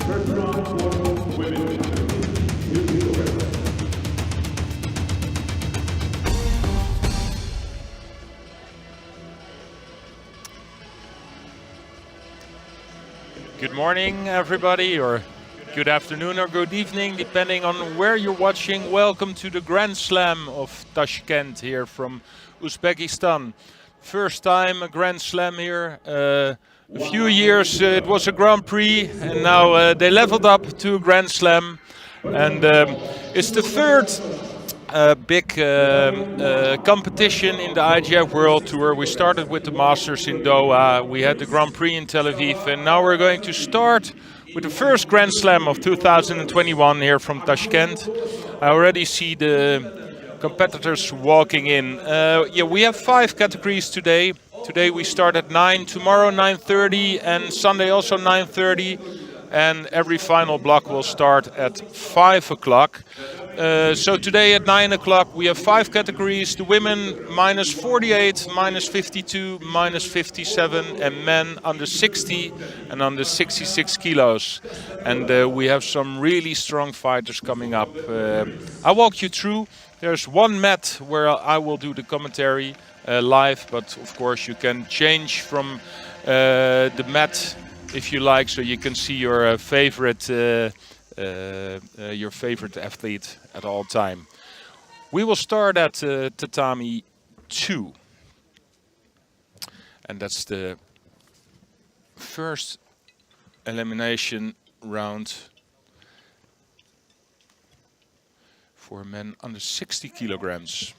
Good morning, everybody, or good afternoon or good evening, depending on where you're watching. Welcome to the Grand Slam of Tashkent here from Uzbekistan. First time a Grand Slam here. A few years it was a Grand Prix, and now they leveled up to a Grand Slam. And it's the third big competition in the IGF World Tour. We started with the Masters in Doha, we had the Grand Prix in Tel Aviv, and now we're going to start with the first Grand Slam of 2021 here from Tashkent. I already see the competitors walking in. Yeah, we have 5 categories today. Today we start at 9, tomorrow 9:30, and Sunday also 9:30. And every final block will start at 5 o'clock. So today at 9 o'clock we have 5 categories. The women minus 48, minus 52, minus 57, and men under 60 and under 66 kilos. And we have some really strong fighters coming up. I'll walk you through. There's one mat where I will do the commentary live, but of course you can change from the mat if you like, so you can see your favorite athlete at all time. We will start at tatami 2, and that's the first elimination round for men under 60 kilograms.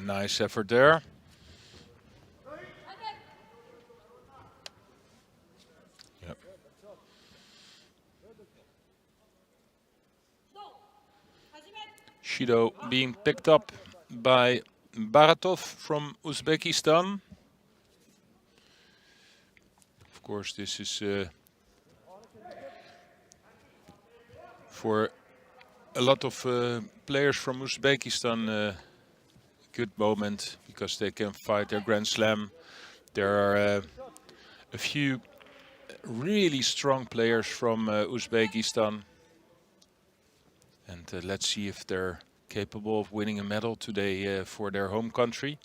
Nice effort there. Yep. Judo being picked up by Baratov from Uzbekistan. Of course, this is for a lot of players from Uzbekistan good moment, because they can fight their Grand Slam. There are a few really strong players from Uzbekistan, and let's see if they're capable of winning a medal today for their home country.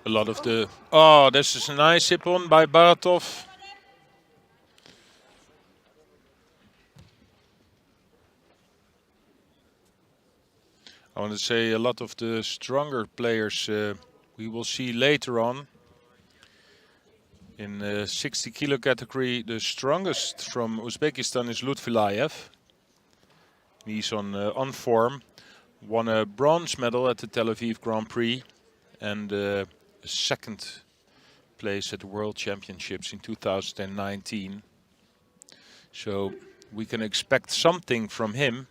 A lot of the... Oh, this is a nice hip on by Baratov. I want to say a lot of the stronger players we will see later on. In the 60 kilo category, the strongest from Uzbekistan is Lutfilayev. He's on form. Won a bronze medal at the Tel Aviv Grand Prix and a second place at the World Championships in 2019. So we can expect something from him.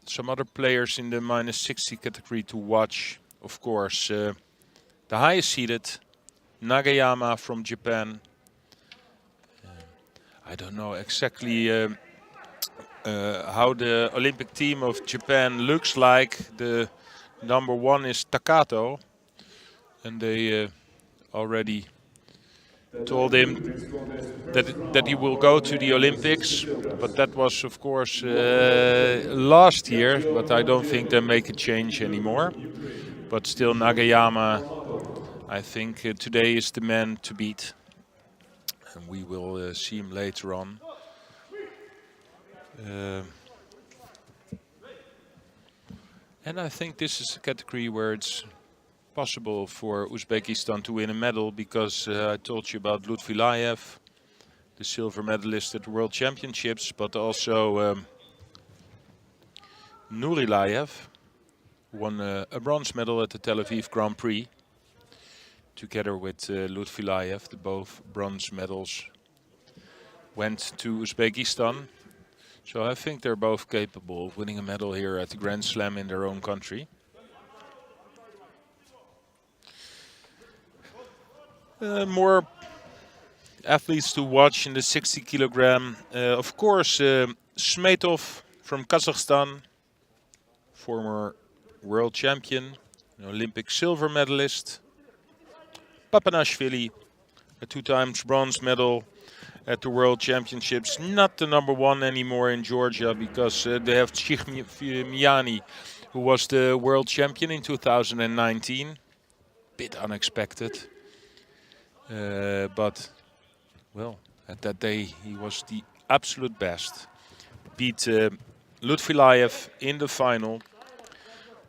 some other players in the minus 60 category to watch. Of course, the highest seeded, Nagayama from Japan. I don't know exactly how the Olympic team of Japan looks like. The number 1 is Takato, and they already told him that he will go to the Olympics, but that was of course last year, but I don't think they make a change anymore. But still, Nagayama, I think today is the man to beat, and we will see him later on. And I think this is a category where it's possible for Uzbekistan to win a medal, because I told you about Lutfilayev, the silver medalist at the World Championships, but also Nurilayev won a bronze medal at the Tel Aviv Grand Prix together with Lutfilayev. The both bronze medals went to Uzbekistan. So I think they're both capable of winning a medal here at the Grand Slam in their own country. More athletes to watch in the 60 kilogram. Of course, Smetov from Kazakhstan, former world champion, an Olympic silver medalist. Papanashvili, a 2 times bronze medal at the World Championships. Not the number 1 anymore in Georgia, because they have Chikhmiani, who was the world champion in 2019. Bit unexpected. But, well, at that day he was the absolute best. Beat Lutfilayev in the final.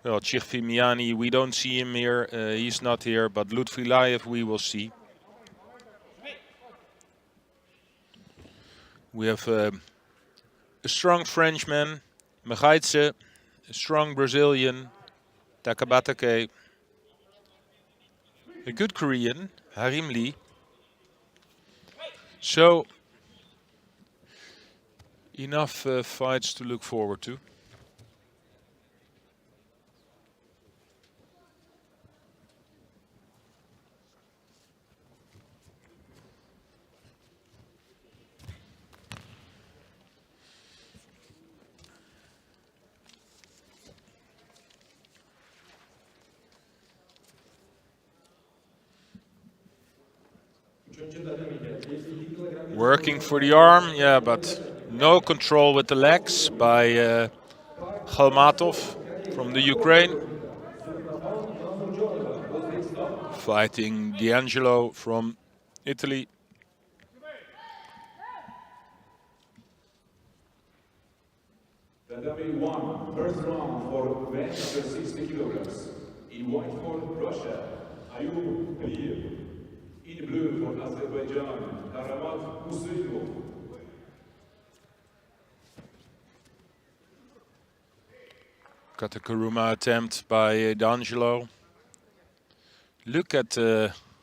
Well, Chikhmiani, we don't see him here. He's not here, but Lutfilayev we will see. We have a strong Frenchman, Megaitse, a strong Brazilian, Takabatake, a good Korean, Harim Lee. So, enough fights to look forward to. Working for the arm, yeah, but no control with the legs by Khalmatov from the Ukraine. Fighting D'Angelo from Italy. First round for men under 60 kilograms. In white for Russia, Ayub Aliyev. In blue for Azerbaijan, Karamat Muslimov. Got a Kuruma attempt by D'Angelo. Look at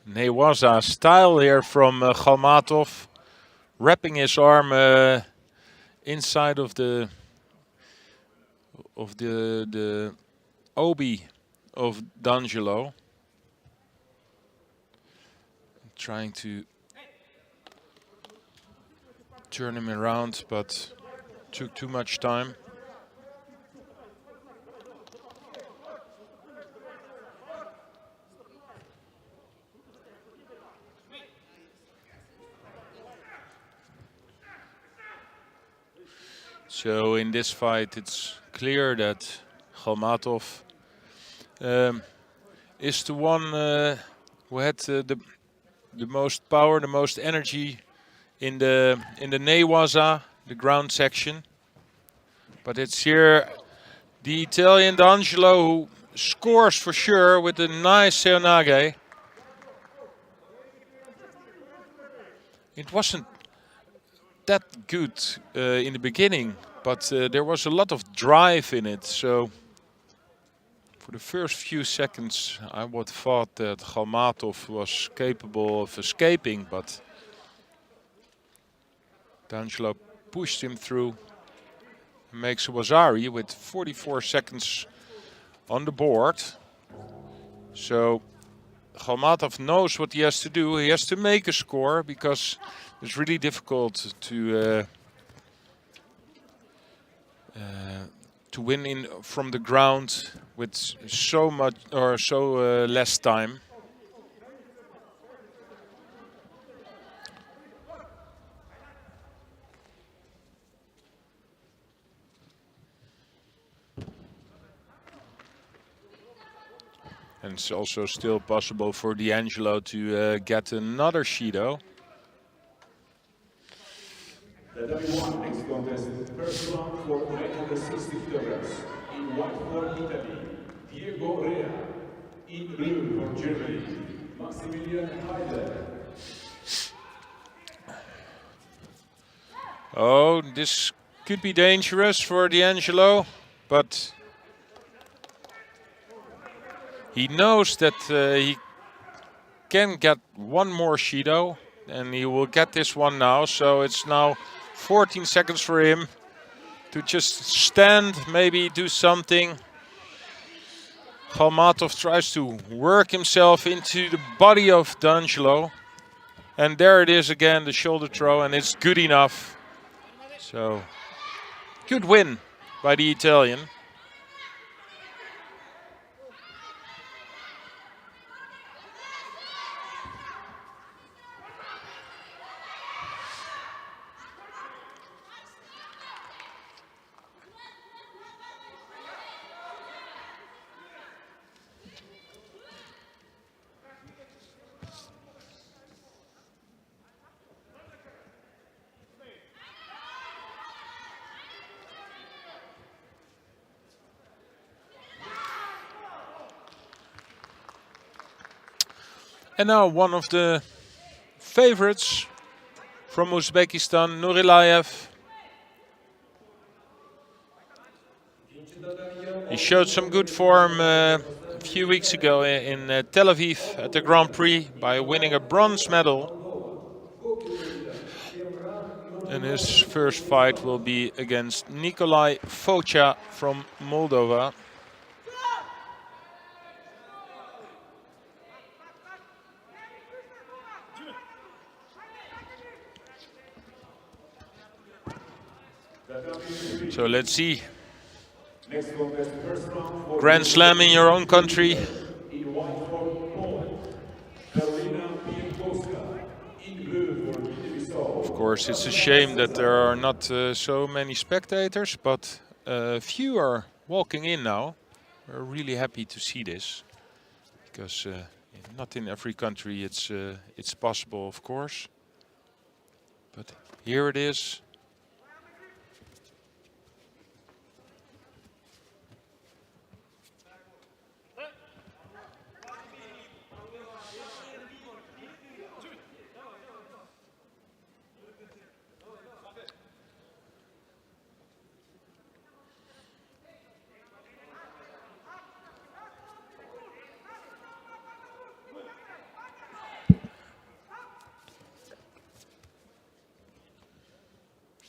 Newaza's style here from Khalmatov, wrapping his arm inside of the obi of D'Angelo, trying to turn him around, but took too much time. So in this fight, it's clear that Khalmatov is the one who had the most power, the most energy in the Newaza, the ground section. But it's here the Italian D'Angelo who scores for sure with a nice seonage. It wasn't that good in the beginning, but there was a lot of drive in it. So for the first few seconds, I would thought that Khalmatov was capable of escaping, but D'Angelo pushed him through makes a Wazari with 44 seconds on the board. So Khalmatov knows what he has to do. He has to make a score because it's really difficult to win in from the ground with so much or so less time. And it's also still possible for D'Angelo to get another Shido. The W1 next contest, first round for 960 kilograms. In white for Italy, Diego Rea. In blue for Germany, Maximilian Heider. Oh, this could be dangerous for D'Angelo, but he knows that he can get one more Shido, and he will get this one now. So it's now 14 seconds for him to just stand, maybe do something. Khalmatov tries to work himself into the body of D'Angelo. And there it is again, the shoulder throw, and it's good enough. So, good win by the Italian. And now one of the favorites from Uzbekistan, Nurilayev. He showed some good form a few weeks ago in Tel Aviv at the Grand Prix by winning a bronze medal. And his first fight will be against Nikolai Focha from Moldova. So let's see. Grand Slam in your own country. Of course, it's a shame that there are not so many spectators, but few are walking in now. We're really happy to see this, because not in every country it's possible, of course. But here it is.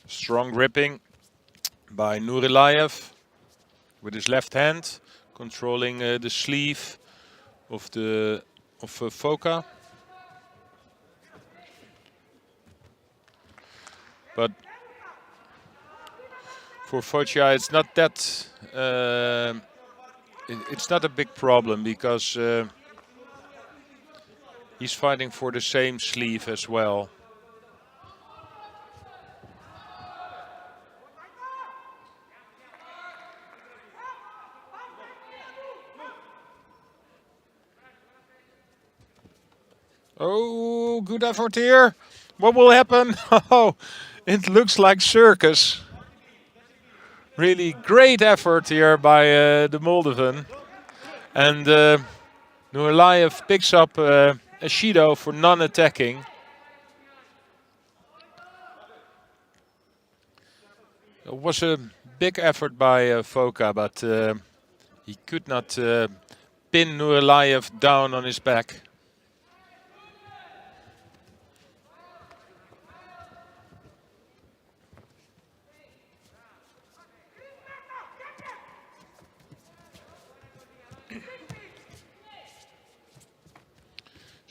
Strong gripping by Nurilayev with his left hand, controlling the sleeve of Foca. But for Focha, it's not that. It's not a big problem because he's fighting for the same sleeve as well. Oh, good effort here. What will happen? Oh, it looks like circus. Really great effort here by the Moldovan. And Nurlayev picks up a Shido for non-attacking. It was a big effort by Foca, but he could not pin Nurlayev down on his back.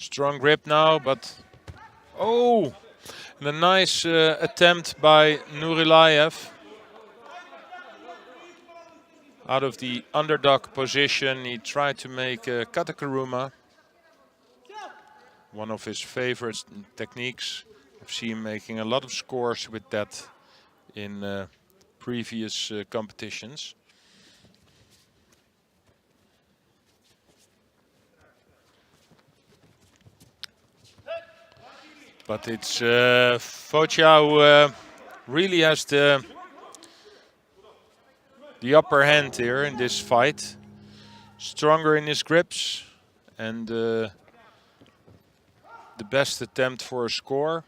Strong grip now, but oh, and a nice attempt by Nurilayev. Out of the underdog position, he tried to make a katakaruma. One of his favorite techniques. I've seen him making a lot of scores with that in previous competitions. But it's Focia who really has the upper hand here in this fight. Stronger in his grips and the best attempt for a score.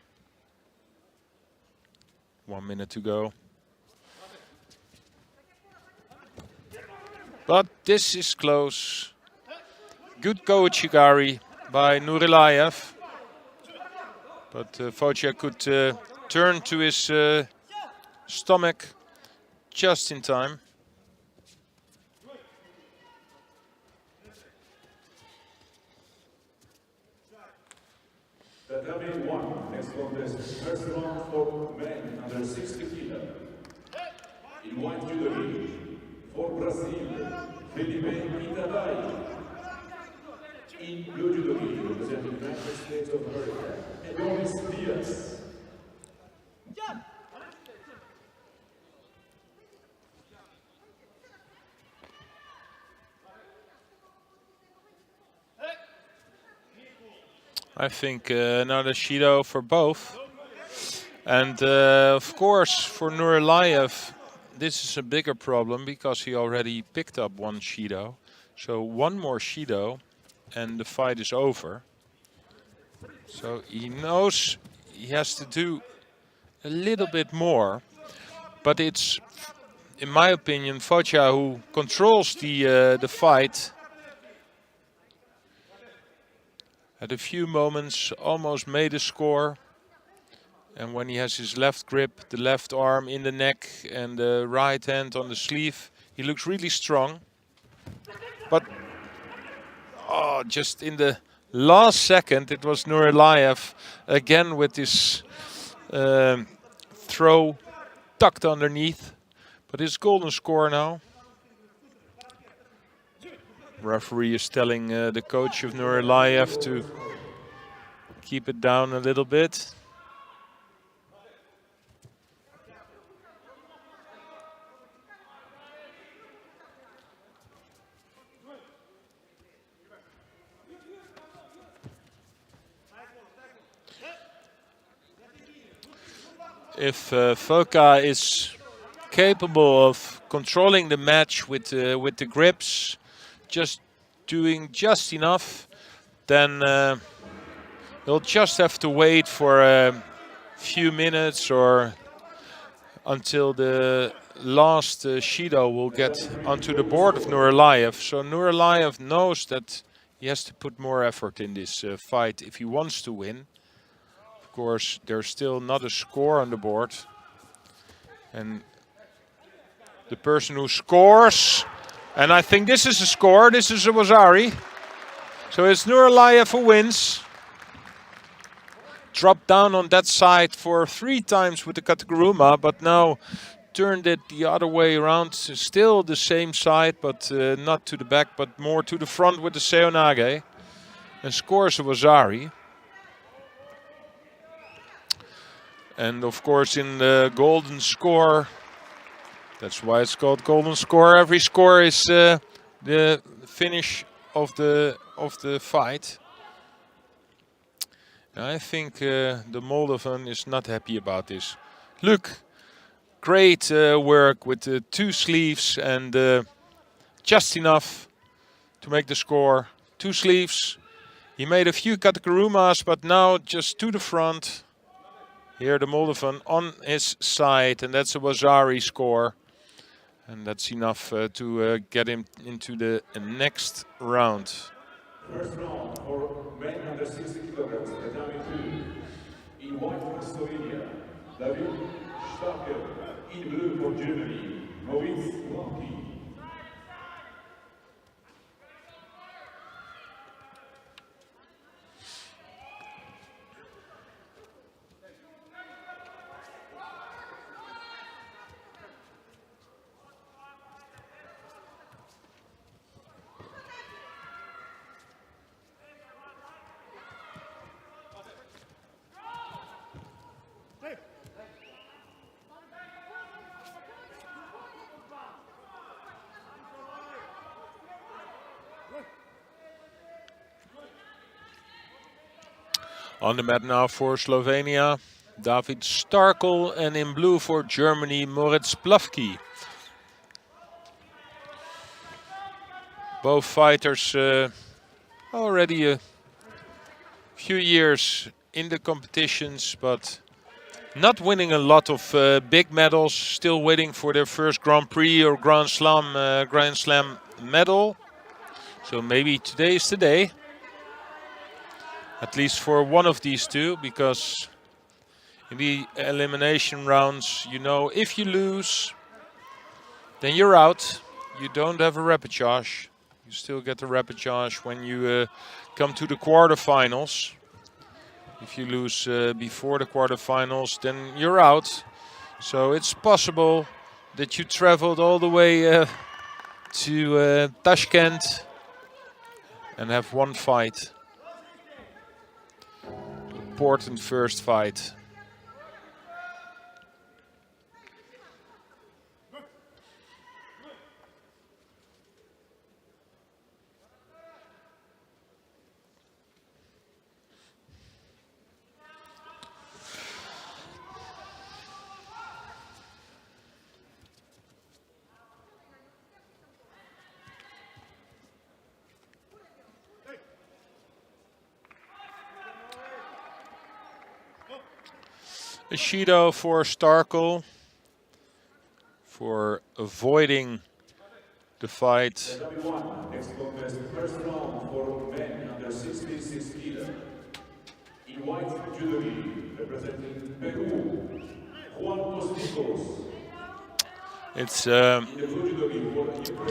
1 minute to go. But this is close. Good Kouchigari by Nurilayev. But Focia could turn to his stomach just in time. The W1 next contest, first round for men under 60 kg. In white judo for Brazil, Felipe Itadai. In blue judo representing the United States of America, Adonis Diaz. I think another Shido for both. And of course for Nurilayev, this is a bigger problem because he already picked up one Shido. So one more Shido and the fight is over. So he knows he has to do a little bit more. But it's, in my opinion, Focia who controls the fight. At a few moments almost made a score. And when he has his left grip, the left arm in the neck and the right hand on the sleeve, he looks really strong. But oh, just in the last second, it was Nurilayev again with his throw tucked underneath. But it's golden score now. Referee is telling the coach of Nurilayev to keep it down a little bit. If Focia is capable of controlling the match with the grips, just doing just enough, then he'll just have to wait for a few minutes or until the last Shido will get onto the board of Nurilayev. So Nurilayev knows that he has to put more effort in this fight if he wants to win. Of course, there's still not a score on the board. And the person who scores, and I think this is a score, this is a Wazari. So it's Nurilayev who wins. Dropped down on that side for 3 times with the katakaruma, but now turned it the other way around. Still the same side, but not to the back, but more to the front with the seonage. And scores a Wazari. And of course in the golden score, that's why it's called golden score. Every score is the finish of the fight. I think the Moldovan is not happy about this. Look, great work with the 2 sleeves and just enough to make the score. 2 sleeves. He made a few katakarumas, but now just to the front. Here the Moldovan on his side, and that's a Wazari score. And that's enough to get him into the next round. First round for men under 60 kilograms, tatami 2. In white for Slovenia, David Starker. In blue for Germany, Moritz Walkie. On the mat now for Slovenia, David Starkel, and in blue for Germany, Moritz Plavki. Both fighters already a few years in the competitions, but not winning a lot of big medals. Still waiting for their first Grand Prix or Grand Slam medal. So maybe today is the day. At least for one of these two, because in the elimination rounds, you know, if you lose, then you're out. You don't have a repechage. You still get the repechage when you come to the quarterfinals. If you lose before the quarterfinals, then you're out. So it's possible that you traveled all the way to Tashkent and have one fight. Important first fight. A Judo for Starkel for avoiding the fight. Next contest, first round for men under 66 kilos. In white judo representing Peru, Juan Costicos. It's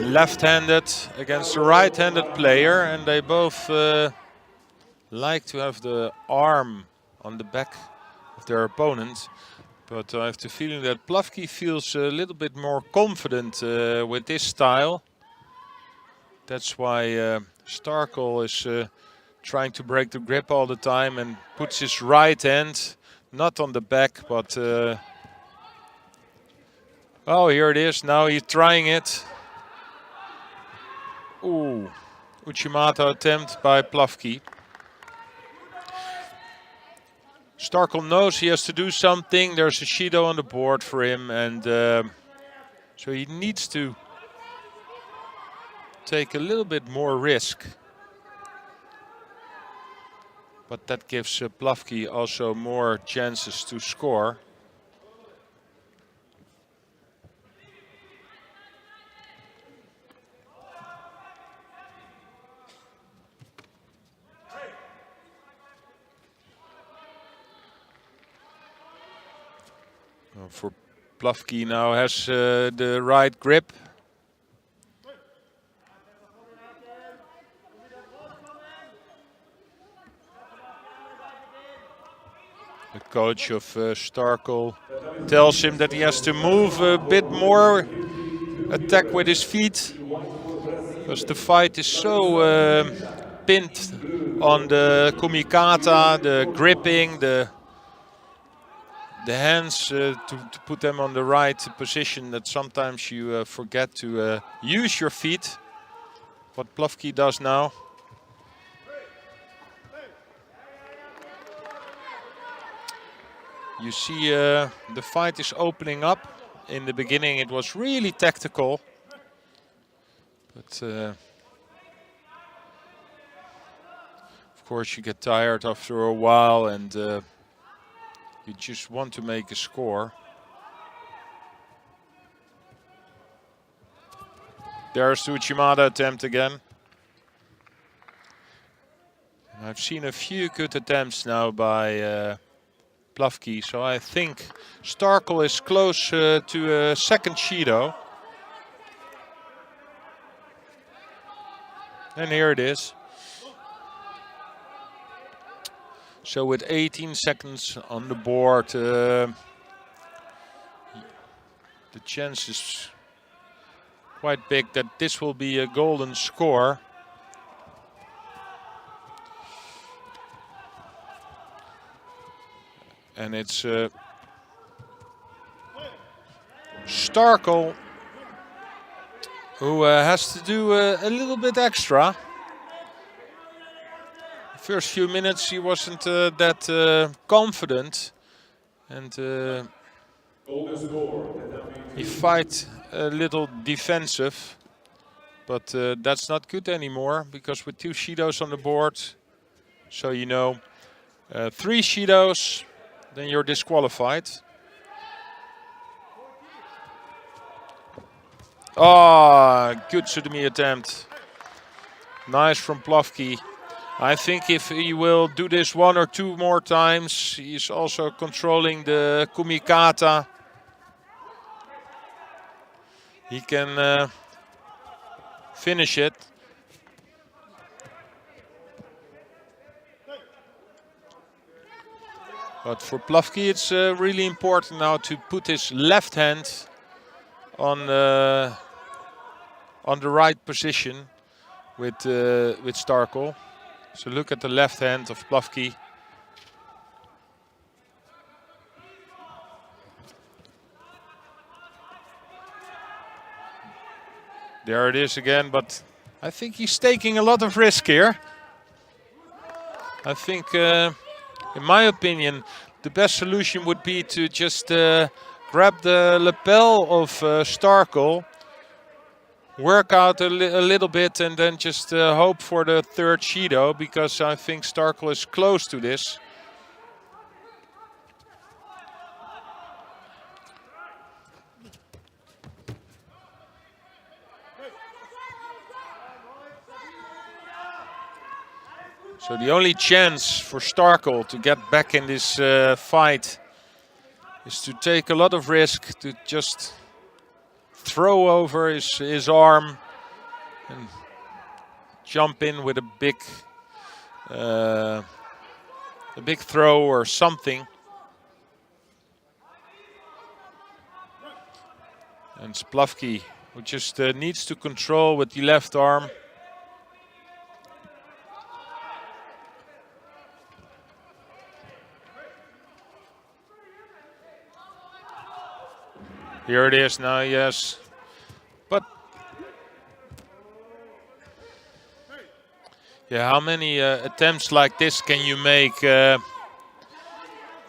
left-handed against a right-handed player, and they both like to have the arm on the back of their opponent. But I have the feeling that Plavki feels a little bit more confident with this style. That's why Starkel is trying to break the grip all the time and puts his right hand not on the back, but oh, here it is. Now he's trying it. Ooh, Uchimata attempt by Plavki. Starkel knows he has to do something. There's a Judo on the board for him, and so he needs to take a little bit more risk. But that gives Plavki also more chances to score. For Plavki now has the right grip. The coach of Starkel tells him that he has to move a bit more, attack with his feet, because the fight is so pinned on the kumikata, the gripping, the hands to put them on the right position, that sometimes you forget to use your feet. What Plavki does now. You see the fight is opening up. In the beginning it was really tactical. But of course you get tired after a while, and you just want to make a score. There's the Uchimata attempt again. And I've seen a few good attempts now by Plavki, so I think Starkel is close to a second Judo. And here it is. So with 18 seconds on the board, the chance is quite big that this will be a golden score. And it's Starkel who has to do a little bit extra. First few minutes he wasn't that confident, and he fight a little defensive, but that's not good anymore, because with 2 Shidos on the board, so you know, 3 Shidos, then you're disqualified. Ah, good Sudami attempt. Nice from Plavki. I think if he will do this 1 or 2 more times, he's also controlling the kumikata. He can finish it. But for Plavki, it's really important now to put his left hand on the right position with Starkel. So look at the left hand of Plavki. There it is again, but I think he's taking a lot of risk here. I think, in my opinion, the best solution would be to just grab the lapel of Starkel, work out a little bit, and then just hope for the 3rd Shido, because I think Starkel is close to this. So the only chance for Starkel to get back in this fight is to take a lot of risk, to just throw over his arm and jump in with a big throw or something. And Plavki, who just needs to control with the left arm. Here it is now, yes. But yeah, how many attempts like this can you make?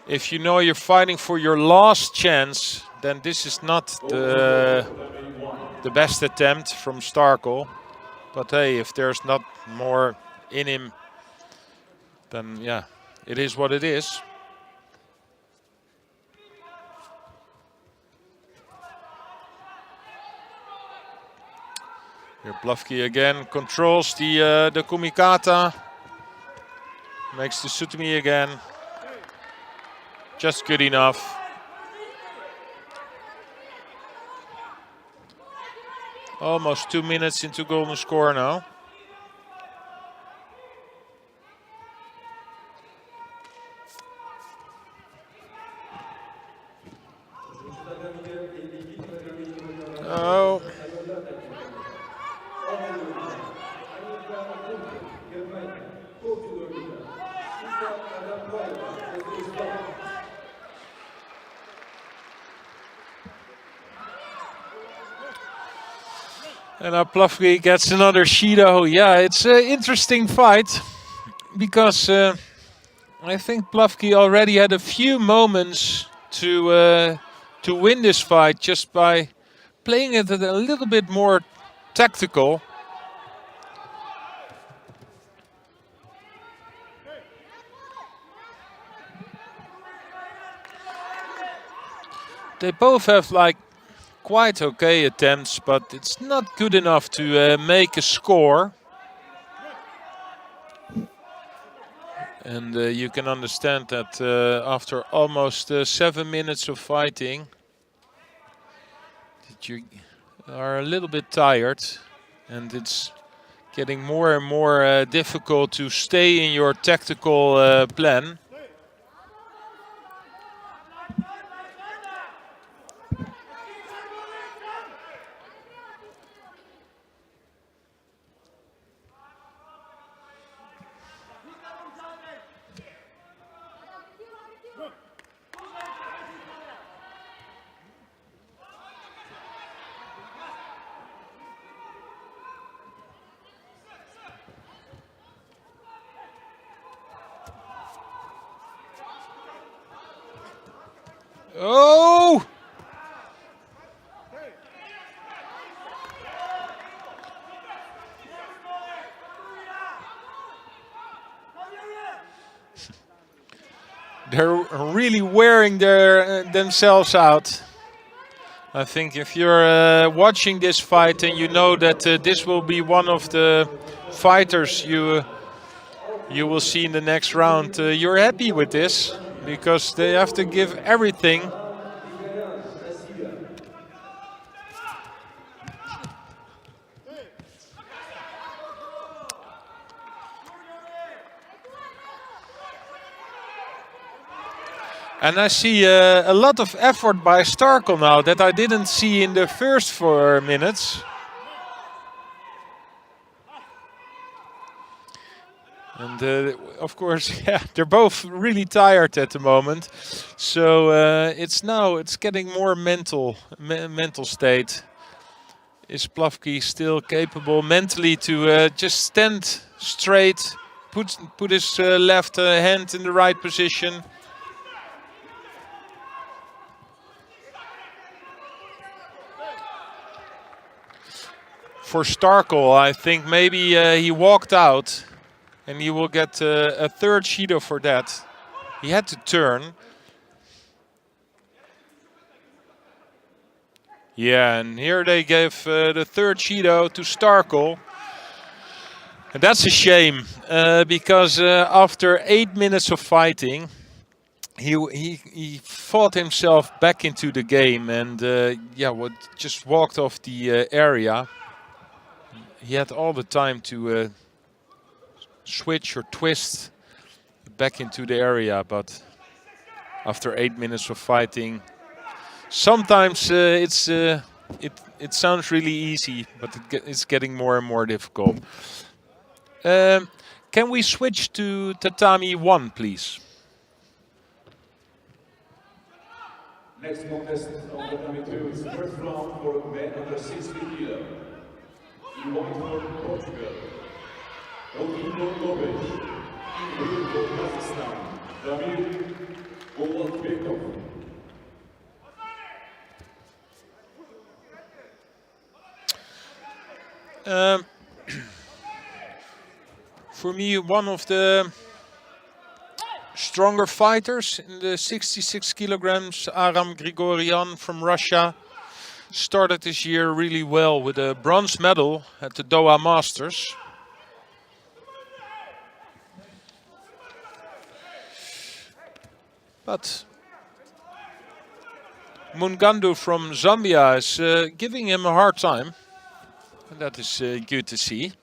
If you know you're fighting for your last chance, then this is not the best attempt from Starkel. But hey, if there's not more in him, then yeah, it is what it is. Here Plavki again controls the kumikata, makes the Sutami again, just good enough. Almost 2 minutes into golden score now. Oh. And now Plavki gets another Shido. Yeah, it's an interesting fight, because I think Plavki already had a few moments to win this fight just by playing it a little bit more tactical. They both have like quite okay attempts, but it's not good enough to make a score. And you can understand that after almost 7 minutes of fighting, that you are a little bit tired, and it's getting more and more difficult to stay in your tactical plan. Oh! They're really wearing themselves out. I think if you're watching this fight and you know that this will be one of the fighters you will see in the next round, you're happy with this because they have to give everything. And I see a lot of effort by Starkel now that I didn't see in the first 4 minutes. And of course, yeah, they're both really tired at the moment. So it's getting more mental state. Is Plavki still capable mentally to just stand straight, put his left hand in the right position? For Starkel, I think maybe he walked out and he will get a third Judo for that. He had to turn. Yeah, and here they gave the third Judo to Starkel. And that's a shame because after 8 minutes of fighting, he fought himself back into the game and just walked off the area. He had all the time to switch or twist back into the area, but after 8 minutes of fighting, sometimes it sounds really easy, but it's getting more and more difficult. Can we switch to tatami 1, please? Next contest on tatami 2 is first round for men under 60 kg. In white for Portugal, Rodrigo Lopez. In blue for Kazakhstan, Damir Golatbekov. For me, one of the stronger fighters in the 66 kilograms, Aram Grigorian from Russia. Started this year really well with a bronze medal at the Doha Masters. But Mungandu from Zambia is giving him a hard time. And that is good to see.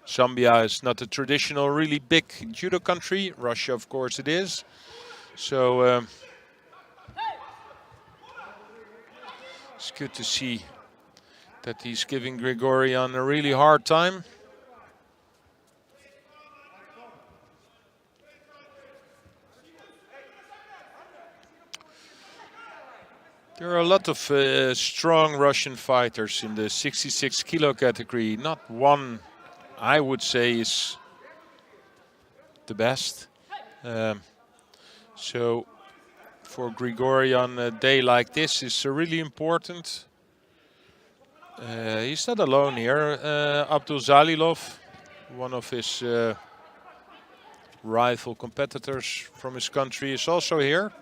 Zambia is not a traditional, really big judo country. Russia, of course, it is. So it's good to see that he's giving Grigorian a really hard time. There are a lot of strong Russian fighters in the 66 kilo category. Not one, I would say, is the best. So for Grigorian, a day like this is really important. He's not alone here. Abdul Zalilov, one of his rival competitors from his country, is also here.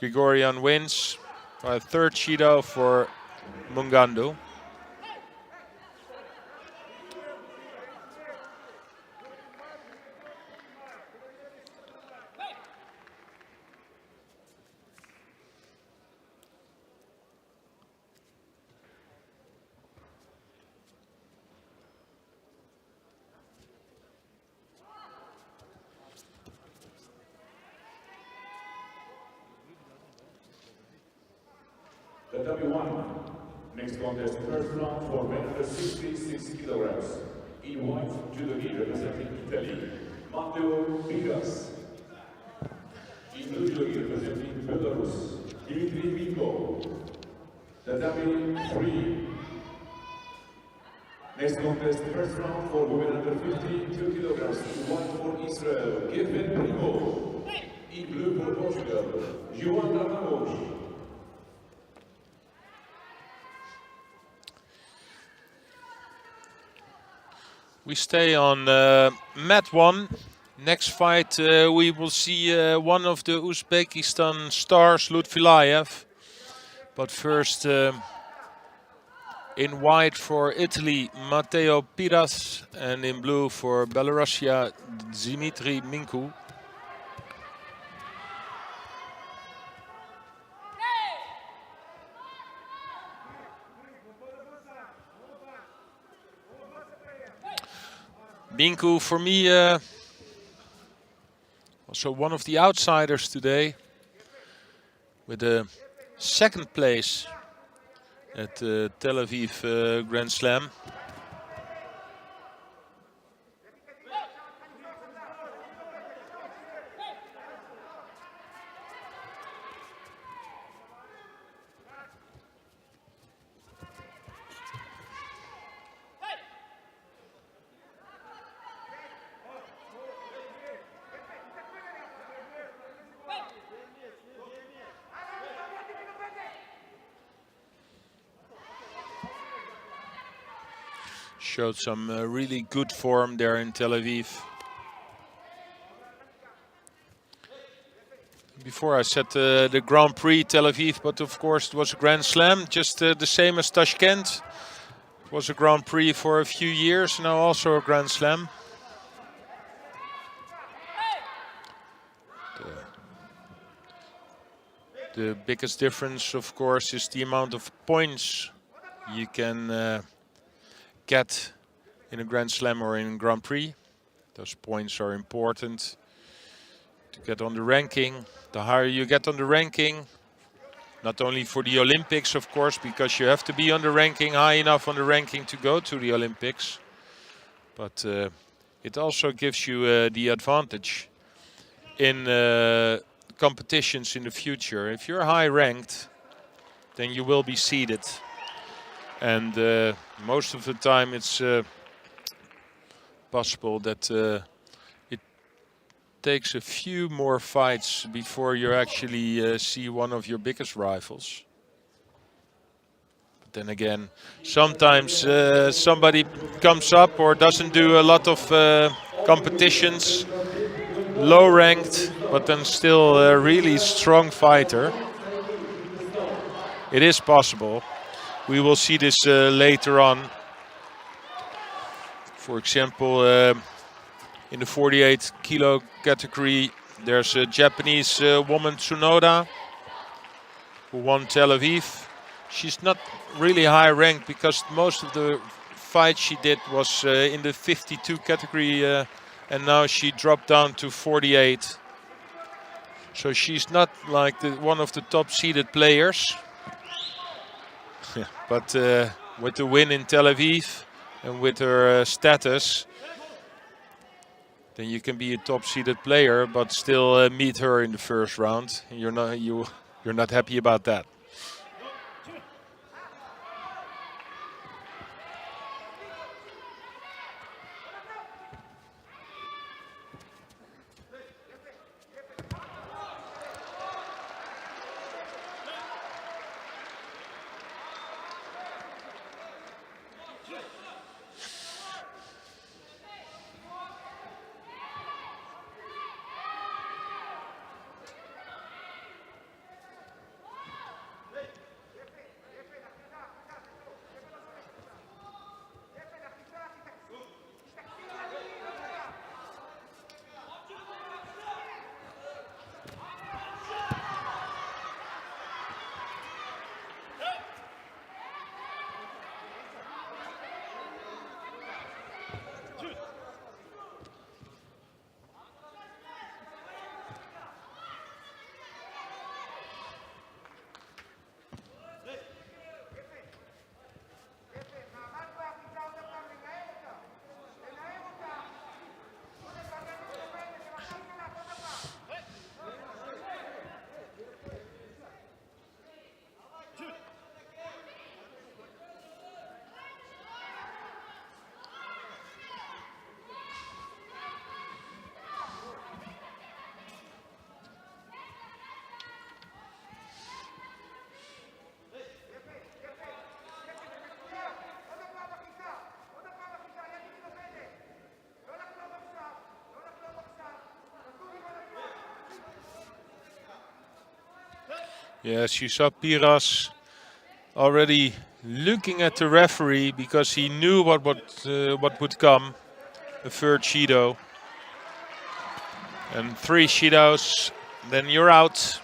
Grigorian wins by a third Judo for Mungandu. Tatami 1. Next contest, first round for men under 66 kilograms. In white, judogi representing Italy, Matteo Pigas. In blue judogi representing Belarus, Dmitry Viko. Tatami 3. Next contest, first round for women under 52 kilograms. In white for Israel, Given Primo. In blue for Portugal, Joana Ramos. We stay on mat 1. Next fight we will see one of the Uzbekistan stars, Lutfilayev. But first, in white for Italy, Matteo Piras, and in blue for Belarusia, Dmitry Minku. Minku, for me, also one of the outsiders today, with a second place at the Tel Aviv Grand Slam. Showed some really good form there in Tel Aviv. Before I said the Grand Prix Tel Aviv, but of course it was a Grand Slam, just the same as Tashkent. It was a Grand Prix for a few years, now also a Grand Slam. The biggest difference, of course, is the amount of points you can get in a Grand Slam or in a Grand Prix. Those points are important to get on the ranking. The higher you get on the ranking, not only for the Olympics, of course, because you have to be on the ranking, high enough on the ranking to go to the Olympics, but it also gives you the advantage in competitions in the future. If you're high ranked, then you will be seeded. And most of the time it's possible that it takes a few more fights before you actually see one of your biggest rivals. But then again, sometimes somebody comes up or doesn't do a lot of competitions, low ranked, but then still a really strong fighter. It is possible. We will see this later on. For example, in the 48 kilo category, there's a Japanese woman, Tsunoda, who won Tel Aviv. She's not really high ranked because most of the fights she did was in the 52 category, and now she dropped down to 48. So she's not like one of the top seeded players. But with the win in Tel Aviv and with her status, then you can be a top-seeded player, but still meet her in the first round. And you're not happy about that. Yes, you saw Piras already looking at the referee because he knew what would come. The third Judo. And 3 Judos, then you're out.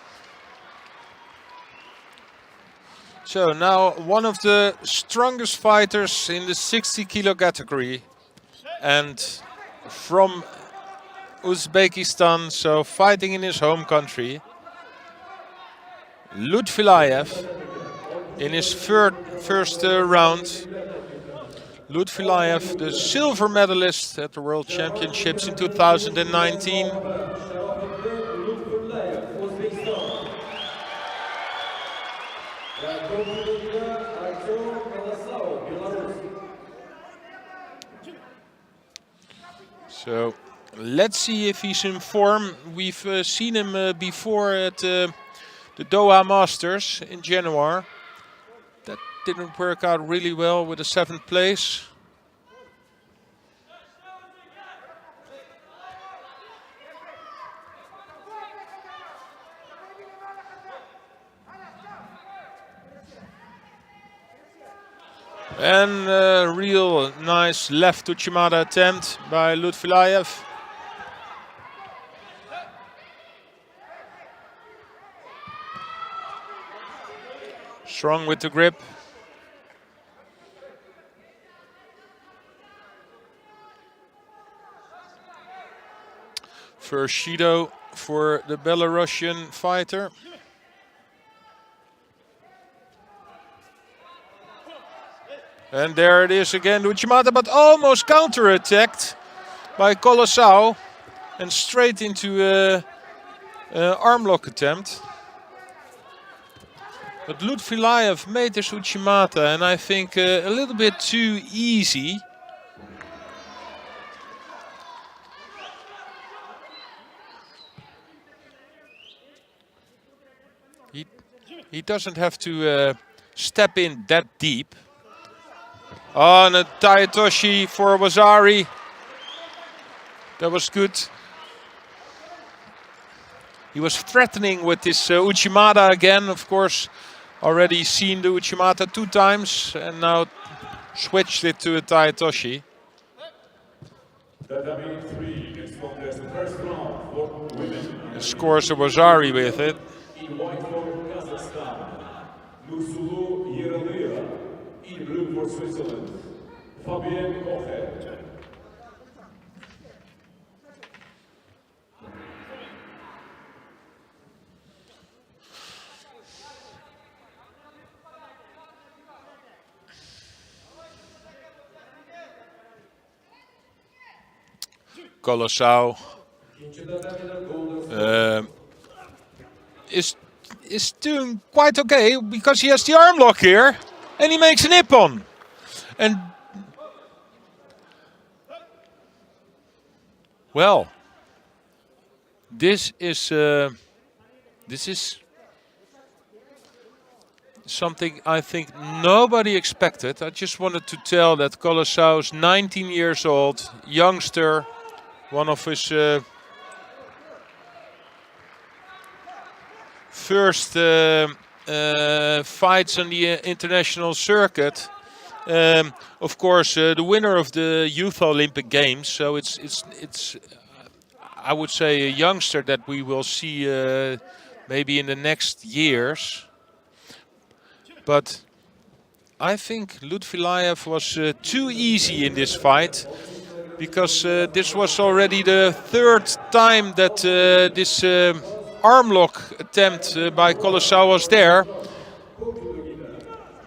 So now one of the strongest fighters in the 60 kilo category. And from Uzbekistan, so fighting in his home country. Lutfilayev in his first round. Lutfilayev, the silver medalist at the World Championships in 2019. So let's see if he's in form. We've seen him before at the Doha Masters in January. That didn't work out really well with the 7th place. And a real nice left Uchimata attempt by Lutfilayev. Strong with the grip. First Judo for the Belarusian fighter. And there it is again, Uchimata, but almost counter-attacked by Colossal and straight into an arm lock attempt. But Lutfilayev made this Uchimata, and I think a little bit too easy. He doesn't have to step in that deep. Oh, and a Taitoshi for Wazari. That was good. He was threatening with this Uchimata again, of course. Already seen the Uchimata 2 times and now switched it to a Taitoshi. And scores a Wazari with it. In blue for Switzerland, Fabienne Kocher. Colossal is doing quite okay because he has the arm lock here. And he makes an ippon. And well, this is something I think nobody expected. I just wanted to tell that Colossal is 19 years old, youngster, one of his first fights on the international circuit. Of course, the winner of the Youth Olympic Games. So it's I would say a youngster that we will see maybe in the next years. But I think Lutfilayev was too easy in this fight because this was already the 3rd time that this arm lock attempt by Colossal was there.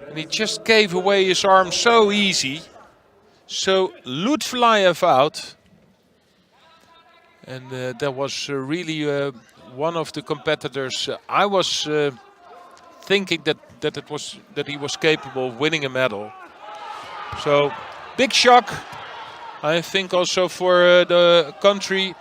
And he just gave away his arm so easy. So Lutfilayev out. And that was really one of the competitors. I was thinking that he was capable of winning a medal. So big shock, I think, also for the country.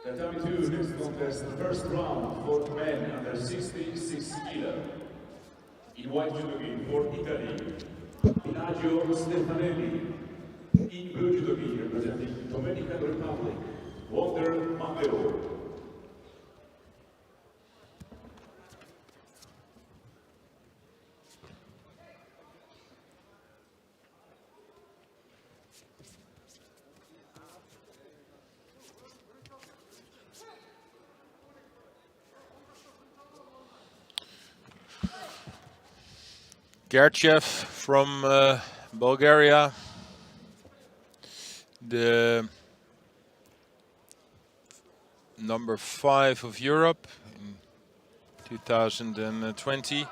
Tatami 2, next contest, first round for men under 66 kilo. In white judogi for Italy, Biagio Stefanelli. In blue judogi representing Dominican Republic, Walter Mangero. Gerchev from Bulgaria, the number 5 of Europe in 2020.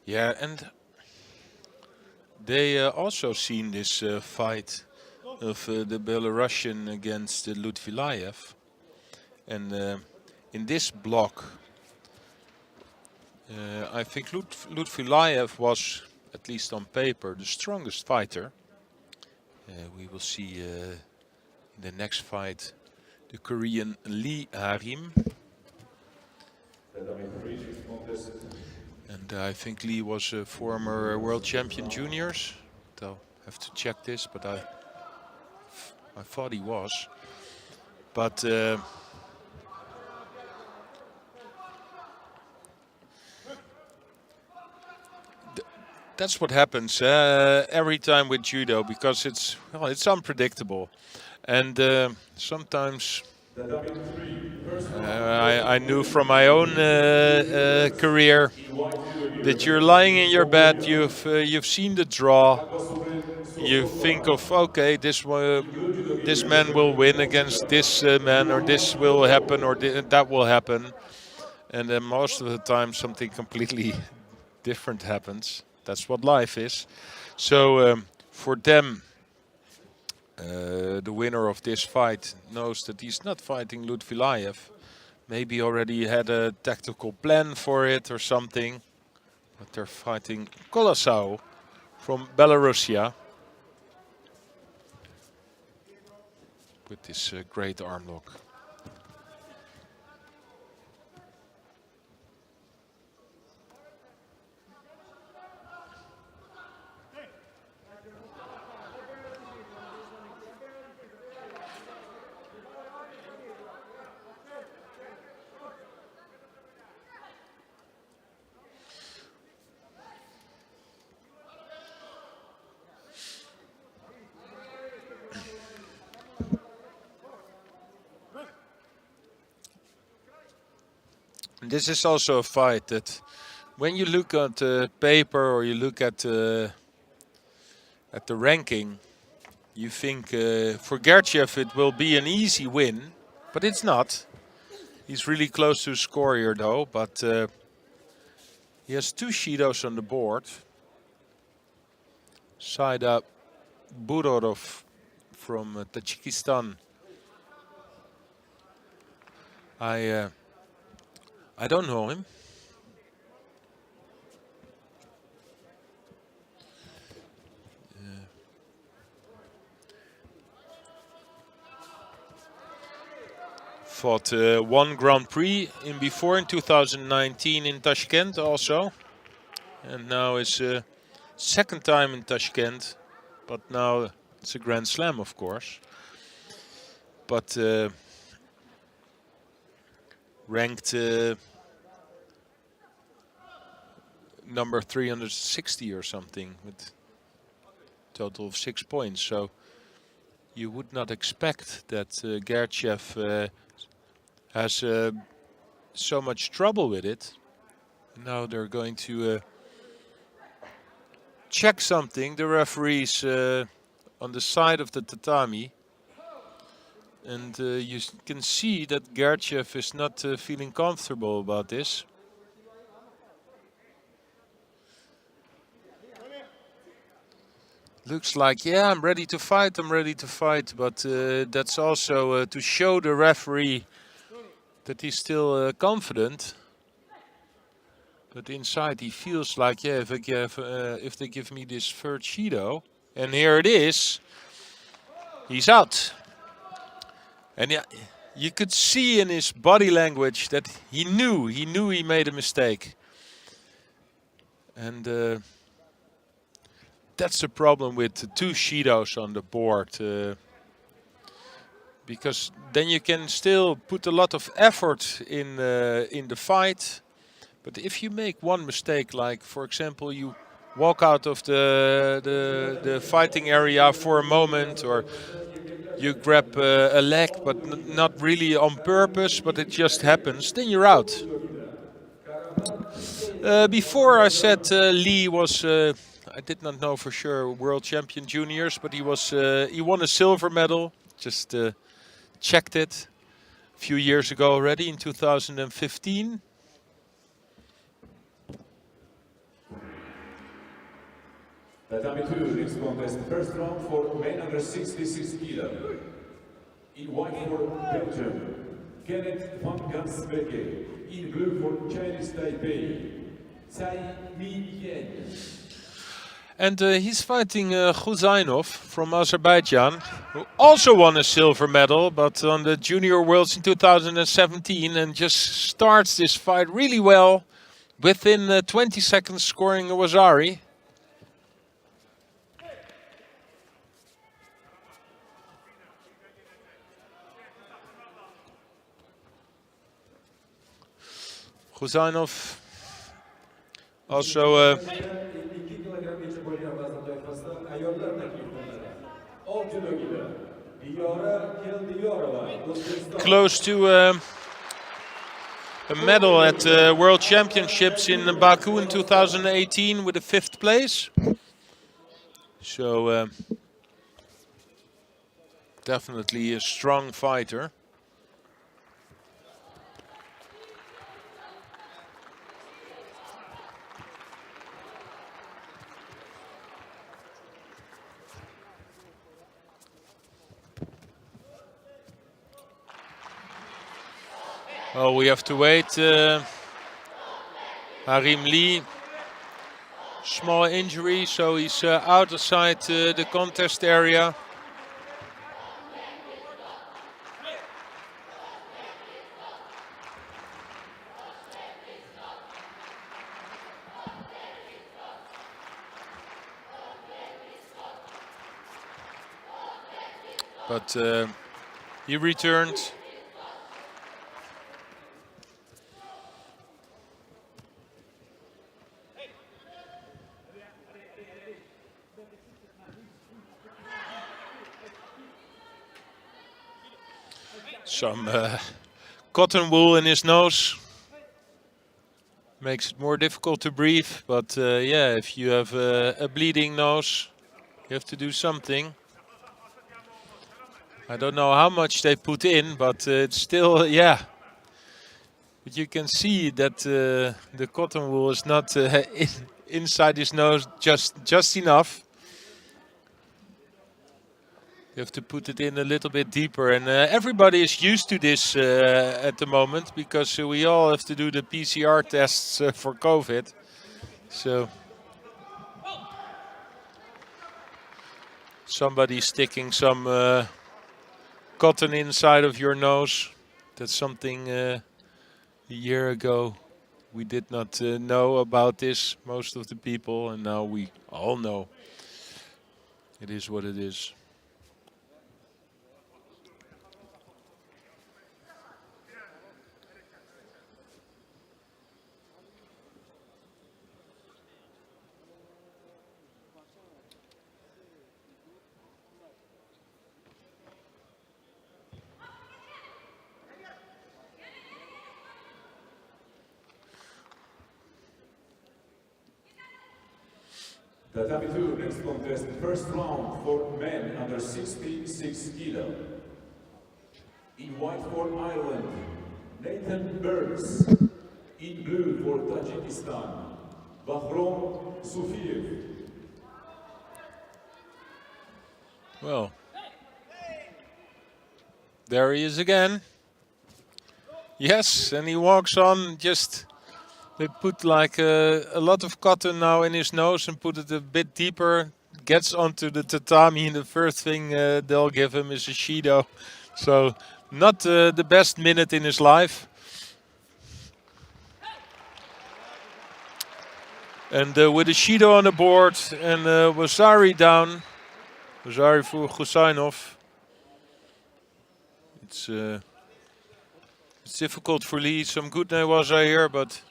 Yeah, and they also seen this fight of the Belarusian against Lutfilayev, and in this block, I think Lutfilayev was, at least on paper, the strongest fighter. We will see in the next fight the Korean Lee Harim. And I think Lee was a former world champion juniors. I'll have to check this, but I thought he was. But that's what happens every time with judo, because it's unpredictable, and sometimes I knew from my own career that you're lying in your bed, you've seen the draw, you think of, okay, this man will win against this man, or this will happen, or that will happen, and then most of the time something completely different happens. That's what life is. So for them, the winner of this fight knows that he's not fighting Lutfilayev. Maybe already had a tactical plan for it or something. But they're fighting Kolosau from Belarusia with this great arm lock. This is also a fight that, when you look at paper or you look at the ranking, you think for Gerchev it will be an easy win, but it's not. He's really close to score here though, but he has 2 Shidos on the board. Saida Budorov from Tajikistan. I don't know him. Fought 1 Grand Prix in 2019 in Tashkent also. And now is second time in Tashkent, but now it's a Grand Slam, of course. But ranked number 360 or something, with a total of 6 points. So you would not expect that Gerchev has so much trouble with it. Now they're going to check something. The referee's on the side of the tatami. And you can see that Gerchev is not feeling comfortable about this. Looks like, yeah, I'm ready to fight, but that's also to show the referee that he's still confident. But inside he feels like, yeah, if they give me this third Judo, and here it is, he's out. And yeah, you could see in his body language that he knew he made a mistake. And that's the problem with the 2 Judos on the board. Because then you can still put a lot of effort in the fight. But if you make one mistake, like for example, you walk out of the fighting area for a moment, or you grab a leg, but not really on purpose, but it just happens, then you're out. Before I said Lee was, I did not know for sure, world champion juniors, but he won a silver medal. Just checked it a few years ago already in 2015. Tatami 2, next contest, first round for men under 66 kilo. In white for Belgium, Kenneth van Gansbergen. In blue for Chinese Taipei, Tsai Mi-yen. And he's fighting Khuzainov from Azerbaijan, who also won a silver medal, but on the Junior Worlds in 2017, and just starts this fight really well. Within 20 seconds scoring a Wazari. Khuzainov also close to a medal at World Championships in Baku in 2018 with a 5th place. So definitely a strong fighter. Oh, we have to wait. Harim Lee, small injury, so he's outside the contest area. But he returned. Some cotton wool in his nose makes it more difficult to breathe. But yeah, if you have a bleeding nose, you have to do something. I don't know how much they put in, but it's still, yeah. But you can see that the cotton wool is not inside his nose just enough. You have to put it in a little bit deeper, and everybody is used to this at the moment, because we all have to do the PCR tests for COVID. So somebody sticking some cotton inside of your nose. That's something a year ago we did not know about this, most of the people, and now we all know. It is what it is. Tatami 2, next contest, first round for men under 66 kilo. In white for Ireland, Nathan Burns. In blue for Tajikistan, Bahrom Sufiev. Well, there he is again. Yes, and he walks on. Just they put like a lot of cotton now in his nose and put it a bit deeper. Gets onto the tatami, and the first thing they'll give him is a Shido. So not the best minute in his life. And with a Shido on the board and Wasari down. Wasari for Gusainov. It's difficult for Lee. Some good Newaza here, but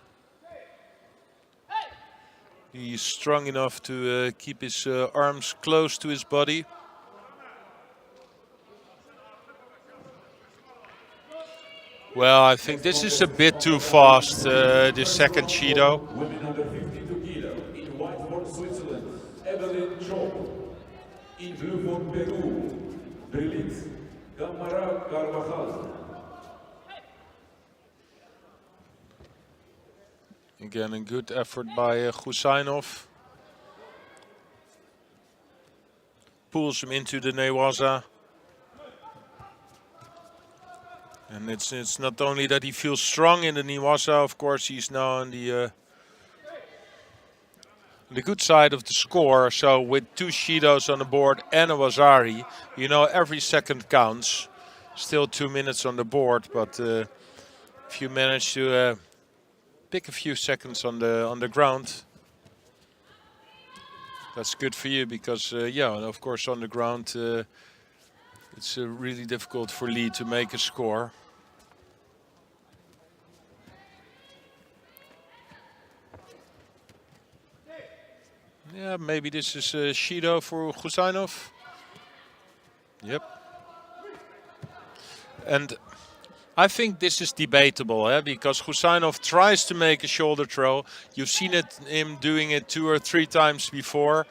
he's strong enough to keep his arms close to his body. Well, I think this is a bit too fast, this second Shido. Women under 52 kilo in white for Switzerland, Evelyn Chop. In blue for Peru, Brilit Gamara Carvajal. Again, a good effort by Gusainov. Pulls him into the Newaza. And it's not only that he feels strong in the Newaza, of course, he's now on the good side of the score. So with 2 Shidos on the board and a Wasari, you know, every second counts. Still 2 minutes on the board, but if you manage to pick a few seconds on the ground, that's good for you because, yeah, of course, on the ground, it's really difficult for Lee to make a score. Yeah, maybe this is Shido for Gusainov. Yep. And I think this is debatable, because Gusainov tries to make a shoulder throw. You've seen him doing it 2 or 3 times before.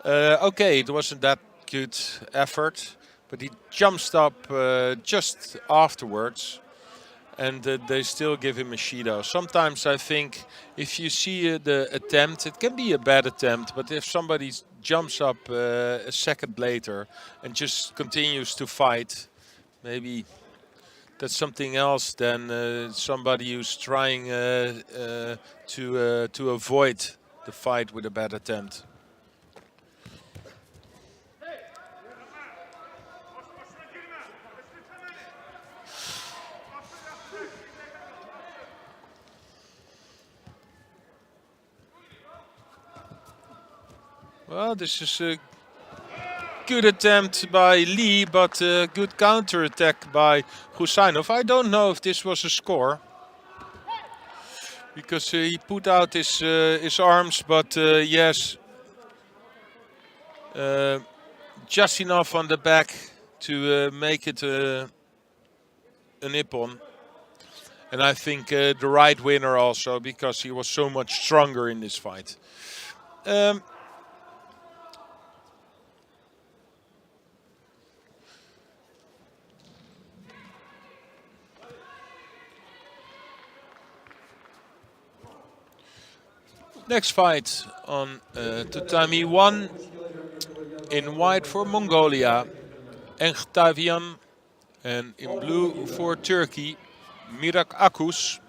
Okay, it wasn't that good effort, but he jumps up just afterwards. And they still give him a Shido. Sometimes I think if you see the attempt, it can be a bad attempt, but if somebody jumps up a second later and just continues to fight, maybe that's something else than somebody who's trying to avoid the fight with a bad attempt. Well, this is a good attempt by Lee, but a good counter attack by Gusainov. I don't know if this was a score, because he put out his arms, but yes, just enough on the back to make it a nippon. And I think the right winner also, because he was so much stronger in this fight. Next fight on tatami 1 in white for Mongolia, Engtavian, and in blue for Turkey, Mirak Akus.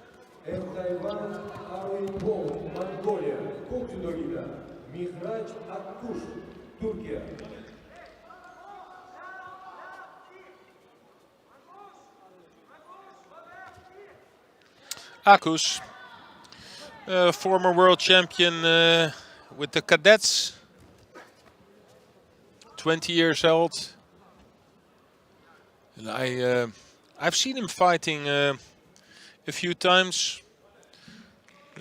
Akus, former world champion with the cadets, 20 years old. And I've seen him fighting a few times.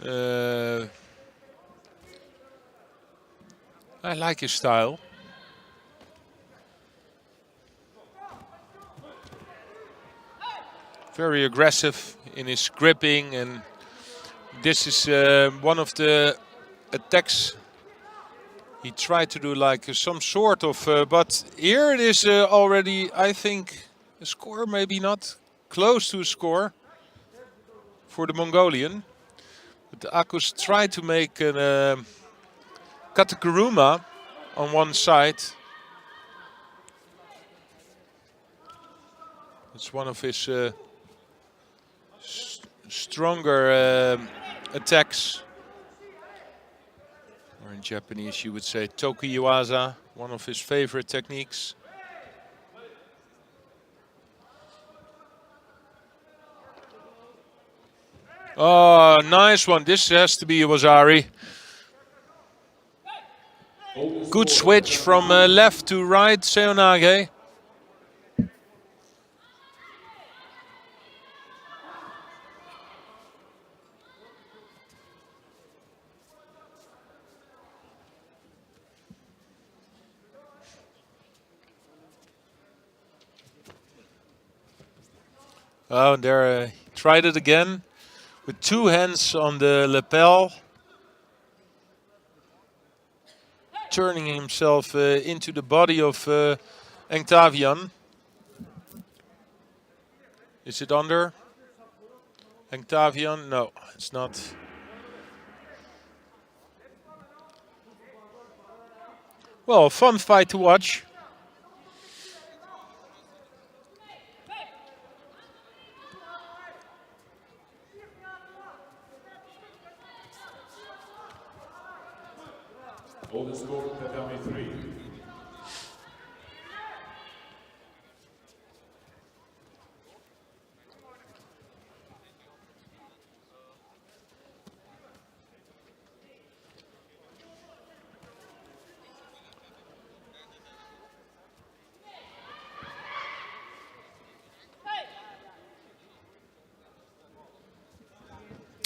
I like his style. Very aggressive in his gripping, and this is one of the attacks he tried to do, like some sort of, but here it is already, I think, a score, maybe not, close to a score for the Mongolian. But Akus tried to make a katakuruma on one side. It's one of his stronger attacks. Or in Japanese you would say Tokiwaza, one of his favorite techniques. Oh, nice one. This has to be Iwasari. Good switch from left to right, Seonage. Oh, and there tried it again with two hands on the lapel. Turning himself into the body of Engtavian. Is it under? Engtavian? No, it's not. Well, a fun fight to watch. Golden score, tatami 3.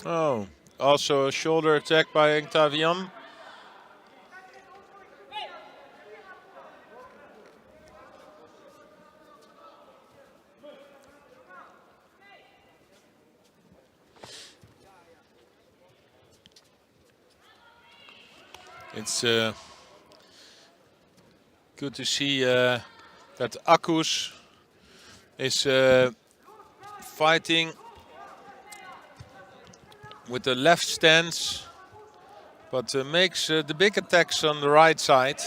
Oh, also a shoulder attack by Engtavian. It's good to see that Akkus is fighting with the left stance, but makes the big attacks on the right side.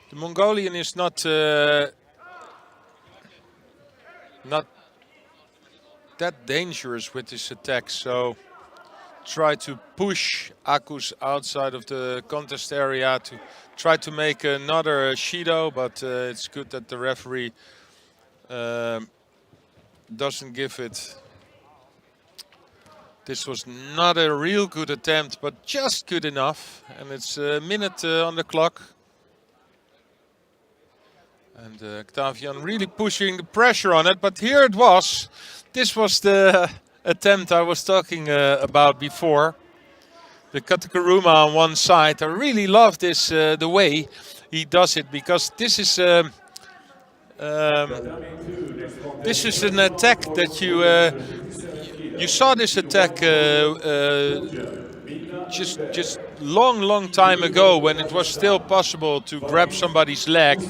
The Mongolian is not that dangerous with his attack, so try to push Akkus outside of the contest area to try to make another Shido, but it's good that the referee doesn't give it. This was not a real good attempt, but just good enough, and it's a minute on the clock. And Octavian really pushing the pressure on it, but here it was. This was the attempt I was talking about before. The katakuruma on one side. I really love this, the way he does it, because this is an attack that you saw this attack just long time ago, when it was still possible to grab somebody's leg.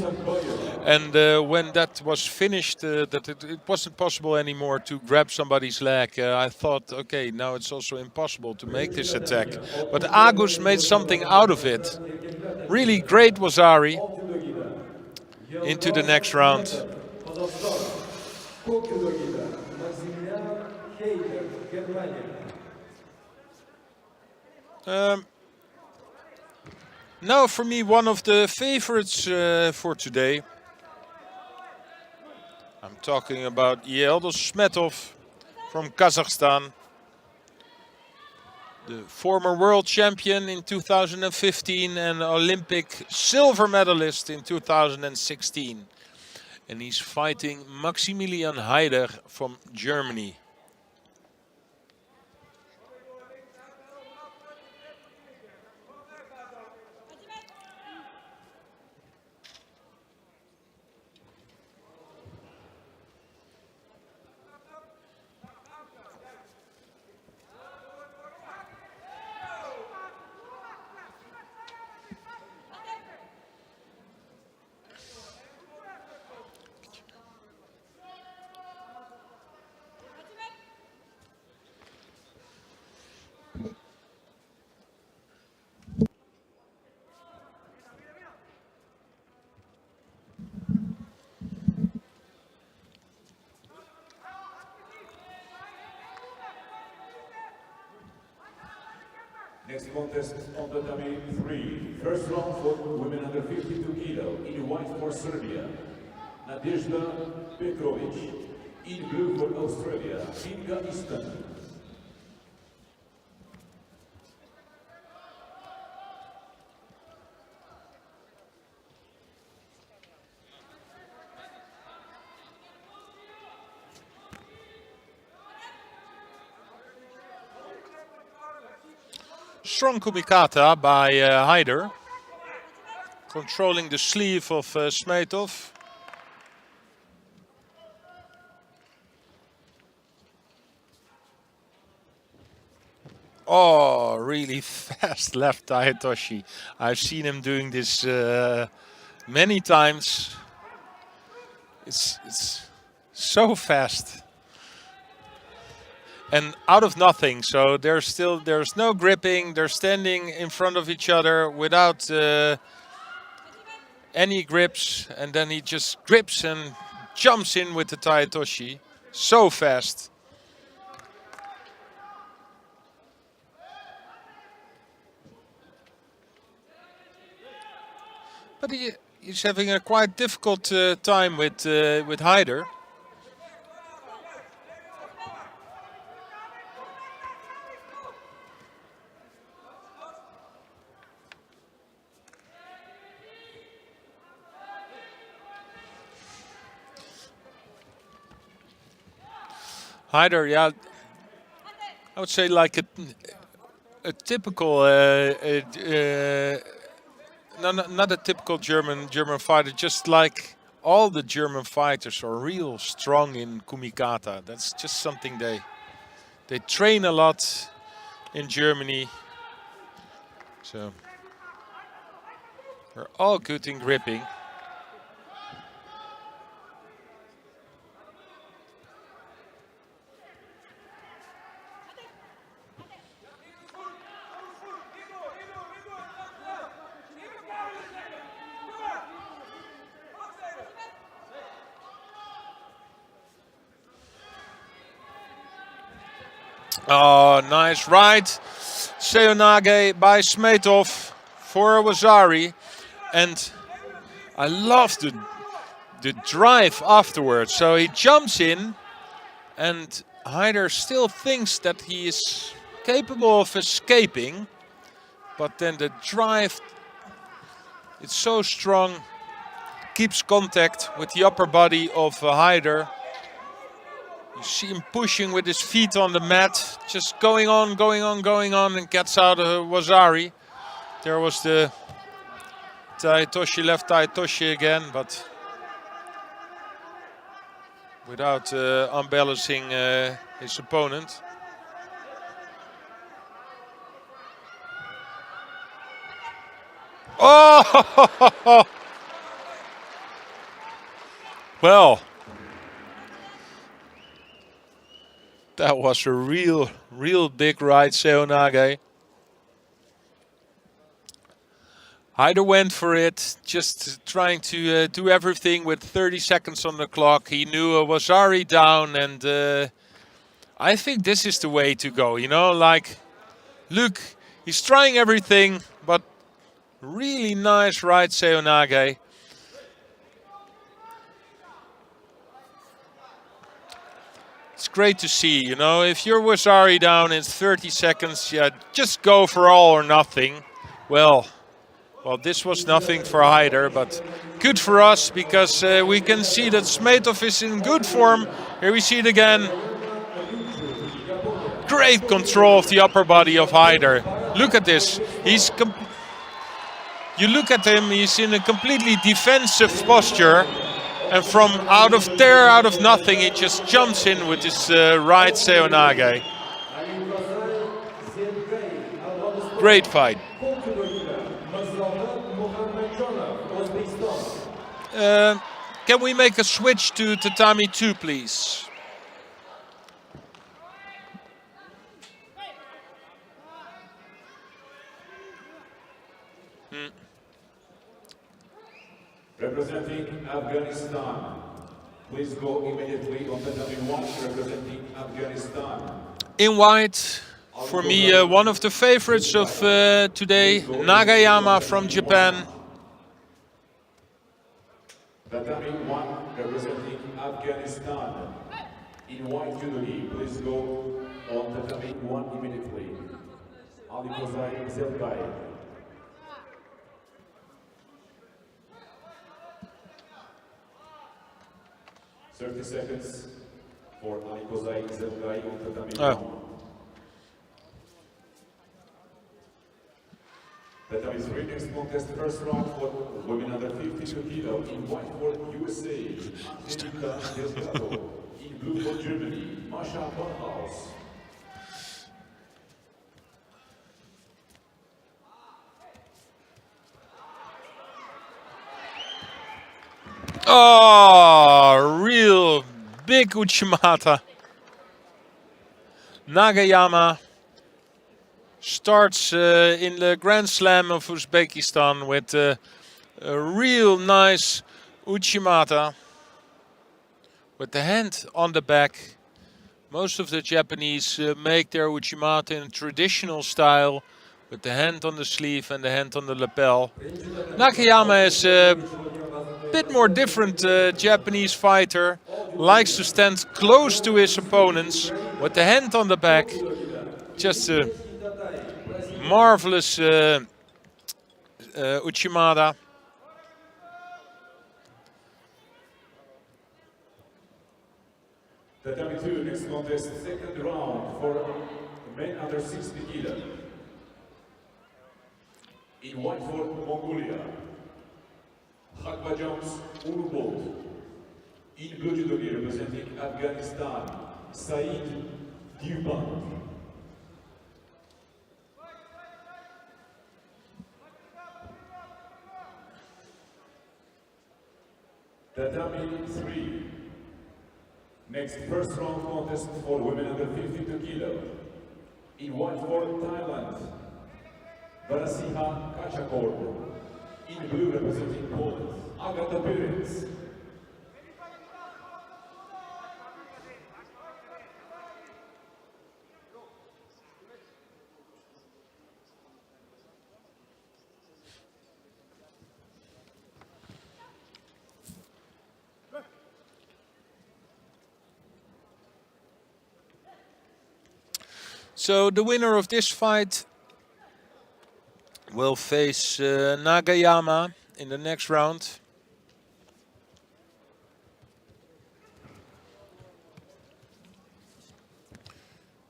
And when that was finished, that it wasn't possible anymore to grab somebody's leg, I thought, okay, now it's also impossible to make this attack. But Agus made something out of it. Really great Wasari into the next round. Now for me, one of the favorites for today. I'm talking about Yeldo Smetov from Kazakhstan. The former world champion in 2015 and Olympic silver medalist in 2016. And he's fighting Maximilian Heider from Germany. Next contest on tatami 3. First round for women under 52 kilo. In white for Serbia, Nadezhda Petrovic. In blue for Australia, Inga Easton. Strong kumikata by Haider, controlling the sleeve of Smetov. Oh, really fast left Tayatoshi. I've seen him doing this many times. It's so fast. And out of nothing, so there's no gripping. They're standing in front of each other without any grips, and then he just grips and jumps in with the Tayatoshi. So fast. But he's having a quite difficult time with Haider. Haider, yeah, I would say like a typical, no, not a typical German fighter. Just like all the German fighters are real strong in kumikata. That's just something they train a lot in Germany. So they're all good in gripping. Oh, nice right. Seonage by Smetov for Wazari. And I love the drive afterwards. So he jumps in, and Haider still thinks that he is capable of escaping. But then the drive, it's so strong, keeps contact with the upper body of Haider. You see him pushing with his feet on the mat, just going on, and gets out of Wazari. There was the Tayatoshi, left Tayatoshi again, but without unbalancing his opponent. Oh! Well, that was a real big right, Seonage. Haider went for it, just trying to do everything with 30 seconds on the clock. He knew Wazari down, and I think this is the way to go. You know, like, look, he's trying everything, but really nice right, Seonage. It's great to see, you know, if you're Wazari down in 30 seconds, yeah, just go for all or nothing. Well, this was nothing for Haider, but good for us because we can see that Smetov is in good form. Here we see it again. Great control of the upper body of Haider. Look at this. You look at him, he's in a completely defensive posture. And from out of nothing, he just jumps in with his right Seonage. Great fight. Can we make a switch to tatami 2, please? Representing Afghanistan. Please go immediately on tatami 1, representing Afghanistan. In white For me, one of the favorites of today, Nagayama from Japan. Tatami 1 representing Afghanistan. In white judogi, please go on Tatami 1 immediately. Ali Kozai Zelgai. "30 seconds for Ali Kozai Zelgai on Tatami 1. Tatami 3 next contest, first round for women under 52 kilo in white for USA. Angelica Delgado. In blue for Germany, Masha Bonhaus. Oh, real big Uchimata. Nagayama starts in the Grand Slam of Uzbekistan with a real nice Uchimata with the hand on the back. Most of the Japanese make their Uchimata in a traditional style with the hand on the sleeve and the hand on the lapel. Nagayama is a bit more different Japanese fighter, likes to stand close to his opponents with the hand on the back. Just a marvelous Uchimata. Tatami 2 next contest, second round for men under 60 kilo. In white for Mongolia, Hakbajams Urbold. In blue judogi representing Afghanistan, Saeed Duban. Tatami 3. Next first round contest for women under 52 kilo. In white for Thailand, Varasiha Kachakord. In blue representing Poland, Agata Perez. So the winner of this fight will face Nagayama in the next round.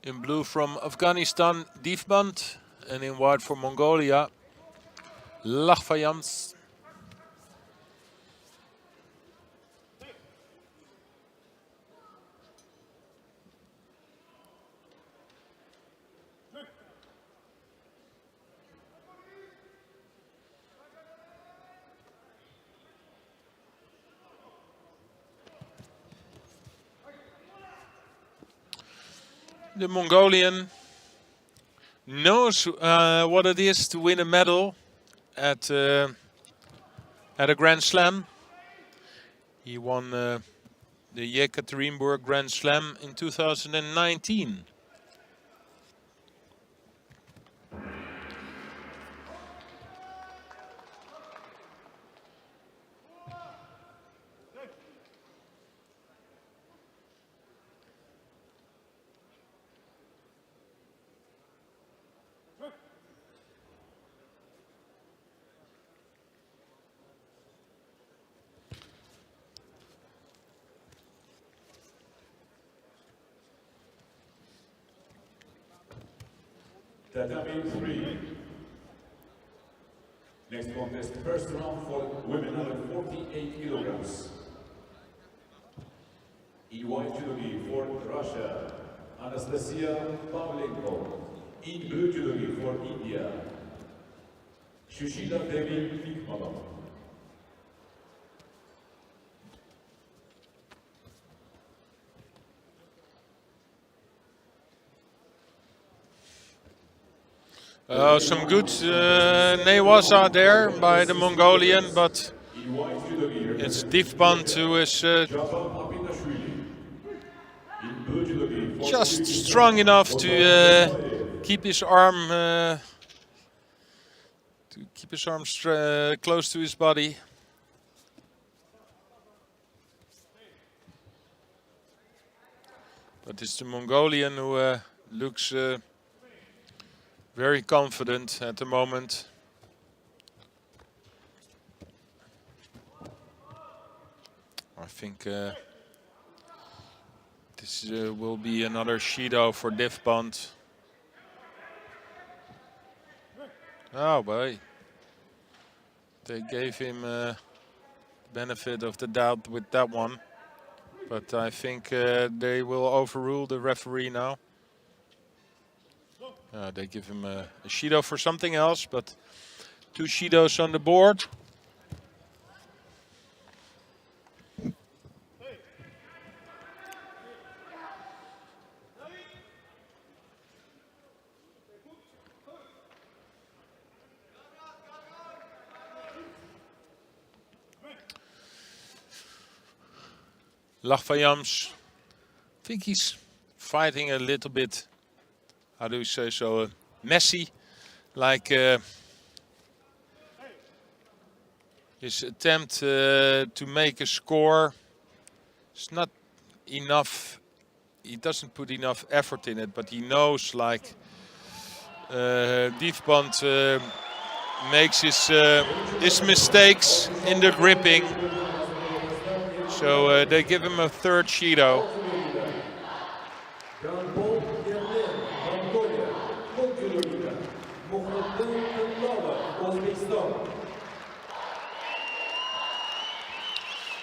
In blue from Afghanistan, Divband, and in white for Mongolia, Lakhfayams. The Mongolian knows what it is to win a medal at a Grand Slam. He won the Yekaterinburg Grand Slam in 2019. Tatami 3. Next contest, first round for women under 48 kilograms. In white judogi for Russia, Anastasia Pavlenko. In blue judogi for India, Shushila Devi Nikmala. Some good newaza there by the Mongolian, but it's Divband who is just strong enough to keep his arm close to his body. But it's the Mongolian who looks very confident at the moment. I think this will be another Judo for Divband. Oh boy. They gave him benefit of the doubt with that one. But I think they will overrule the referee now. They give him a Judo for something else, but 2 Judos on the board. Lachvayams, I think he's fighting a little bit, how do you say so, messy, like his attempt to make a score is not enough. He doesn't put enough effort in it, but he knows like Divband makes his mistakes in the gripping. So they give him a 3rd Judo.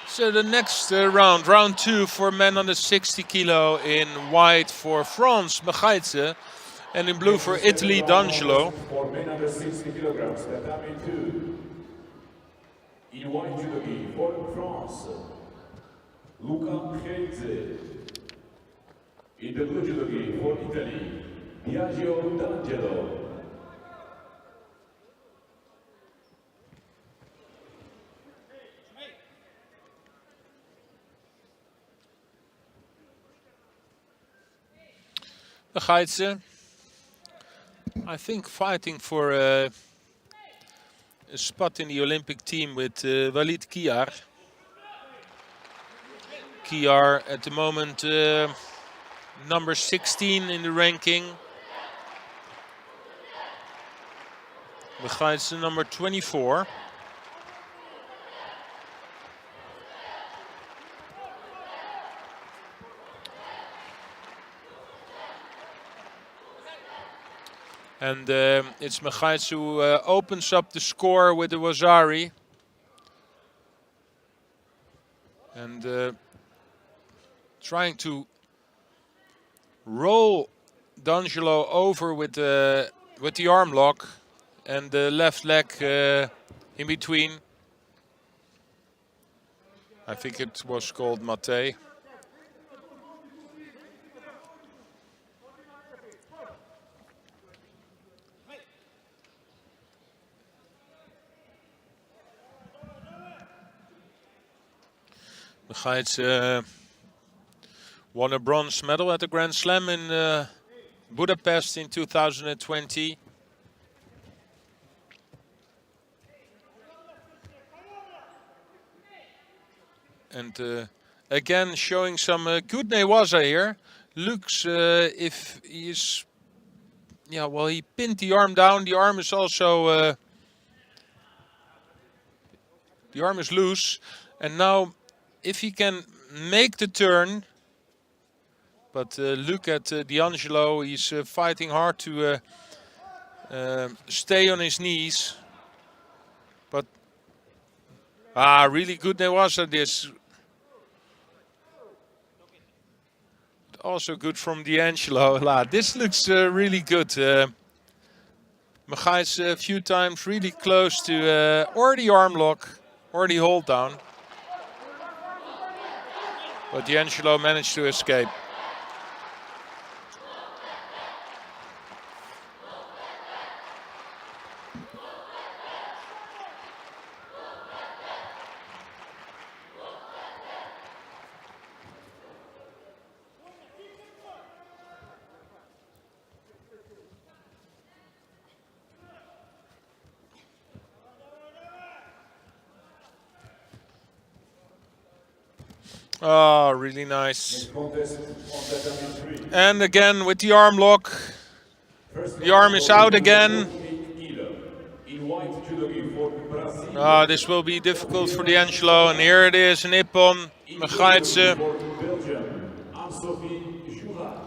So the next round, round 2 for men under 60 kilo, in white for France, Megaitse, and in blue for Italy, D'Angelo. For men under 60 kilograms, tatami 2. In white judogi for France, Luca Megaitse. In the blue judogi for Italy, D'Angelo. Megaitse, I think fighting for a spot in the Olympic team with Walid Kiar. Kiar at the moment number 16 in the ranking. Megaitse number 24. And it's Megaitse who opens up the score with the Wazari. And trying to roll D'Angelo over with the arm lock and the left leg in between. I think it was called Mate. Megaitse won a bronze medal at the Grand Slam in Budapest in 2020. And again showing some good newaza here. Looks if he is, yeah, well, he pinned the arm down. The arm is also, the arm is loose. And now if he can make the turn, but look at D'Angelo, he's fighting hard to stay on his knees. But, really good newaza this. Also good from D'Angelo. This looks really good. Megaitse a few times really close to or the arm lock or the hold down. But D'Angelo managed to escape. Oh, really nice. Next contest on tatami 3. And again with the arm lock. First The arm round is for out again. 148 kilo. In white judogi for Brazil. This will be difficult for D'Angelo. And here it is, an Ippon. In judogi Megaitse for Belgium. Anne-Sophie Joura.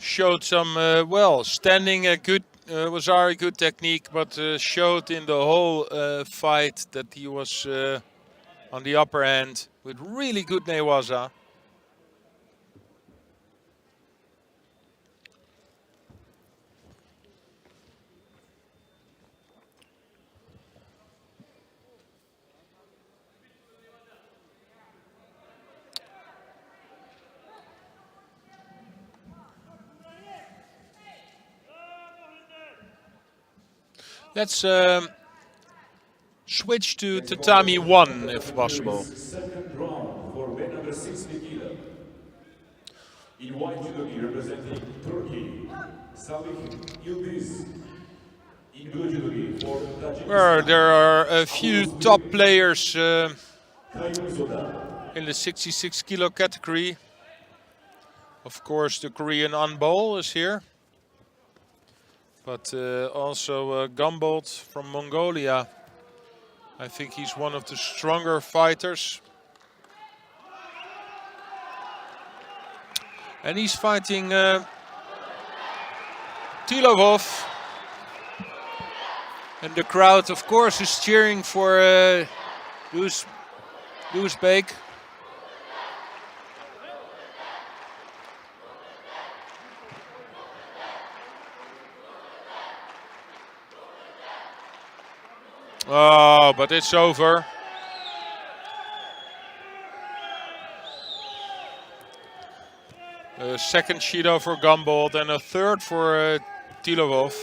showed some, well, standing a good, was very good technique, but showed in the whole fight that he was on the upper hand with really good newaza. Let's switch to tatami 1 if possible. Second round for 160 kilo. In white judogi representing Turkey. Salih Yildiz. In blue judogi for Tajikistan. Where there are a few top players Kayum Zoda. in the 66 kilo category. Of course, the Korean Anbol is here. But also Gumboldt from Mongolia. I think he's one of the stronger fighters. And he's fighting Tilovov. And the crowd, of course, is cheering for Uzbek. Oh, but it's over. A second Judo for Gumboldt and a third for Tilovov.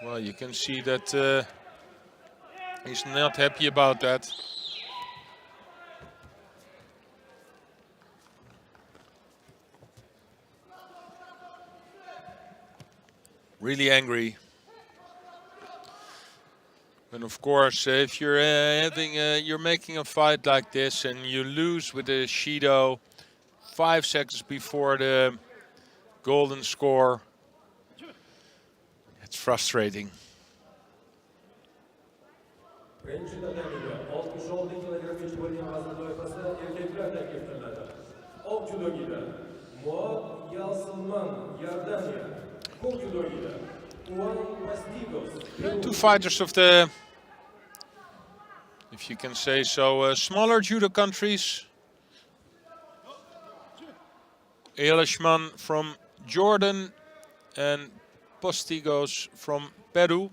Well, you can see that he's not happy about that. Really angry. And of course, if you're you're making a fight like this and you lose with a Shido 5 seconds before the golden score, it's frustrating. Two fighters of the, if you can say so, smaller judo countries. Elishman from Jordan and Postigos from Peru.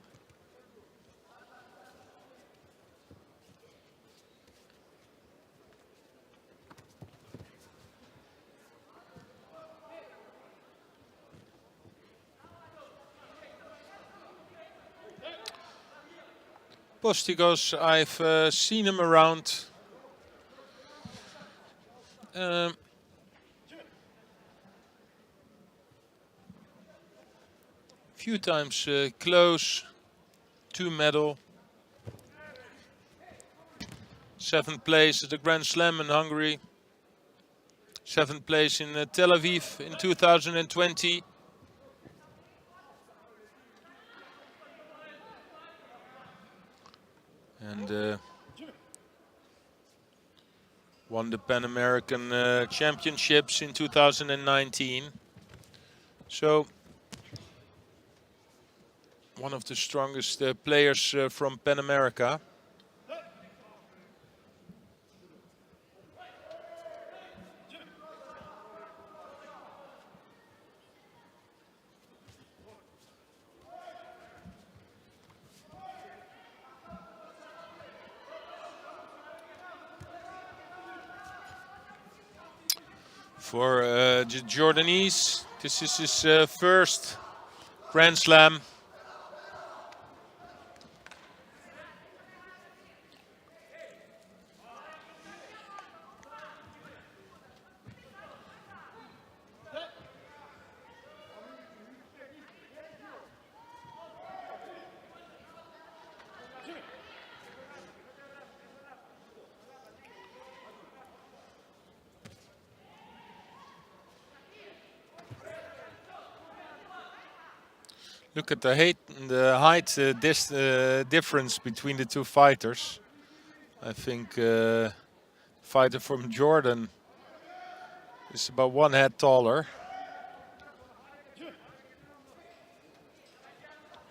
Postigos, I've seen him around. Few times close to medal. 7th place at the Grand Slam in Hungary. 7th place in Tel Aviv in 2020. And won the Pan American Championships in 2019. So one of the strongest players from Pan America. For the Jordanese, this is his first Grand Slam. Look at the height difference between the two fighters. I think fighter from Jordan is about 1 head taller.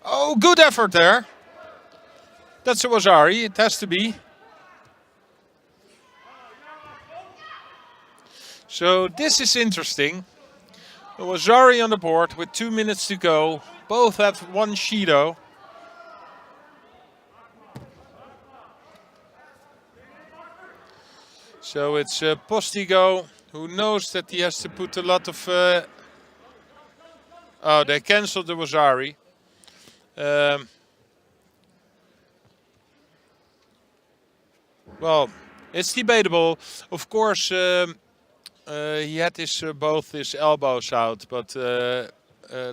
Oh, good effort there. That's a Wazari, it has to be. So this is interesting. A Wazari on the board with 2 minutes to go. Both have 1 Shido. So it's Postigo who knows that he has to put a lot of... oh, they cancelled the Wazari. Well, it's debatable. Of course, he had both his elbows out, but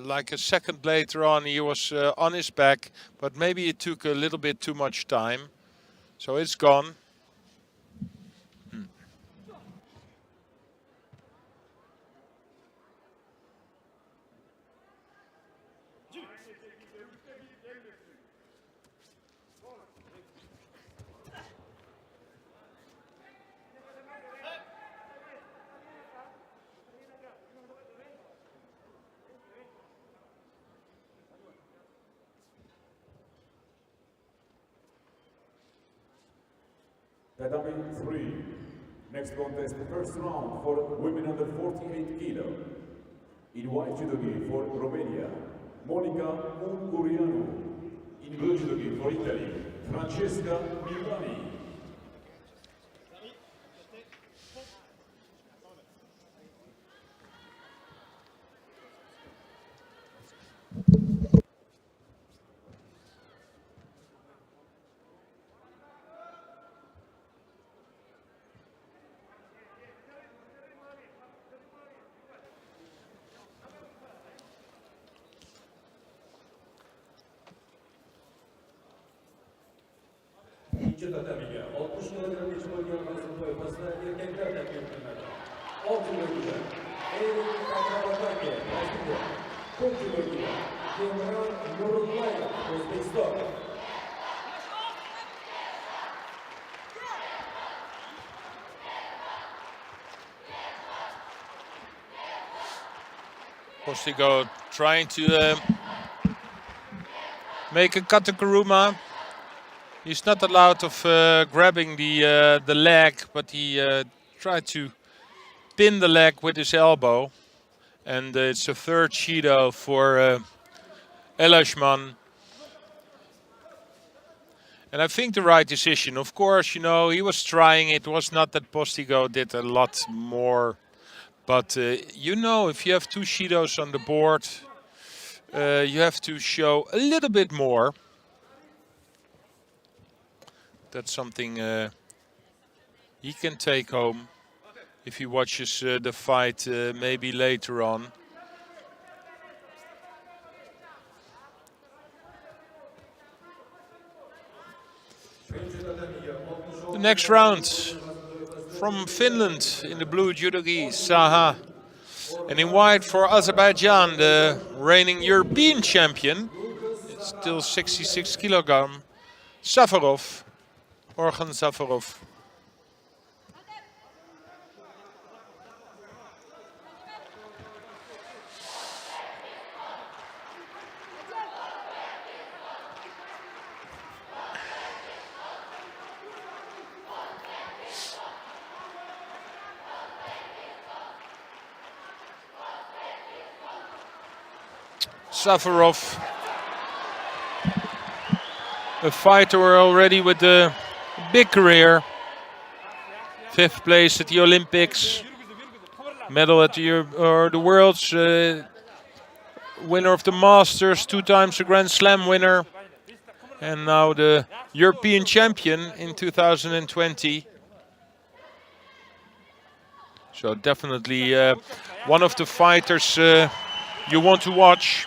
like a second later on, he was on his back. But maybe it took a little bit too much time. So it's gone. Tatami 3. Next contest, the first round for women under 48 kilo. In white judogi for Romania, Monica Ungurianu. In blue judogi for Italy, Francesca Milani. İkinci tatamiye 60 kilogram geçim oynayan boyasına erkekler takımlarında 10 kilogram Eğri Kakrabataki Başlıklı 10 kilogram Kemran Nurullaya Özbekistan. Postigo trying to make a katakuruma. He's not allowed of grabbing the leg, but he tried to pin the leg with his elbow. And it's a third Shido for Elashman. And I think the right decision. Of course, you know, he was trying. It was not that Postigo did a lot more. But, you know, if you have 2 Shidos on the board, you have to show a little bit more. That's something he can take home if he watches the fight maybe later on. The next round from Finland in the blue judogi, Saha. And in white for Azerbaijan, the reigning European champion. It's still 66 kilogram. Safarov. Orhan Safarov. Safarov, a fighter already with a big career. 5th place at the Olympics, medal at the Worlds, winner of the Masters, 2 times a Grand Slam winner, and now the European champion in 2020. So definitely one of the fighters you want to watch.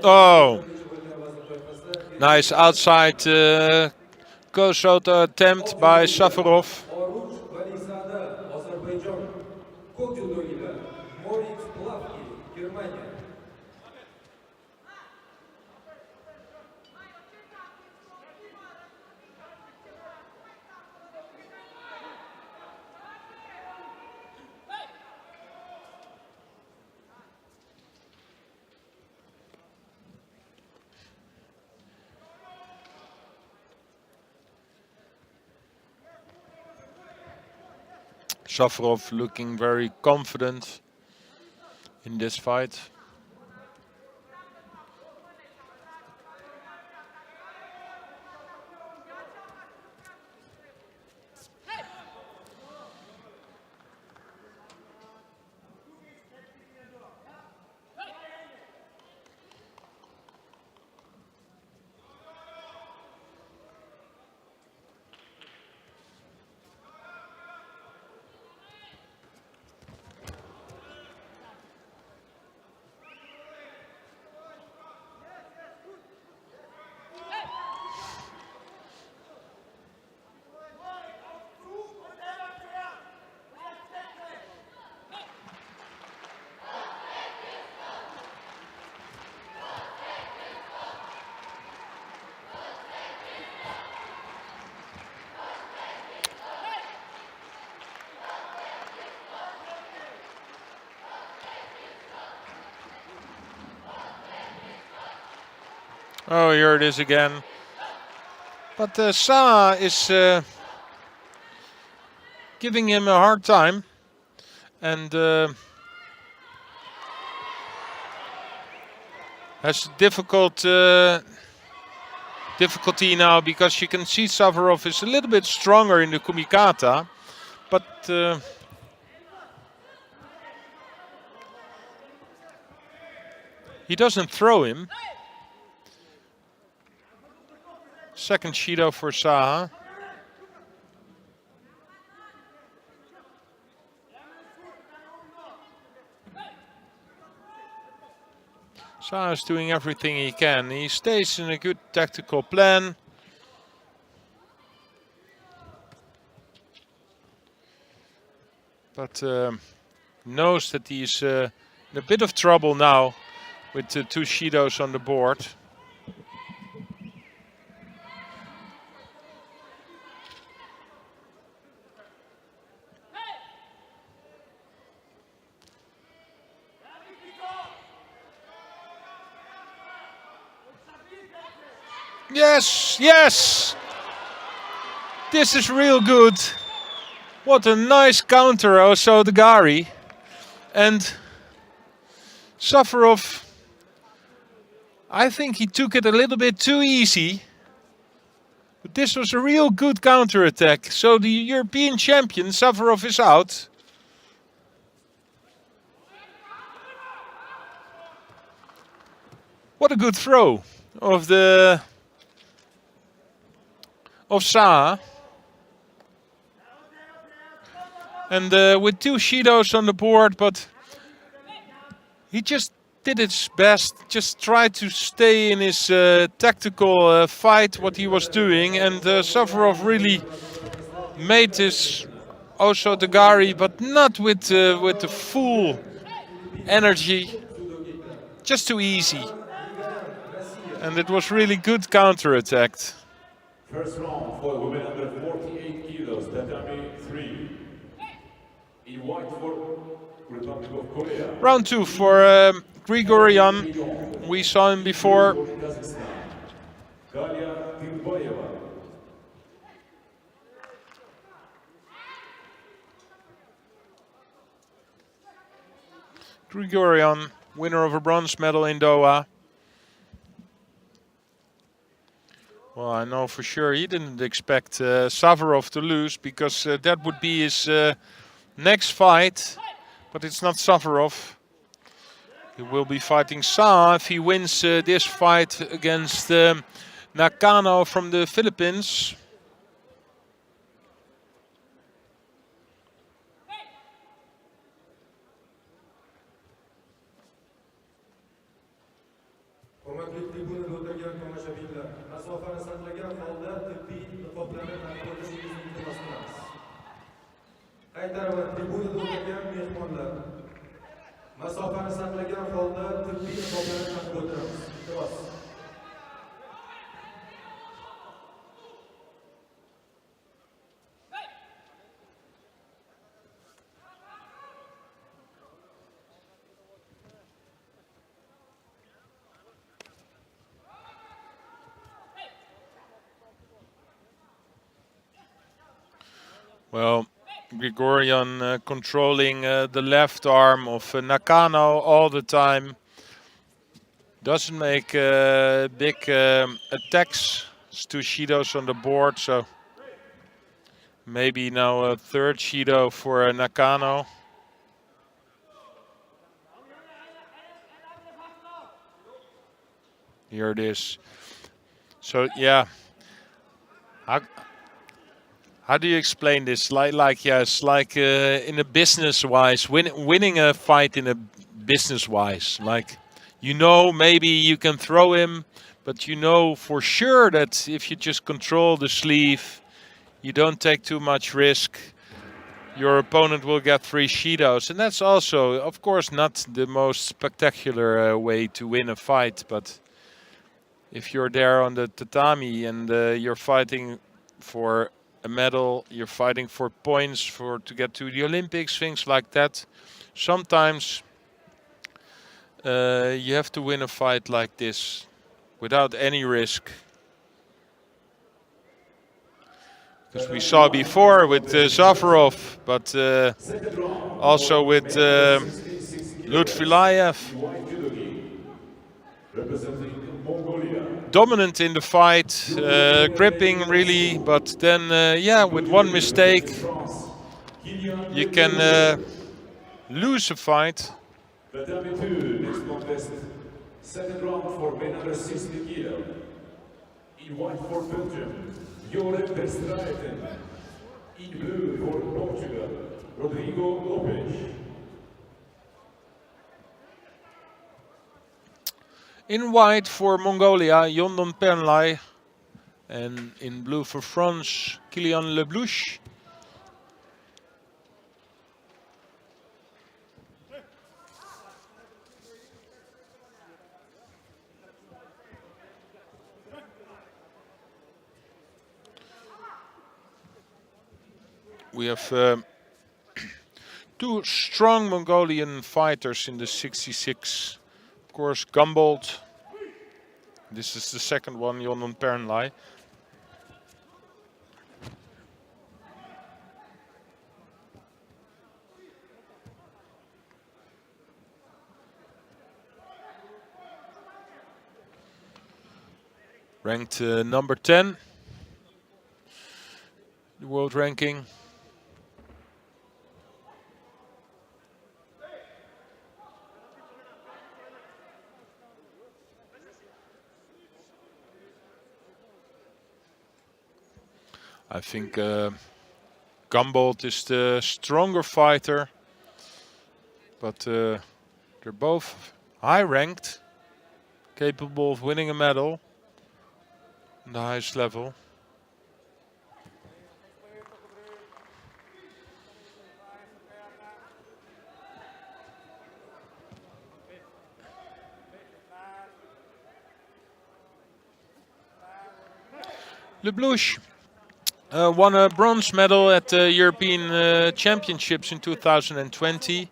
Oh, nice outside Kosoto attempt by Safarov. Safarov looking very confident in this fight. Oh, here it is again. But Sa is giving him a hard time. And has difficulty now because you can see Safarov is a little bit stronger in the kumikata. But he doesn't throw him. Second Shido for Saha. Saha is doing everything he can. He stays in a good tactical plan. But knows that he's in a bit of trouble now with the two Shidos on the board. Yes, yes! This is real good. What a nice counter, also the Gari. And Safarov, I think he took it a little bit too easy. But this was a real good counter attack. So the European champion, Safarov, is out. What a good throw of Saha. And with two Shidos on the board, but he just did his best, just tried to stay in his tactical fight, what he was doing. And Safarov really made this also Dagari, but not with the full energy, just too easy. And it was really good counter-attack. First round for women under 48 kilos, tatami 3. In white for Republic of Korea. Round 2 for Grigoryan. We saw him before. Grigorian, winner of a bronze medal in Doha. Well, I know for sure he didn't expect Safarov to lose, because that would be his next fight. But it's not Safarov. He will be fighting Sa if he wins this fight against Nakano from the Philippines. Hurmatli tribunada o'tirgan tomoshabinlar, masofani saqlagan holda tibbiy niqoblarni taqdim etishingizni iltimos qilamiz. Qaytaraman, tribunada o'tirgan mehmonlar, masofani saqlagan holda tibbiy niqoblarni taqdim etamiz. Iltimos. Well, Grigorian controlling the left arm of Nakano all the time. Doesn't make big attacks. It's 2 Shidos on the board, so maybe now a 3rd Shido for Nakano. Here it is. So yeah. How do you explain this? Yes, like in a business-wise, winning a fight in a business-wise. Like, you know, maybe you can throw him, but you know for sure that if you just control the sleeve, you don't take too much risk, your opponent will get 3 Shidos. And that's also, of course, not the most spectacular way to win a fight. But if you're there on the tatami and you're fighting for a medal, you're fighting for points to get to the Olympics, things like that. Sometimes you have to win a fight like this without any risk. Because we saw before with Safarov, but also with Lutfilayev. Dominant in the fight, gripping really, but then, yeah, with one mistake, you can lose a fight. Next contest, 2nd round for another 60 kilo. In white for Belgium, Jorrit Verstraeten. In blue for Portugal, Rodrigo Lopes. In white for Mongolia, Yondon Pernlai. And in blue for France, Kilian Leblouch. We have 2 strong Mongolian fighters in the 66. Of course, Gumboldt. This is the 2nd one, Yondon Pernlai. Ranked number 10. The world ranking. I think Gumboldt is the stronger fighter, but they're both high-ranked, capable of winning a medal on the highest level. Leblouch won a bronze medal at the European Championships in 2020.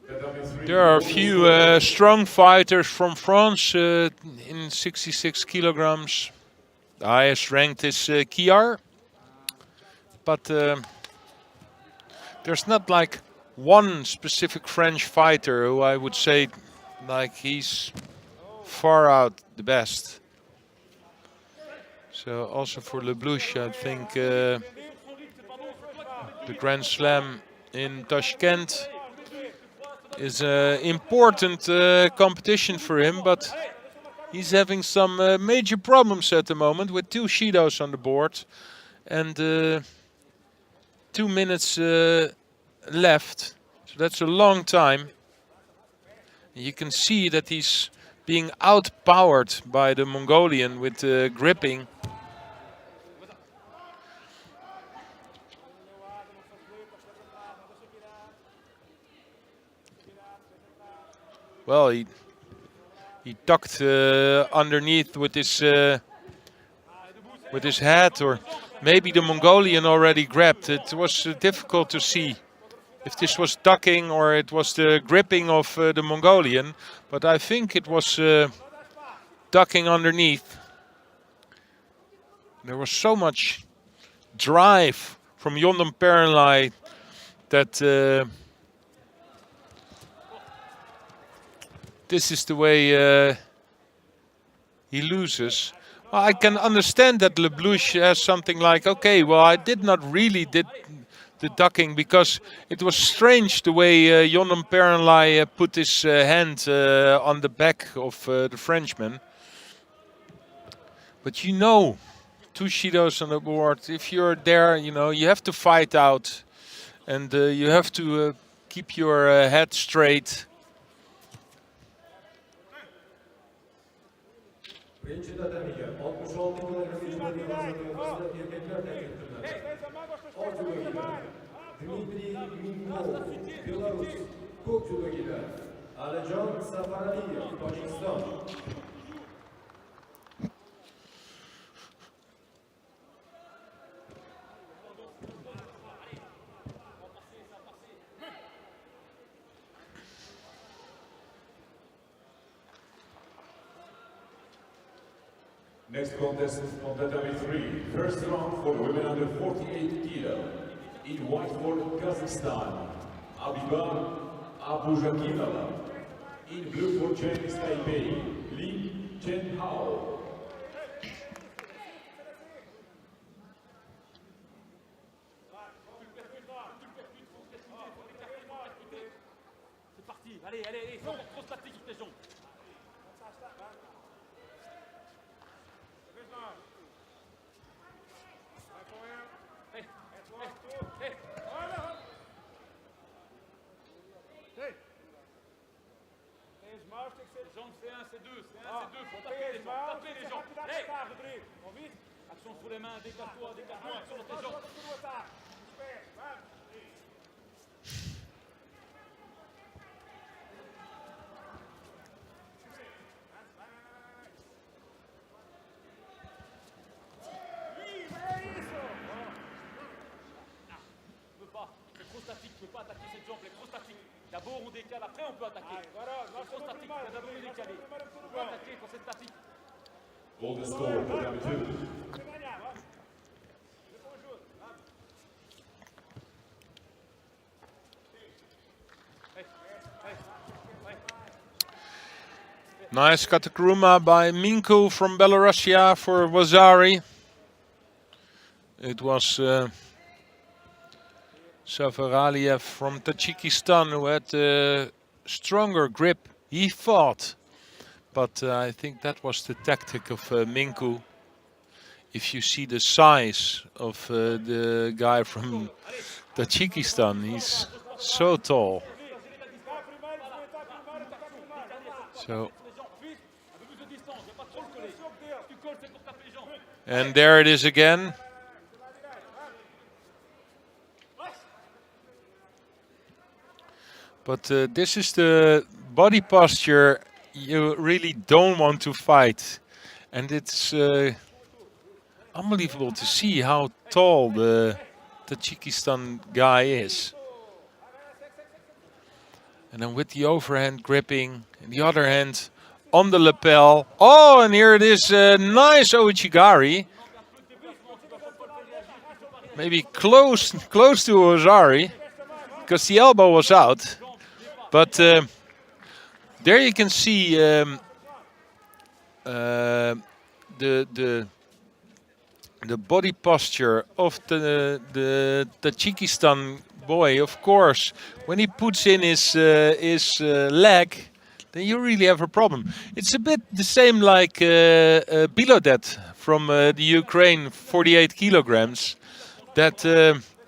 Tatami 3, There are a few strong fighters from France in 66 kilograms. The highest ranked is Kiar. But there's not like one specific French fighter who I would say like he's far out the best. So also for Leblouch, I think the Grand Slam in Tashkent is an important competition for him, but he's having some major problems at the moment with 2 Judos on the board and 2 minutes left. So that's a long time. You can see that he's being outpowered by the Mongolian with gripping. Well, he ducked underneath with his head, or maybe the Mongolian already grabbed. It was difficult to see if this was ducking or it was the gripping of the Mongolian, but I think it was ducking underneath. There was so much drive from Yondam Perenlai that this is the way he loses. Well, I can understand that Leblouch has something like, okay, well, I did not really did the ducking because it was strange the way Yondam Perenlai put his hand on the back of the Frenchman. But you know, 2 Judos on the board, if you're there, you know, you have to fight out and you have to keep your head straight. Birinci tatamiga 66 kilogram vücudu yig'ilmasida erkaklar taklif qilinadi. Oq judogilar Dmitriy Minkov, Belarus. Ko'k judogilar Alijon Safaraliyev, Tojikiston. Next contest on tatami 3. First round for women under 48 kilo. In white for Kazakhstan, Abiba Abujakilova. In blue for Chinese Taipei, Li Chenhao. C'est parti, allez, allez, c'est encore trop statique sur tes jambes. C'est 1, c'est 2, faut taper les jambs, Hey. Action sur les mains, décale-toi, action sur tes jambes. C'est trop statique, tu peux pas attaquer cette jambe, elle est trop statique. D'abord on décale, après on peut attaquer. C'est trop statique, d'abord on décale. On peut attaquer quand c'est statique. All the score for tatami 2. Nice katakuruma by Minku from Belarusia for Wazari. It was Safaraliev from Tajikistan who had a stronger grip, he thought. But I think that was the tactic of Minku. If you see the size of the guy from Tajikistan, he's so tall. So, and there it is again. But this is the body posture you really don't want to fight. And it's unbelievable to see how tall the Tajikistan guy is. And then with the overhand gripping, and the other hand on the lapel. Oh, and here it is, nice Ouchigari. Maybe close to Ozari, because the elbow was out. But there you can see the body posture of the Tajikistan boy. Of course, when he puts in his leg, then you really have a problem. It's a bit the same like Bilodet from the Ukraine, 48 kilograms. That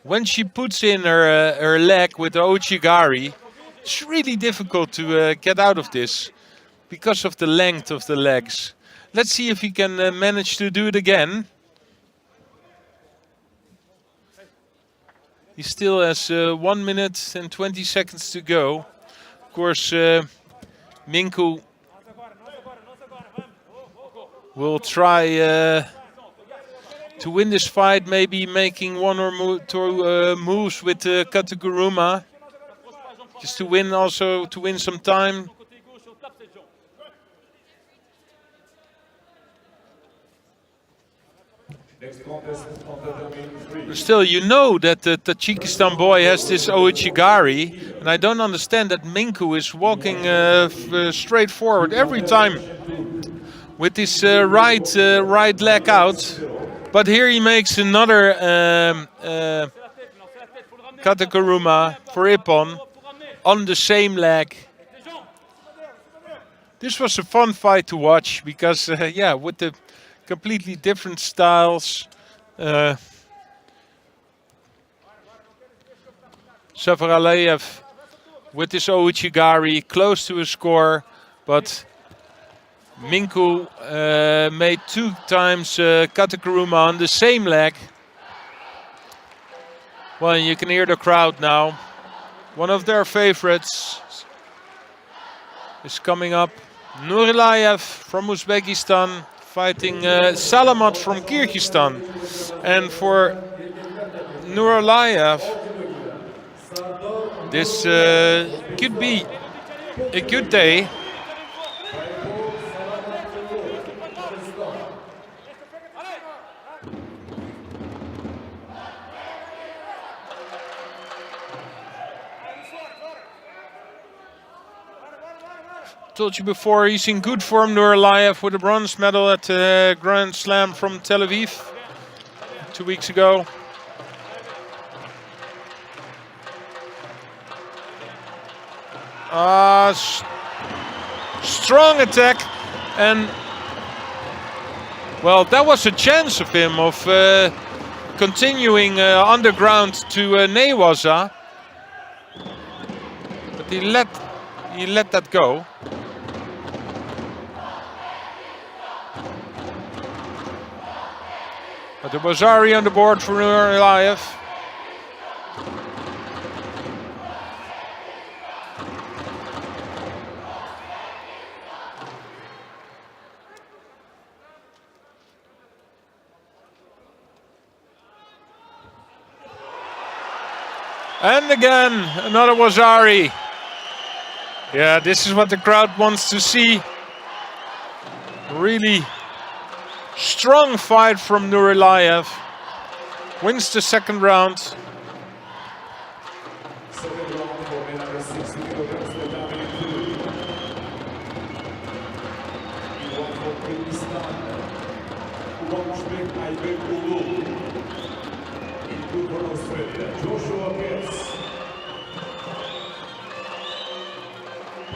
when she puts in her leg with the Ouchigari, it's really difficult to get out of this because of the length of the legs. Let's see if he can manage to do it again. He still has 1 minute and 20 seconds to go. Of course, Minku will try to win this fight, maybe making one or two moves with Kataguruma, just to win, also to win some time. Still, you know that the Tajikistan boy has this Ouchigari, and I don't understand that Minku is walking straight forward every time with his right leg out. But here he makes another Kataguruma for Ippon on the same leg. This was a fun fight to watch because, yeah, with the completely different styles. Safaraleev with his Ouchigari close to a score, but Minku made 2 times Kataguruma on the same leg. Well, you can hear the crowd now. One of their favorites is coming up. Nurilayev from Uzbekistan fighting Salamat from Kyrgyzstan. And for Nurilayev, this could be a good day. Told you before, he's in good form, Nurilayev, with a bronze medal at the Grand Slam from Tel Aviv 2 weeks ago. Strong attack, and well, that was a chance of him of continuing underground to Newaza, but he let that go. But there was Ari on the board for Nurilayev. And again, another Wazari. Yeah, this is what the crowd wants to see. Really strong fight from Nurilayev. Wins the second round. Second round for men under 60 kilograms, the W2. He won for Kyrgyzstan. Uzbek Aybek Ulu. In good for Australia, Joshua Pierce.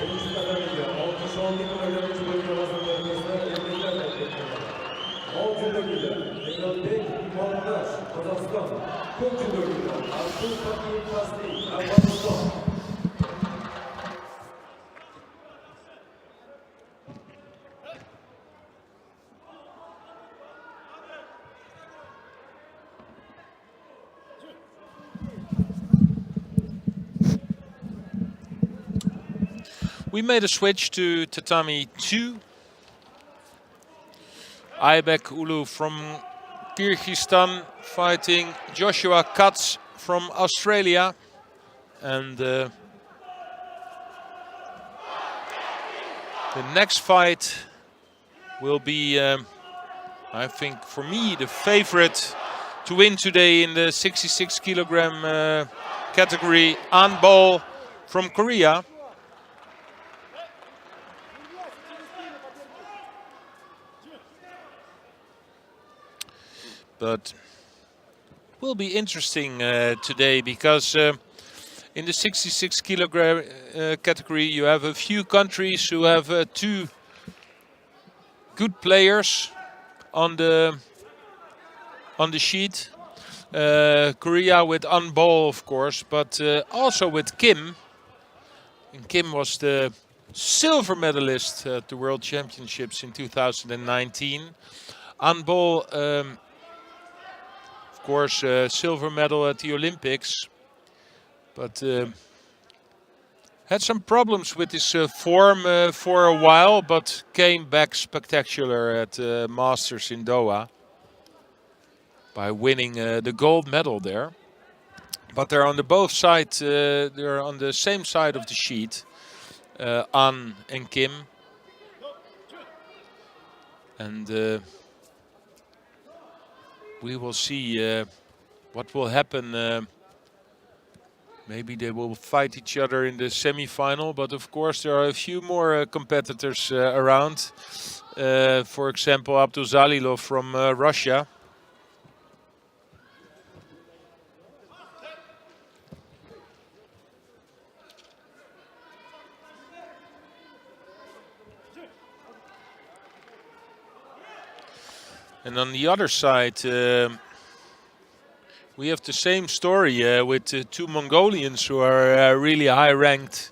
Birinci kadarıyla 66 kilogram bölge vazınlarımızda emekler bekliyorlar. 10 judocuda Ekrambek İmandaş, Kazakistan. 40 judocuda Artur Fakir Fasli, Afganistan. We made a switch to tatami 2. Aybek Ulu from Kyrgyzstan fighting Joshua Katz from Australia. And The next fight will be, I think, for me, the favorite to win today in the 66 kilogram category. An Bol from Korea. But will be interesting today because in the 66 kilogram category you have a few countries who have two good players on the sheet. Korea with An Bol, of course, but also with Kim. And Kim was the silver medalist at the World Championships in 2019. An Bol, of course, silver medal at the Olympics, but had some problems with his form for a while, but came back spectacular at Masters in Doha by winning the gold medal there. But they're on the both sides, they're on the same side of the sheet, An and Kim. And we will see what will happen. Maybe they will fight each other in the semi-final, but of course there are a few more competitors around. For example, Abduzalilov from Russia. And on the other side, we have the same story with two Mongolians who are really high ranked.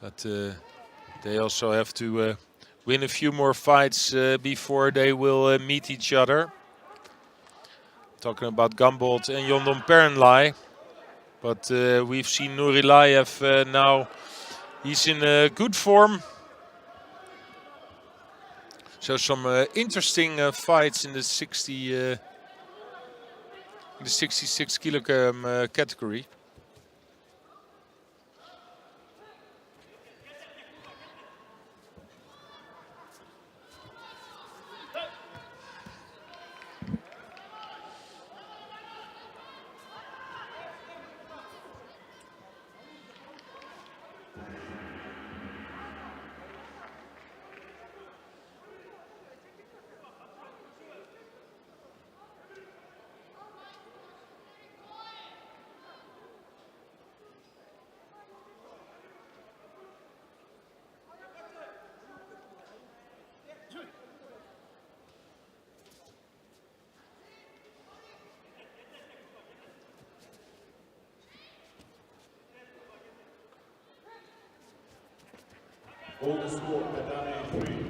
But they also have to win a few more fights before they will meet each other. Talking about Gambold and Yondon Pernlai. But we've seen Nurilayev now. He's in good form. So some interesting fights in the 66 kilogram category. Golden score, Katane 3.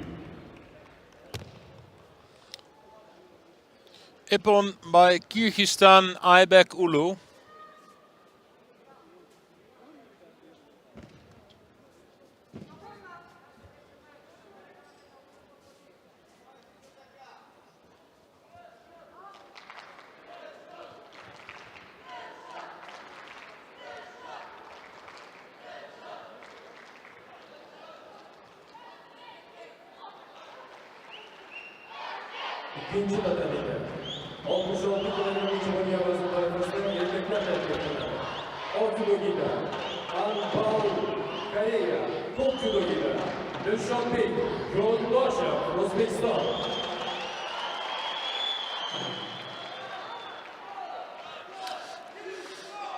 Ippon by Kyrgyzstan, Aybek Ulu. İkinci bedeninde 66 kilogram Cumhuriyet Havası tayfasının yedekler hareketinde. O judogiler An Bol, Korea, top judogiler le champion Judo Uzbekistan.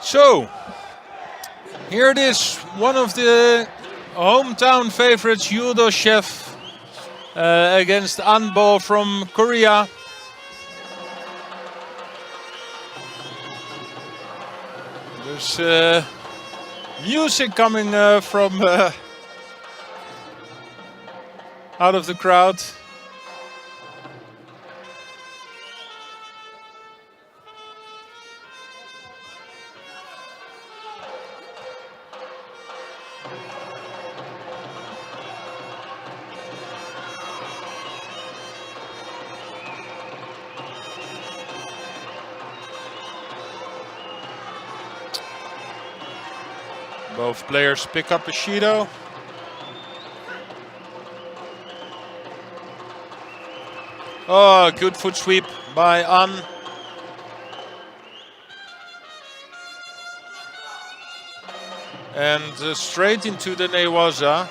So, here it is, one of the hometown favorites, Judo chef. Against An Bol from Korea. There's music coming from out of the crowd. Both players pick up a Shido. Oh, good foot sweep by An. And straight into the Newaza.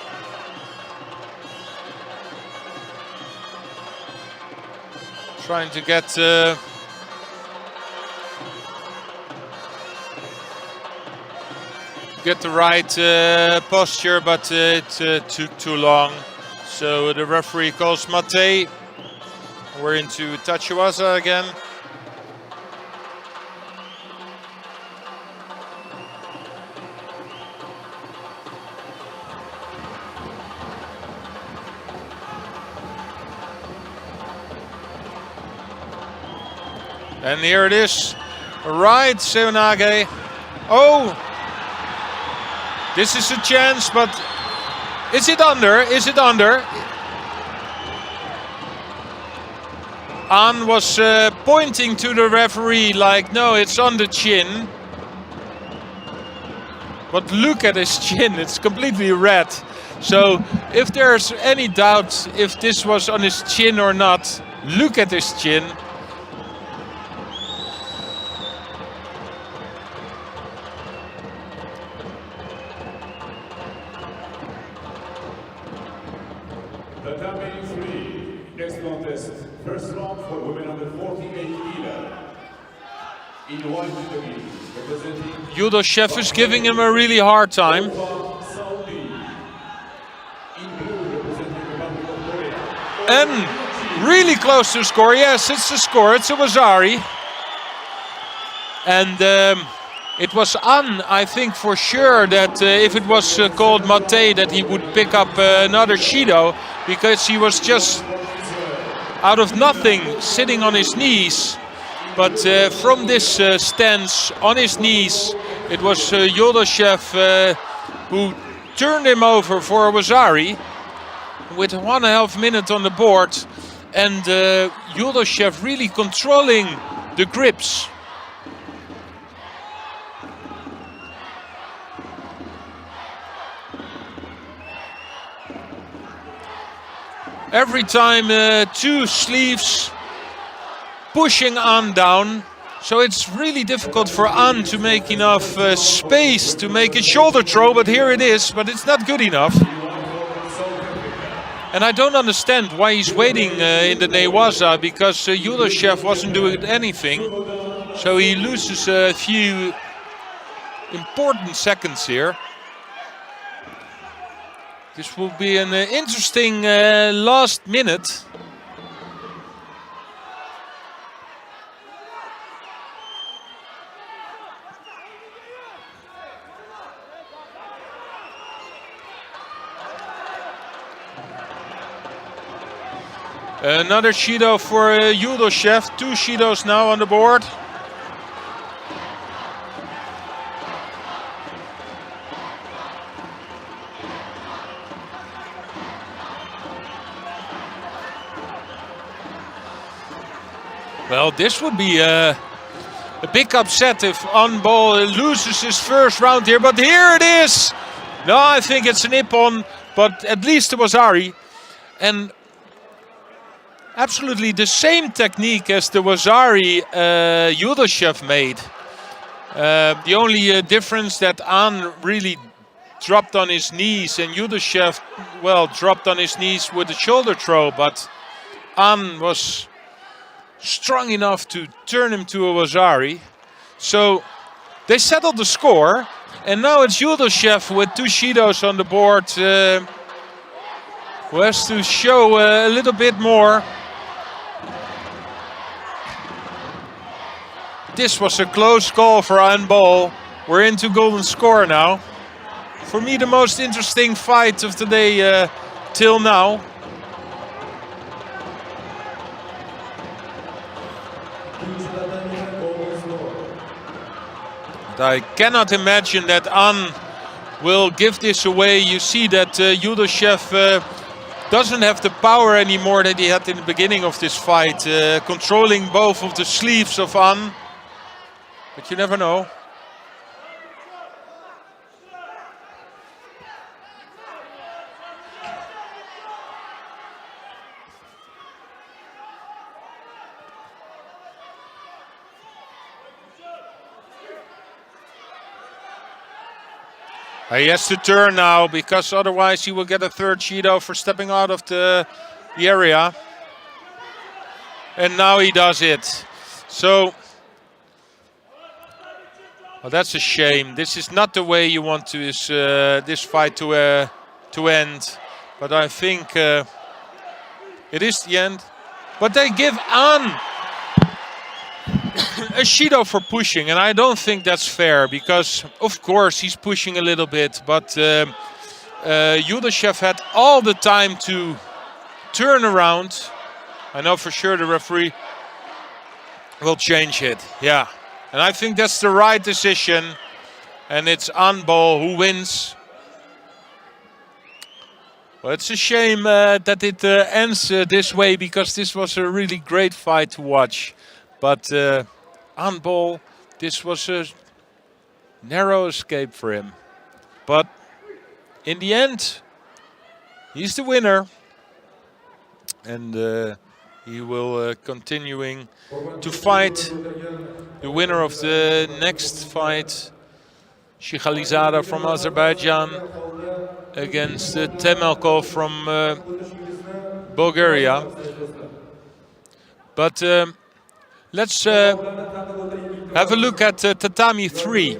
Trying to get the right posture, but it took too long. So the referee calls Mate. We're into Tachiwaza again. And here it is, right, Seonage. Oh, this is a chance, but is it under? Is it under? An was pointing to the referee like, no, it's on the chin. But look at his chin, it's completely red. So if there's any doubt if this was on his chin or not, look at his chin. Next contest, first round for women under 48 kg. In white judo, representing Judo chef is giving him a really hard time. And really close to score. Yes, it's a score. It's a Wazari. And it was An, I think for sure, that if it was called Mate, that he would pick up another Shido, because he was just out of nothing sitting on his knees. But from this stance on his knees, it was Judo chef who turned him over for a Wazari with 1.5 minutes on the board, and Judo chef really controlling the grips. Every time two sleeves pushing An down, so it's really difficult for An to make enough space to make a shoulder throw, but here it is, but it's not good enough. And I don't understand why he's waiting in the Newaza, because Judo chef wasn't doing anything. So he loses a few important seconds here. This will be an interesting last minute. Another Shido for Judo chef. 2 Shidos now on the board. Well, this would be a big upset if Anbol loses his first round here, but here it is! No, I think it's an Ippon, but at least it was Ari. And absolutely the same technique as the Wazari Judo chef made. The only difference that An really dropped on his knees, and Judo chef, well, dropped on his knees with the shoulder throw, but An was strong enough to turn him to a Wazari. So they settled the score, and now it's Judo chef with 2 Shidos on the board, who has to show a little bit more. This was a close call for Anbol. We're into golden score now. For me, the most interesting fight of the day till now. I cannot imagine that An will give this away. You see that Judo chef doesn't have the power anymore that he had in the beginning of this fight, controlling both of the sleeves of An. But you never know. He has to turn now because otherwise he will get a third Judo for stepping out of the area. And now he does it. So, well, that's a shame. This is not the way you want to this fight to end. But I think it is the end. But they give An a Judo for pushing, and I don't think that's fair because, of course, he's pushing a little bit. But Yudashev had all the time to turn around. I know for sure the referee will change it. Yeah, and I think that's the right decision. And it's Anbol who wins. Well, it's a shame that it ends this way because this was a really great fight to watch. But Anbol, this was a narrow escape for him. But in the end, he's the winner. And he will continuing to fight the winner of the next fight, Shikhalizada from Azerbaijan, against Temelkov from Bulgaria. But let's have a look at Tatami 3.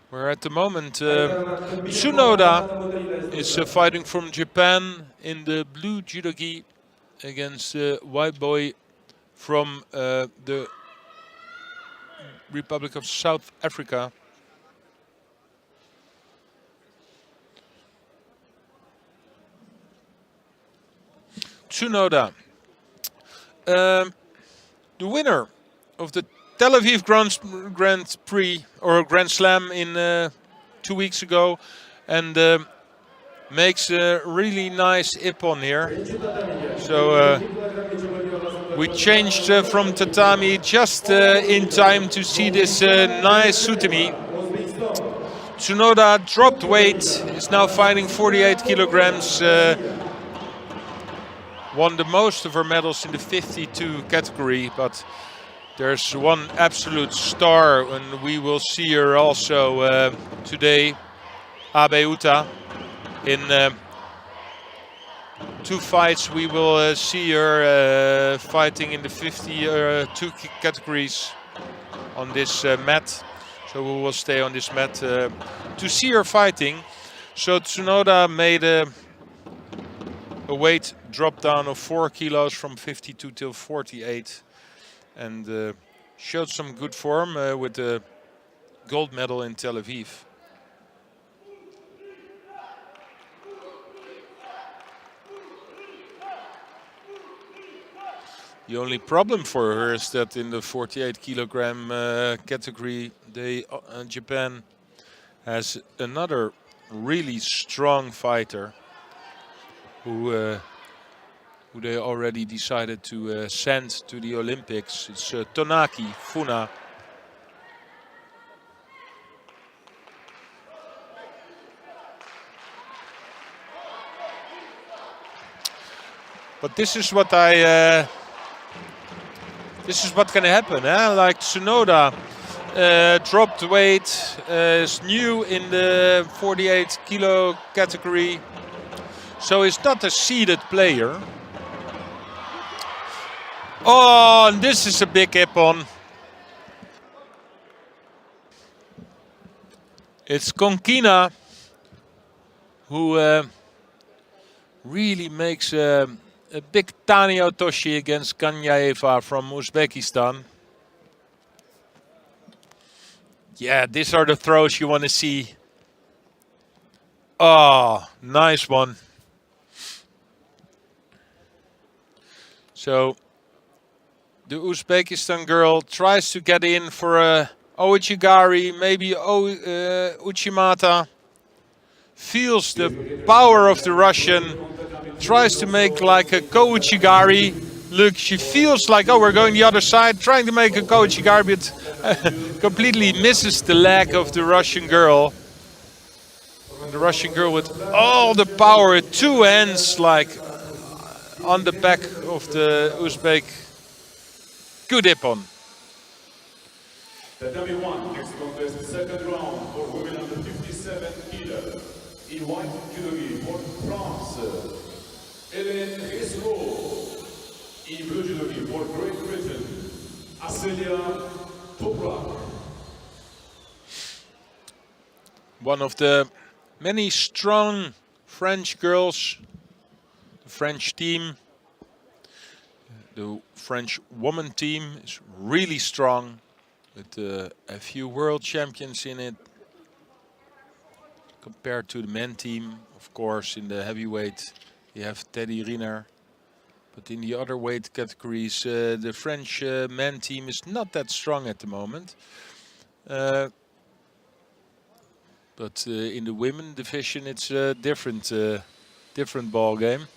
Where at the moment Tsunoda is fighting from Japan in the blue judogi against white boy from the Republic of South Africa. Tsunoda, the winner of the Tel Aviv Grand Prix or Grand Slam in 2 weeks ago, and makes a really nice ippon here. So we changed from tatami just in time to see this nice sutami. Tsunoda dropped weight, is now fighting 48 kilograms. Won the most of her medals in the 52 category, but there's one absolute star, and we will see her also today, Abe Uta. In 2 fights we will see her fighting in the 52 categories on this mat. So we will stay on this mat to see her fighting. So Tsunoda made a weight drop down of 4 kilos from 52 till 48. And showed some good form with the gold medal in Tel Aviv. The only problem for her is that in the 48 kilogram category, Japan has another really strong fighter who they already decided to send to the Olympics. It's Tonaki Funa. But this is what this is what can happen, eh? Like Tsunoda dropped weight, is new in the 48 kilo category, so he's not a seeded player. Oh, and this is a big ippon. It's Konkina who really makes a big Tani Otoshi against Kanyaeva from Uzbekistan. Yeah, these are the throws you want to see. Oh, nice one. So the Uzbekistan girl tries to get in for a Ouchigari, maybe Uchimata. Feels the power of the Russian. Tries to make like a Kouchigari. Look, she feels like, oh, we're going the other side. Trying to make a Kouchigari, but completely misses the leg of the Russian girl. And the Russian girl with all the power at 2 hands, like on the back of the Uzbek. Good ippon. Tatami 1, next contest, second round for women under 57 kg. In white judogi for France, Hélène Risseau. In blue judogi for Great Britain, Aselia Toprak. One of the many strong French girls, the French team, the French woman team is really strong with a few world champions in it compared to the men team. Of course, in the heavyweight you have Teddy Riner, but in the other weight categories the French men team is not that strong at the moment. But in the women division it's a different ball game.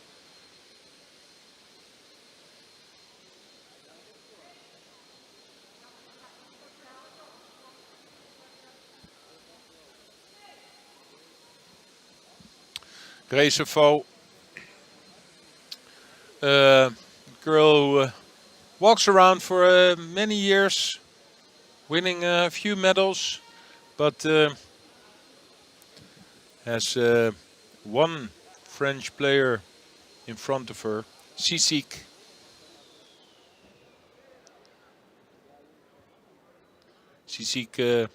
Reservo, girl who walks around for many years, winning a few medals, but has one French player in front of her, Sisik. Sisik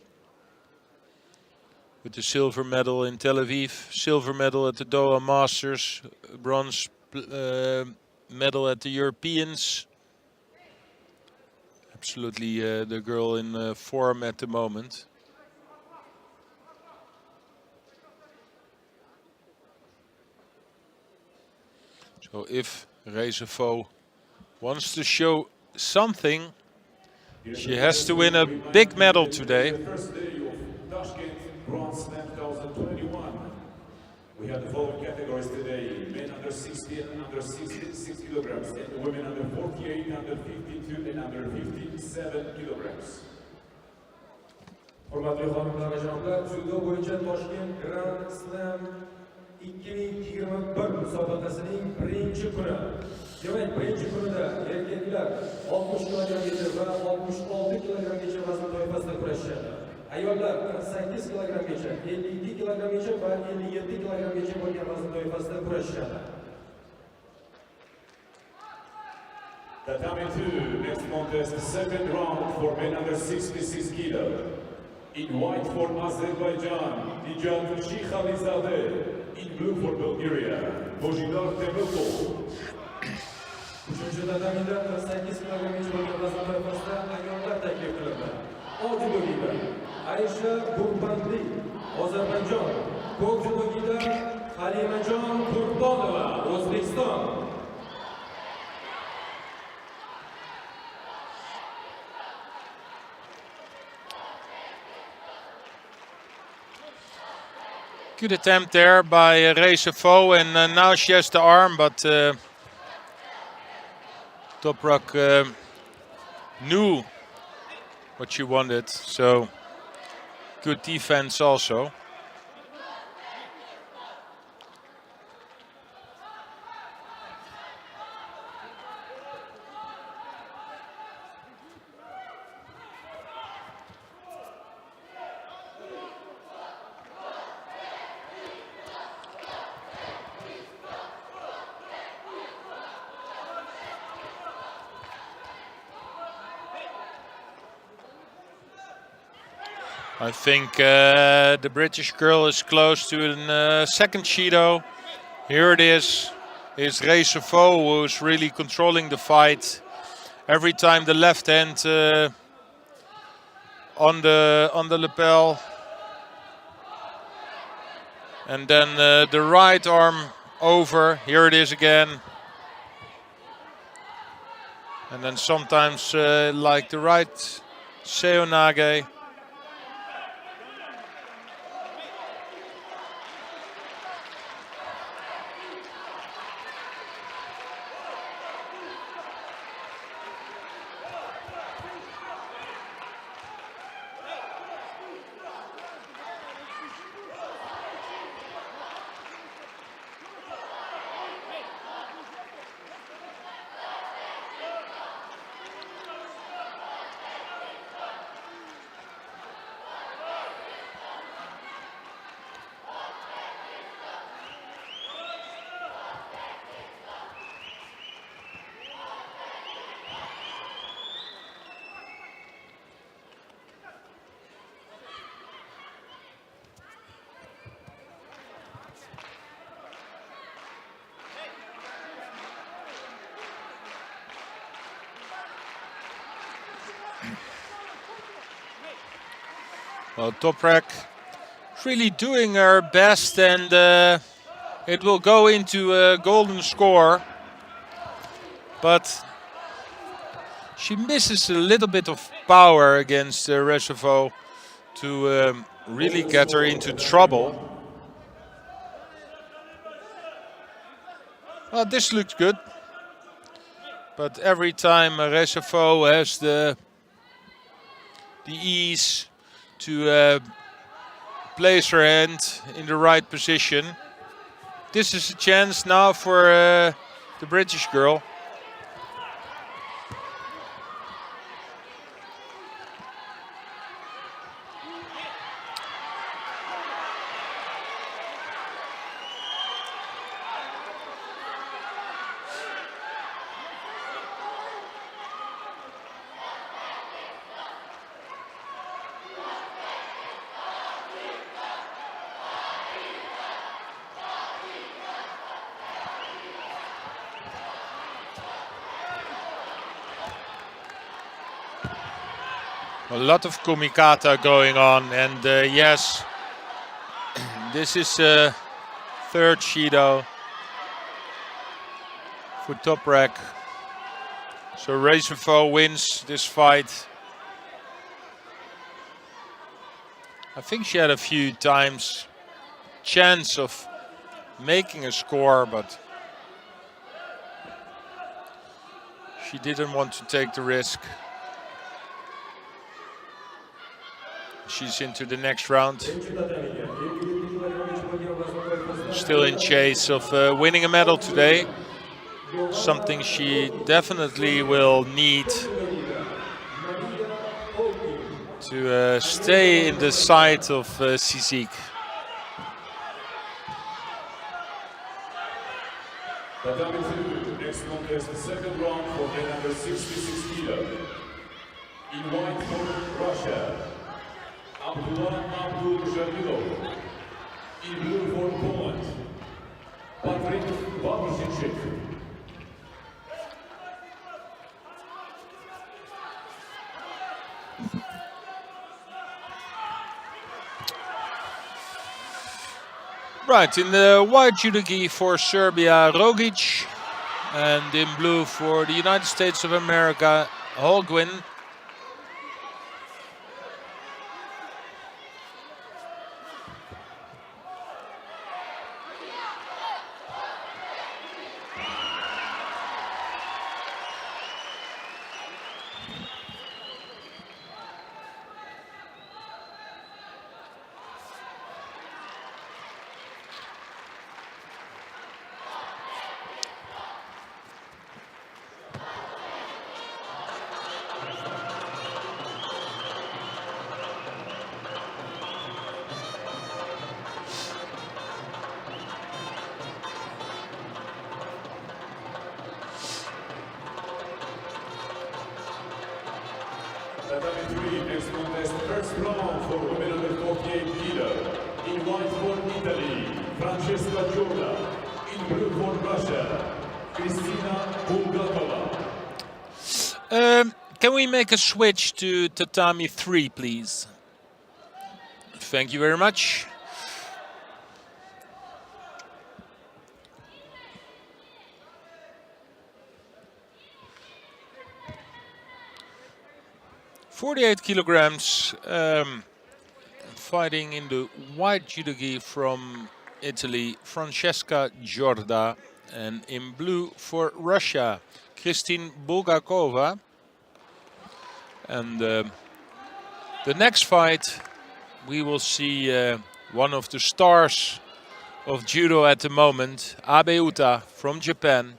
with the silver medal in Tel Aviv, silver medal at the Doha Masters, bronze medal at the Europeans. Absolutely the girl in form at the moment. So if Reservo wants to show something, she has to win a big medal today. The first day of Tashkent Grand Slam 2021. We have the following categories today: men under 60 and under 66 kilograms, and women under 48, under 52, and under 57 kilograms. Hurmatli xonimlar va janoblar, judo bo'yicha Toshkent Grand Slam 2021 musobaqasining birinchi kuni. Demak, birinchi kunida erkaklar 60 kggacha va 66 kggacha vazn toifasida kurashishadi. Ayollar 48 kggacha, 52 kggacha va 57 kggacha bo'lgan vazn toifasida kurashishadi. Tatami 2, next contest, second round for men under 66 kg. In white for Azerbaijan, Nijat Shikhalizadeh. In blue for Bulgaria, Bojidar Temilko. Uchinchi tatamida 48 kggacha bo'lgan vazn toifasida ayollar taklif qilindi. Oq judogida Aisha Gurbandli, Ozarbayjon. Ko'k judogida Halimajon Qurbonova, O'zbekiston. Good attempt there by Reservo, and now she has the arm, but Toprak knew what she wanted, so good defense also. I think the British girl is close to a second Judo. Here it is Reservo, who's really controlling the fight. Every time the left hand on the lapel, and then the right arm over. Here it is again, and then sometimes like the right seonage. Well, Toprak really doing her best, and it will go into a golden score. But she misses a little bit of power against Rezevo to really get her into trouble. Well, this looks good. But every time Rezevo has the ease to place her hand in the right position. This is a chance now for the British girl. A lot of kumikata going on, and yes, this is third Judo for Toprak. So Rezevo wins this fight. I think she had a few times chance of making a score, but she didn't want to take the risk. She's into the next round. Still in chase of winning a medal today. Something she definitely will need to stay in the sight of Sizik. Next contest, the second round for the number 66 kilo. In white for Russia, Judo. In blue for Poland, Patryk Babushczyk. Right, in the white judo gi for Serbia, Rogic, and in blue for the United States of America, Holguin. Next contest, first round for women under 48 kilo. In white for Italy, Francesca Giorda. In blue for Russia, Kristina Bulgatova. Can we make a switch to tatami 3, please? Thank you very much. .48 kilograms, fighting in the white judo gi from Italy, Francesca Giorda, and in blue for Russia, Kristina Bulgakova. And the next fight, we will see one of the stars of judo at the moment, Abe Uta from Japan.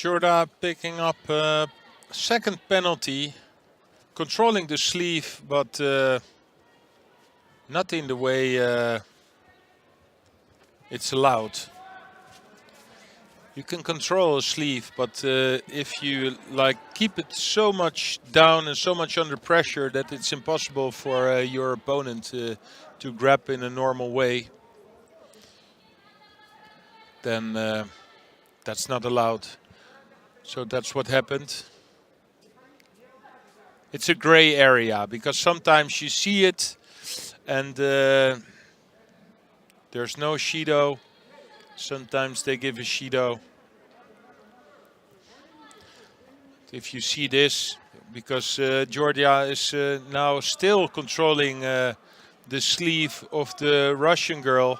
Jorda picking up a second penalty, controlling the sleeve, but not in the way it's allowed. You can control a sleeve, but if you like keep it so much down and so much under pressure that it's impossible for your opponent to grab in a normal way, then that's not allowed. So that's what happened. It's a gray area because sometimes you see it and there's no Judo. Sometimes they give a Judo. If you see this, because Georgia is now still controlling the sleeve of the Russian girl.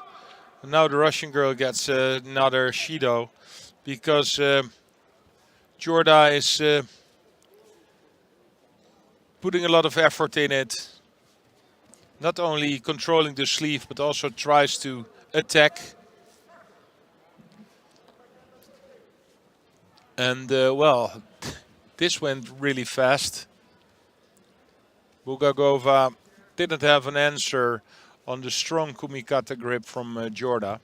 And now the Russian girl gets another Judo because Jorda is putting a lot of effort in it. Not only controlling the sleeve, but also tries to attack. And well, this went really fast. Bugagova didn't have an answer on the strong kumikata grip from Jorda.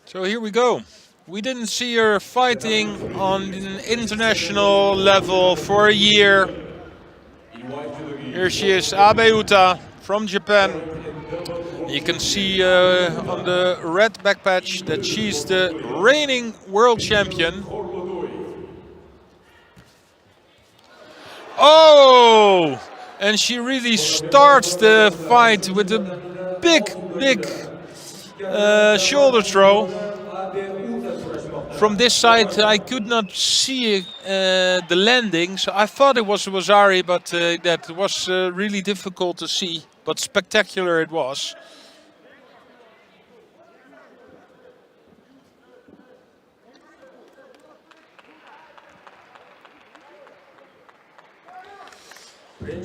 So here we go. We didn't see her fighting on an international level for a year. Here she is, Abe Uta from Japan. You can see on the red back patch that she's the reigning world champion. Oh! And she really starts the fight with a big shoulder throw. From this side I could not see the landing, so I thought it was Wazari, but that was really difficult to see, but spectacular it was.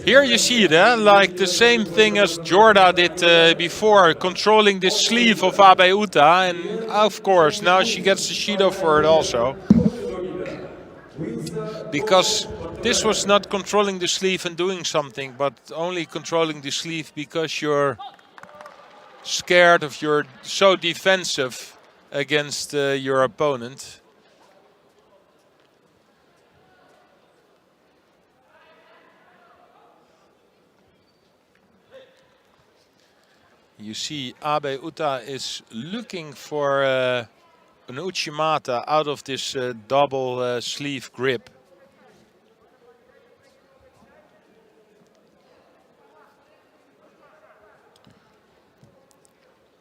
Here you see it, like the same thing as Jorda did before, controlling the sleeve of Abe Uta, and of course now she gets the Judo for it also. Because this was not controlling the sleeve and doing something, but only controlling the sleeve because you're scared of, you're so defensive against your opponent. You see Abe Uta is looking for an Uchimata out of this double sleeve grip.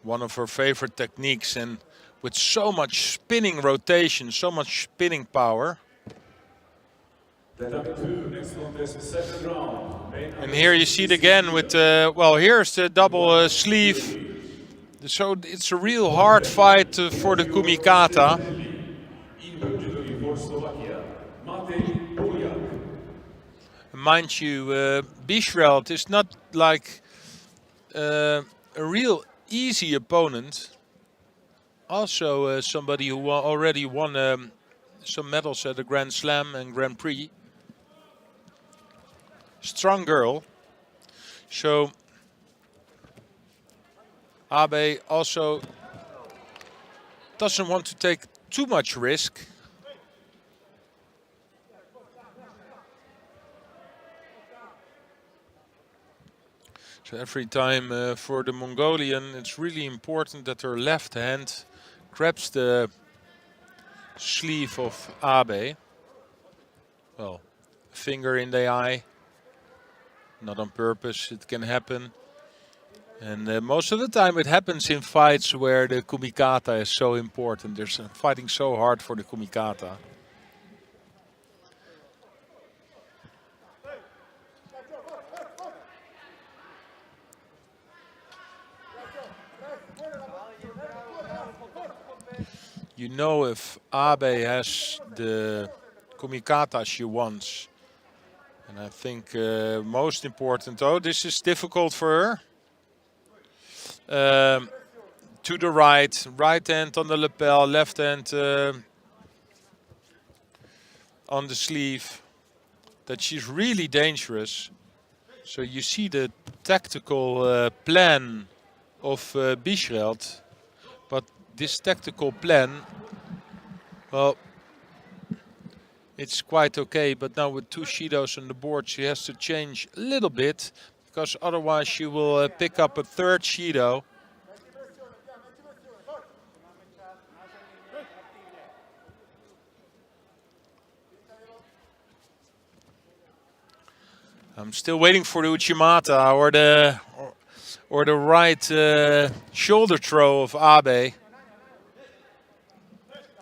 One of her favorite techniques, and with so much spinning rotation, so much spinning power. And here you see it again with, well, here's the double sleeve. So it's a real hard fight for the kumikata. Mind you, Bishreld is not like a real easy opponent. Also somebody who already won some medals at the Grand Slam and Grand Prix. Strong girl. So Abe also doesn't want to take too much risk. So every time for the Mongolian, it's really important that her left hand grabs the sleeve of Abe. Well, finger in the eye. Not on purpose, it can happen. And most of the time it happens in fights where the kumikata is so important. They're fighting so hard for the kumikata. you know if Abe has the kumikata she wants. And I think most important, oh, this is difficult for her. To the right hand on the lapel, left hand on the sleeve. That she's really dangerous. So you see the tactical plan of Bischreld. But this tactical plan, well, it's quite okay. But now with 2 Shidos on the board, she has to change a little bit. Because otherwise she will pick up a 3rd Shido. I'm still waiting for the Uchimata or the right shoulder throw of Abe.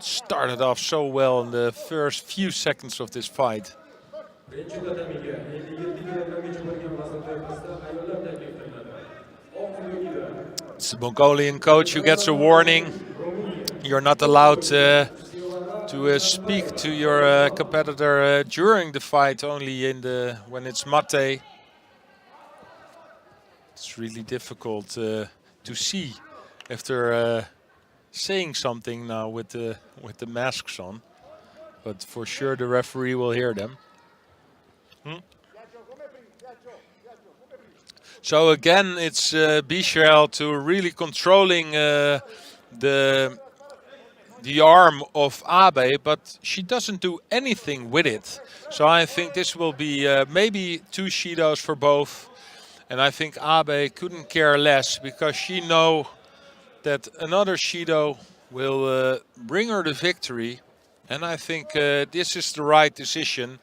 Started off so well in the first few seconds of this fight. It's the Mongolian coach who gets a warning. You're not allowed to speak to your competitor during the fight, only when it's mate. It's really difficult to see if they're saying something now with the masks on, but for sure the referee will hear them. So again, it's Bischreld to really controlling the arm of Abe, but she doesn't do anything with it. So I think this will be maybe 2 Shidos for both. And I think Abe couldn't care less because she knows that another Shido will bring her the victory. And I think this is the right decision.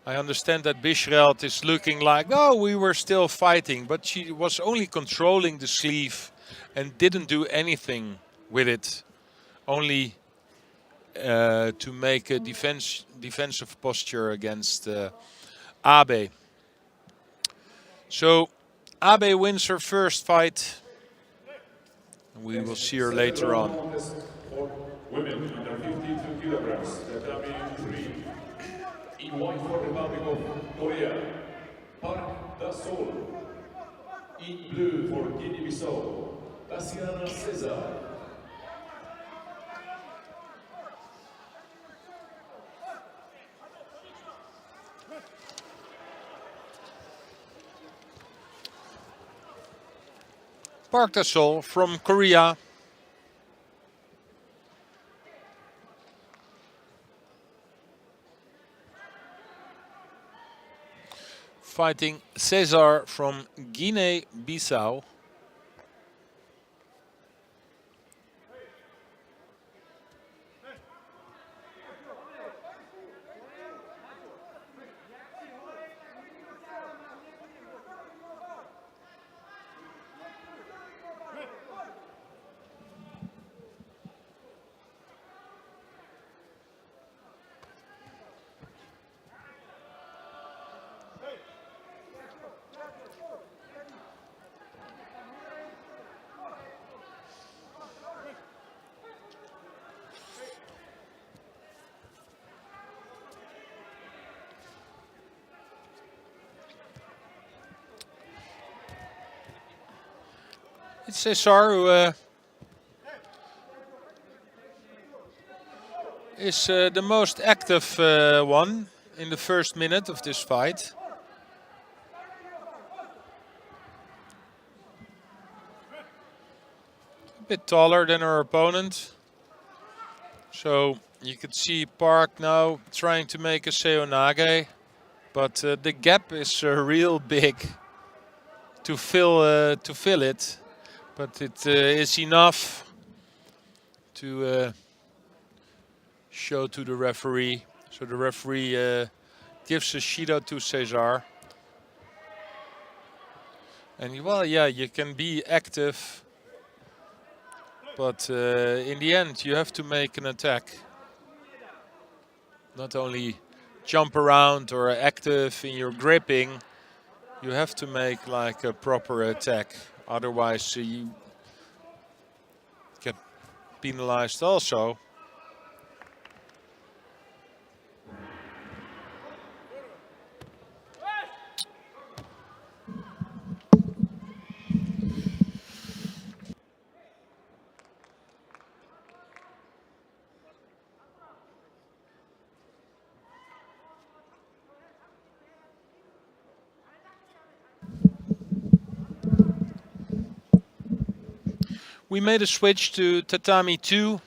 I understand that Bischreld is looking like, oh, we were still fighting. But she was only controlling the sleeve and didn't do anything with it. Only to make a defensive posture against Abe. So Abe wins her first fight. We will see her later on. For women under 52 kilograms, tatami 3. In white for Republic of Korea, Park Da-sol. In blue for Guinea-Bissau, Tatiana Cesar. Park Da-sol from Korea. Fighting Cesar from Guinea-Bissau. It's Cesar who is the most active one in the first minute of this fight. A bit taller than her opponent. So you can see Park now trying to make a seonage, but the gap is real big to fill it. But it is enough to show to the referee. So the referee gives a Shido to Cesar. And well, yeah, you can be active, but in the end you have to make an attack. Not only jump around or active in your gripping, you have to make like a proper attack. Otherwise you get penalized also. We made a switch to tatami 2,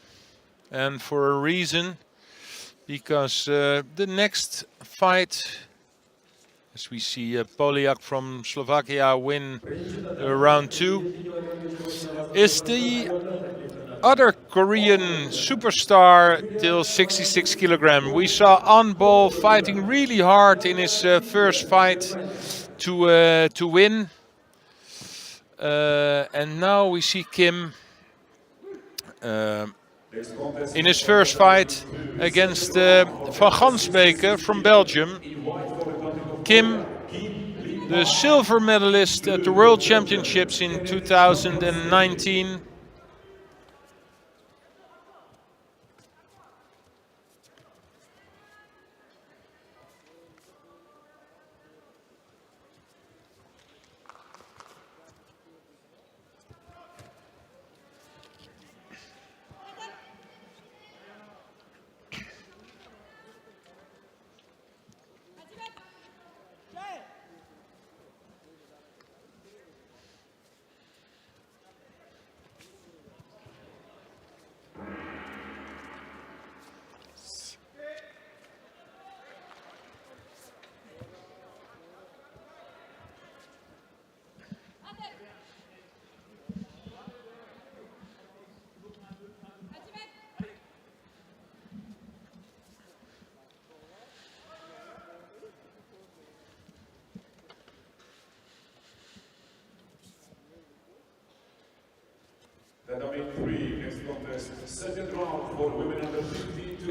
and for a reason, because the next fight, as we see Poliak from Slovakia win round 2, is the other Korean superstar till 66 kilogram. We saw Anbol fighting really hard in his first fight to win. And now we see Kim in his first fight against Van Gansbeke from Belgium. Kim, the silver medalist at the World Championships in 2019.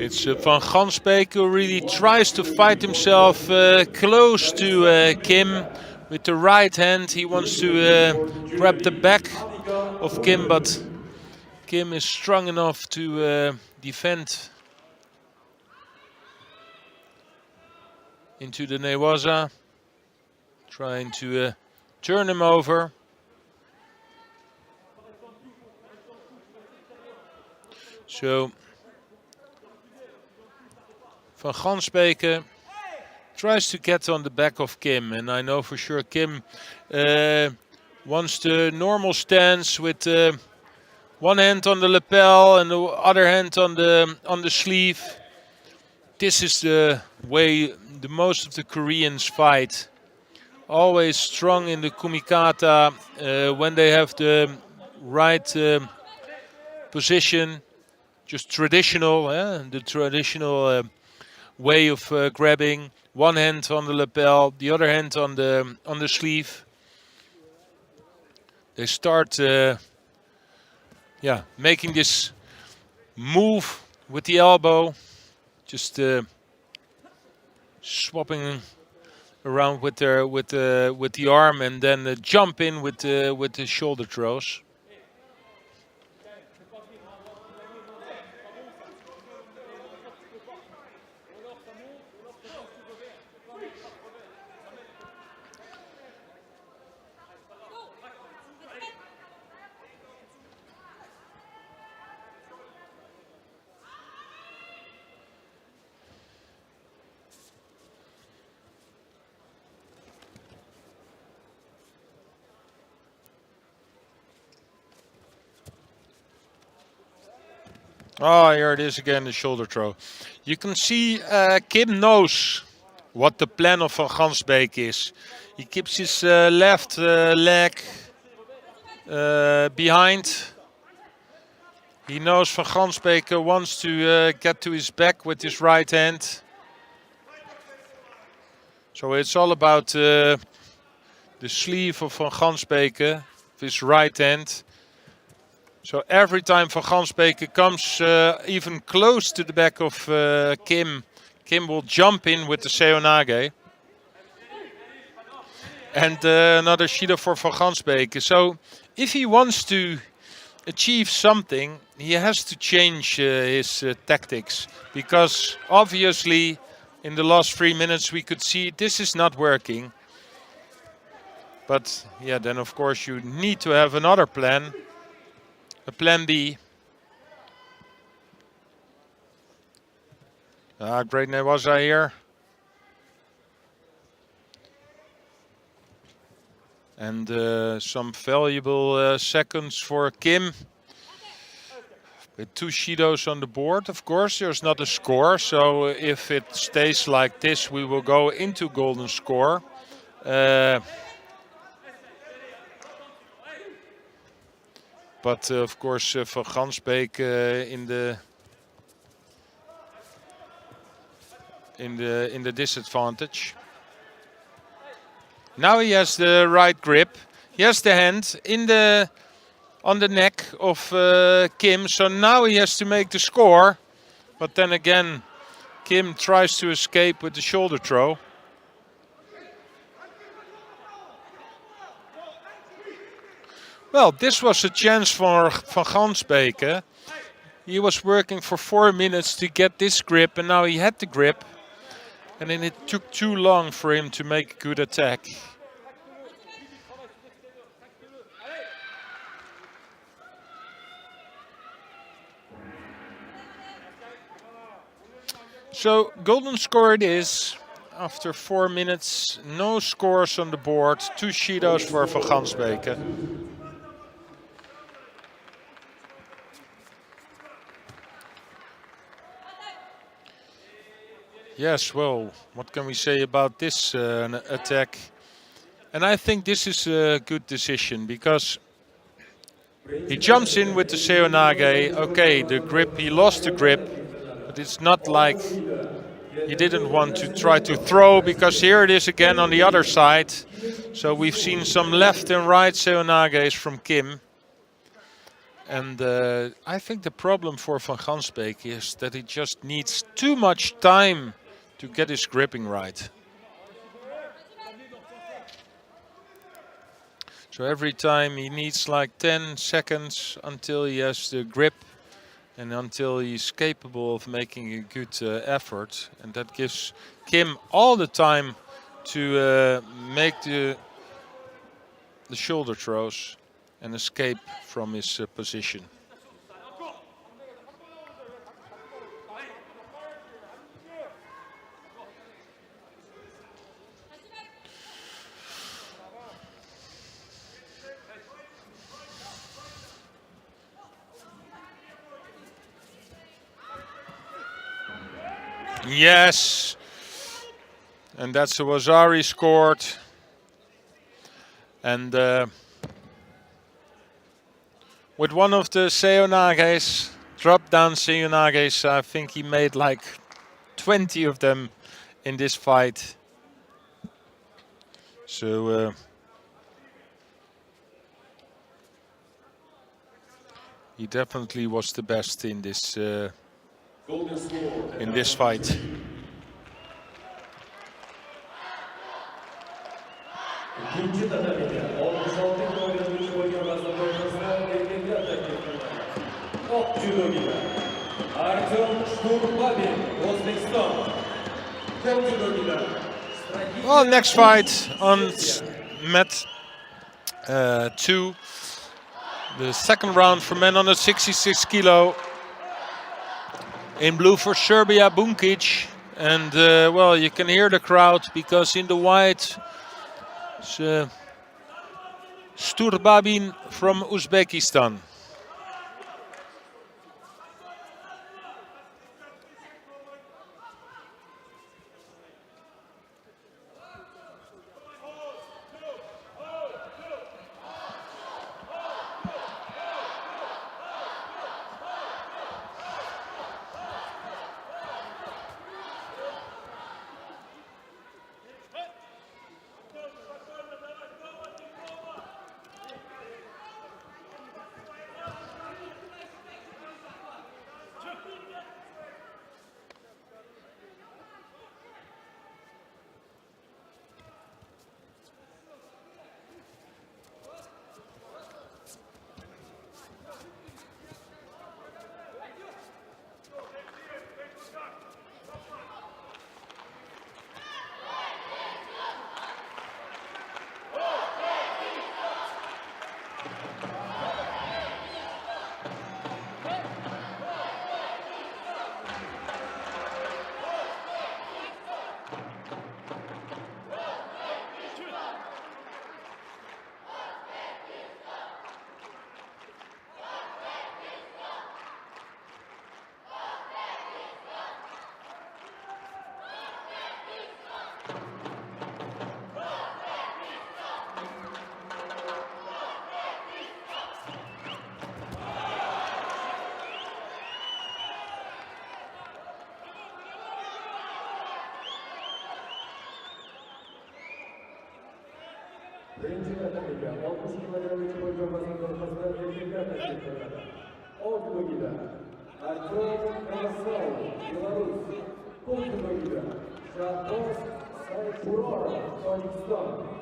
It's Van Gansbeke who really tries to fight himself close to Kim with the right hand. He wants to grab the back of Kim, but Kim is strong enough to defend into the Newaza, trying to turn him over. So Van Gansbeke tries to get on the back of Kim, and I know for sure Kim wants the normal stance with one hand on the lapel and the other hand on the sleeve. This is the way the most of the Koreans fight. Always strong in the kumikata when they have the right position. Just traditional, the traditional way of grabbing. One hand on the lapel, the other hand on the sleeve. They start, making this move with the elbow, just swapping around with the arm, and then jump in with the shoulder throws. Oh, here it is again, the shoulder throw. You can see Kim knows what the plan of Van Gansbeke is. He keeps his left leg behind. He knows Van Gansbeke wants to get to his back with his right hand. So it's all about the sleeve of Van Gansbeke, with his right hand. So every time Van Gansbeke comes even close to the back of Kim, Kim will jump in with the seonage. And another shida for Van Gansbeke. So if he wants to achieve something, he has to change his tactics. Because obviously in the last 3 minutes we could see this is not working. But yeah, then of course you need to have another plan. A plan B. Great Newaza here. And some valuable seconds for Kim. With 2 Shidos on the board, of course, there's not a score. So if it stays like this, we will go into golden score. But of course, Van Gansbeek in the disadvantage. Now he has the right grip. He has the hand on the neck of Kim. So now he has to make the score. But then again, Kim tries to escape with the shoulder throw. Well, this was a chance for Van Gansbeek. He was working for 4 minutes to get this grip, and now he had the grip. And then it took too long for him to make a good attack. So golden score it is. After 4 minutes, no scores on the board. 2 Shidos for Van Gansbeek. Yes, well, what can we say about this attack? And I think this is a good decision because he jumps in with the Seoinage. Okay, the grip, he lost the grip, but it's not like he didn't want to try to throw, because here it is again on the other side. So we've seen some left and right Seoinages from Kim. And I think the problem for Van Gansbeek is that he just needs too much time to get his gripping right. So every time he needs like 10 seconds until he has the grip and until he's capable of making a good effort. And that gives Kim all the time to make the shoulder throws and escape from his position. Yes, and that's a Wazari scored. And with one of the Seoinages, drop down Seoinages, I think he made like 20 of them in this fight. So he definitely was the best in this fight. İkinci tatamiyle 66 oyuncu boyu kazandığı ortasına devletli atak yapıyorlar. Top judo gibi. Artyom Shturbabin, Uzbekistan. Top judo gibi. Well, next fight on mat 2. The second round for men under 66 kilo. In blue for Serbia, Bunkic. And well, you can hear the crowd because in the white, Shturbabin from Uzbekistan. Birinci kategoride 60 kilogram içi boy kazanmasında erkekler teşkilatları. O judo gider. Tashkent Grand Slam, Belarus. Kol judo gider. Judo Tashkent.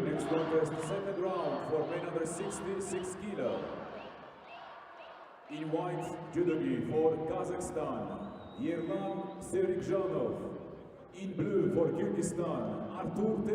Next contest, second round for men under 66 kilo. In white, judogi for Kazakhstan, Yerlan Serikjanov. In blue for Kyrgyzstan, Artur T.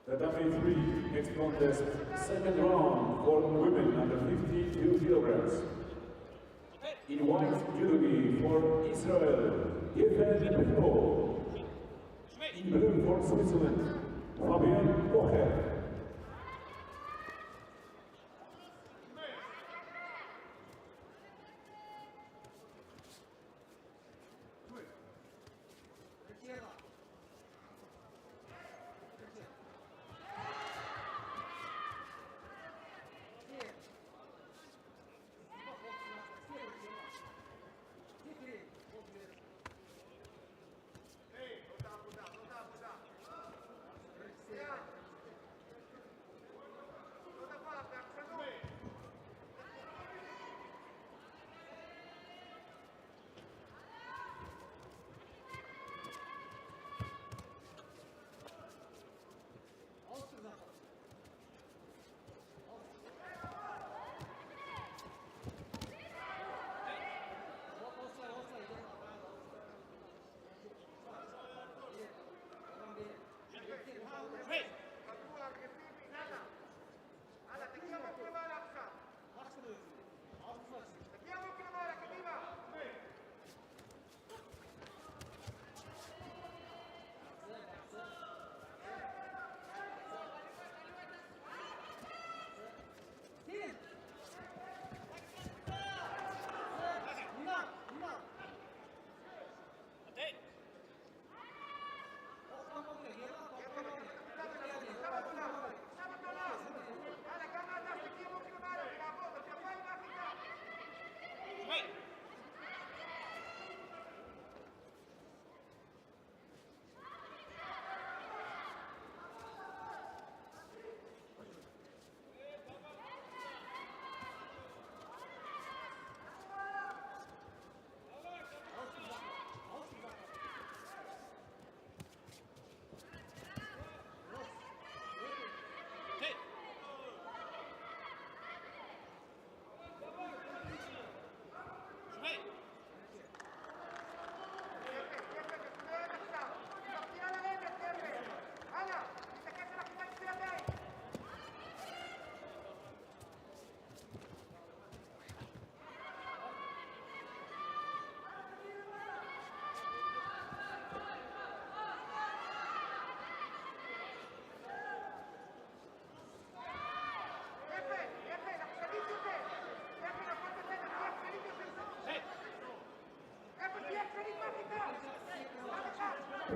Tatami 3, next contest, second round for women under 52 kilograms. In white, judogi for Israel, Geffen Pimpo. In blue for Switzerland, Fabian Kocher.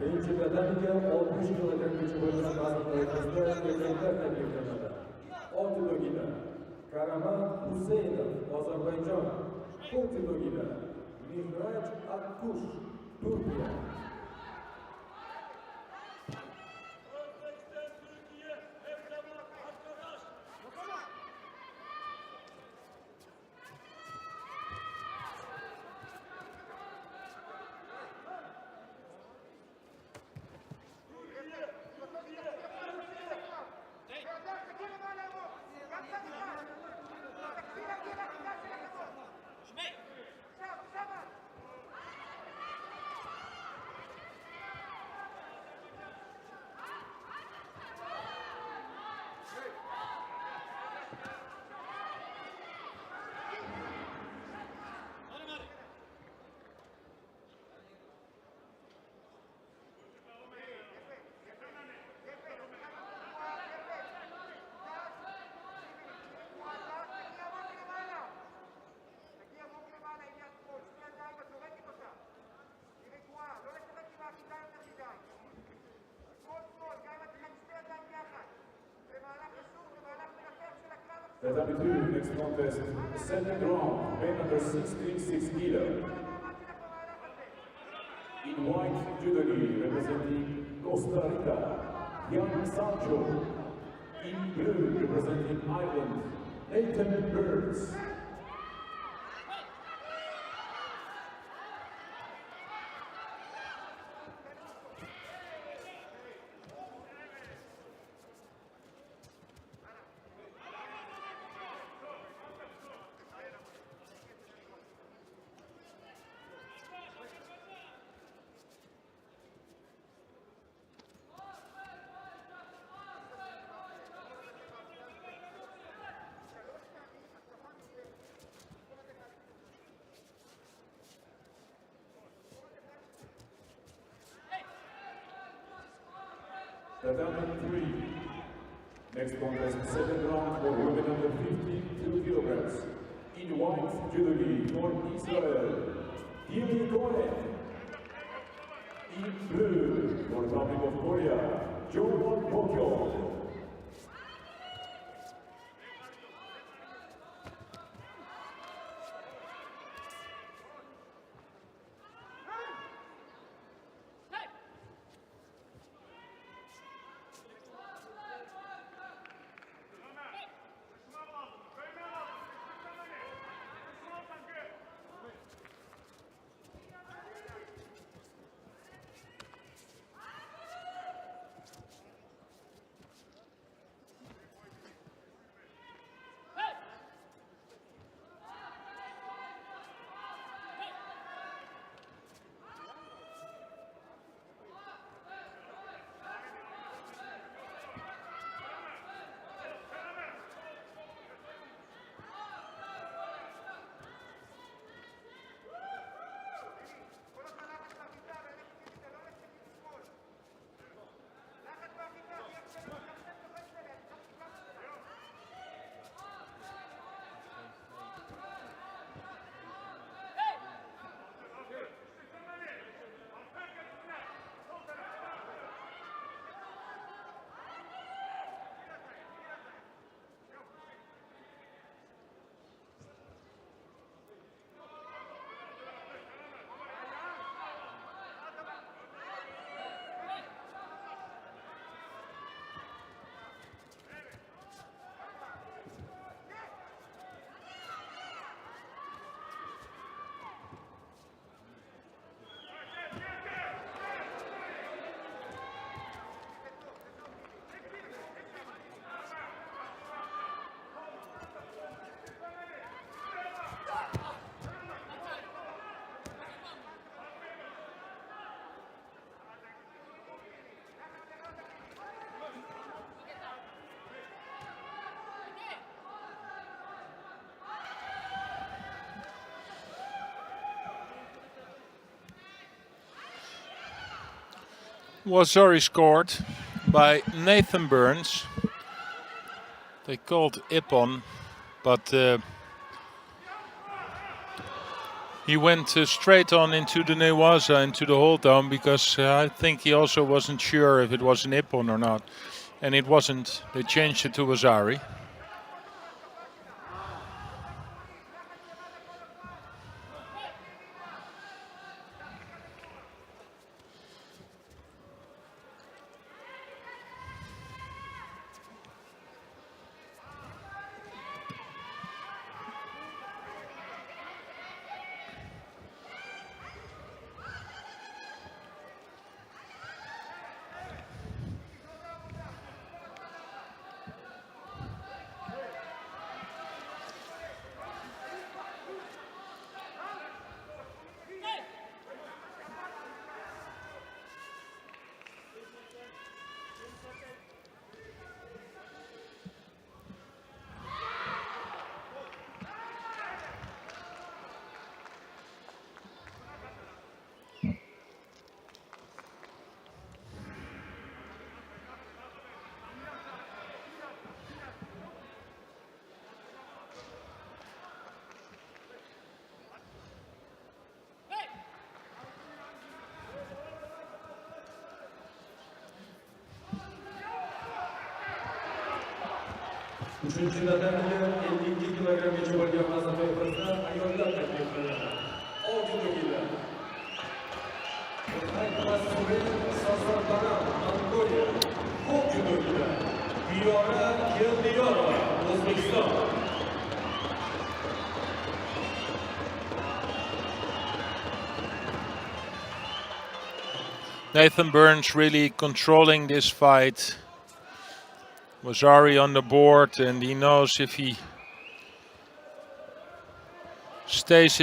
Birinci bedeniye 60 kilogram gücü bulunan bazı bölgesinde erkekler tebriklemede. 10 kilo gide. Karaman Hüseyinov, Azerbaycan. 10 kilo gide. Mihraç Akkuş, Türkiye. That attitude next contest, second round, men under 66 kilo. In white, Judo representing Costa Rica, Jan Sancho. In blue, representing Ireland, Nathan Burns. Tatami 3. Next contest, second round for women under 52 kilograms. In white, Judo for Israel, Gili Koren. In blue, for Republic of Korea, Jowon Bokyo. Was already scored by Nathan Burns. They called Ippon, but He went straight on into the Newaza, into the hold down, because I think he also wasn't sure if it was an Ippon or not. And it wasn't. They changed it to Wazari. Üçüncü nedenli 52 kilogram geçi bölge masrafı ayollar teklif edilir. O judogiler. Sazarlara Angolia. O judogiler. Diyora Yıldiyora. Özbekistan. Nathan Burns really controlling this fight. Wazari on the board, and he knows if he stays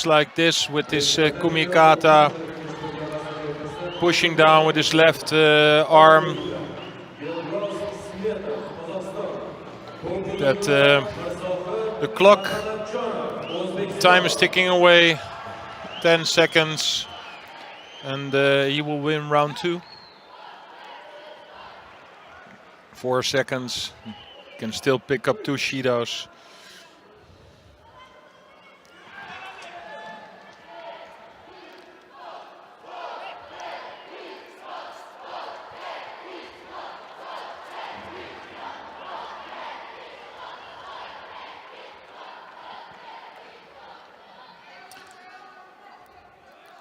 like this with his kumikata, pushing down with his left arm, that the clock time is ticking away, 10 seconds, and he will win round 2. 4 seconds, can still pick up 2 Shidos.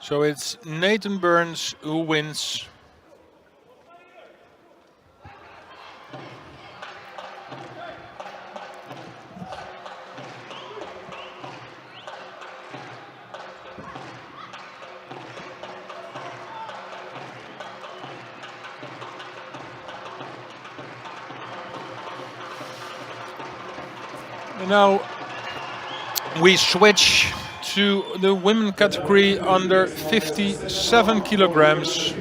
So it's Nathan Burns who wins. Now we switch to the women category under 57 kilograms.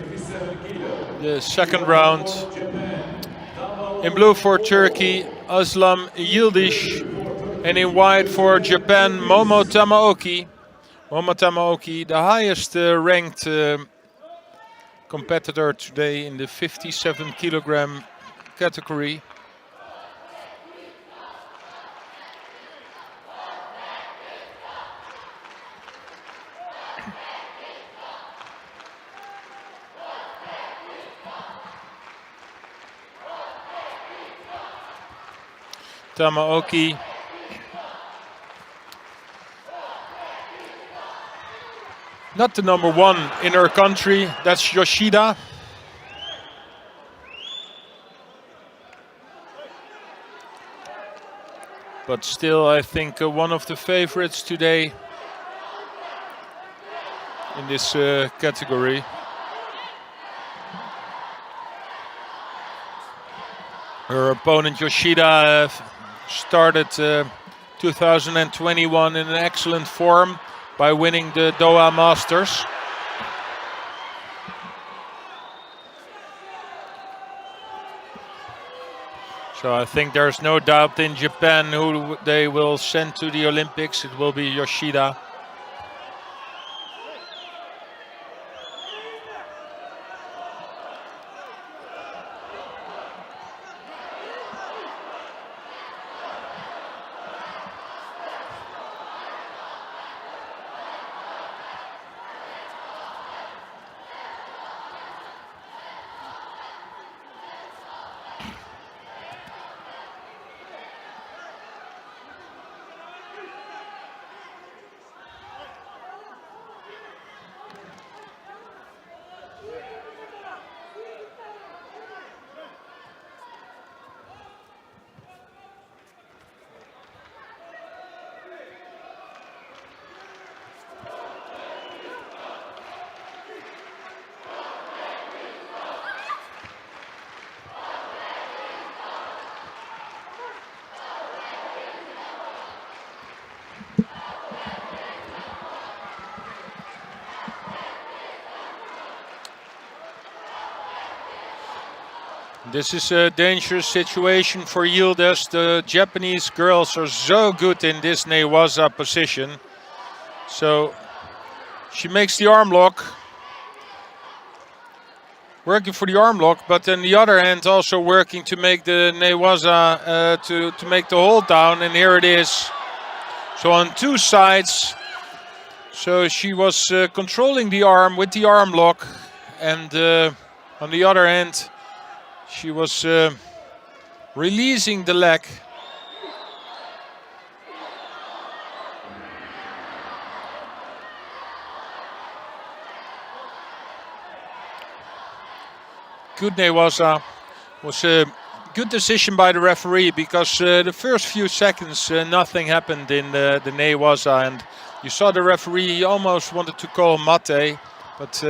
The second round. In blue for Turkey, Aslam Yildiz. And in white for Japan, Momo Tamaoki. Momo Tamaoki, the highest ranked competitor today in the 57 kilogram category. Tamaoki. Not the number 1 in her country, that's Yoshida. But still, I think one of the favorites today in this category. Her opponent Yoshida started 2021 in an excellent form by winning the Doha Masters. So I think there's no doubt in Japan who they will send to the Olympics. It will be Yoshida. This is a dangerous situation for Yildiz. The Japanese girls are so good in this newaza position. So she makes the arm lock. Working for the arm lock, but on the other hand also working to make the newaza, to make the hold down, and here it is. So on two sides. So she was controlling the arm with the arm lock, and on the other hand she was releasing the leg. Good newaza. Was a good decision by the referee, because the first few seconds nothing happened in the newaza, and you saw the referee, he almost wanted to call mate, but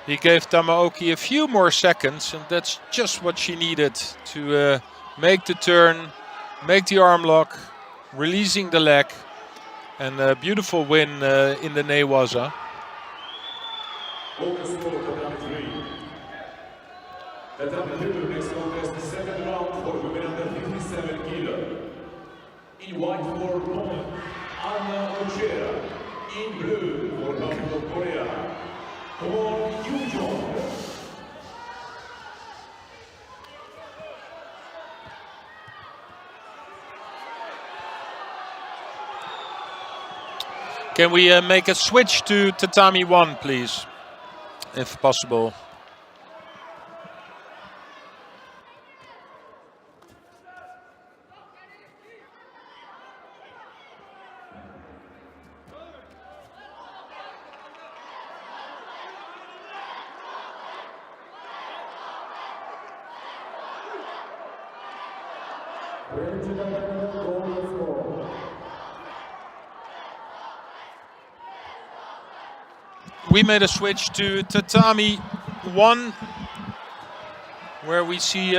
he gave Tamaoki a few more seconds, and that's just what she needed to make the turn, make the arm lock, releasing the leg, and a beautiful win in the newaza. The commentated next contest, the second round for women under 57 kilo. In white for Poland, Anna Ochera. In blue for North Korea, Judo. Can we make a switch to tatami 1, please, if possible? We made a switch to tatami 1, where we see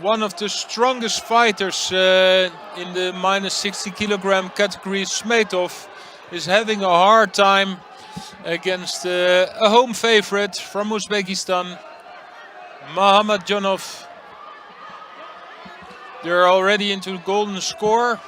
one of the strongest fighters in the minus 60 kilogram category, Smetov, is having a hard time against a home favorite from Uzbekistan, Mahamadjonov. They're already into the golden score.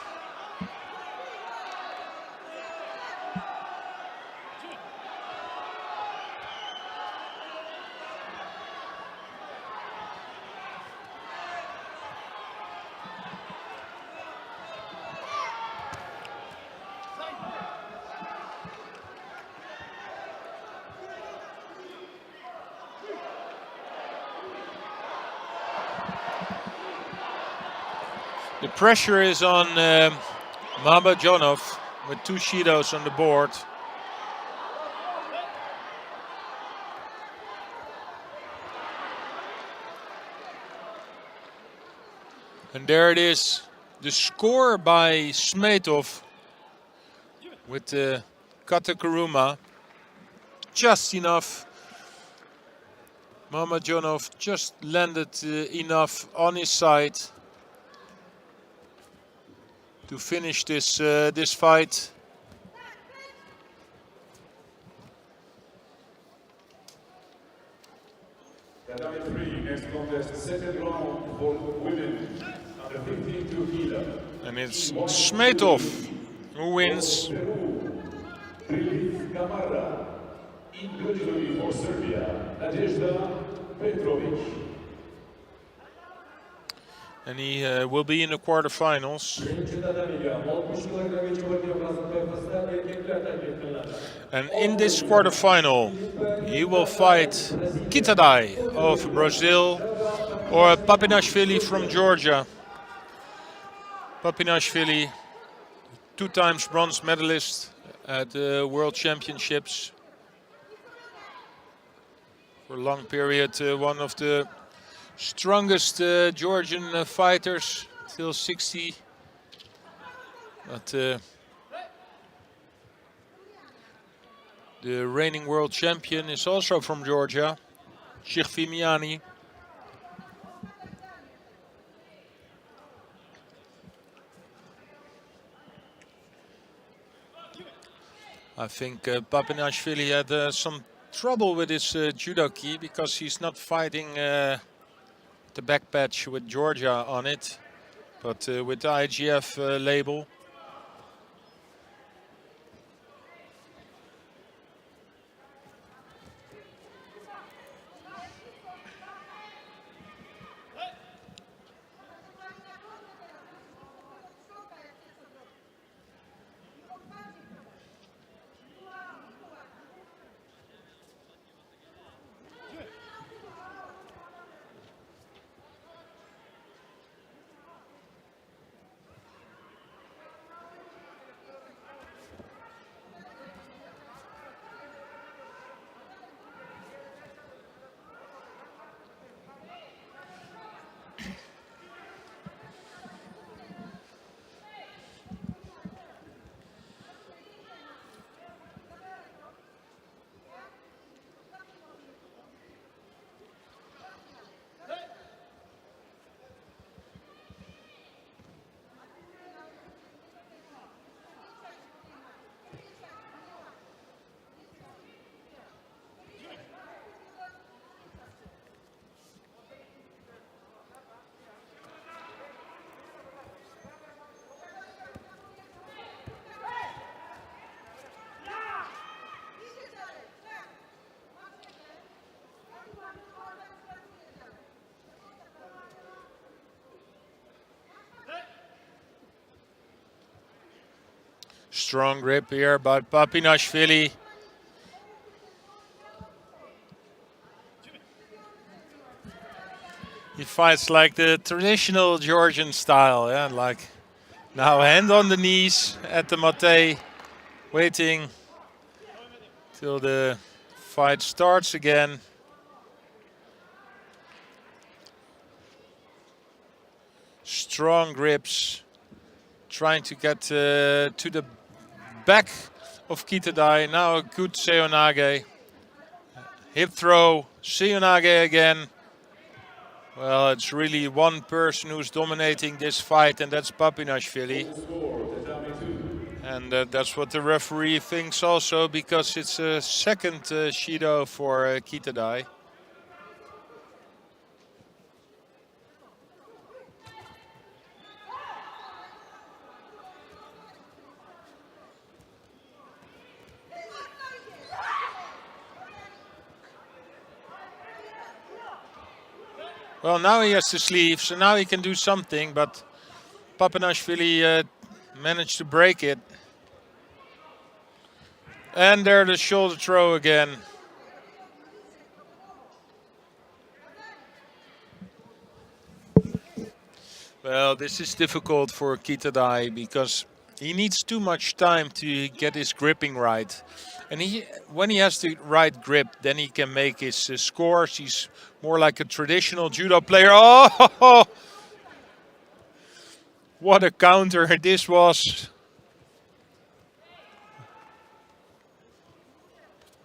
The pressure is on Mahamadjonov with 2 Shidos on the board. And there it is, the score by Smetov with the Katakuruma. Just enough. Mahamadjonov just landed enough on his side to finish this fight. Next contest, second round for women under 52 kilo. And it's Smetov who wins. In blue for Serbia, Nadezhda Petrovic. And he will be in the quarterfinals. And in this quarterfinal, he will fight Kitadai of Brazil or Papinashvili from Georgia. Papinashvili, 2 times bronze medalist at the World Championships. For a long period, one of the strongest Georgian fighters till 60, but the reigning world champion is also from Georgia, Shirfimiani. I think Papinashvili had some trouble with his judo ki, because he's not fighting the the back patch with Georgia on it, but with the IGF label. Strong grip here by Papinashvili. He fights like the traditional Georgian style, yeah, like now hand on the knees at the mate, waiting till the fight starts again. Strong grips, trying to get to the back of Kitadai. Now a good Seonage. Hip throw, Seonage again. Well, it's really one person who's dominating this fight, and that's Papinashvili. And that's what the referee thinks also, because it's a second Shido for Kitadai. Well, now he has the sleeve, so now he can do something, but Papinashvili managed to break it. And there the shoulder throw again. Well, this is difficult for Kitadai because he needs too much time to get his gripping right. And when he has the right grip, then he can make his scores. He's more like a traditional judo player. Oh, what a counter this was.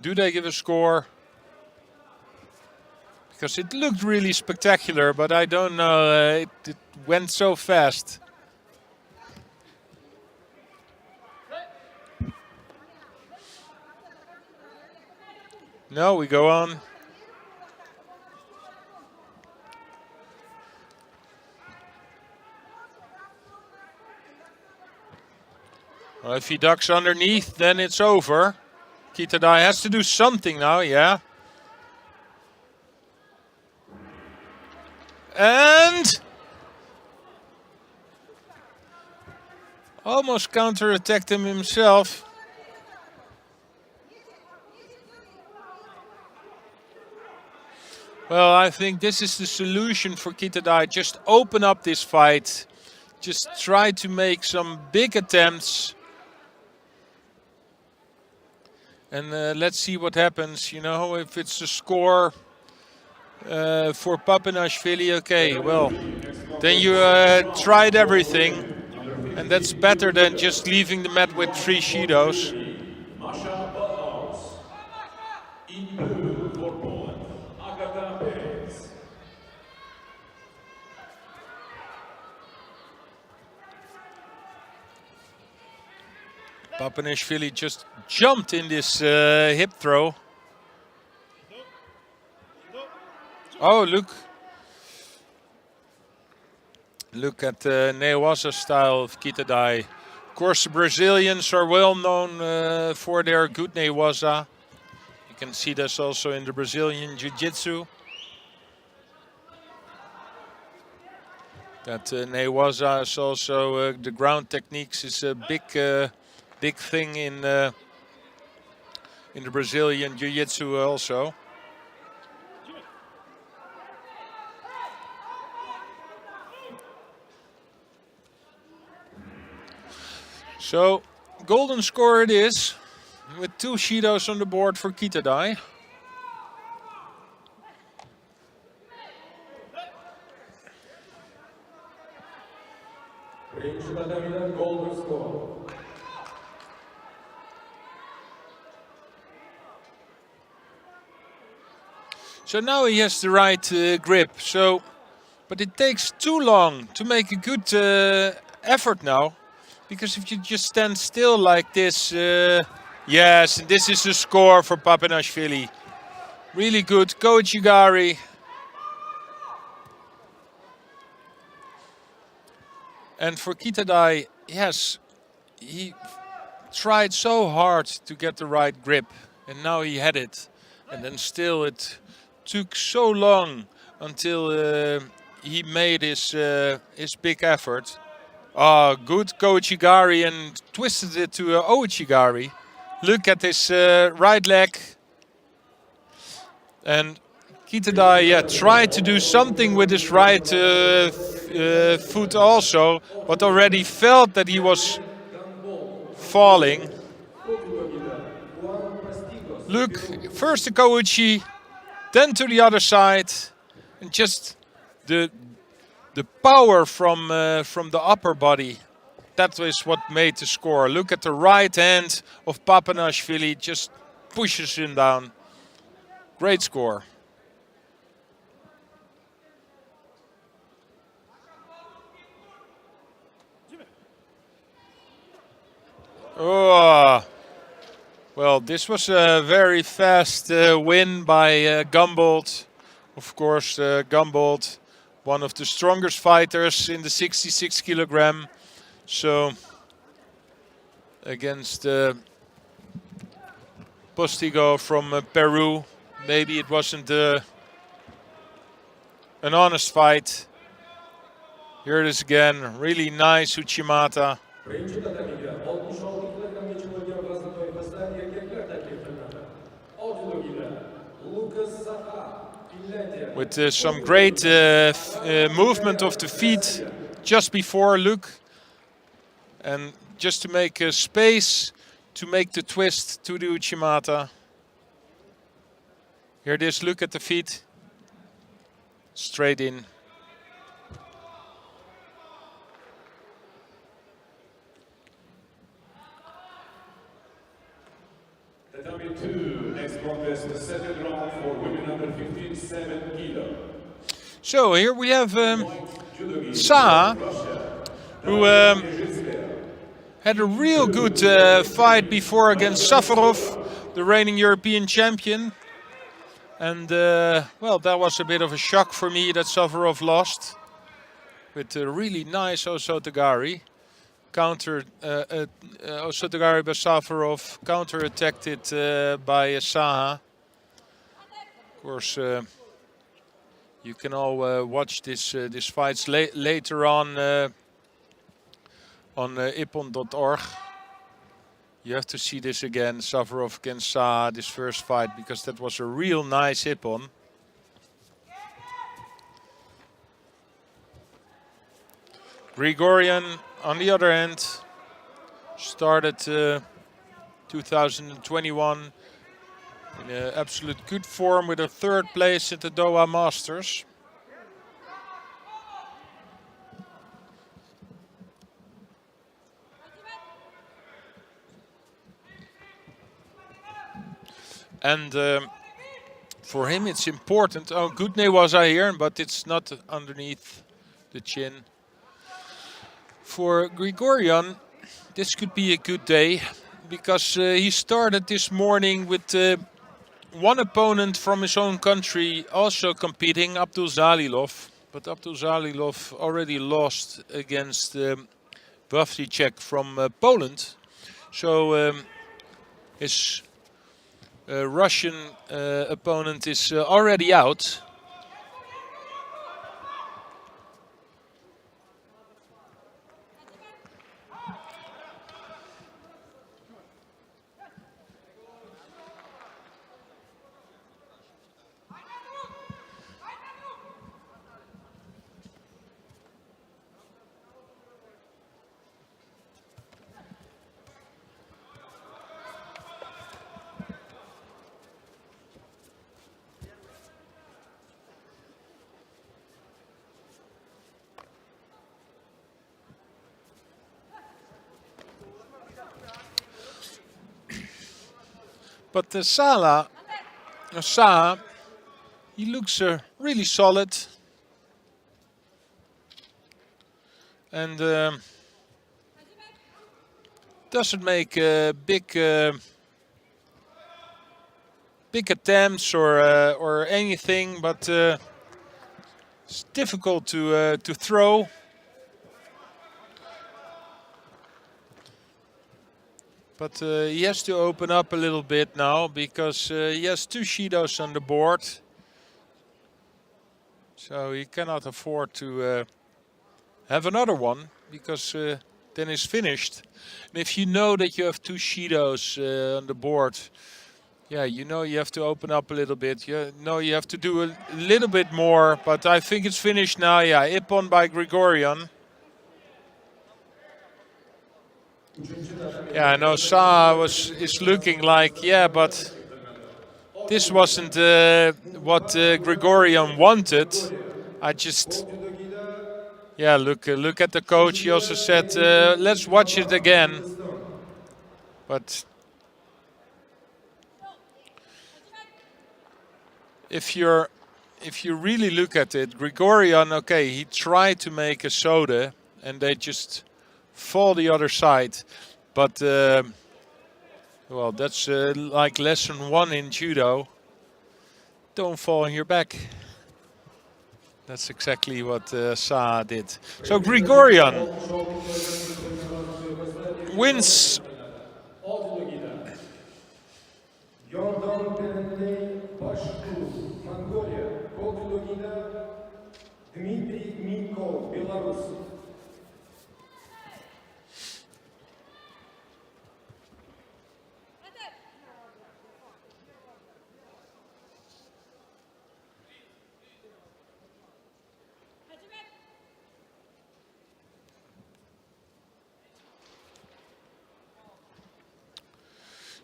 Do they give a score? Because it looked really spectacular, but I don't know, it went so fast. No, we go on. Well, if he ducks underneath, then it's over. Kitadai has to do something now, yeah. And almost counter-attacked him himself. Well, I think this is the solution for Kitadai. Just open up this fight. Just try to make some big attempts. And let's see what happens. You know, if it's a score for Papinashvili, okay, well, then you tried everything. And that's better than just leaving the mat with 3 Shidos. Papinashvili just jumped in this hip throw. Oh, look. Look at the Newaza style of Kitadai. Of course, the Brazilians are well known for their good Newaza. You can see this also in the Brazilian Jiu-Jitsu. That Newaza is also, the ground techniques is a big thing in the Brazilian Jiu-Jitsu also. So, golden score it is, with 2 Shidos on the board for Kitadai. Birinci tatamiler golden score. So now he has the right grip. So, but it takes too long to make a good effort now, because if you just stand still like this, yes, and this is the score for Papanashvili. Really good, Koichigari. And for Kitadai, yes, he tried so hard to get the right grip, and now he had it. And then still it took so long until he made his big effort. Good Koichigari, and twisted it to Ouchigari. Look at his right leg. And Kitadai tried to do something with his right foot also, but already felt that he was falling. Look, first the Kouchi, then to the other side, and just the power from the upper body. That is what made the score. Look at the right hand of Papanashvili, just pushes him down. Great score. Oh, well, this was a very fast win by Gumboldt. Of course, Gumboldt, one of the strongest fighters in the 66 kilogram. So, against Postigo from Peru, maybe it wasn't an honest fight. Here it is again, really nice Uchimata. With some great movement of the feet just before, look. And just to make a space to make the twist to the Uchimata. Here it is, look at the feet. Straight in. Tatami 2, next contest, the second round for women under 15, 7 kilo. So here we have Saha, who had a real good fight before against Safarov, the reigning European champion. And well, that was a bit of a shock for me that Safarov lost. With a really nice Osotogari. Osotogari by Safarov, counter-attacked it by Saha. Of course, you can all watch this fights later on ippon.org. You have to see this again, Safarov against Saha, this first fight, because that was a real nice ippon. Grigorian, on the other hand, started 2021 in absolute good form with a 3rd place at the Doha Masters. And for him it's important. Oh, good Newaza here, but it's not underneath the chin. For Grigorian, this could be a good day, because he started this morning with one opponent from his own country also competing, Abdul Zalilov, but Abdulzalilov already lost against Wawrzyniec from Poland. So his Russian opponent is already out. But Saha, he looks really solid. And doesn't make big attempts or anything, but it's difficult to throw. But he has to open up a little bit now because he has 2 Shidos on the board. So he cannot afford to have another one because then it's finished. And if you know that you have 2 Shidos on the board, yeah, you know you have to open up a little bit. You know you have to do a little bit more, but I think it's finished now. Yeah, Ippon by Grigorian. Yeah, I know Saha is looking like, yeah, but this wasn't what Grigorian wanted. I just, yeah, look at the coach. He also said, let's watch it again. But if you really look at it, Grigorian, okay, he tried to make a soda and they just fall the other side. But well, that's like lesson 1 in judo. Don't fall on your back. That's exactly what Saha did. So Grigorian wins.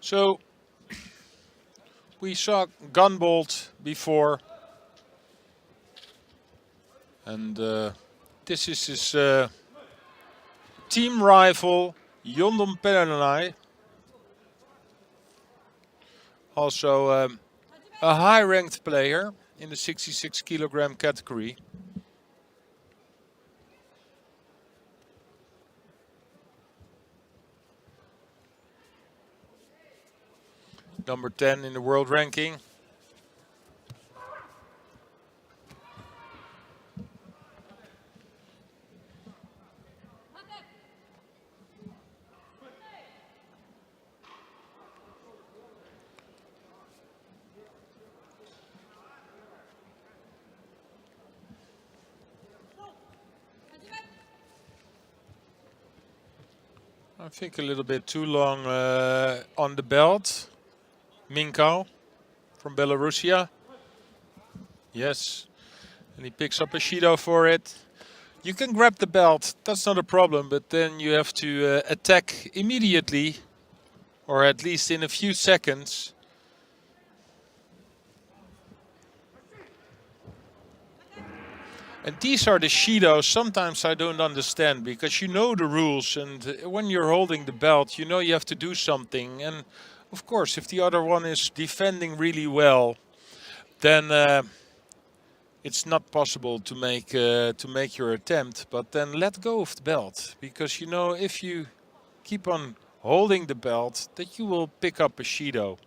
So we saw Gunbolt before, and this is his team rival Yondom Perenai, also a high-ranked player in the 66 kilogram category. Number 10 in the world ranking. I think a little bit too long on the belt. Minko from Belarusia. Yes. And he picks up a Shido for it. You can grab the belt, that's not a problem, but then you have to attack immediately, or at least in a few seconds. And these are the Shidos. Sometimes I don't understand because you know the rules, and when you're holding the belt, you know you have to do something. And of course, if the other one is defending really well, then it's not possible to make your attempt. But then let go of the belt, because you know if you keep on holding the belt, that you will pick up a Shido.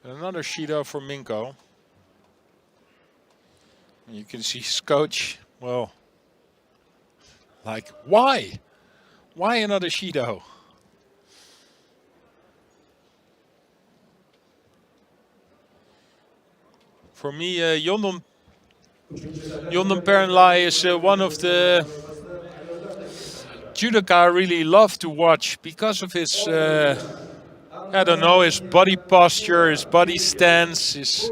Another Shido for Minko. You can see his coach, well, like, why? Why another Shido? For me, Yondon Perenlai is one of the judoka I really love to watch because of his, I don't know, his body posture, his body stance,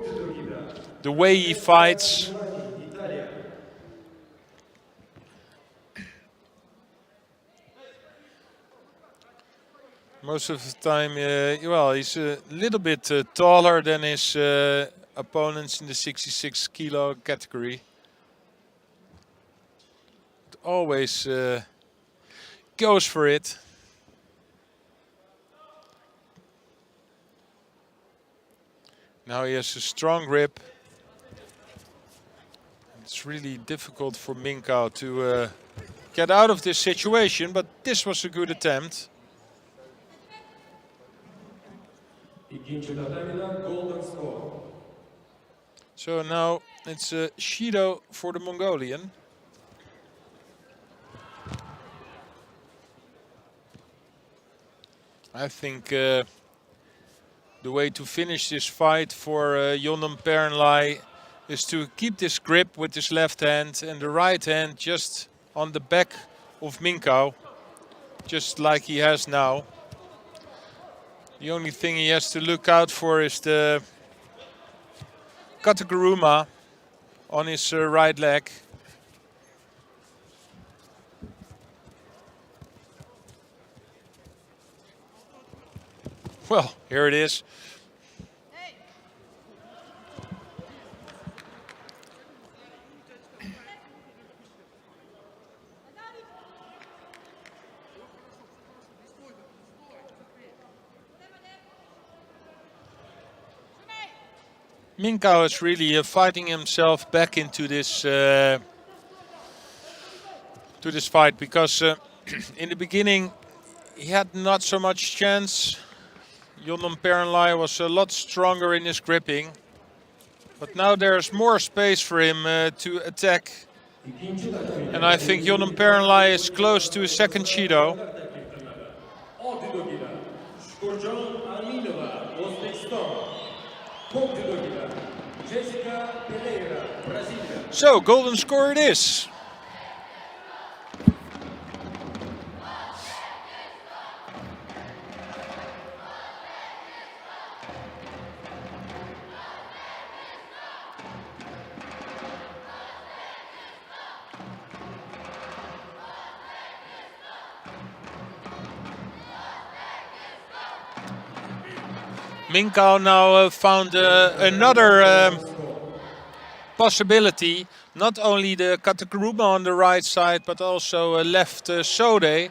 the way he fights. Most of the time, well, he's a little bit taller than his opponents in the 66 kilo category. But always goes for it. Now he has a strong grip. It's really difficult for Minko to get out of this situation, but this was a good attempt. So now it's a Shido for the Mongolian. I think the way to finish this fight for Yondon Perenlai is to keep this grip with his left hand and the right hand just on the back of Minko, just like he has now. The only thing he has to look out for is the Kataguruma on his right leg. Well, here it is. Minko is really fighting himself back into this fight because in the beginning he had not so much chance. Yondon Perenlai was a lot stronger in his gripping, but now there's more space for him to attack. And I think Yondon Perenlai is close to a second Shido. So, golden score it is. Minko now found another possibility, not only the Kataguruma on the right side, but also a left Sode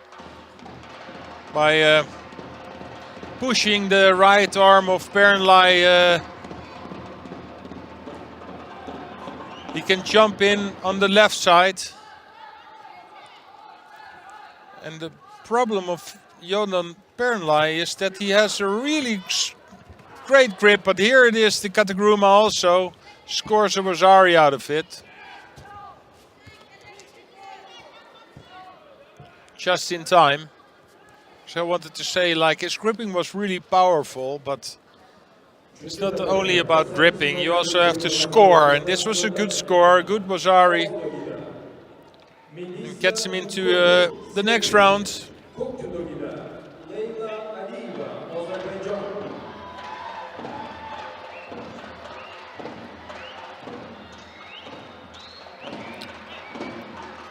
by pushing the right arm of Perenlai. He can jump in on the left side. And the problem of Yondon Perenlai is that he has a really great grip, but here it is, the Kataguruma also scores a Wazari out of it. Just in time. So I wanted to say, like, his gripping was really powerful, but it's not only about gripping, you also have to score, and this was a good score, good Wazari. And gets him into the next round.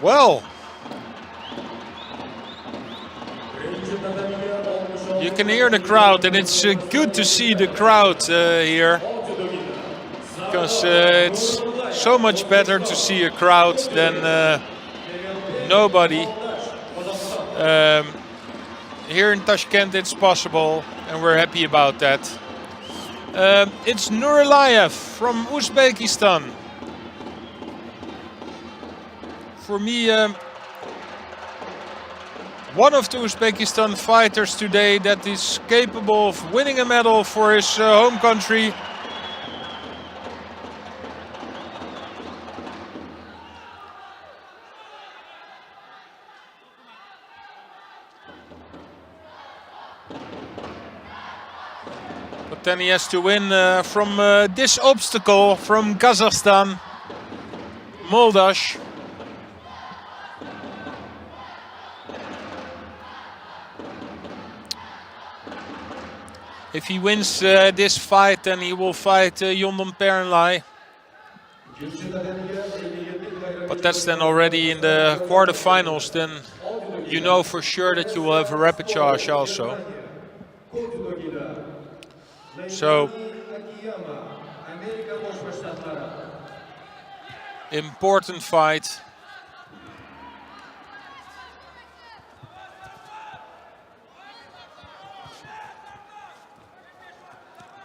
Well, you can hear the crowd, and it's good to see the crowd here, because it's so much better to see a crowd than nobody. Here in Tashkent it's possible, and we're happy about that. It's Nuralayev from Uzbekistan. For me, one of the Uzbekistan fighters today that is capable of winning a medal for his home country. But then he has to win from this obstacle from Kazakhstan, Moldash. If he wins this fight, then he will fight Yondon Pernlai. But that's then already in the quarterfinals. Then you know for sure that you will have a repechage also. So important fight.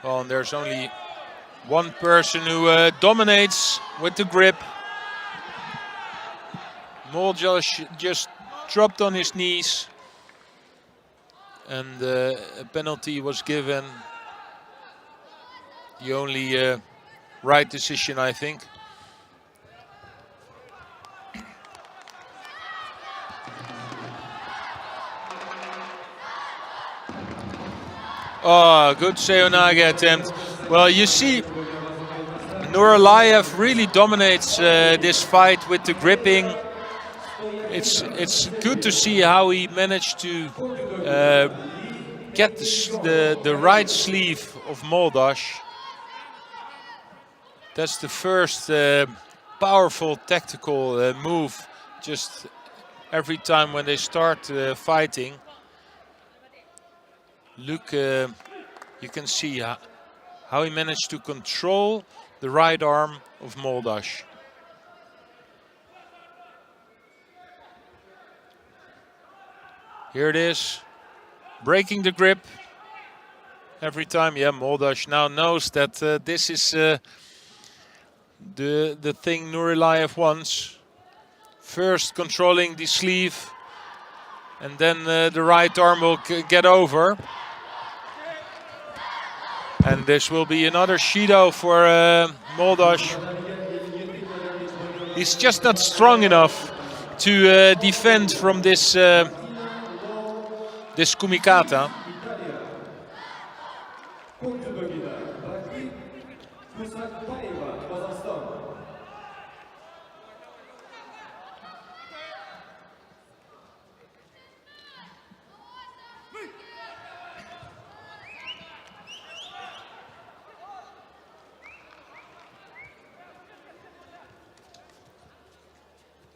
Well, and there's only one person who dominates with the grip. Moldash just dropped on his knees, and a penalty was given. The only right decision, I think. Oh, good Seoinage attempt. Well, you see, Nuraliyev really dominates this fight with the gripping. It's good to see how he managed to get the right sleeve of Moldash. That's the first powerful tactical move just every time when they start fighting. Look, you can see how he managed to control the right arm of Moldash. Here it is, breaking the grip every time. Yeah, Moldash now knows that this is the thing Nuraliyev wants. First controlling the sleeve, and then the right arm will get over. And this will be another Judo for Moldash. He's just not strong enough to defend from this this kumikata.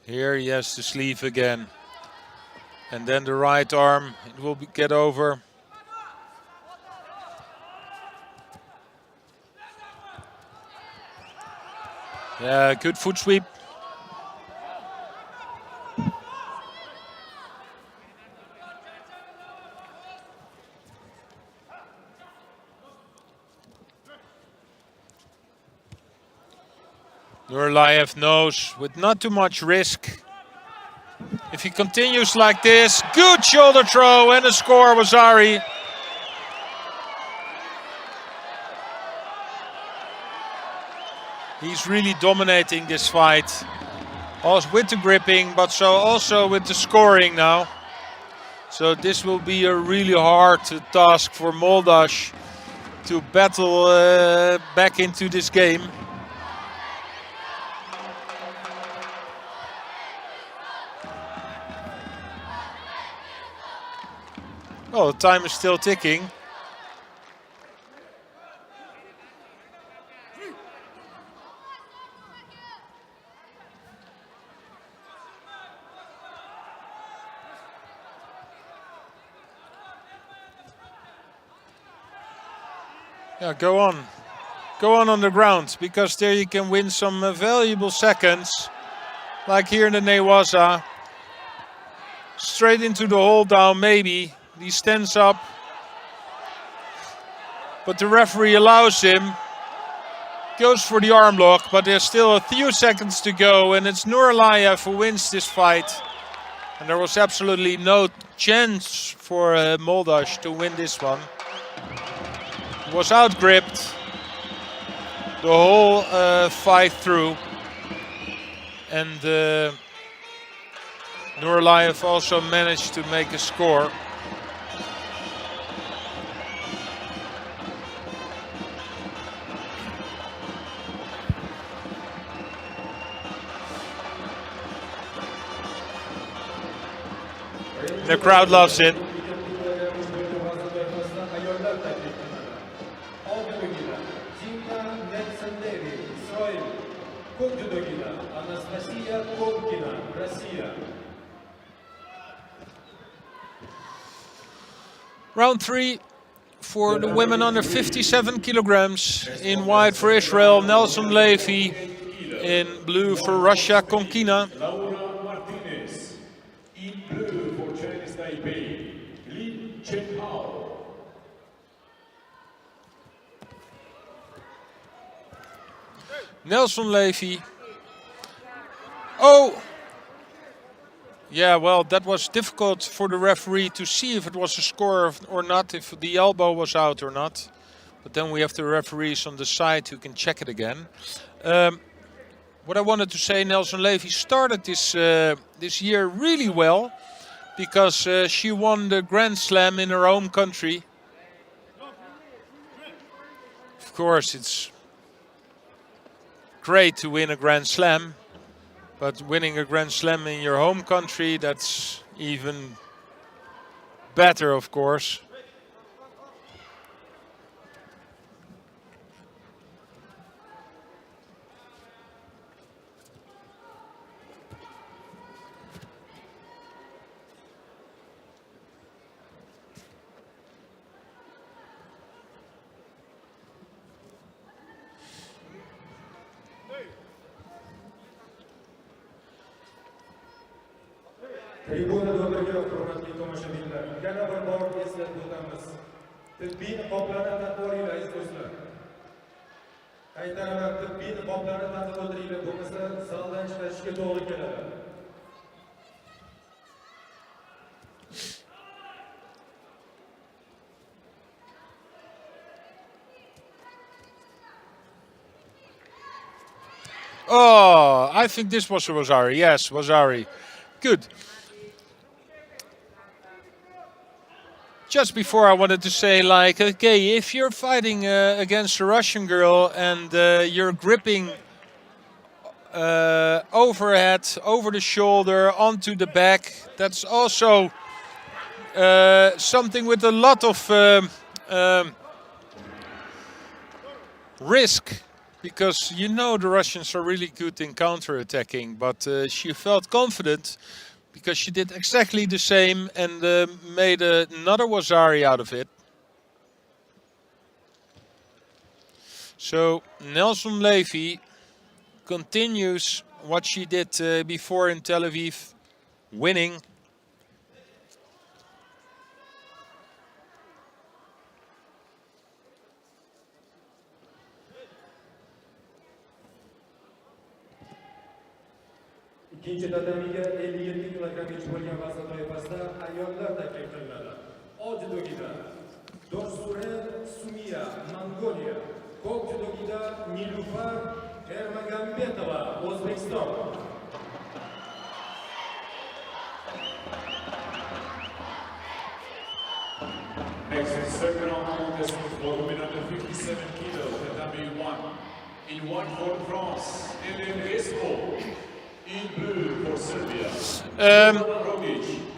Here he has the sleeve again. And then the right arm, it will get over. Yeah, good foot sweep. Nuraliyev knows with not too much risk. If he continues like this, good shoulder throw and a score, Wazari. He's really dominating this fight. Also with the gripping, but so also with the scoring now. So this will be a really hard task for Moldash to battle back into this game. Oh, the time is still ticking. Yeah, go on. Go on the ground, because there you can win some valuable seconds. Like here in the Newaza. Straight into the hold down, maybe. He stands up. But the referee allows him. Goes for the arm lock, but there's still a few seconds to go. And it's Nuraliyev who wins this fight. And there was absolutely no chance for Moldash to win this one. He was outgripped the whole fight through. And Nurlayev also managed to make a score. The crowd loves it. Round 3 for the women under 57 kilograms. In white for Israel, Nelson Levy. In blue for Russia, Konkina. Nelson Levy. Oh! Yeah, well, that was difficult for the referee to see if it was a score or not, if the elbow was out or not. But then we have the referees on the side who can check it again. What I wanted to say, Nelson Levy started this year really well because she won the Grand Slam in her home country. Of course, it's great to win a Grand Slam. But winning a Grand Slam in your home country, that's even better, of course. Tribunada o'tirgan hurmatli tomoshabinlar, yana bir bor eslatib o'tamiz. Tibbiy niqoblarni taqib olinglar, aziz do'stlar. Qaytaraman, tibbiy niqoblarni taqib o'tiringlar, bo'lmasa zaldan chiqarishga to'g'ri keladi. Oh, I think this was Wazari. Yes, Wazari. Good. Just before I wanted to say, like, okay, if you're fighting against a Russian girl and you're gripping overhead, over the shoulder, onto the back, that's also something with a lot of risk. Because you know the Russians are really good in counter-attacking, but she felt confident because she did exactly the same and made another Wazari out of it. So Nelson Levy continues what she did before in Tel Aviv, winning. İkinci tatamiga 57 kilogramgacha bo'lgan vazn toifasida ayollar taklif qilinadi. Judogida Dorsure Sumiya, Mongoliya. Ko'k judogida Nilufar Ermagambetova, O'zbekiston. Next is second round contest for women under 57 kilos, tatami 1. In white for France, Hélène Respo. In blue for Serbia.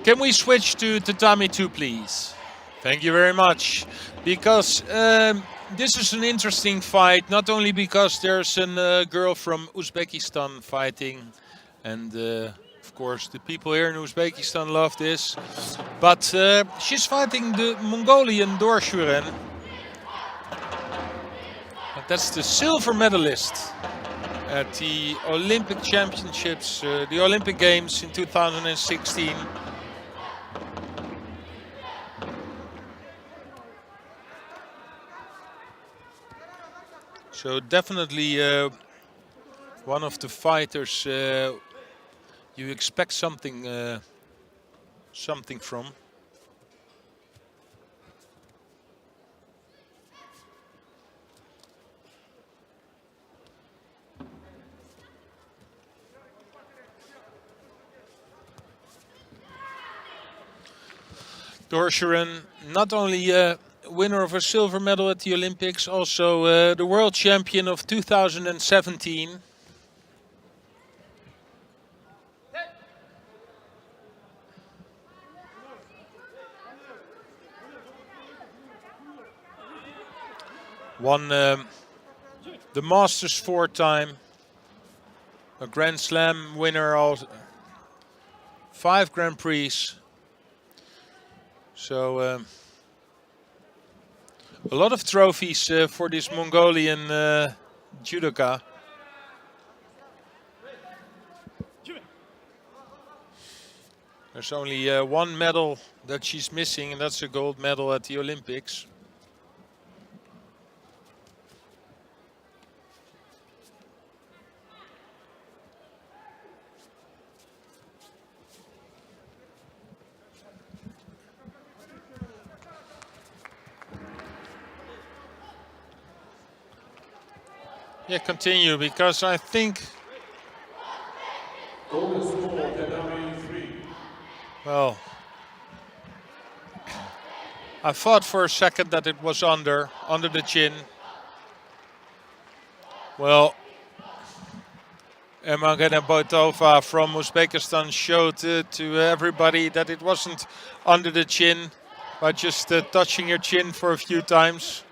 Can we switch to tatami 2, please? Thank you very much. Because this is an interesting fight, not only because there's a girl from Uzbekistan fighting, and of course the people here in Uzbekistan love this, but she's fighting the Mongolian Dorshuren. That's the silver medalist at the Olympic Championships, the Olympic Games in 2016. So definitely one of the fighters you expect something something from. Dorseren, not only winner of a silver medal at the Olympics, also the world champion of 2017. Won the Masters 4 time, a Grand Slam winner, of 5 Grand Prix. So a lot of trophies for this Mongolian judoka. There's only one medal that she's missing, and that's a gold medal at the Olympics. Yeah, continue, because I think, well, I thought for a second that it was under the chin. Well, Emma Boitova from Uzbekistan showed to everybody that it wasn't under the chin, but just touching your chin for a few times.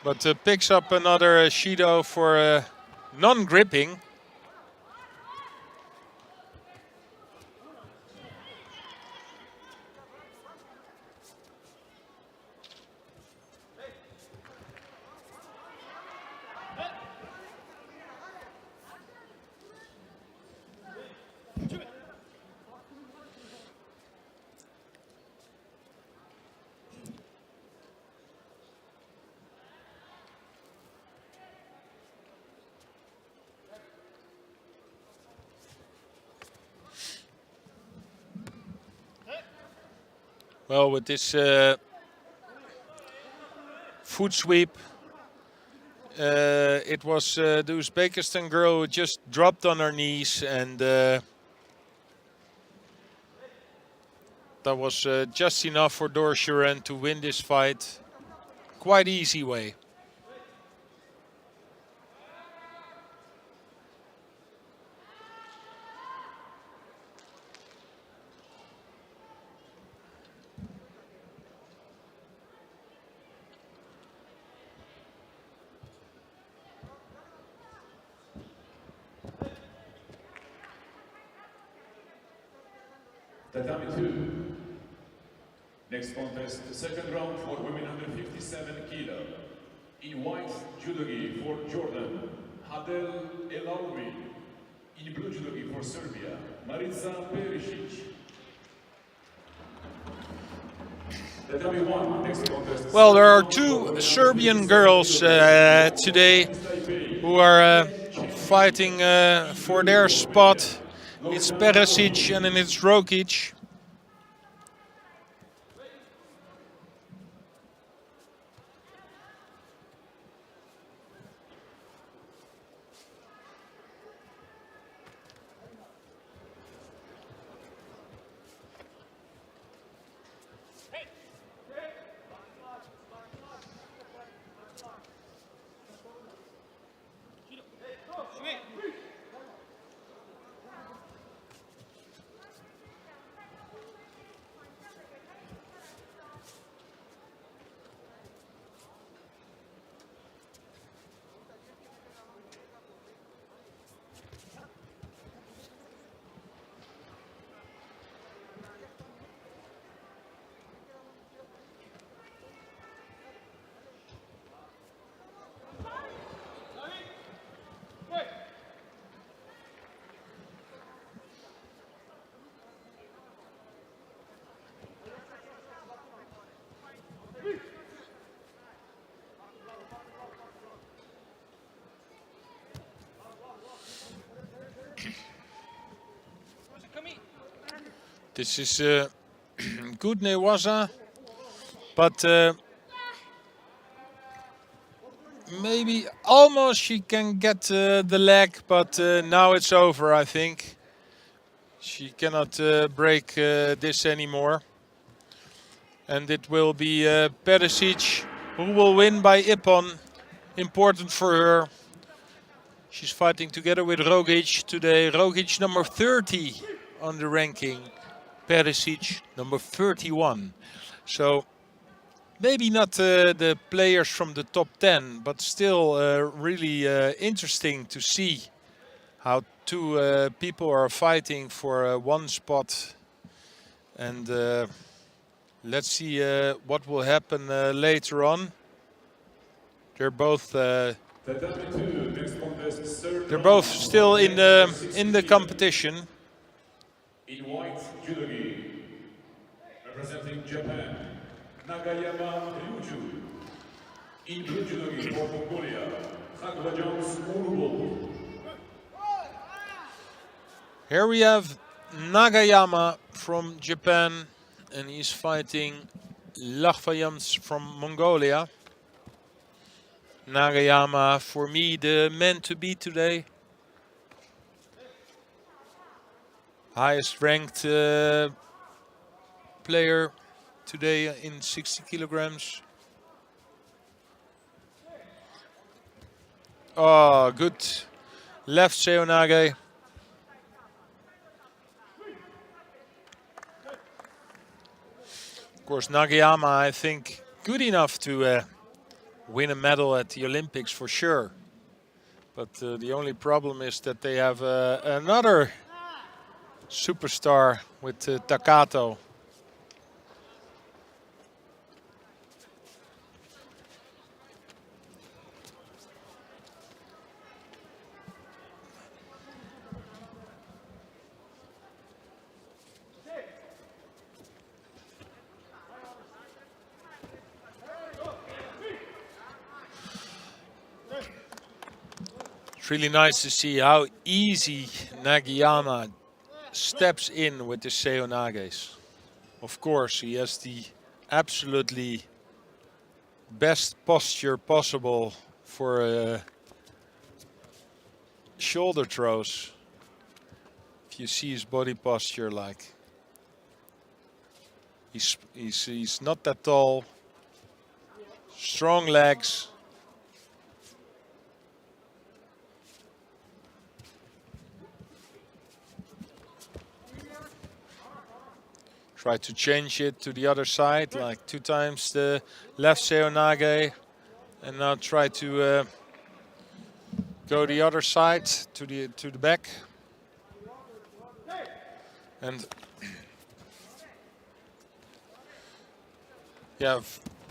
But picks up another Judo for non-gripping. Well, with this foot sweep, it was the Uzbekistan girl who just dropped on her knees, and that was just enough for Dorseren to win this fight. Quite easy way. Tatami 2. Next contest, the second round for women under 57 kilo. In white, judogi for Jordan, Hadel Elaoui. In blue judogi for Serbia, Marica Perisic. Tatami 1. Next contest. Well, there are 2 Serbian girls today who are fighting for their spot. It's Perisic and then it's Rokic. This is good newaza, but maybe almost she can get the leg, but now it's over, I think. She cannot break this anymore. And it will be Perisic who will win by Ippon. Important for her. She's fighting together with Rogic today. Rogic number 30 on the ranking. Perisic number 31. So maybe not the players from the top 10, but still really interesting to see how two people are fighting for one spot. And let's see what will happen later on. They're both still in the competition. In white judo gi, representing Japan, Nagayama Ryuju. In blue judo gi for Mongolia, Urubu. Here we have Nagayama from Japan, and he's fighting Lakhvayams from Mongolia. Nagayama, for me, the man to beat today. Highest ranked player today in 60 kilograms. Oh, good left seonage. Of course, Nagayama, I think, good enough to win a medal at the Olympics for sure. But the only problem is that they have another superstar with Takato. It's really nice to see how easy Nagayama steps in with the seonages. Of course, he has the absolutely best posture possible for shoulder throws. If you see his body posture, like he's not that tall, strong legs. Try to change it to the other side, like 2 times the left seonage, and now try to go the other side to the back. And yeah,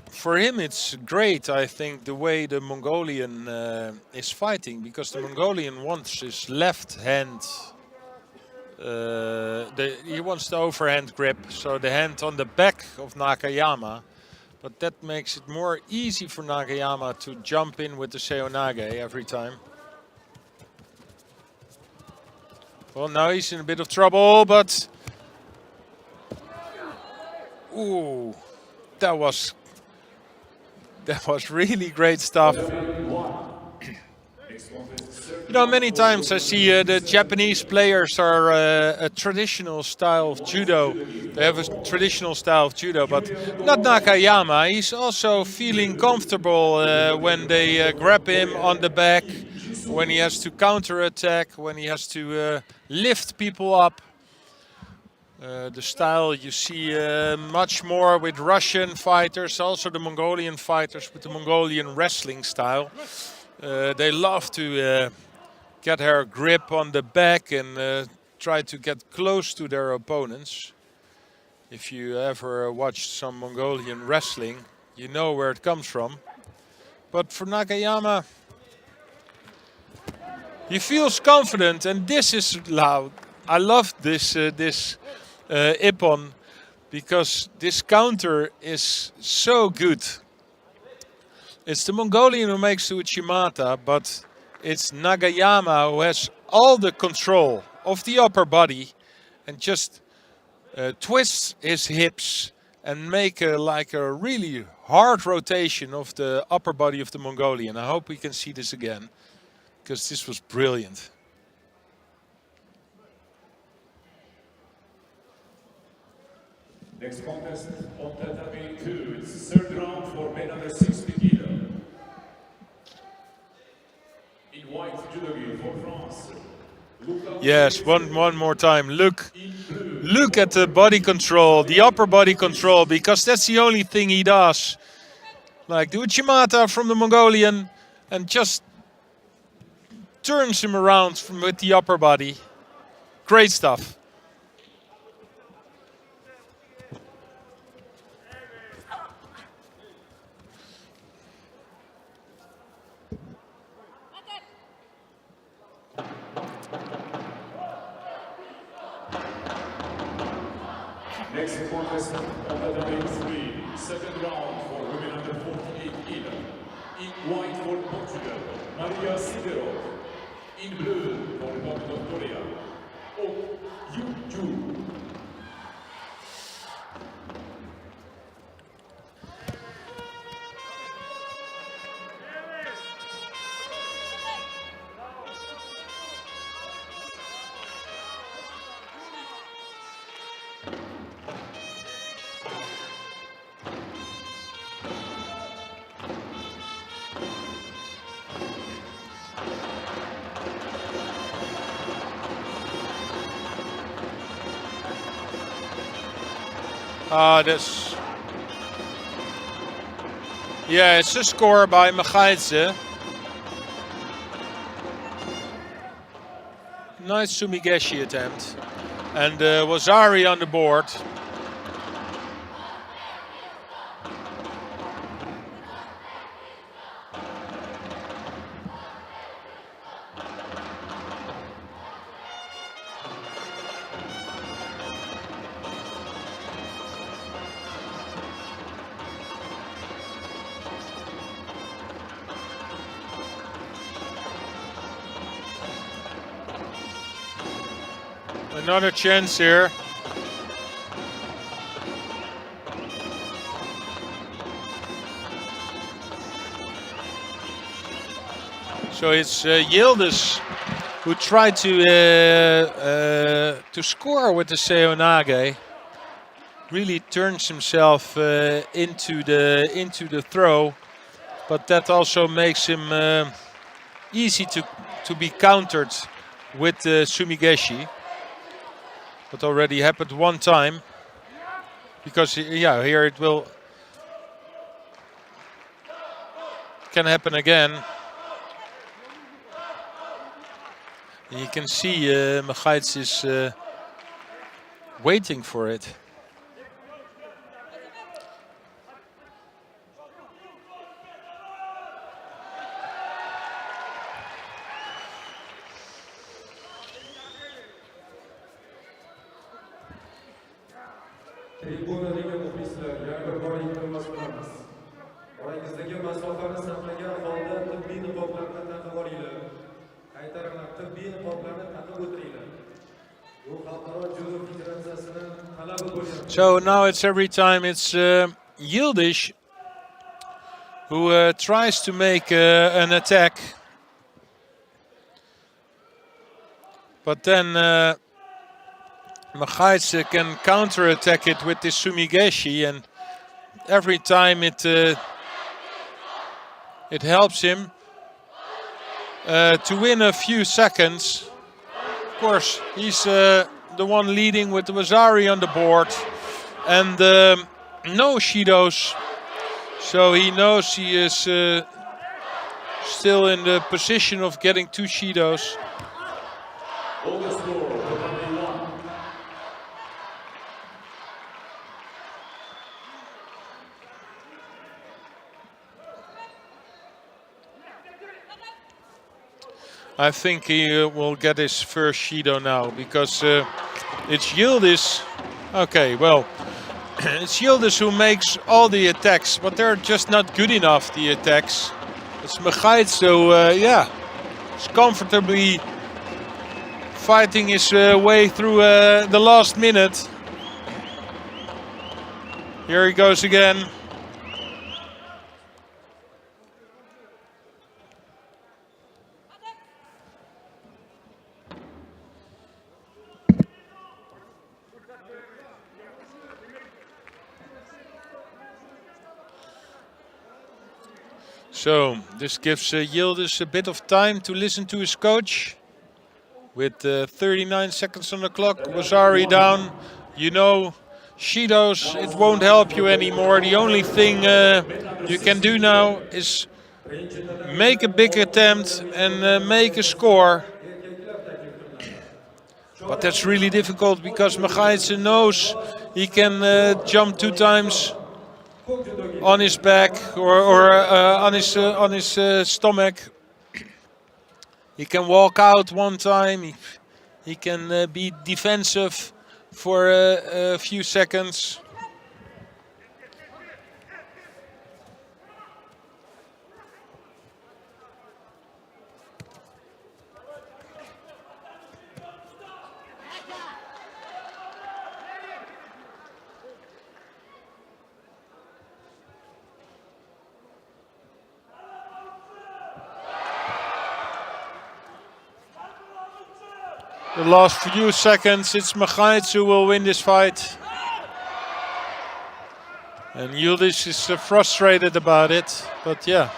for him it's great, I think, the way the Mongolian is fighting, because the Mongolian wants his left hand. He wants the overhand grip, so the hand on the back of Nagayama, but that makes it more easy for Nagayama to jump in with the seonage every time. Well, now he's in a bit of trouble, but ooh, that was really great stuff. You know, many times I see the Japanese players are a traditional style of judo. They have a traditional style of judo, but not Nagayama. He's also feeling comfortable when they grab him on the back, when he has to counter-attack, when he has to lift people up. The style you see much more with Russian fighters, also the Mongolian fighters with the Mongolian wrestling style. They love to get her grip on the back and try to get close to their opponents. If you ever watched some Mongolian wrestling, you know where it comes from. But for Nagayama, he feels confident, and this is loud. I love this Ippon, because this counter is so good. It's the Mongolian who makes the Uchimata, but it's Nagayama who has all the control of the upper body and just twist his hips and make like a really hard rotation of the upper body of the Mongolian. I hope we can see this again, because this was brilliant. Next contest on tatami 2. It's third round for men under 60 kilo. In white judo for France. Yes, one more time. Look at the body control, the upper body control, because that's the only thing he does. Like the Uchimata from the Mongolian, and just turns him around with the upper body. Great stuff. Next contest on tatami 3. Second round for women under 48 kilo. In white for Portugal, Maria Sidero. In blue for Republic of Korea, Oh Yu-Ju. Yeah, it's a score by Mechaidze. Nice Sumigeshi attempt. And Wazari on the board. Another chance here. So it's Yildiz who tried to score with the Seonage. Really turns himself into the throw, but that also makes him easy to be countered with the Sumigeshi. But already happened one time, because yeah, here it can happen again. And you can see Mechaidze is waiting for it. Tribunadagi muxlislar, yana bir bor iltimos qilamiz. Orangizdagi masofani saqlagan holda tibbiy niqoblarni taqib olinglar. Qaytarilgan tibbiy niqoblarni taqib o'tiringlar. Bu xalqaro judo federatsiyasining talabi bo'lgan. So now it's every time it's Yildiz who tries to make an attack, but then Mechaidze can counter-attack it with this Sumigeshi, and every time it helps him to win a few seconds. Of course, he's the one leading with the Wazari on the board, and no Shidos, so he knows he is still in the position of getting 2 Shidos. I think he will get his first Shido now, because it's Yildiz. Okay, well, it's Yildiz who makes all the attacks, but they're just not good enough, the attacks. It's Mechaidze, so yeah, he's comfortably fighting his way through the last minute. Here he goes again. So this gives Yildiz a bit of time to listen to his coach. With 39 seconds on the clock, Wazari down. You know, Shidos, it won't help you anymore. The only thing you can do now is make a big attempt and make a score. But that's really difficult because Magaitse knows he can jump 2 times on his back or on his stomach. He can walk out 1 time. He can be defensive for a few seconds. The last few seconds, it's Magaitse who will win this fight. And Yildiz is frustrated about it, but yeah.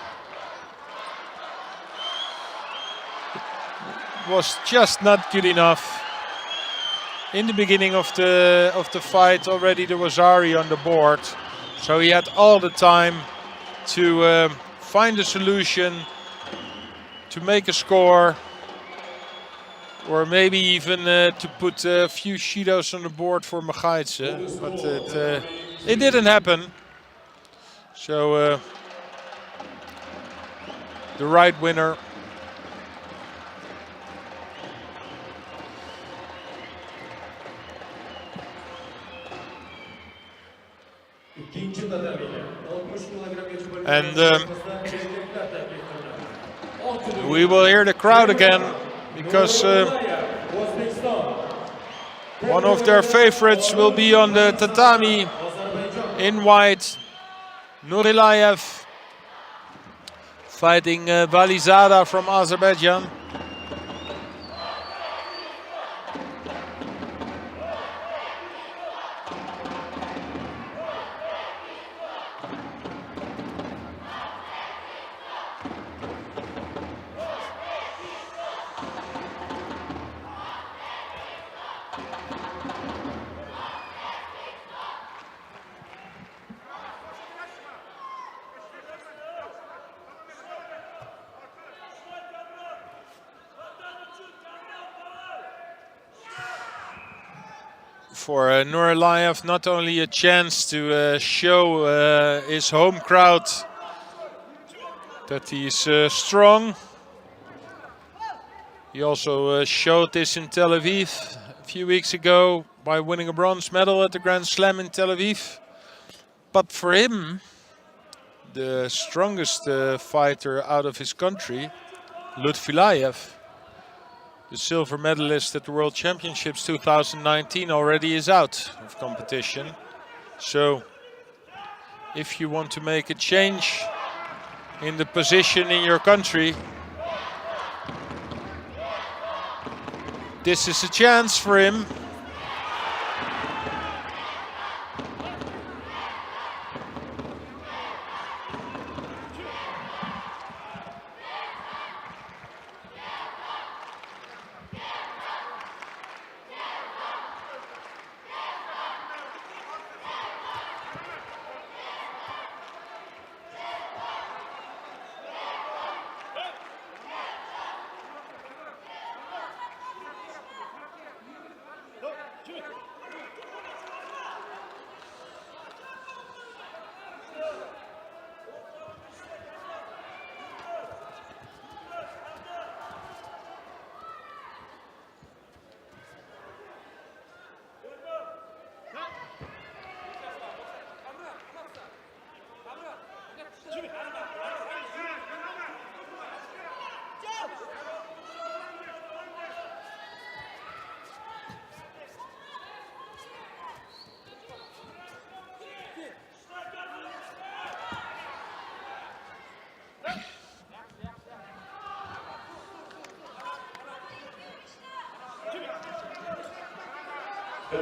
It was just not good enough. In the beginning of the fight, already there was Ari on the board. So he had all the time to find a solution, to make a score. Or maybe even to put a few Shidos on the board for Magaitse, but it didn't happen. So the right winner. And we will hear the crowd again. Because one of their favorites will be on the tatami in white. Nurilayev fighting Valizada from Azerbaijan. For Nurilayev, not only a chance to show his home crowd that he's strong. He also showed this in Tel Aviv a few weeks ago by winning a bronze medal at the Grand Slam in Tel Aviv. But for him, the strongest fighter out of his country, Lutfilayev, the silver medalist at the World Championships 2019, already is out of competition. So if you want to make a change in the position in your country, this is a chance for him.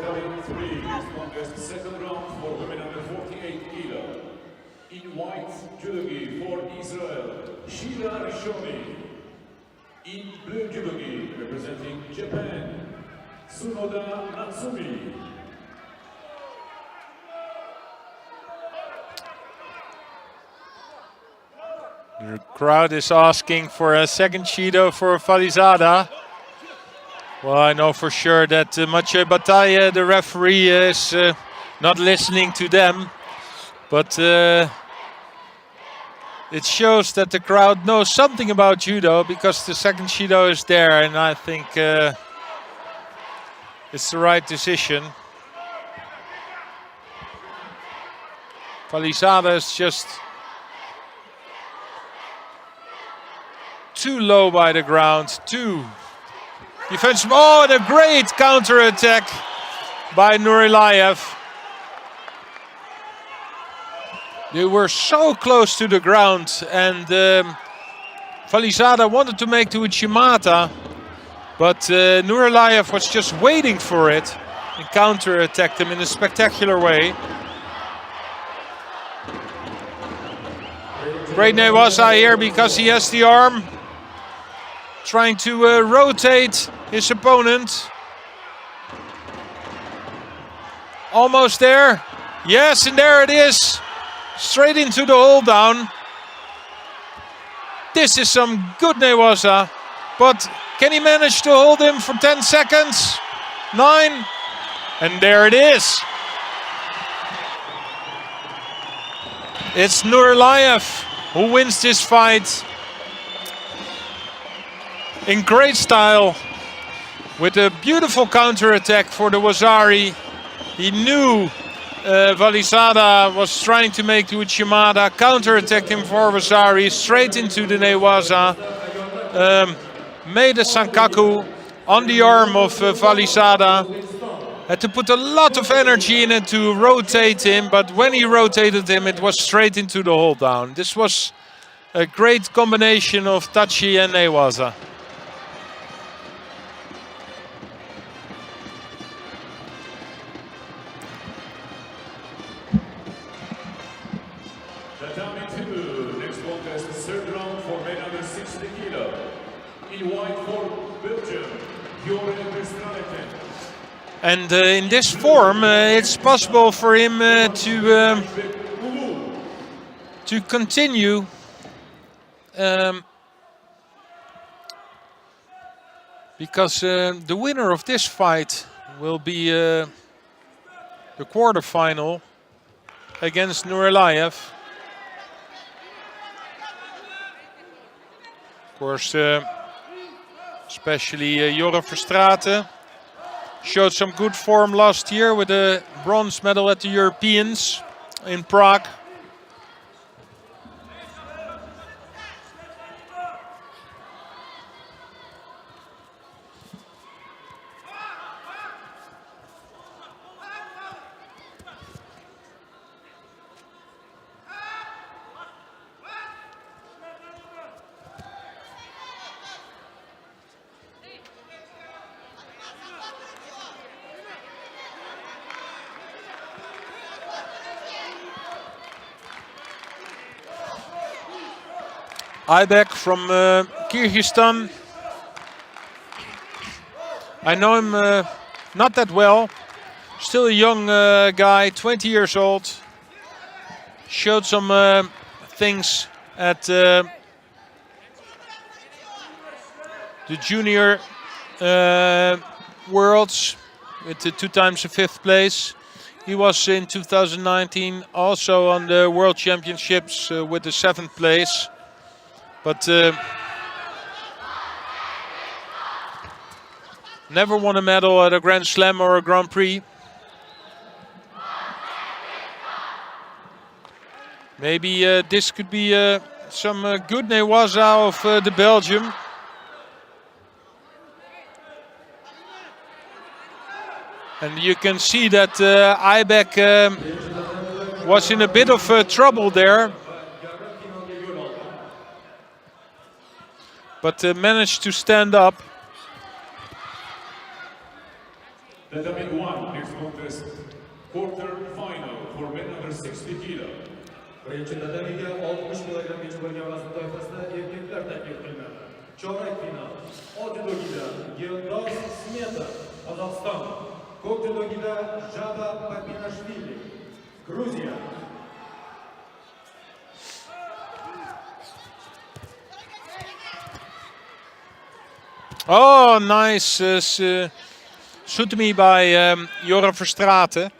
Tatami 3, next contest, second round for women under 48 kilo. In white judogi for Israel, Shira Rishoni. In blue judogi, representing Japan, Tsunoda Natsumi. The crowd is asking for a second Judo for Valizada. Well, I know for sure that Mathieu Bataille, the referee, is not listening to them. But it shows that the crowd knows something about Judo, because the second Judo is there, and I think it's the right decision. Valizada is just too low by the ground, too defensive. Oh, and a great counter-attack by Nurilayev. They were so close to the ground, and Valizada wanted to make to Uchimata, but Nurilayev was just waiting for it and counter-attacked him in a spectacular way. Great Newaza here because he has the arm, trying to rotate his opponent. Almost there. Yes, and there it is. Straight into the hold down. This is some good Newaza, but can he manage to hold him for 10 seconds? 9, and there it is. It's Nurilayev who wins this fight in great style, with a beautiful counter-attack for the Wazari. He knew Valizada was trying to make to Uchimata, counter-attacked him for Wazari, straight into the Newaza. Made a Sankaku on the arm of Valizada. Had to put a lot of energy in it to rotate him, but when he rotated him, it was straight into the hold down. This was a great combination of Tachi and Newaza. Tatami 2, next contest, third round for men under 60 kilo. In white for Belgium, Jorgen Verstraeten. And in this form, it's possible for him to continue because the winner of this fight will be the quarterfinal against Nurilayev. Of course, especially Jorgen Verstraeten showed some good form last year with a bronze medal at the Europeans in Prague. Aybek from Kyrgyzstan. I know him not that well. Still a young guy, 20 years old. Showed some things at the junior worlds with the 2 times the 5th place. He was in 2019 also on the World Championships with the 7th place. But never won a medal at a Grand Slam or a Grand Prix. Maybe this could be some good Newaza of the Belgium. And you can see that Aybek was in a bit of trouble there. But managed to stand up. Tatami 1, next Quarter-final for men under 60 kilo. Birinchi tatamiga 60 kg yechilgan vazn toifasida erkaklar taklif qilinadi. Chorak final. Judogida Gildos Smeta, Qozog'iston. Ko'k judogida Jada Papinashvili, Gruziya. Oh, nice shoot me by Joran Verstraeten.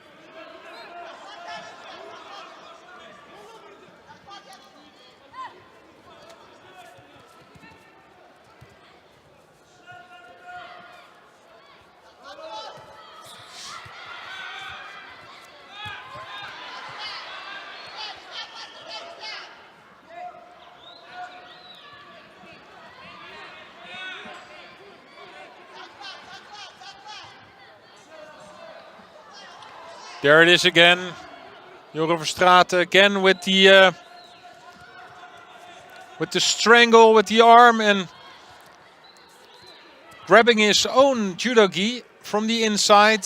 There it is again. Joran Verstraeten again with the strangle with the arm and grabbing his own judo gi from the inside.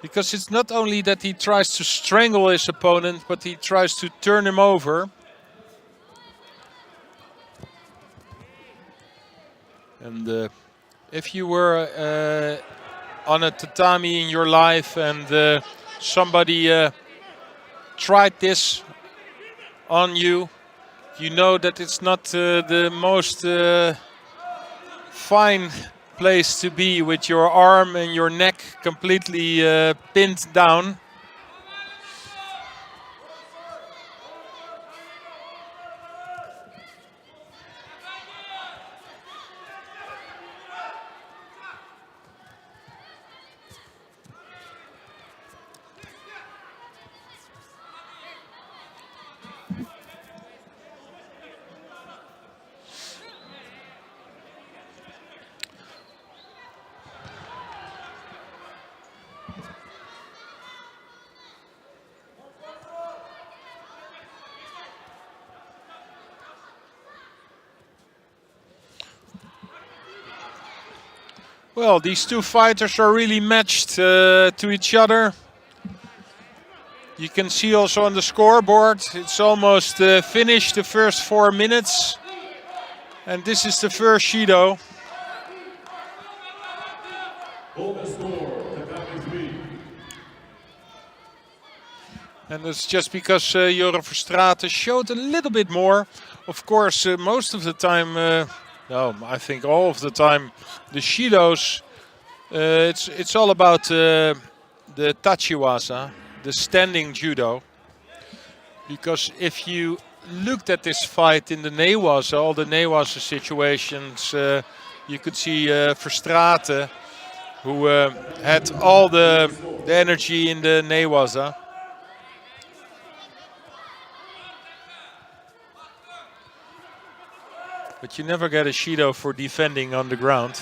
Because it's not only that he tries to strangle his opponent, but he tries to turn him over. And if you were on a tatami in your life and somebody tried this on you, you know that it's not the most fine place to be, with your arm and your neck completely pinned down. Well, these two fighters are really matched to each other. You can see also on the scoreboard, it's almost finished, the first 4 minutes. And this is the first Judo. And it's just because Joran Verstraeten showed a little bit more. Of course, most of the time, no, I think all of the time, the Judos, it's all about the tachiwaza, the standing judo. Because if you looked at this fight in the newaza, all the newaza situations, you could see Verstraeten, who had all the energy in the newaza. But you never get a Judo for defending on the ground.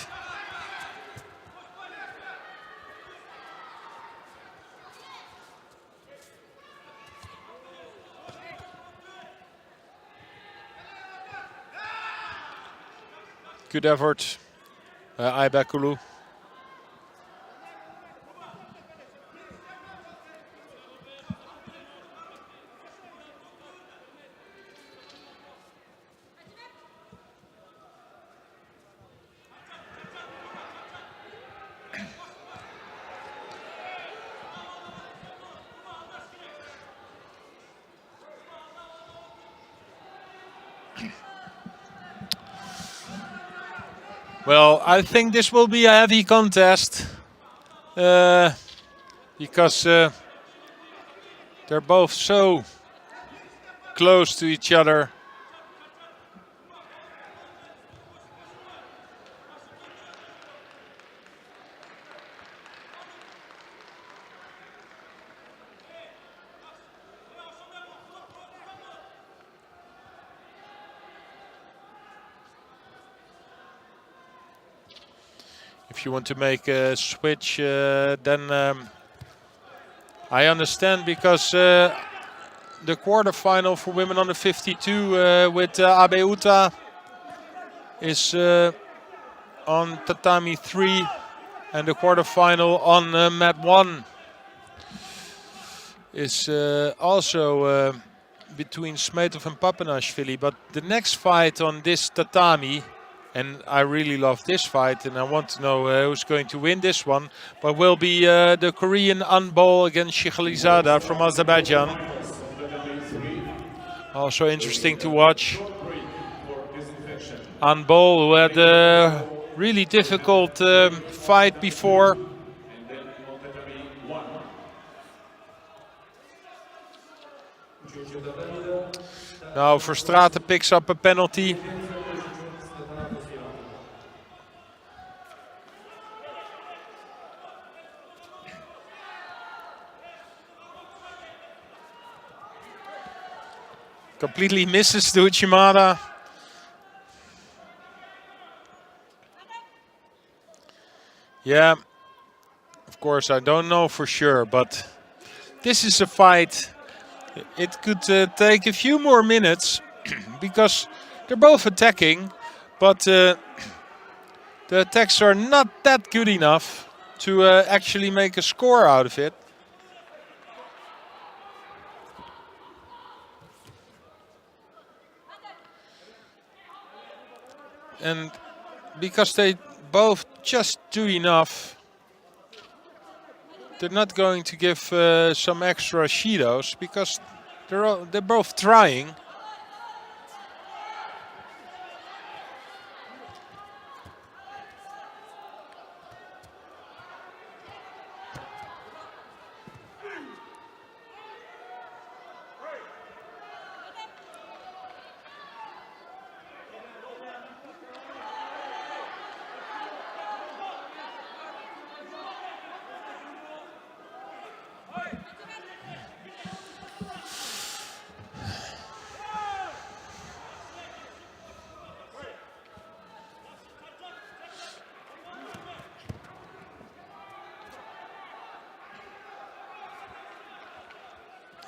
Good effort, Aibakulu. Well, I think this will be a heavy contest because they're both so close to each other. If you want to make a switch, then I understand, because the quarterfinal for women under 52 with Abe Uta is on tatami 3 and the quarterfinal on mat 1. is also between Smetov and Papanashvili. But the next fight on this tatami, and I really love this fight, and I want to know who's going to win this one, but will be the Korean Anbol against Shikhalizada from Azerbaijan. Also interesting to watch. Anbol, who had a really difficult fight before. Now Verstraeten picks up a penalty. Completely misses to Uchimada. Yeah, of course I don't know for sure, but this is a fight. It could take a few more minutes because they're both attacking, but the attacks are not that good enough to actually make a score out of it. And because they both just do enough, they're not going to give some extra Shidos because they're both trying.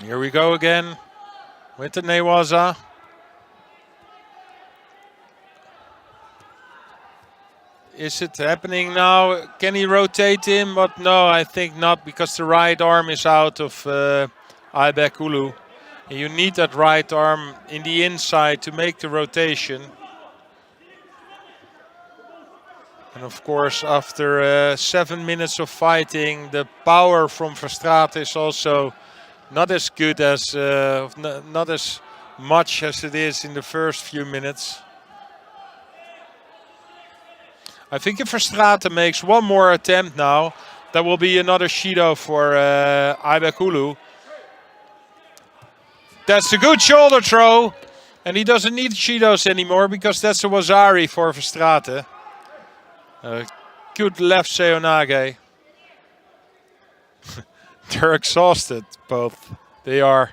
Here we go again with the Newaza. Is it happening now? Can he rotate him? But no, I think not, because the right arm is out of Aybekulu. And you need that right arm in the inside to make the rotation. And of course, after 7 minutes of fighting, the power from Verstraeten is also not as good as, not as much as it is in the first few minutes. I think if Verstraeten makes one more attempt now, that will be another Shido for Aybekulu. That's a good shoulder throw. And he doesn't need Shidos anymore because that's a Wazari for Verstraeten. Good left Seonage. They're exhausted, both. They are.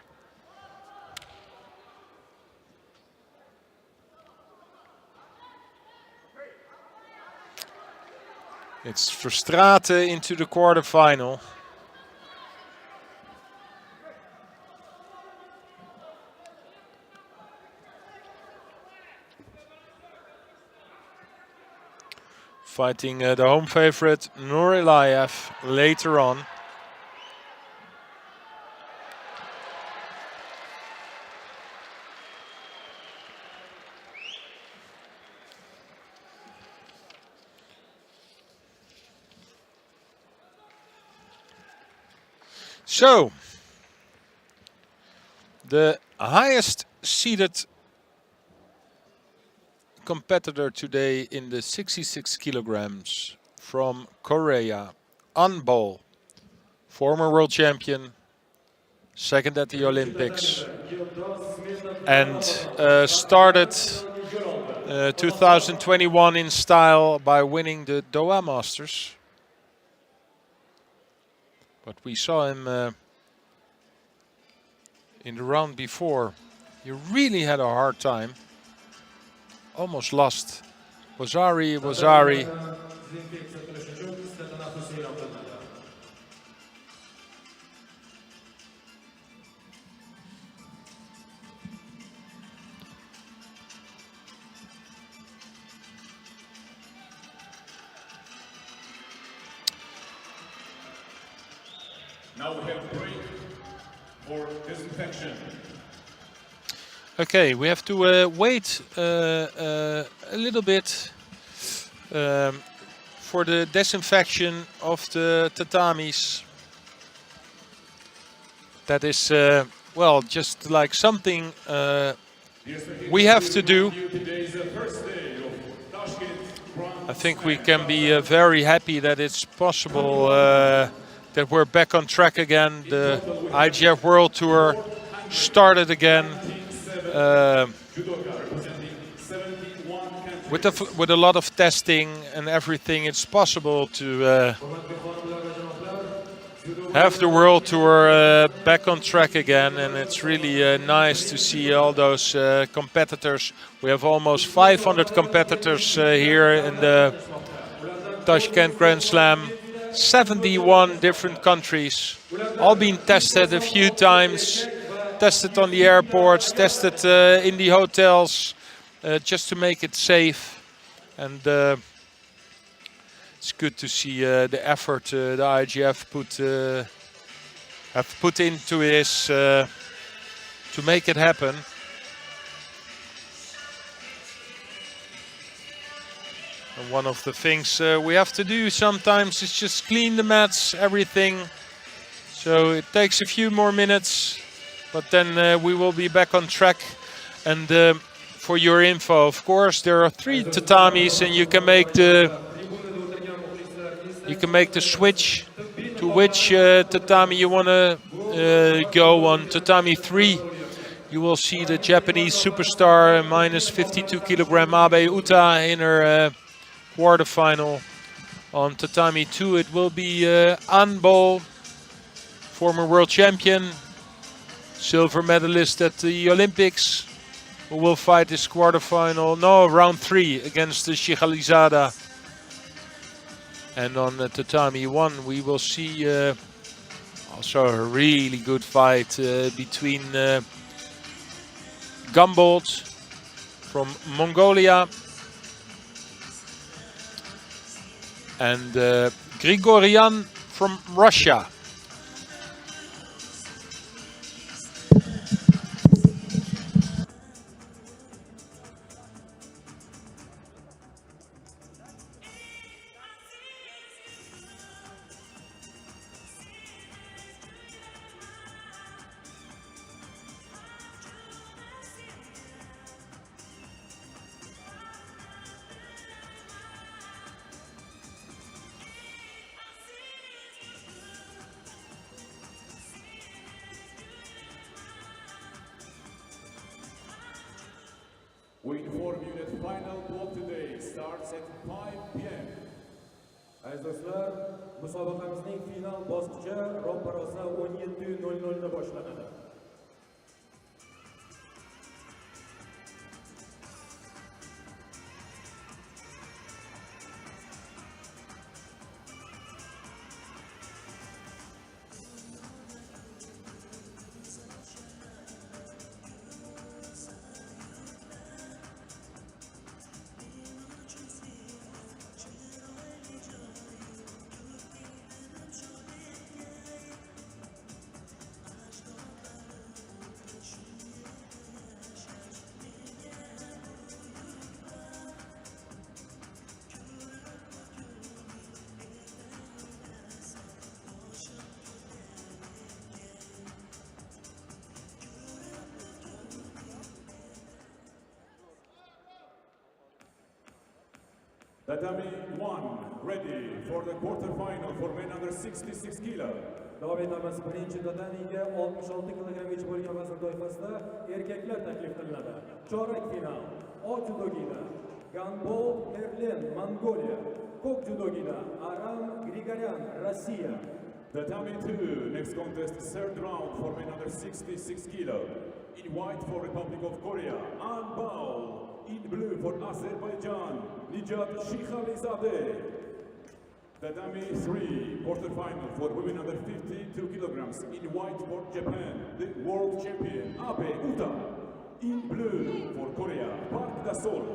It's Verstraeten into the quarterfinal. Fighting the home favorite Nurilayev later on. So, the highest seeded competitor today in the 66 kilograms from Korea, Anbol, former world champion, second at the Olympics, and started 2021 in style by winning the Doha Masters. But we saw him in the round before. He really had a hard time. Almost lost. Wazari. Now we have break for disinfection. Okay, we have to wait a little bit for the disinfection of the tatamis. That is, well, just like something we have to do. I think we can be very happy that it's possible that we're back on track again. The IGF World Tour started again with a lot of testing and everything. It's possible to have the World Tour back on track again, and it's really nice to see all those competitors. We have almost 500 competitors here in the Tashkent Grand Slam. 71 different countries, all been tested a few times, tested on the airports, tested in the hotels, just to make it safe. And it's good to see the effort the IGF have put into this to make it happen. And one of the things we have to do sometimes is just clean the mats, everything. So it takes a few more minutes, but then we will be back on track. And for your info, of course, there are 3 tatamis, and you can make the switch to which tatami you want to go on. Tatami 3, you will see the Japanese superstar minus 52 kilogram Abe Uta in her quarterfinal. On tatami 2, it will be Anbo, former world champion, silver medalist at the Olympics, who will fight this quarterfinal, no, round 3 against the Shikhalizada. And on tatami 1, we will see also a really good fight between Gambold from Mongolia and Grigoryan from Russia. We inform you that final block today starts at 5 p.m. Aziz do'stlar, musobaqamizning final bosqichi ro'parosa 17:00 da boshlanadi. Tatami 1 ready for the quarterfinal for men under 66 kilo. Davom etamiz. Birinchi tatamiga 66 kilogramgacha bo'lgan vazn toifasida erkaklar taklif qilinadi. Chorak final Och judogida Ganbol Berlin, Mongolia. Ko'k judogida Aram Grigoryan, Rossiya. Tatami 2 next contest, third round for men under 66 kilo. In white for Republic of Korea, An Bao. In blue for Azerbaijan, Nijat Shikhalizadeh. Tatami 3, quarterfinal for women under 52 kilograms. In white for Japan, the world champion, Abe Uta. In blue for Korea, Park Dasol.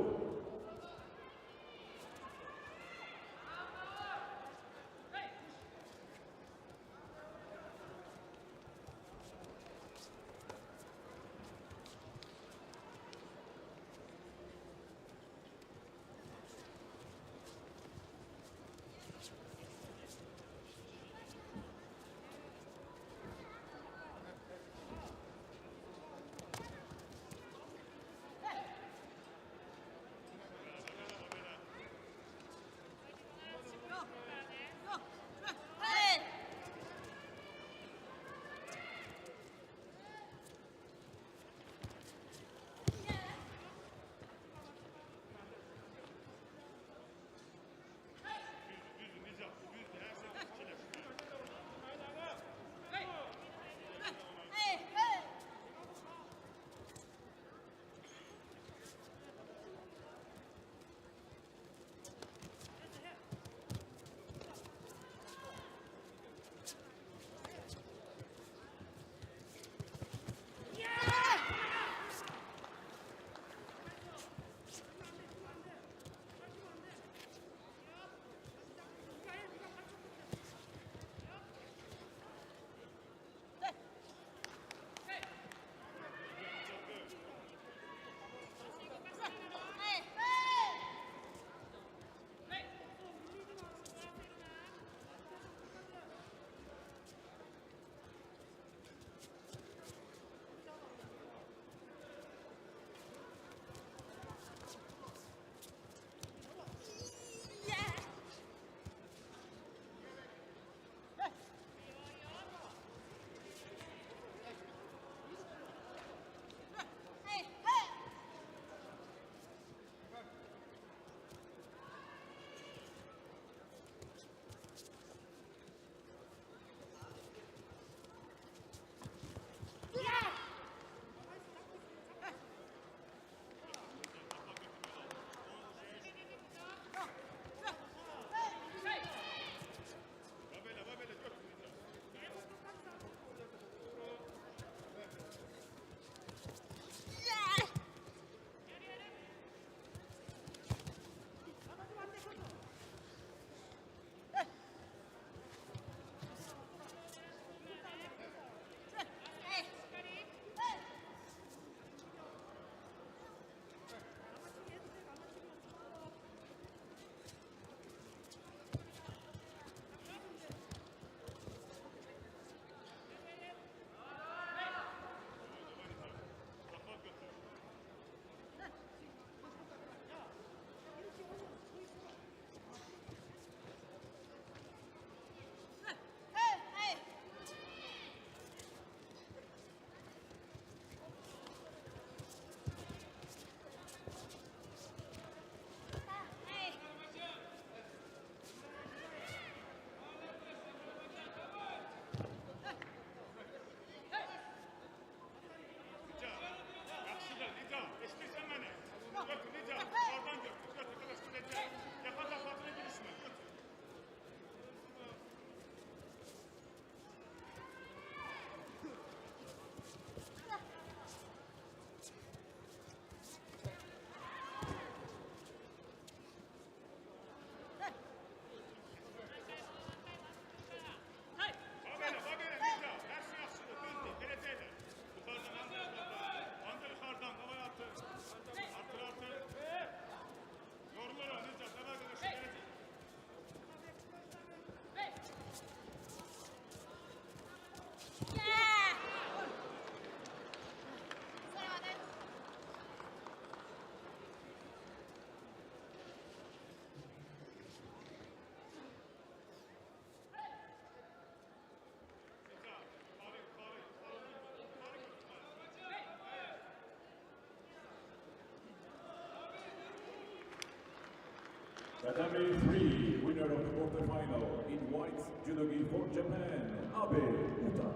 Tatami 3, winner of the quarterfinal in white judogi for Japan, Abe Uta.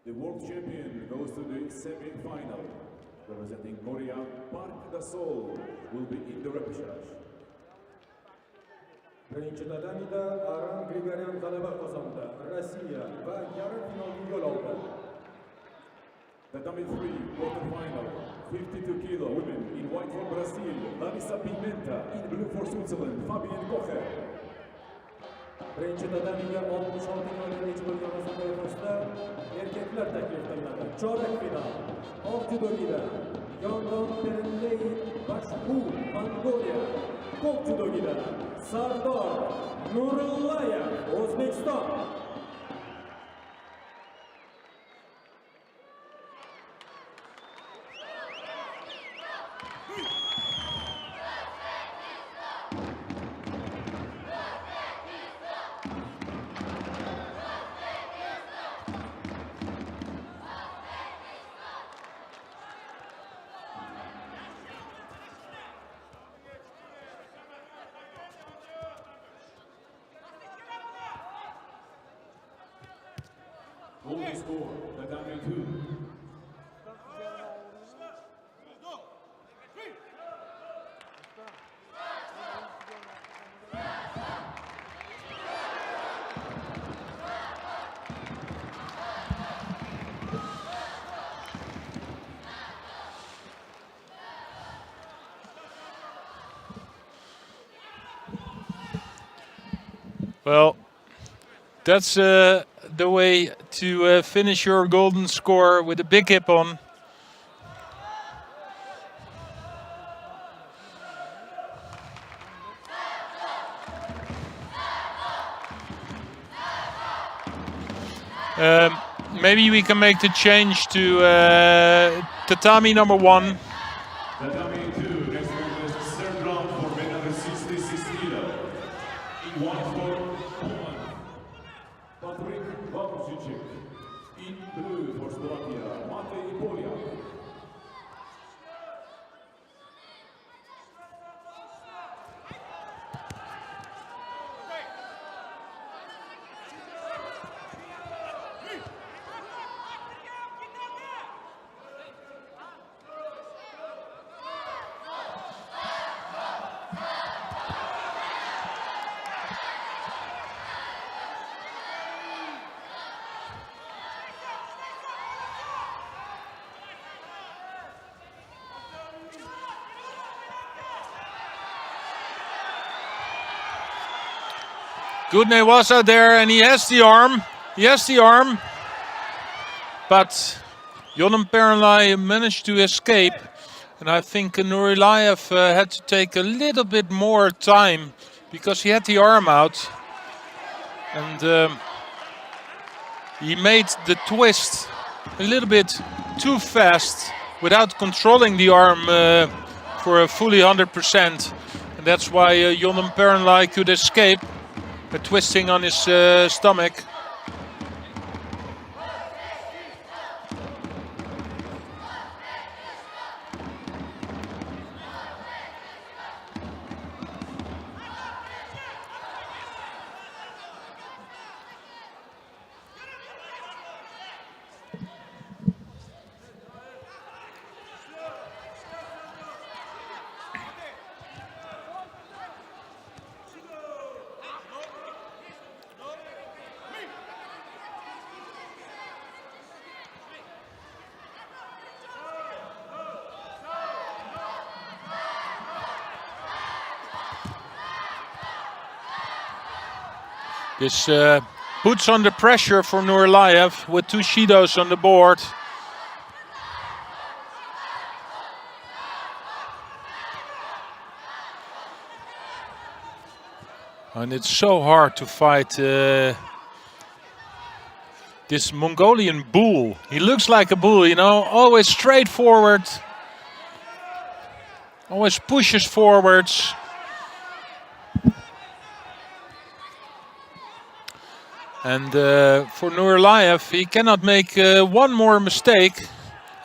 The world champion goes to the semi-final. Representing Korea, Park Da-sol will be in the repechage. Birinchi tatamida Aram Grigoryan g'alaba qozondi. Rossiya va yarim finalga yo'l oldi. Tatami 3, quarterfinal, 52 kilo women in white for Brazil, Larissa Pimenta, in blue for Switzerland, Fabienne Kocher. Birinchi tatamiga 66 kilogacha bo'lgan vazn toifasida erkaklar taklif qilinadi. Chorak final. Oq judogida Yongdon Perinley Bashbu, Mongoliya. Ko'k judogida Sardor Nurillayev, O'zbekiston. Golden score, Tatami 2. Well, that's the way to finish your golden score with a big hip on. Maybe we can make the change to tatami number 1. Tatami 2, next one is the third round for men under 66 kilo. In white for Poland, Patryk Wawrzyczyk. In blue for Slovakia, Matej Poliak. Goodney was out there and he has the arm. He has the arm. But Yonem Perenlai managed to escape. And I think Nurillayev had to take a little bit more time because he had the arm out. And he made the twist a little bit too fast without controlling the arm for a fully 100%. And that's why Yonem Perenlai could escape. A twisting on his stomach. This puts under pressure for Nurillayev with 2 Shidos on the board. And it's so hard to fight this Mongolian bull. He looks like a bull, you know, always straight forward. Always pushes forwards. And for Nurillayev, he cannot make one more mistake.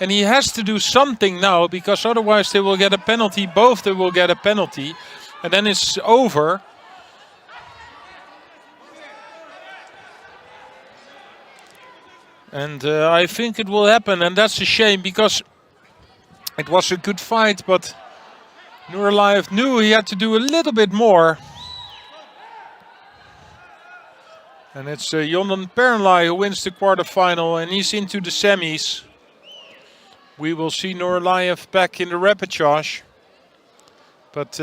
And he has to do something now, because otherwise they will get a penalty. Both they will get a penalty. and then it's over. And I think it will happen, and that's a shame because it was a good fight, but Nuraliyev knew he had to do a little bit more. And it's Jondan Pernlai who wins the quarterfinal, and he's into the semis. We will see Nuraliyev back in the repechage. But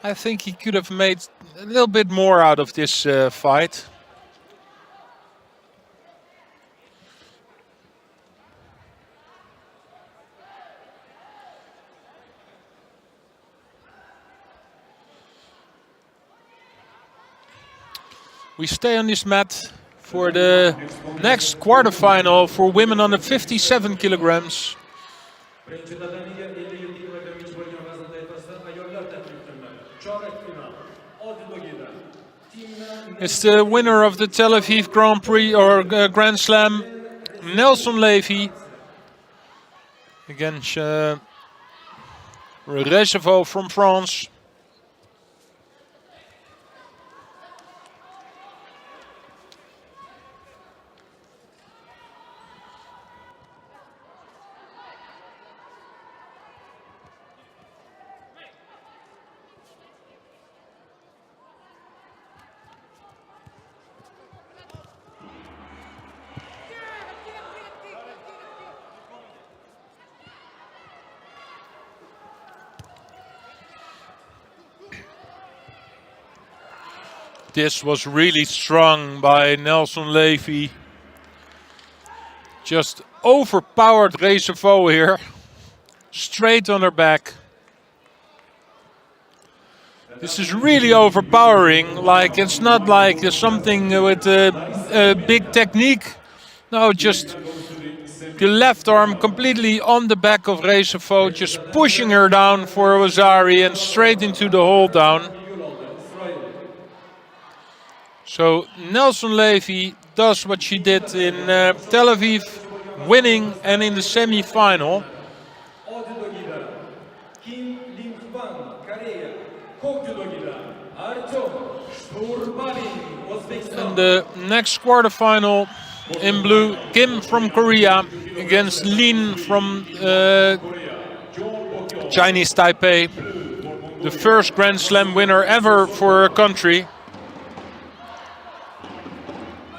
I think he could have made a little bit more out of this fight. We stay on this mat for the next quarterfinal for women under 57 kilograms. It's the winner of the Tel Aviv Grand Prix or Grand Slam, Nelson Levy, against Recevaux from France. This was really strong by Nelson Levy. Just overpowered Recevaux here. Straight on her back. This is really overpowering. Like, it's not like something with a big technique. No, just the left arm completely on the back of Recevaux, just pushing her down for Wazari and straight into the hold down. So Nelson Levy does what she did in Tel Aviv, winning, and in the semi-final. And the next quarterfinal in blue, Kim from Korea against Lin from Chinese Taipei. The first Grand Slam winner ever for her country.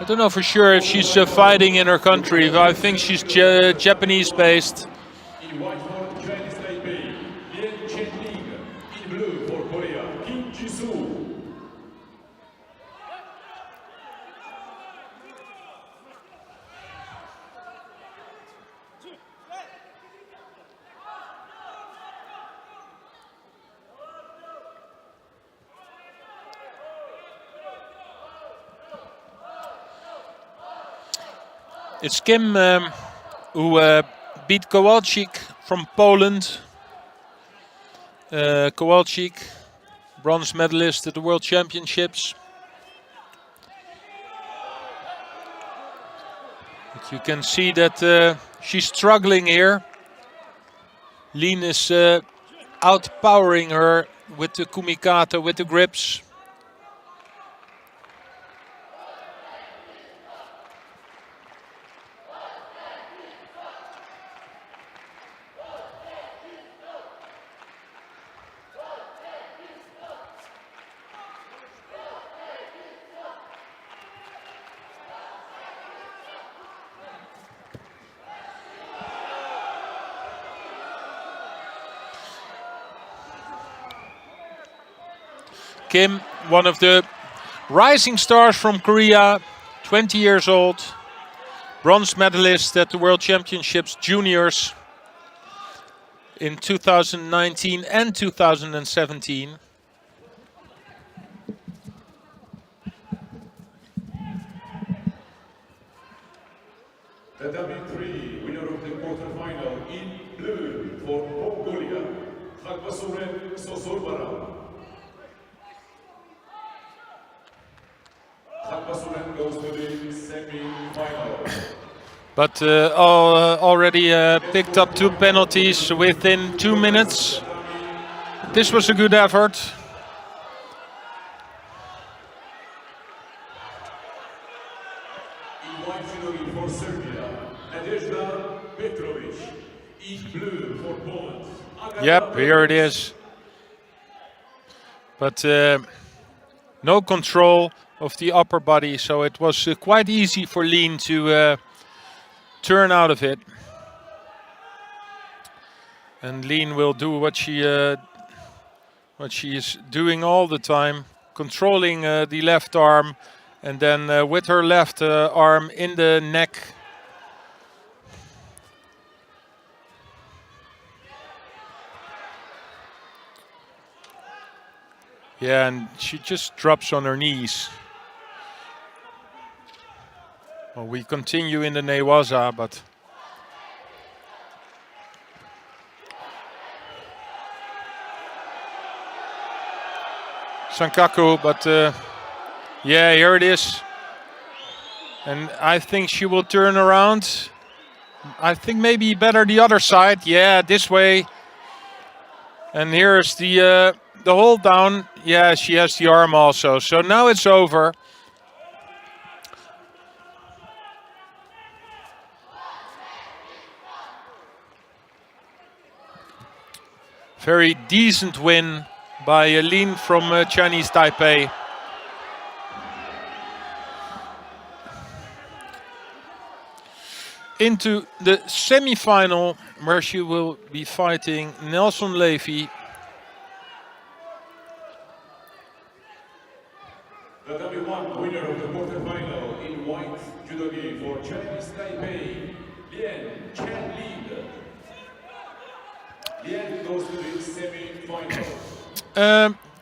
I don't know for sure if she's fighting in her country. I think she's Japanese based. In white for Chinese Taipei, Lien Chen-ling. In blue for Korea, Kim Ji-soo. It's Kim who beat Kowalczyk from Poland. Kowalczyk, bronze medalist at the World Championships. But you can see that she's struggling here. Lien is outpowering her with the kumikata, with the grips. Kim, one of the rising stars from Korea, 20 years old, bronze medalist at the World Championships Juniors in 2019 and 2017. Tatami 3, winner of the quarterfinal in blue for Mongolia, Hakbasuren Sosorbara. Hakbasuren goes to the semi-final. But already picked up 2 penalties within 2 minutes. this was a good effort. In white judo for Serbia, Nadezhda Petrovic. In blue for Poland. Yep, here it is. But no control of the upper body, so it was quite easy for Lean to turn out of it. And Lean will do what she is doing all the time, controlling the left arm, and then with her left arm in the neck. Yeah, and she just drops on her knees. Well, we continue in the Newaza, but Sankaku, but yeah, here it is. And I think she will turn around. I think maybe better the other side. Yeah, this way. And here's the hold down. Yeah, she has the arm also. So now it's over. Very decent win by Lin from Chinese Taipei. Into the semi-final, where she will be fighting Nelson Levy. The W1 winner of the quarterfinal in white judogi for Chinese Taipei, Lian Chen Li. Lian goes to the semi-final.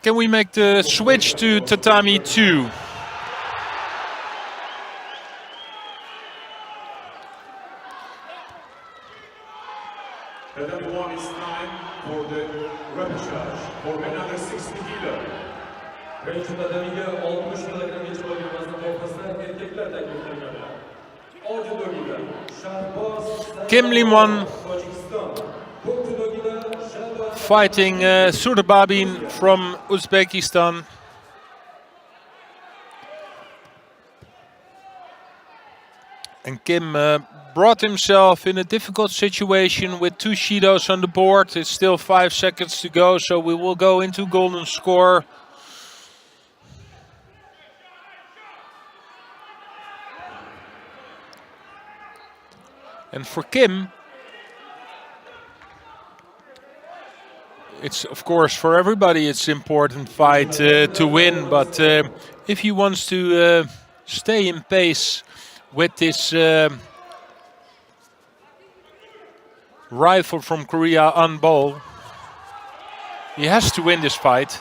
Can we make the switch to tatami 2? The W1 is time for the repechage for men under 60 kilo. Birinci tatamiga 60 kilogram yetishmayotgan toifasida erkaklar taklif qilinadi. O judogida Shahboz Kim Lim-won Tojikiston. Bu judogida Shahboz fighting Surbabin from Uzbekistan. And Kim brought himself in a difficult situation with 2 Shidos on the board. It's still 5 seconds to go, so we will go into golden score. And for Kim, it's of course for everybody it's important fight to win, but if he wants to stay in pace with this rival from Korea, An Bol, he has to win this fight.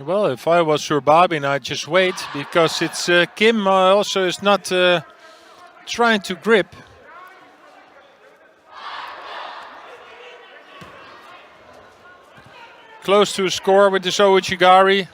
Well, if I was Surbabin, I'd just wait, because it's Kim also is not trying to grip. Close to a score with the Ouchigari.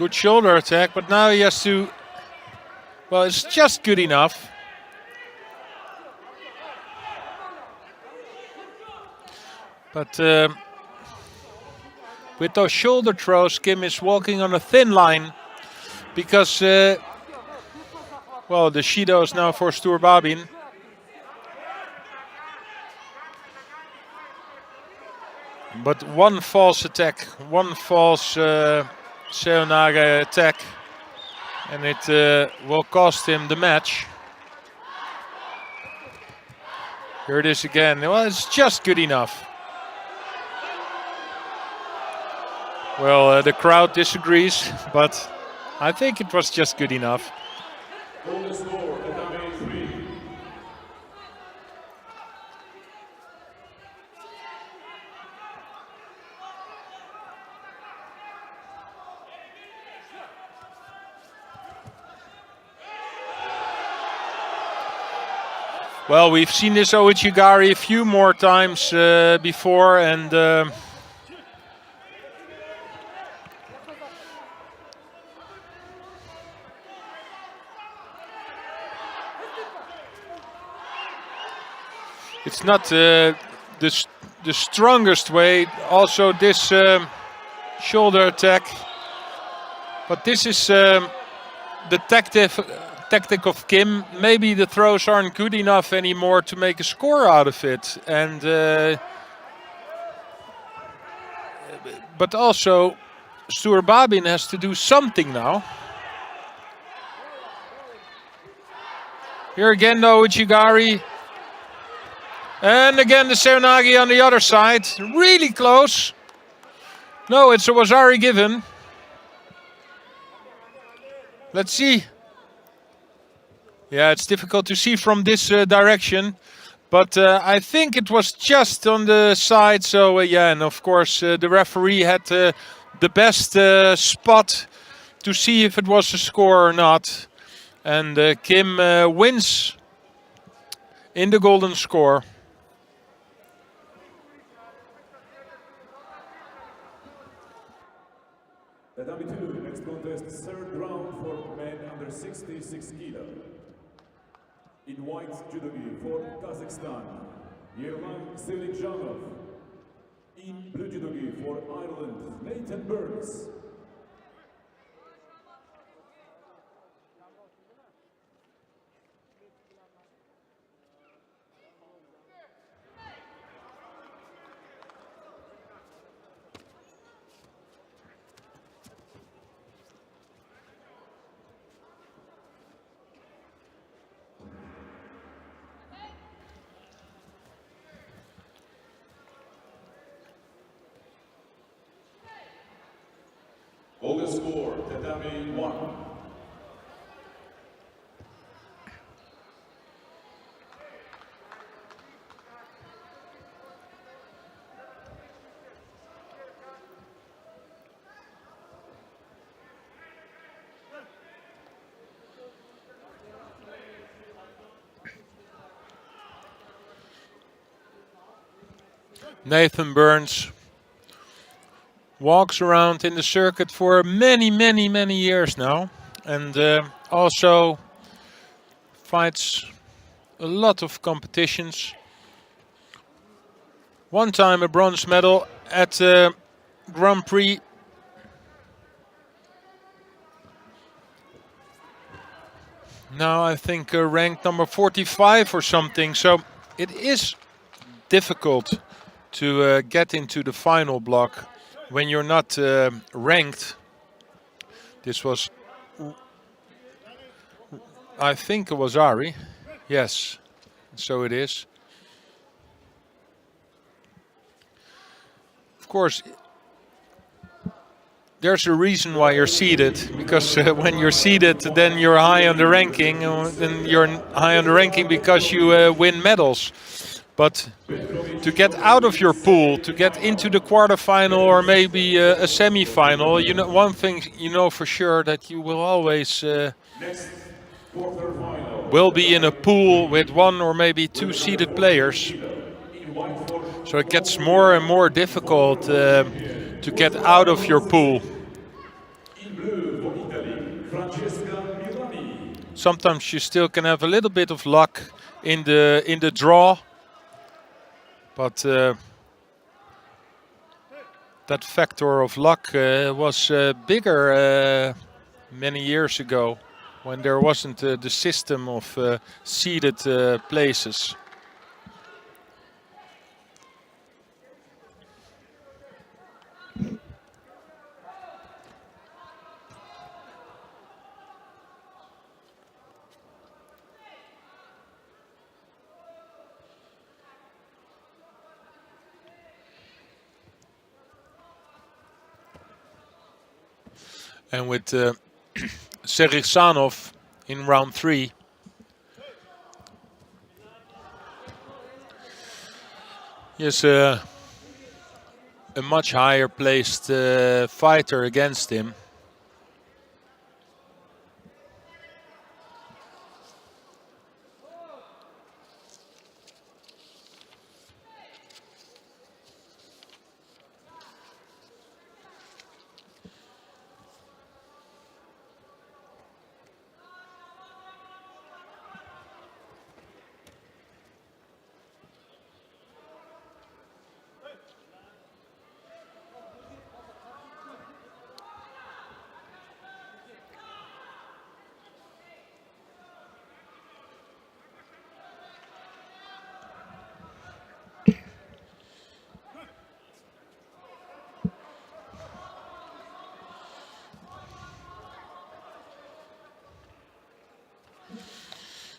Good shoulder attack, but now he has to... Well, it's just good enough. But with those shoulder throws, Kim is walking on a thin line because, well, the Judo is now for Stoer Babin. But one false attack, one false Seonaga attack, and it will cost him the match. Here it is again. Well, it's just good enough. Well, the crowd disagrees, but I think it was just good enough. Well, we've seen this Ouchigari a few more times before, and it's not the strongest way. Also, this shoulder attack, but this is the tactic of Kim. Maybe the throws aren't good enough anymore to make a score out of it, and but also Stoer Babin has to do something now. Here again, though, Ouchigari. And again, the Seonagi on the other side. Really close. No, it's a Wazari given. Let's see. Yeah, it's difficult to see from this direction. But I think it was just on the side. So, yeah, and of course, the referee had the best spot to see if it was a score or not. And Kim wins in the golden score. Tatami 2, next contest, third round for men under 66 kilo. In white judo for Kazakhstan, Yerlan Selikjanov. In blue judo for Ireland, Nathan Burns. Golden score, Tatami 1. Nathan Burns walks around in the circuit for many years now, and also fights a lot of competitions. One time a bronze medal at Grand Prix. Now I think ranked number 45 or something, so it is difficult to get into the final block when you're not ranked. This was, I think it was Ari. Yes, so it is. Of course, there's a reason why you're seeded, because when you're seeded, then you're high on the ranking, and you're high on the ranking because you win medals. But to get out of your pool, to get into the quarterfinal or maybe a semi-final, you know, one thing you know for sure, that you will always will be in a pool with one or maybe two seeded players. So it gets more and more difficult to get out of your pool. sometimes you still can have a little bit of luck in the draw, but that factor of luck was bigger many years ago, when there wasn't the system of seeded places. And with Seriksanov in round 3, he is a much higher placed fighter against him.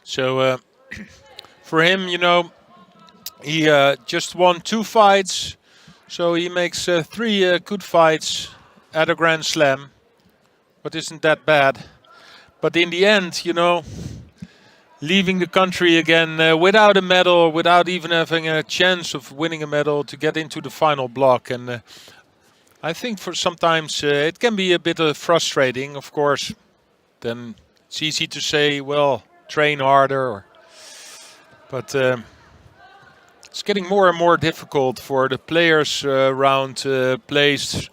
So for him, you know, he just won 2 fights, so he makes 3 good fights at a Grand Slam, but isn't that bad. But in the end, you know, leaving the country again without a medal, without even having a chance of winning a medal to get into the final block. And I think for sometimes it can be a bit frustrating, of course. Then it's easy to say, well, train harder. But it's getting more and more difficult for the players around place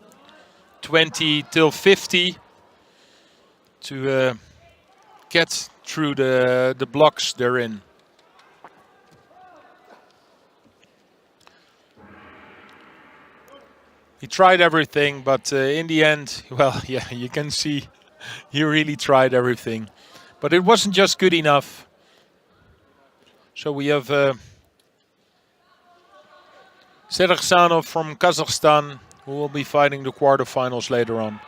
20 till 50 to get through the blocks they're in. He tried everything, but in the end, well, yeah, you can see he really tried everything. But it wasn't just good enough. So we have Seriksanov from Kazakhstan, who will be fighting the quarterfinals later on.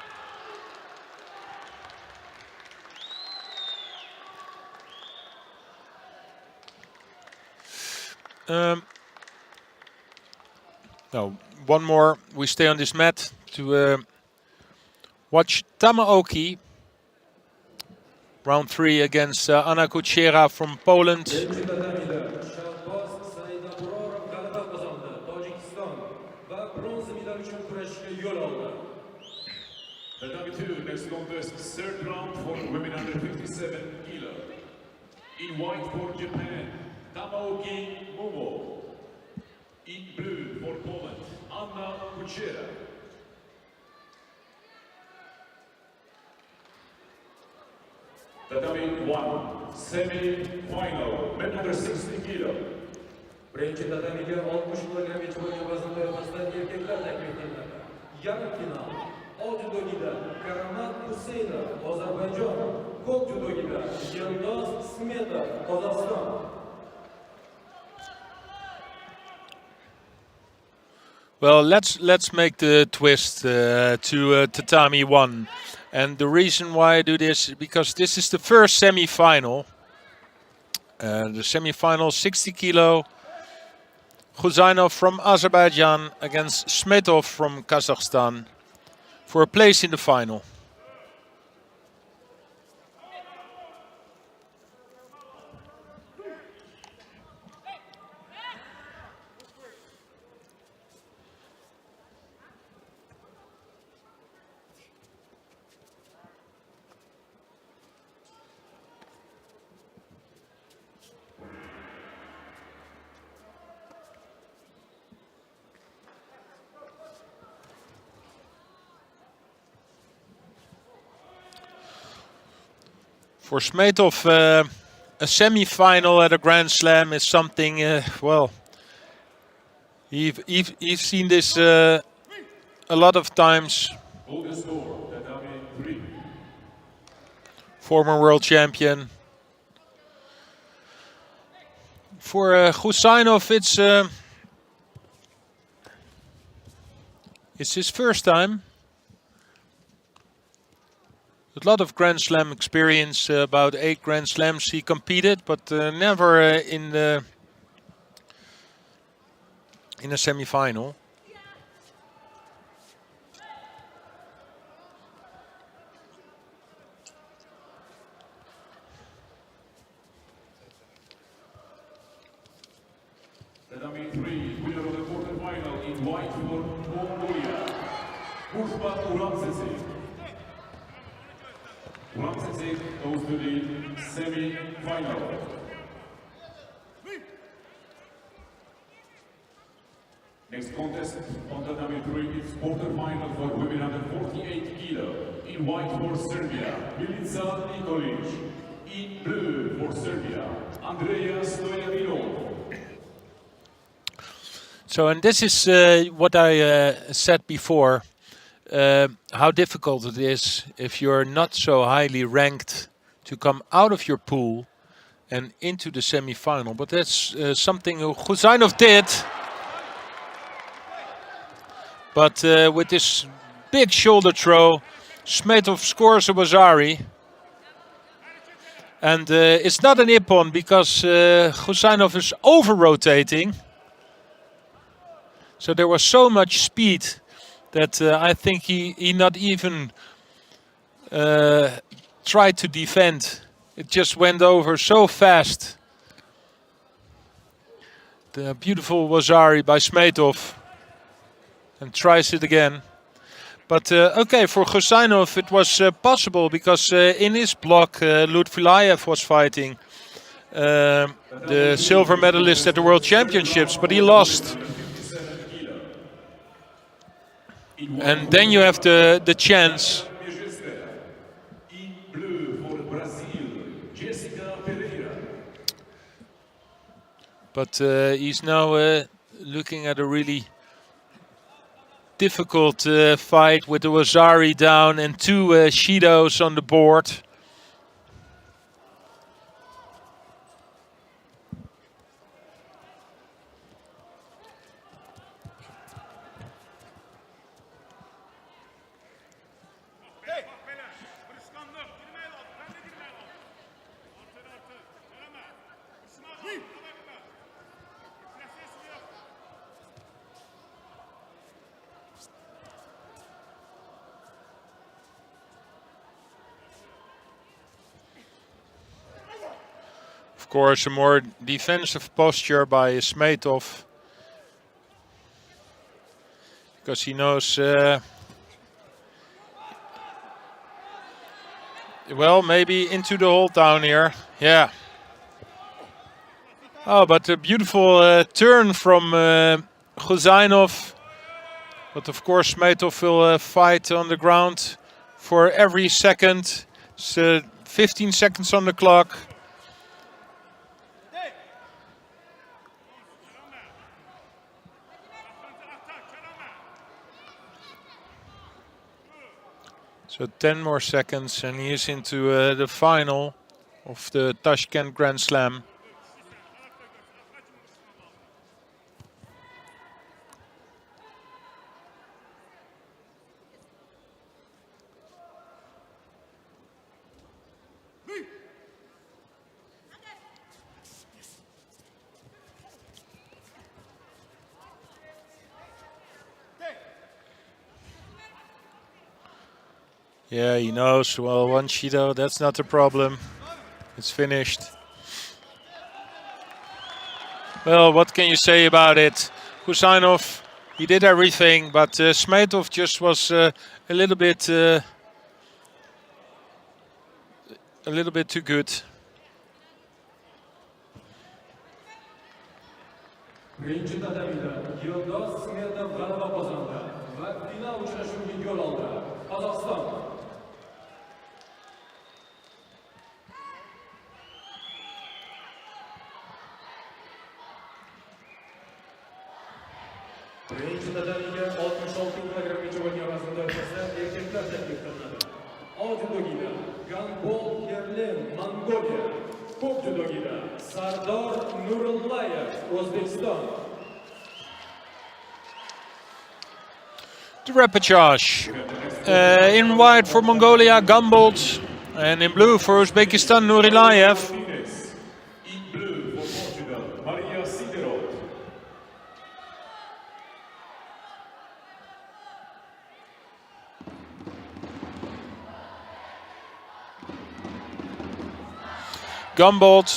No, one more. We stay on this mat to watch Tamaoki, round 3 against Anna Kuchera from Poland. Tatami 2, next contest, 3rd round for women under 57 kilo. In white for Japan, Tamaoki Momo. In blue for Poland, Anna Kuchera. Tatami 1, semi-final, men under 60 kilo. Birinci tatamiga 60 kg boyunca vazn toifasida erkeklar taklif etiladi. Yarim final. Ol judogida Karamat Huseynov, Ozarbayjon. Ko'k judogida Yildoz Smetov, Qozog'iston. Well, let's make the twist to Tatami 1. And the reason why I do this is because this is the first semi-final. The semi-final, 60 kilo. Husainov from Azerbaijan against Smetov from Kazakhstan for a place in the final. For Smetov, a semi-final at a Grand Slam is something, well, you've seen this a lot of times. Former world champion. For Gusainov, it's his first time. A lot of Grand Slam experience, about 8 Grand Slams he competed, but never in a semi-final. Tatami 3, winner of the quarterfinal in white for Mongolia, Pushpa Uramsesi. Uramsesi goes to the semi-final. Next contest on Tatami 3 is quarterfinal for women under 48 kilo. In white for Serbia, Milica Nikolic. In blue for Serbia, Andrea Stoyavinov. So, and this is what I said before, how difficult it is if you're not so highly ranked to come out of your pool and into the semi-final. But that's something Gusainov did. But with this big shoulder throw, Smetov scores a Wazari. And it's not an ippon because Gusainov is over-rotating. So there was so much speed that I think he not even tried to defend. It just went over so fast. The beautiful Wazari by Smetov. And tries it again. But okay, for Gusainov it was possible because in his block Lutfilayev was fighting the silver medalist at the World Championships, but he lost. And then you have the chance. But he's now looking at a really difficult fight with the Wazari down and 2 Shidos on the board. Of course, a more defensive posture by Smetov, because he knows, well, maybe into the hold down here. Yeah. Oh, but a beautiful turn from Gusainov. But of course, Smetov will fight on the ground for every second. It's 15 seconds on the clock. So 10 more seconds and he is into the final of the Tashkent Grand Slam. Yeah, he knows, well, 1 Shido, that's not a problem. It's finished. Well, what can you say about it? Gusainov, he did everything, but Smetov just was a little bit too good. Birinci tatamiga 66 kilogramgacha bo'lgan vazn toifasida erkaklar taklif qilinadi. Judogilar Ganbol Yerlin, Mongoliya. Ko'k judogilar Sardor Nurillayev, O'zbekiston. The repechage. In white for Mongolia, Gambold. And in blue for Uzbekistan, Nurillayev. In blue for Portugal, Maria Siderot. Gambold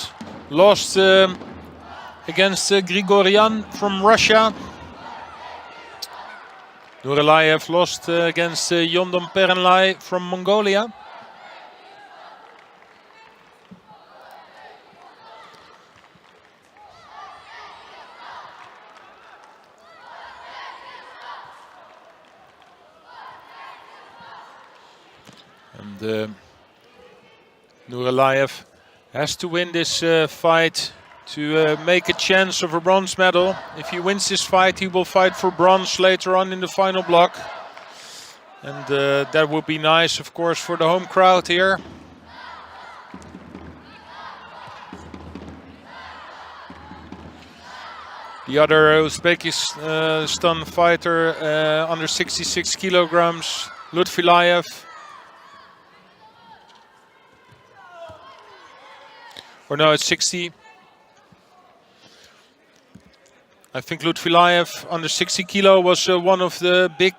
lost against Grigoryan from Russia. Nurillayev lost against Yondom Perenlai from Mongolia. And Nurillayev has to win this fight to make a chance of a bronze medal. If he wins this fight, he will fight for bronze later on in the final block. And that would be nice, of course, for the home crowd here. The other Uzbekistan fighter under 66 kilograms, Lutfilayev. Or no, it's 60. I think Lutfilayev under 60 kilo was one of the big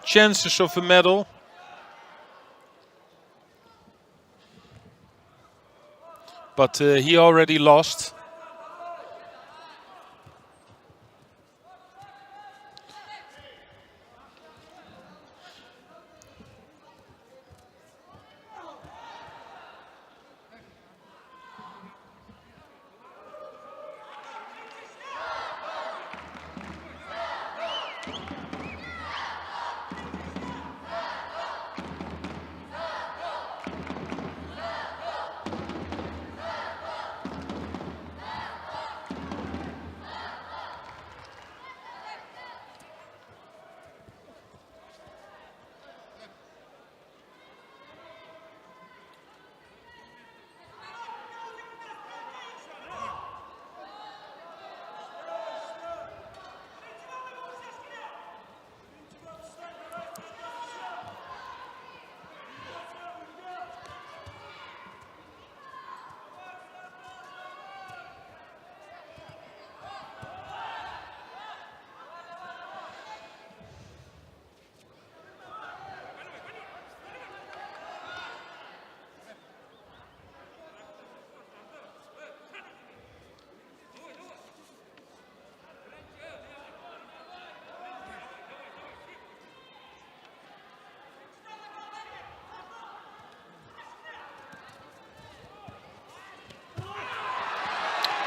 chances of a medal. But he already lost.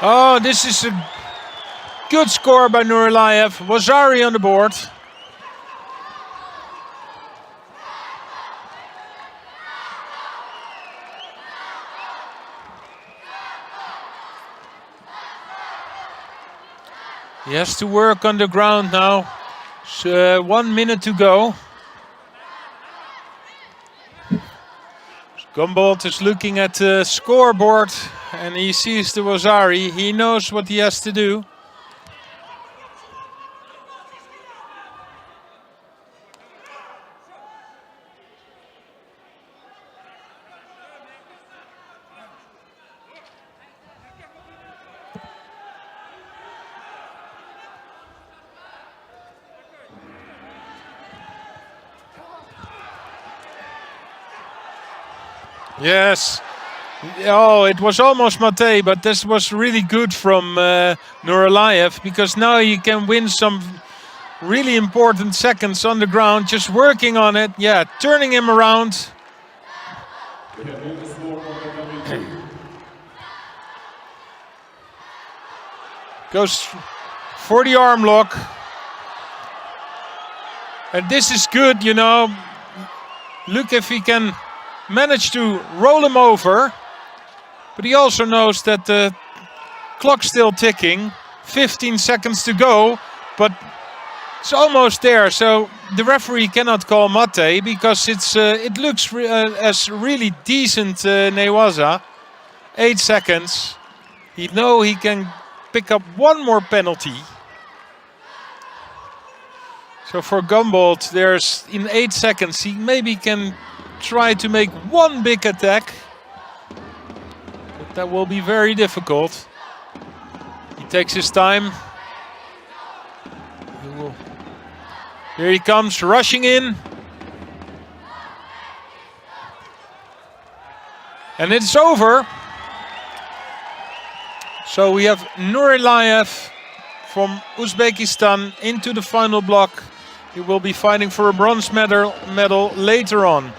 Oh, this is a good score by Nurillayev. Wazari on the board. He has to work on the ground now. So 1 minute to go. Gambold is looking at the scoreboard and he sees the Wazari. He knows what he has to do. Yes. Oh, it was almost Mate, but this was really good from Nurillayev, because now he can win some really important seconds on the ground, just working on it. Yeah, turning him around. Goes for the arm lock. And this is good, you know. Look if he can manage to roll him over. But he also knows that the clock's still ticking. 15 seconds to go. But It's almost there, so the referee cannot call mate because it looks as really decent newaza. 8 seconds. He know he can pick up one more penalty. So for Gumboldt, there's in 8 seconds he maybe can try to make one big attack. But that will be very difficult. He takes his time. Here he comes, rushing in. And it's over. So we have Nurilayev from Uzbekistan into the final block. He will be fighting for a bronze medal later on.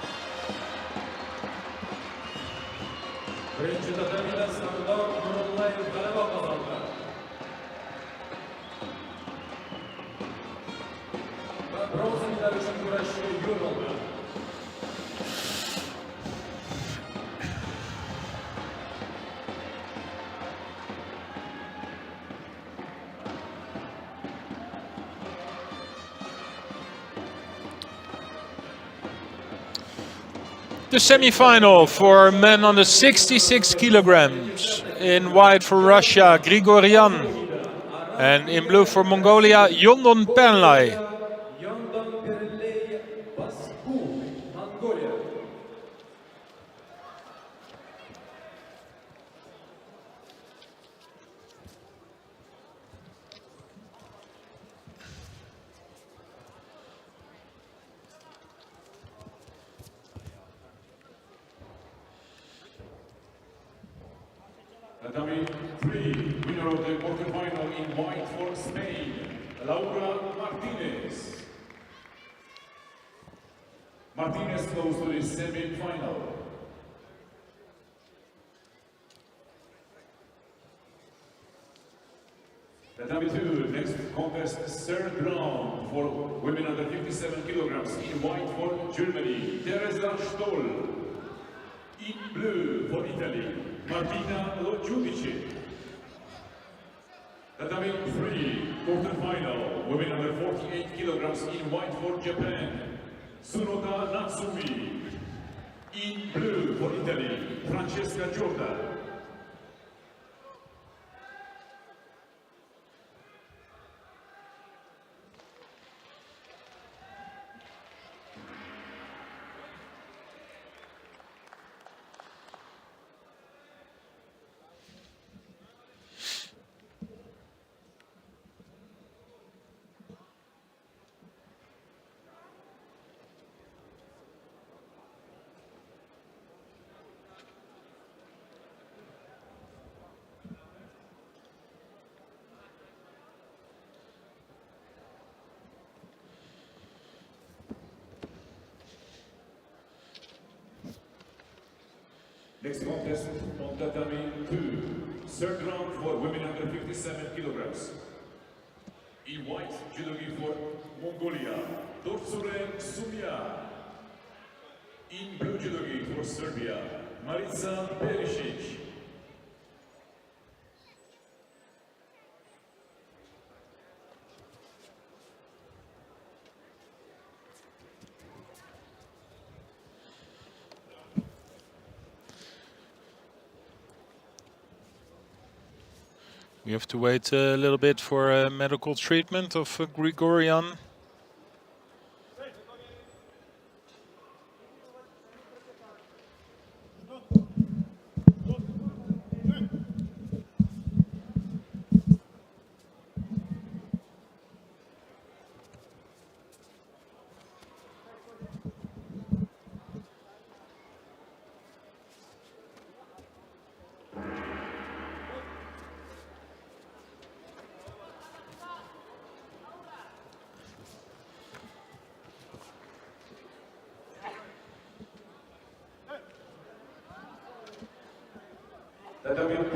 The semi-final for men under 66 kilograms. In white for Russia, Grigoryan. And in blue for Mongolia, Yondon Pernlay. Tatami 3, winner of the quarterfinal in white for Spain, Laura Martinez. Martinez goes to the semi-final. Tatami 2, next contest, third round for women under 57 kilograms in white for Germany, Teresa Stoll. In blue for Italy, Martina Giudice. Tatami 3, quarterfinal, women under 48 kilograms in white for Japan, Tsunoda Natsumi. In blue for Italy, Francesca Giorda. Next contest on Tatami 2, third round for women under 57 kilograms. In white, judogi for Mongolia, Dortsure Sumia. In blue judogi for Serbia, Marica Perisic. We have to wait a little bit for medical treatment of Grigoryan. Tatami 3,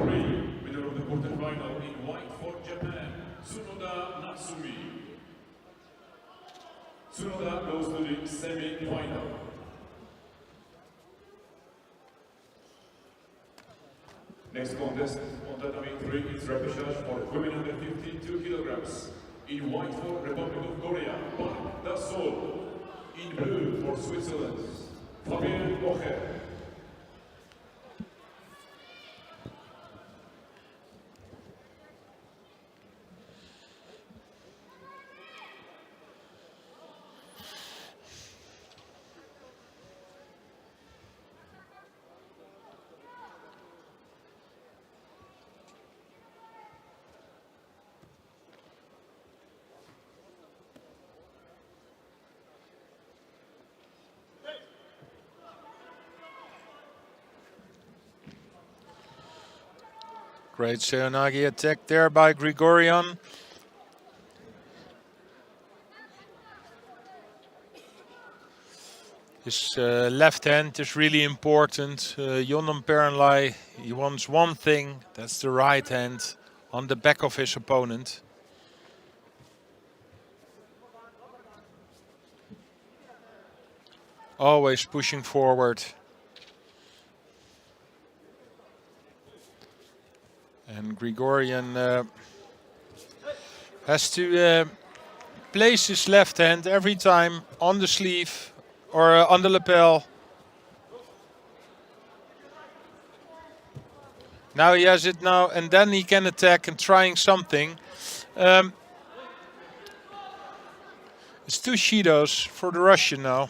winner of the quarterfinal in white for Japan, Tsunoda Natsumi. Tsunoda goes to the semi-final. Next contest on Tatami 3 is repechage for women under 52 kilograms. In white for Republic of Korea, Park Da-sol. In blue for Switzerland, Fabien Bocher. Great Seoinage attack there by Grigorian. His left hand is really important. Yondam Perenlai, he wants one thing, that's the right hand on the back of his opponent. Always pushing forward. And Grigorian has to place his left hand every time on the sleeve or on the lapel. Now he has it now, and then he can attack and trying something. It's 2 Shidos for the Russian now.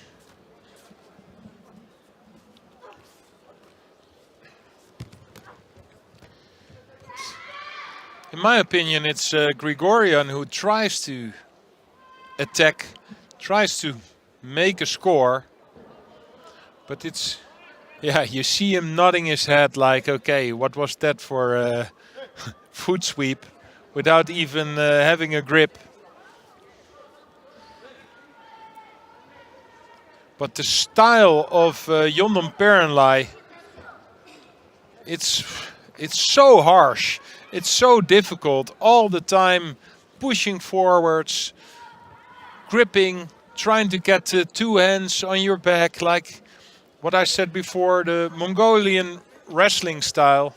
In my opinion, it's Grigorian who tries to attack, tries to make a score. But it's, yeah, you see him nodding his head like, okay, what was that for a foot sweep without even having a grip. But the style of Yondam Perenlai, it's so harsh. It's so difficult all the time, pushing forwards, gripping, trying to get 2 hands on your back, like what I said before, the Mongolian wrestling style.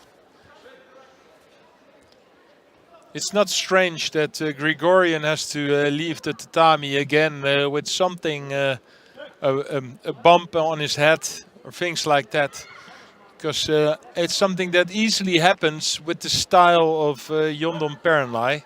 It's not strange that Grigorian has to leave the tatami again with something, a bump on his head or things like that. Because it's something that easily happens with the style of Yondam Perenlai.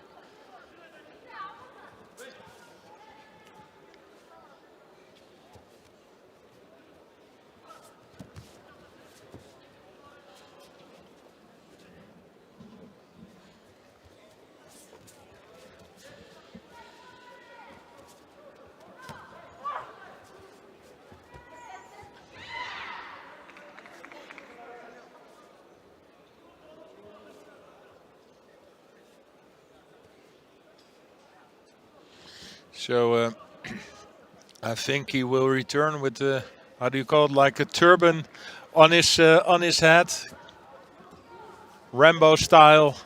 So I think he will return with the, how do you call it, like a turban on his head, Rambo style,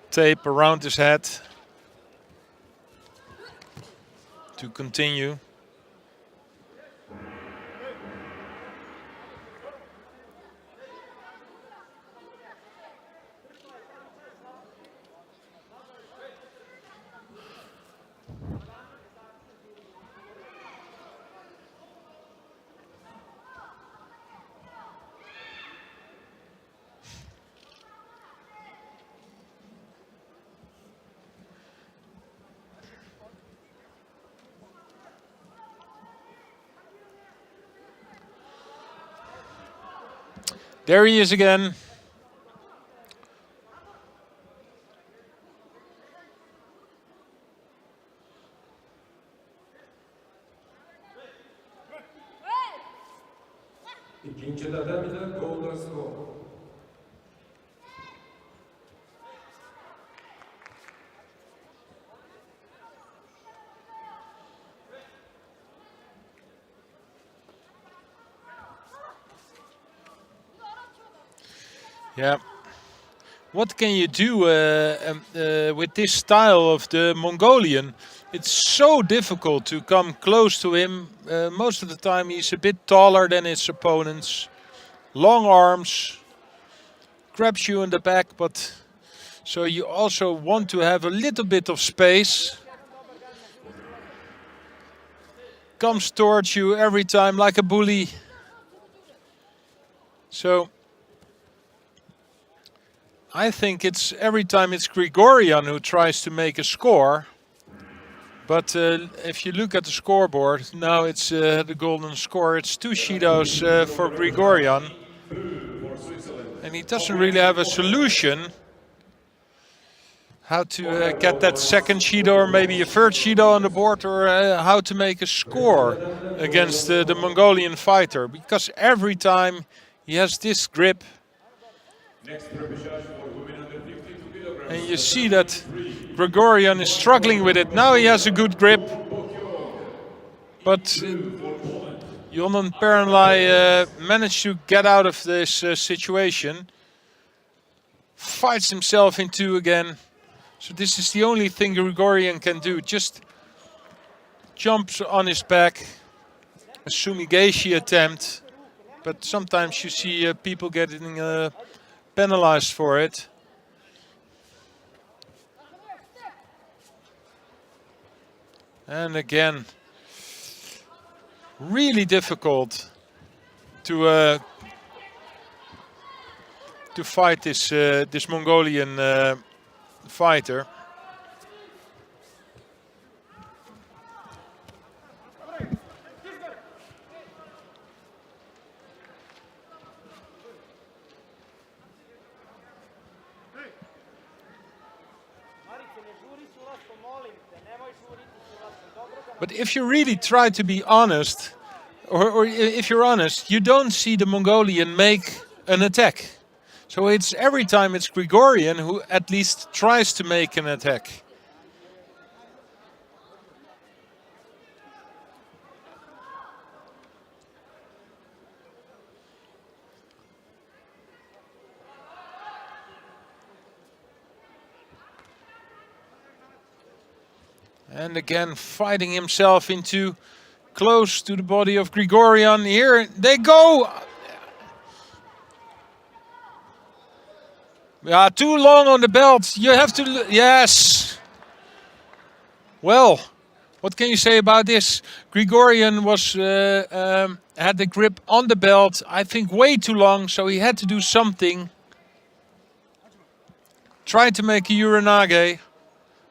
tape around his head to continue. There he is again. İkinci tatami'de Golden Score. Yeah. What can you do with this style of the Mongolian? It's so difficult to come close to him. Most of the time he's a bit taller than his opponents. Long arms. Grabs you in the back, but So you also want to have a little bit of space. Comes towards you every time like a bully. So I think it's every time it's Grigorian who tries to make a score. But if you look at the scoreboard, now it's the golden score. It's 2 Shidos for Grigorian. And he doesn't really have a solution how to get that second Shido or maybe a third Shido on the board, or how to make a score against the Mongolian fighter. Because every time he has this grip. And you see that Grigorian is struggling with it. Now he has a good grip. But Jonan Perenlai managed to get out of this situation. Fights himself in 2 again. So this is the only thing Grigorian can do. Just jumps on his back. A Sumigaeshi attempt. But sometimes you see people getting penalized for it. And again, really difficult to fight this this Mongolian fighter. But if you really try to be honest, or if you're honest, you don't see the Mongolian make an attack. So it's every time it's Grigorian who at least tries to make an attack. And again, fighting himself into close to the body of Grigorian. Here they go. Yeah, too long on the belt. You have to, yes. Well, what can you say about this? Grigorian was had the grip on the belt, I think way too long, so he had to do something. Tried to make a Uranage.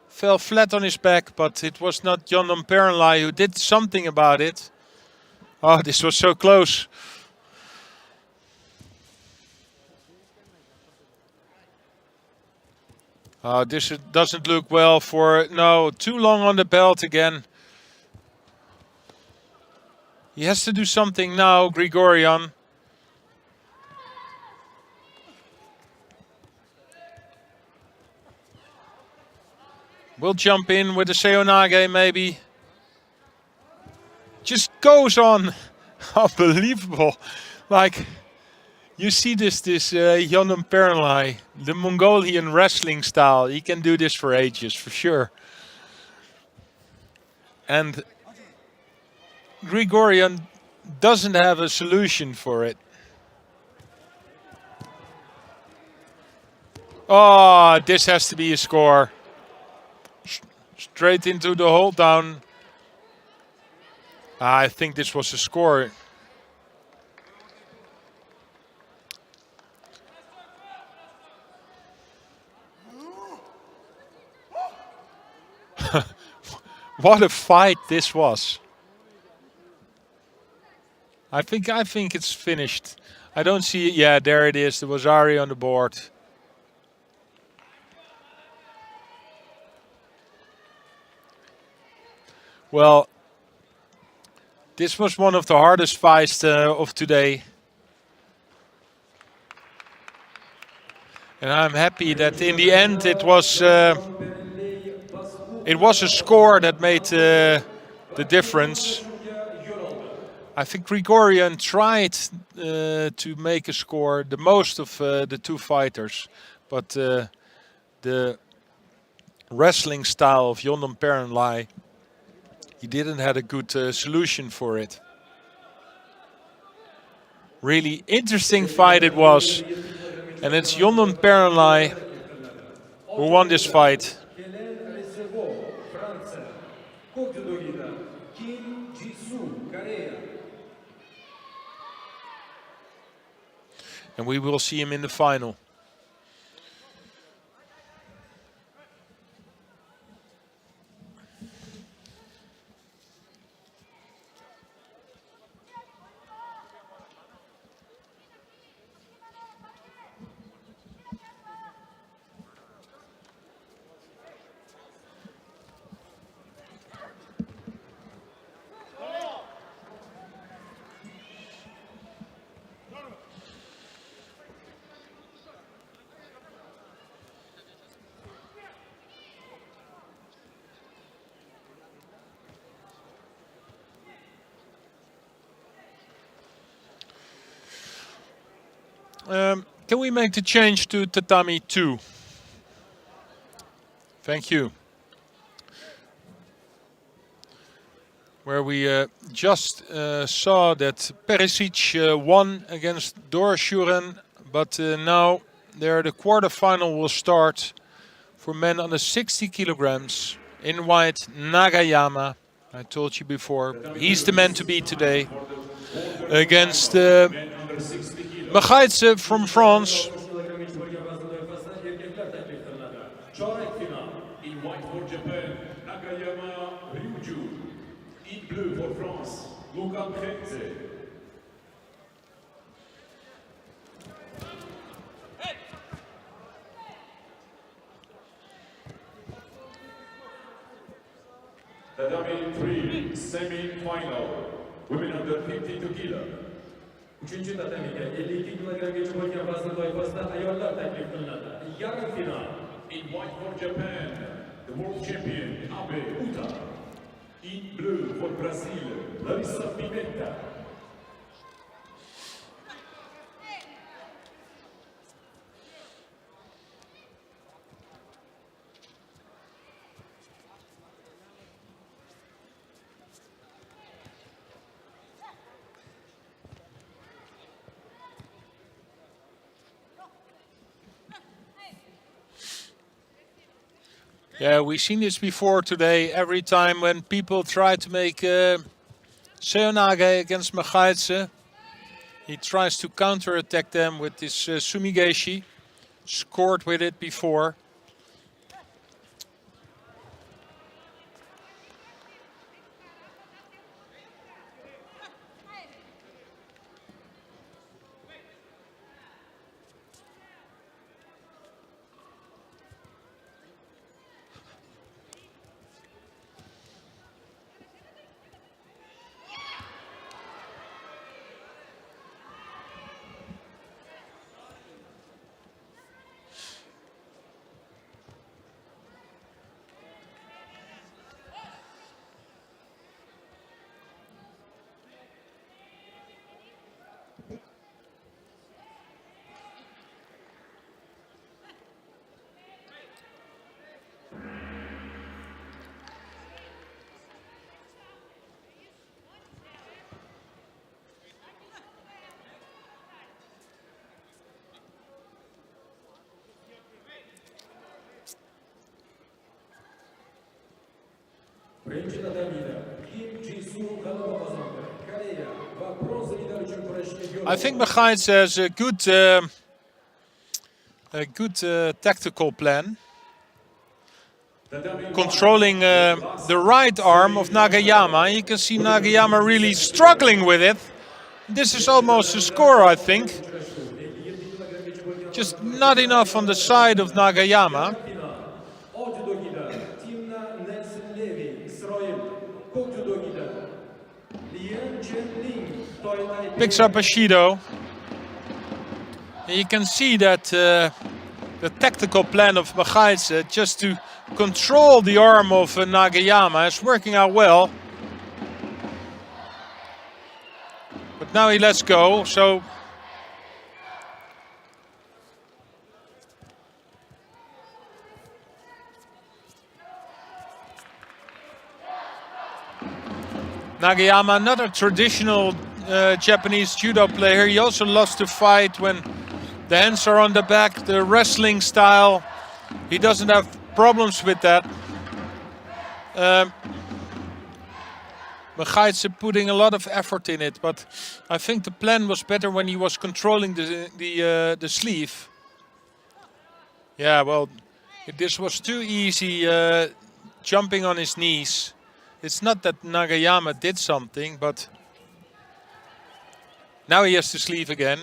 Fell flat on his back, but it was not Jonan Perenlai who did something about it. Oh, this was so close. This doesn't look well for... No, too long on the belt again. He has to do something now, Grigorian. Will jump in with a Seonage maybe. Just goes on. Unbelievable. Like, you see this Jonan Perenlai, the Mongolian wrestling style. He can do this for ages, for sure. And Grigorian doesn't have a solution for it. Oh, this has to be a score. Straight into the hold down. I think this was a score. What a fight this was. I think it's finished. I don't see it. Yeah, there it is. There was Ari on the board. Well, this was one of the hardest fights of today. And I'm happy that in the end it was a score that made the difference. I think Grigorian tried to make a score, the most of the 2 fighters. But the wrestling style of Jonan Perenlai, he didn't have a good solution for it. Really interesting fight it was. And it's Jonan Perenlai who won this fight. And we will see him in the final. Can we make the change to tatami 2? Thank you. Where we just saw that Perisic won against Dorshuren, but now there the quarterfinal will start for men under 60 kilograms. In white, Nagayama. I told you before, he's the man to beat today against Magaitse from France. In white for Japan, Nagayama Ryuju. In blue for France, commentated. Tatami 3 semi-final. Women under 52 kg. 3. tatamiga 52 kilogramgacha bo'lgan vazn toifasida ayollar taklif qilinadi. Yarim final. In white for Japan, the world champion Abe Uta. In blue for Brazil, Larissa Pimenta. Yeah, we've seen this before today. Every time when people try to make Seonage against Magaitse, he tries to counter-attack them with this Sumigeshi. Scored with it before. Birinchi tatamida Kim Ji-soo g'alaba qozondi. Koreya va bronza medal uchun kurashishga yo'l I think Magaitse has a good tactical plan. Controlling the right arm of Nagayama. You can see Nagayama really struggling with it. This is almost a score, I think. Just not enough on the side of Nagayama. Picks up a Shido. And you can see that the tactical plan of Magaitse just to control the arm of Nagayama is working out well. But now he lets go, so Nagayama, another traditional Japanese judo player. He also loves to fight when the hands are on the back, the wrestling style. He doesn't have problems with that. Magaitse putting a lot of effort in it, but I think the plan was better when he was controlling the sleeve. Yeah, well, this was too easy, jumping on his knees. It's not that Nagayama did something, but now he has to sleeve again.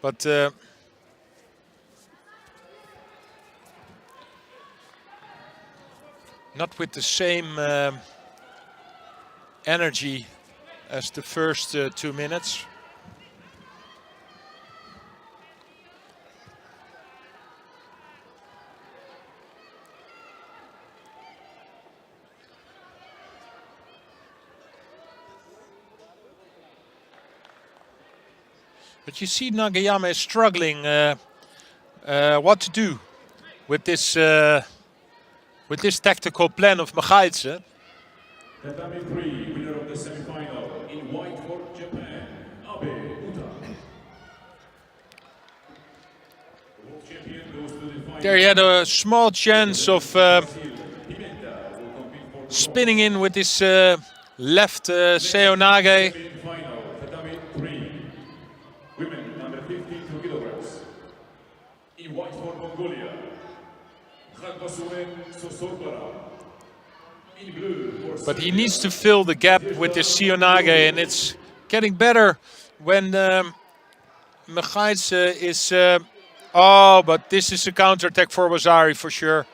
But not with the same energy as the first 2 minutes. But you see Nagayama is struggling what to do with this tactical plan of Magaitse. Tatami 3, winner of the semi-final in white for Japan, Abe Uta. World champion goes to the final. There he had a small chance of spinning in with his left Seonage. Final, Tatami 3, women under 52 kilograms. In white for Mongolia, Khagbasuren Sosorbara. In blue for But he needs to fill the gap with his Seonage, and it's getting better when Magaitse is... oh, but this is a counterattack for Wasari for sure.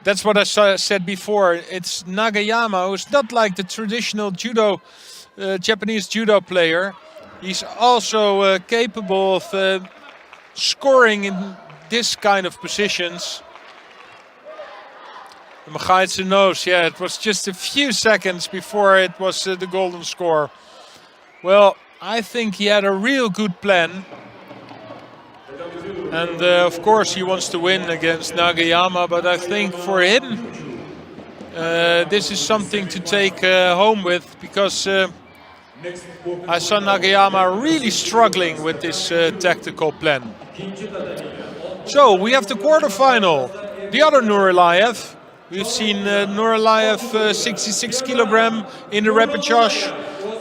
That's what I said before. It's Nagayama, who's not like the traditional judo, Japanese judo player. He's also capable of scoring in this kind of positions. Magaitse knows, yeah, it was just a few seconds before it was the golden score. Well, I think he had a real good plan. And of course he wants to win against Nagayama, but I think for him this is something to take home with, because I saw Nagayama really struggling with this tactical plan. So we have the quarterfinal, the other Nuralayev. We've seen Nuralayev 66 kilogram in the repechage.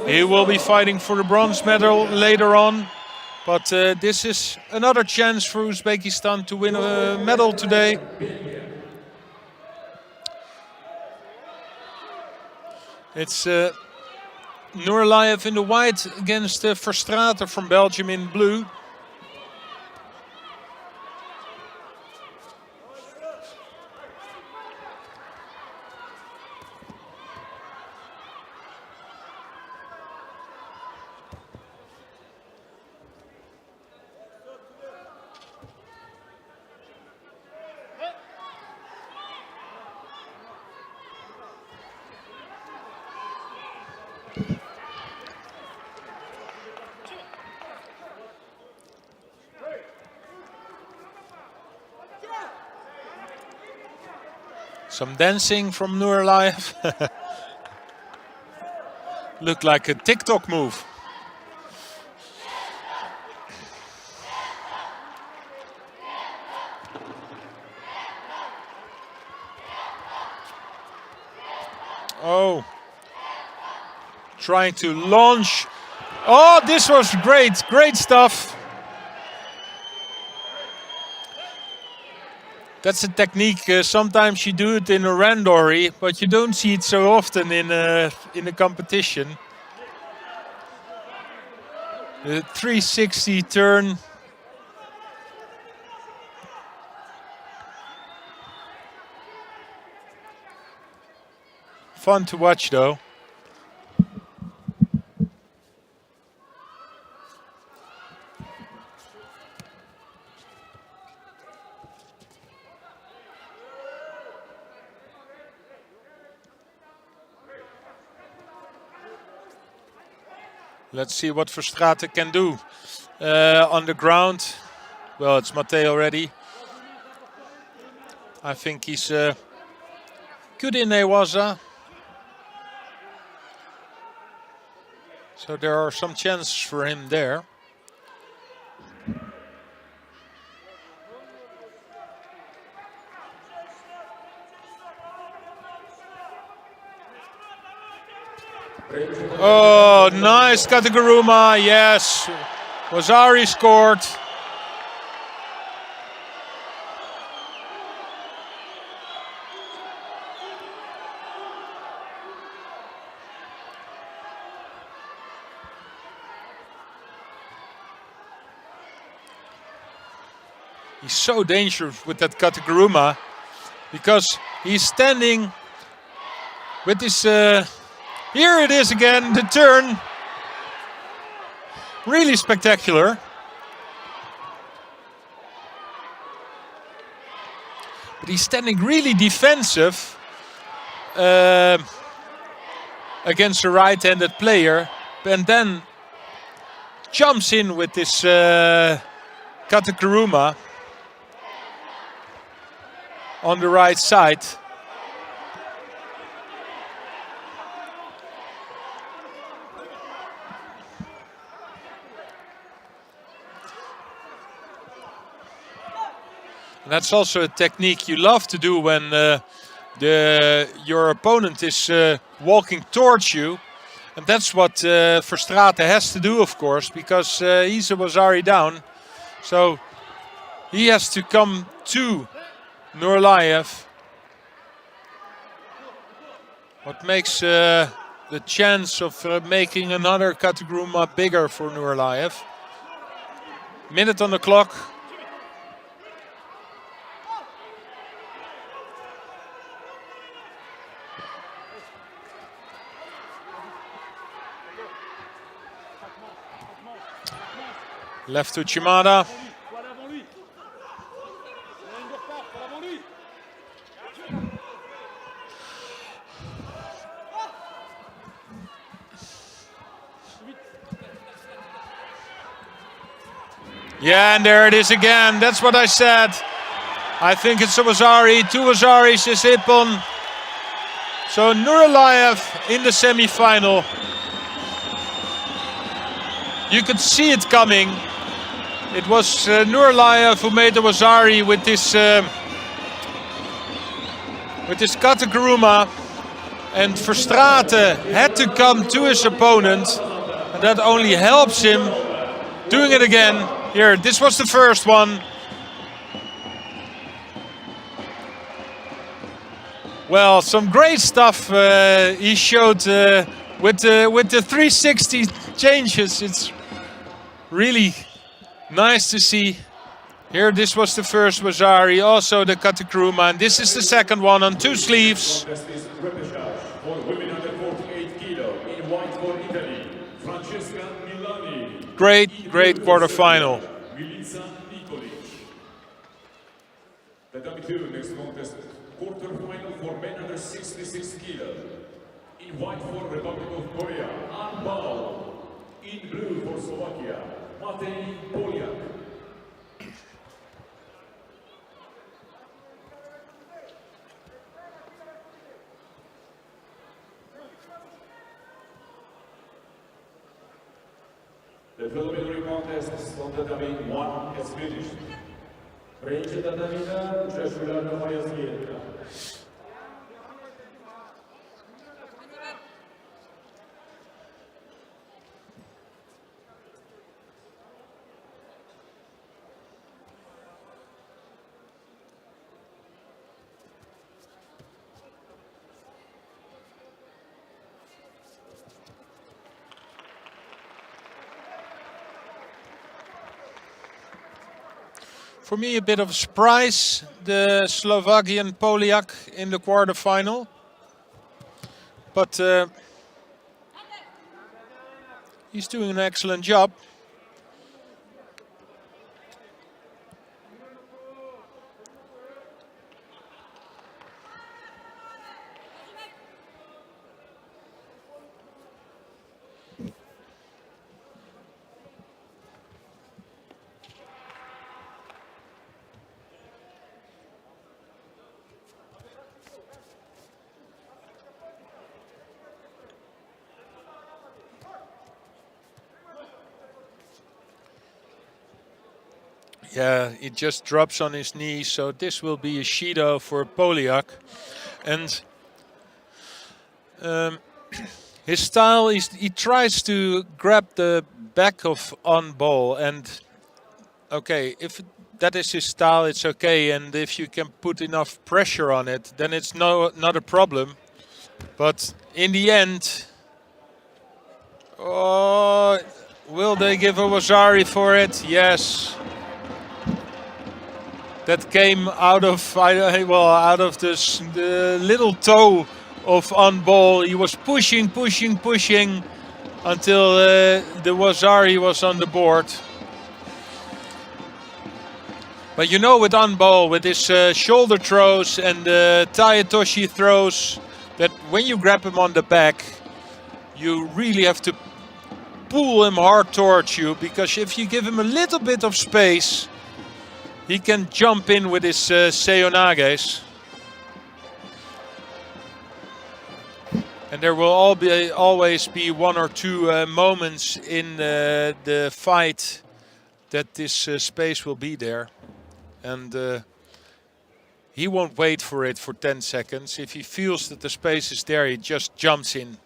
He will be fighting for the bronze medal later on. But this is another chance for Uzbekistan to win a medal today. It's Nuralayev in the white against Verstraeten from Belgium in blue. Some dancing from Nuralayev. Looked like a TikTok move. Oh. Trying to launch. Oh, this was great. Great stuff. That's a technique. Sometimes you do it in a randori, but you don't see it so often in a competition. The 360 turn. Fun to watch, though. Let's see what Verstraeten can do on the ground. Well, it's Mate already. I think he's good in Newaza. So there are some chances for him there. Oh, nice Kataguruma, yes. Wazari scored. He's so dangerous with that Kataguruma because he's standing with this. Here it is again, the turn. Really spectacular. But he's standing really defensive against a right-handed player, and then jumps in with this Kataguruma on the right side. And that's also a technique you love to do when your opponent is walking towards you. And that's what Verstraete has to do, of course, because he's a Wazari down. So he has to come to Nurlayev. What makes the chance of making another Kataguruma bigger for Nurlayev. Minute on the clock. Left to Chimada. Yeah, and there it is again. That's what I said. I think it's a Wazari. Two Wazaris is Ippon. So Nurlayev in the semi-final. You could see it coming. It was Nurlayev who made the Wazari with this Kataguruma, and Verstraete had to come to his opponent, and that only helps him doing it again. Here, this was the first one. Well, some great stuff he showed with the 360 changes. It's really nice to see. Here, this was the first Wazari, also the Kataguruma, and this is the second one on two sleeves. For women under 48 kilo in white for Italy, Francesca Milani. Great quarterfinal. The W2 next contest, quarterfinal for men under 66 kilo. In white for Republic of Korea, An Bao. In blue for Slovakia, Matej Poliak. The preliminary contest on tatami 1 has finished. Ręce tatamina przeszła na moja zdjęcia. For me, a bit of a surprise, the Slovakian Poliak in the quarterfinal. But he's doing an excellent job. Yeah, he just drops on his knees, so this will be a Judo for Poliak. And His style is he tries to grab the back of on ball, and okay, if that is his style, it's okay. And if you can put enough pressure on it, then it's not a problem. But in the end, oh, will they give a Wazari for it? Yes. That came out of out of the little toe of on ball. He was pushing until the Wazari was on the board. But you know, with on ball, with his shoulder throws and Tayatoshi throws, that when you grab him on the back, you really have to pull him hard towards you, because if you give him a little bit of space, he can jump in with his seonages. And there will always be one or two moments in the fight that this space will be there. And he won't wait for it for 10 seconds. If he feels that the space is there, he just jumps in.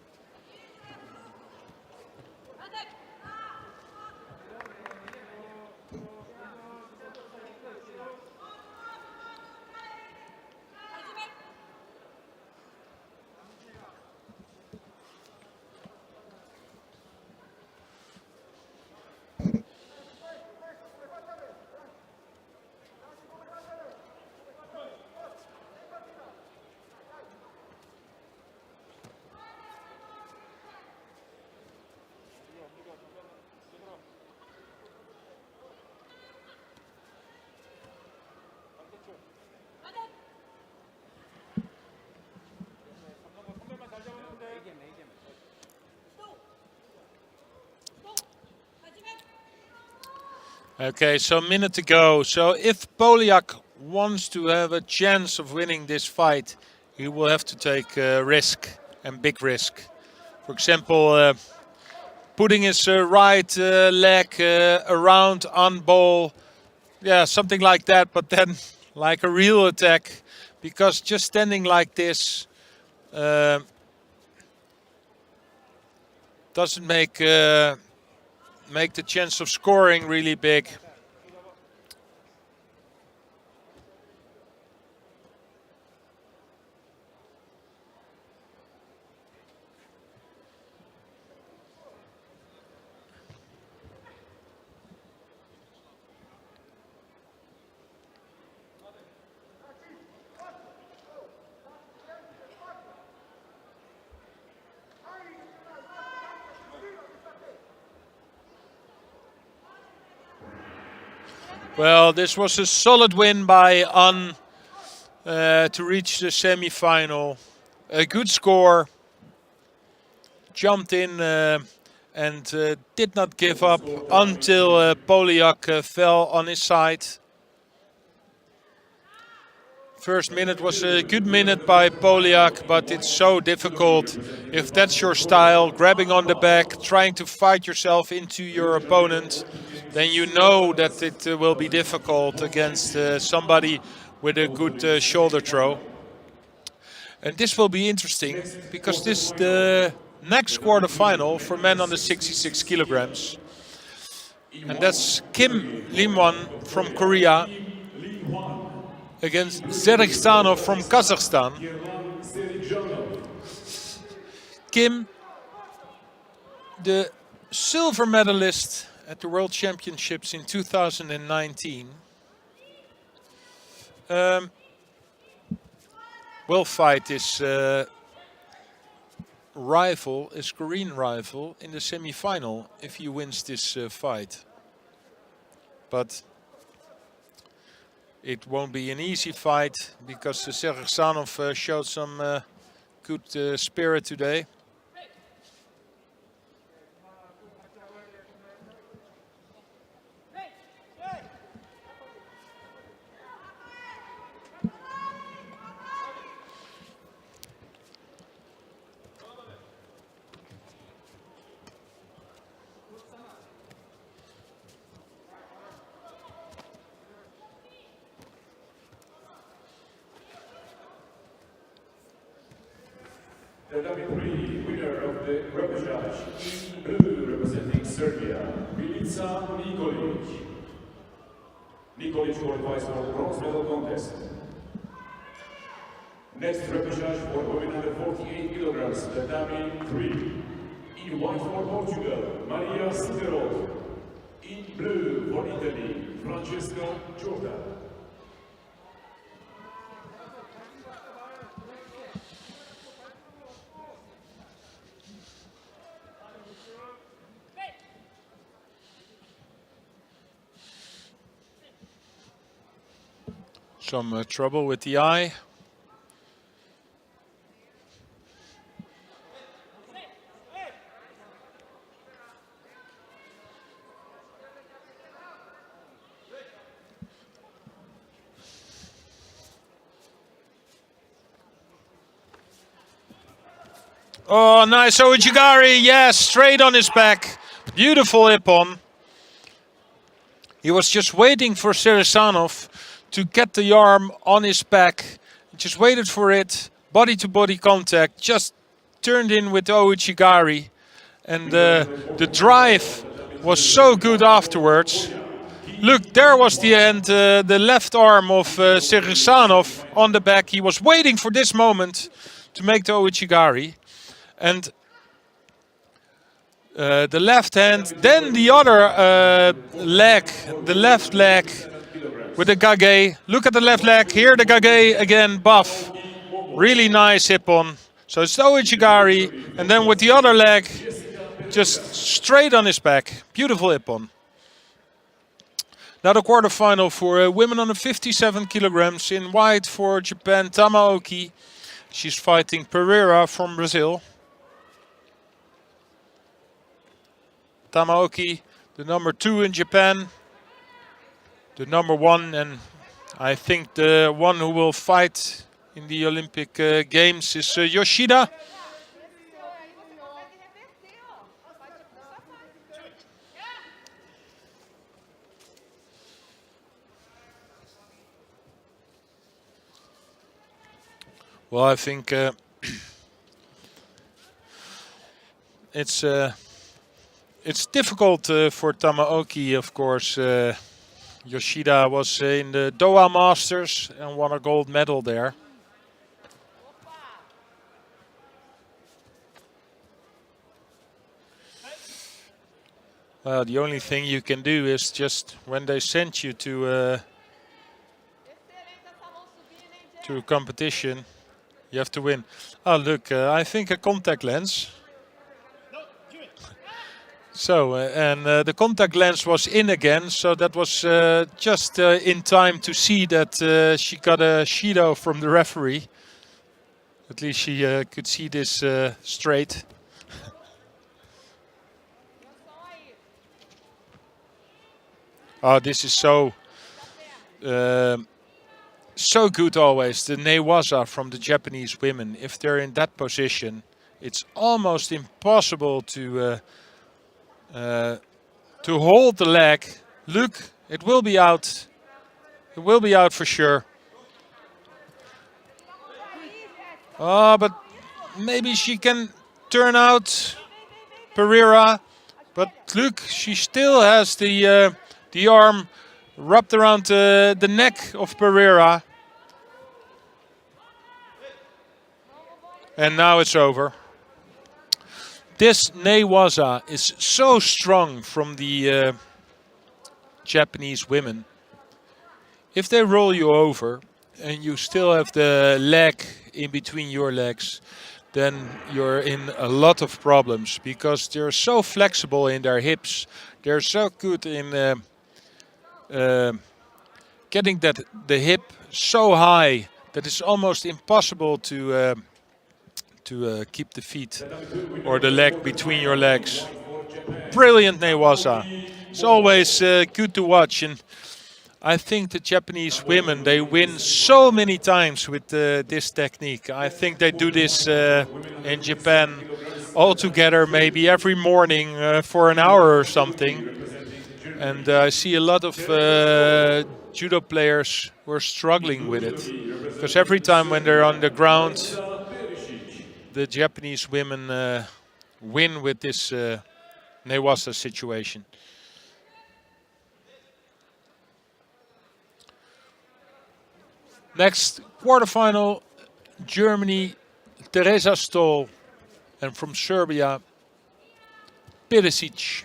Okay, so a minute to go. So if Polyak wants to have a chance of winning this fight, he will have to take risk, and big risk. For example, putting his right leg around on ball. Yeah, something like that, but then like a real attack. Because just standing like this doesn't make the chance of scoring really big. Well, this was a solid win by An to reach the semi-final. A good score. Jumped in and did not give up until Polyak fell on his side. First minute was a good minute by Polyak, but it's so difficult if that's your style, grabbing on the back, trying to fight yourself into your opponent. Then you know that it will be difficult against somebody with a good shoulder throw. And this will be interesting, because this is the next quarterfinal for men under 66 kilograms. And that's Kim Lim-won from Korea against Zerikstanov from Kazakhstan. Kim, the silver medalist at the World Championships in 2019, will fight his rival, his Korean rival, in the semi-final if he wins this fight. But it won't be an easy fight, because Zerikstanov showed some good spirit today. The number 3 winner of the repechage in blue representing Serbia, Milica Nikolic. Nikolic qualifies for the bronze medal contest. Next repechage for women under 48 kilograms, the dummy 3. In white for Portugal, Maria Siderot. In blue for Italy, Francesca Giorda. Some trouble with the eye. Oh, nice Ojigari, yes, straight on his back. Beautiful ippon. He was just waiting for Seresanov to get the arm on his back. Just waited for it, body-to-body contact, just turned in with Ojigari. And the drive was so good afterwards. Look, there was the end, the left arm of Seresanov on the back. He was waiting for this moment to make the Ojigari. And the left hand, then the other leg, the left leg with the gage. Look at the left leg, here the gage again, buff. Really nice ippon. So it's the Ojigari, and then with the other leg, just straight on his back. Beautiful ippon. Now the quarterfinal for women under 57 kilograms. In white for Japan, Tamaoki. She's fighting Pereira from Brazil. Tamaoki, the number 2 in Japan, the number 1, and I think the one who will fight in the Olympic Games is Yoshida. Well, I think it's difficult for Tamaoki, of course. Yoshida was in the Doha Masters and won a gold medal there. Well, the only thing you can do is just when they send you to a competition, you have to win. Oh, look, I think a contact lens. So, and the contact lens was in again, so that was just in time to see that she got a Shido from the referee. At least she could see this straight. Oh, this is so good always. The Newaza from the Japanese women. If they're in that position, it's almost impossible to hold the leg. Look, it will be out. It will be out for sure. Oh, but maybe she can turn out Pereira. But look, she still has the arm wrapped around the neck of Pereira. And now it's over. This Newaza is so strong from the Japanese women. If they roll you over and you still have the leg in between your legs, then you're in a lot of problems because they're so flexible in their hips. They're so good in getting the hip so high that it's almost impossible to keep the feet or the leg between your legs. Brilliant Newaza. It's always good to watch, and I think the Japanese women, they win so many times with this technique. I think they do this in Japan all together, maybe every morning for an hour or something. And I see a lot of judo players who are struggling with it, because every time when they're on the ground, the Japanese women win with this Newasa situation. Next quarterfinal, Germany, Teresa Stoll, and from Serbia, Perisic.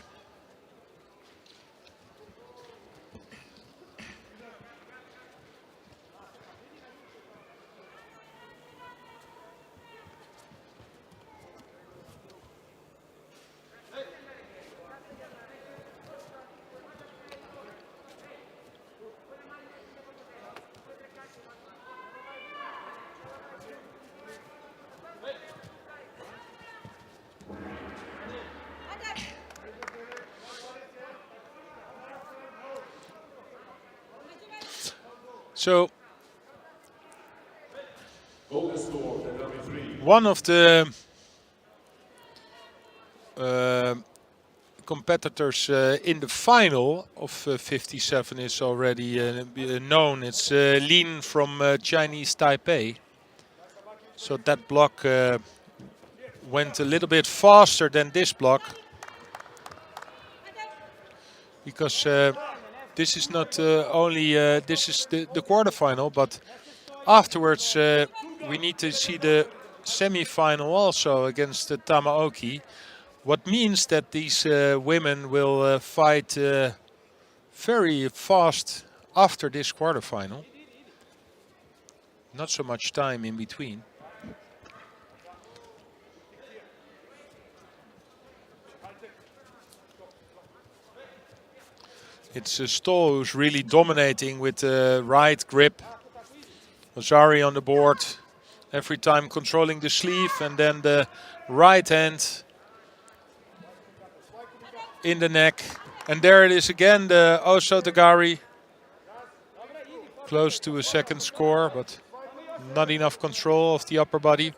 So, one of the competitors in the final of 57 is already known. It's Lin from Chinese Taipei. So that block went a little bit faster than this block, because this is not only this is the quarterfinal, but afterwards we need to see the semi-final also against Tamaoki. What means that these women will fight very fast after this quarterfinal. Not so much time in between. It's Stoll who's really dominating with the right grip. Ozari on the board, every time controlling the sleeve, and then the right hand in the neck. And there it is again, the Osotogari. Close to a second score, but not enough control of the upper body.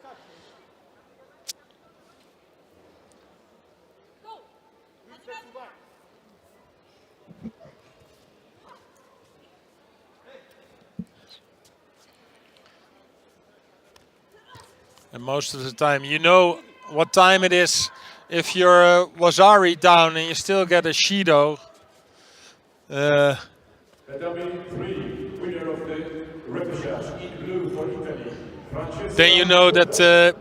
And most of the time, you know what time it is. If you're Wazari down and you still get a Shido, Tatami 3, winner of the repechage in blue for Italy. then you know that,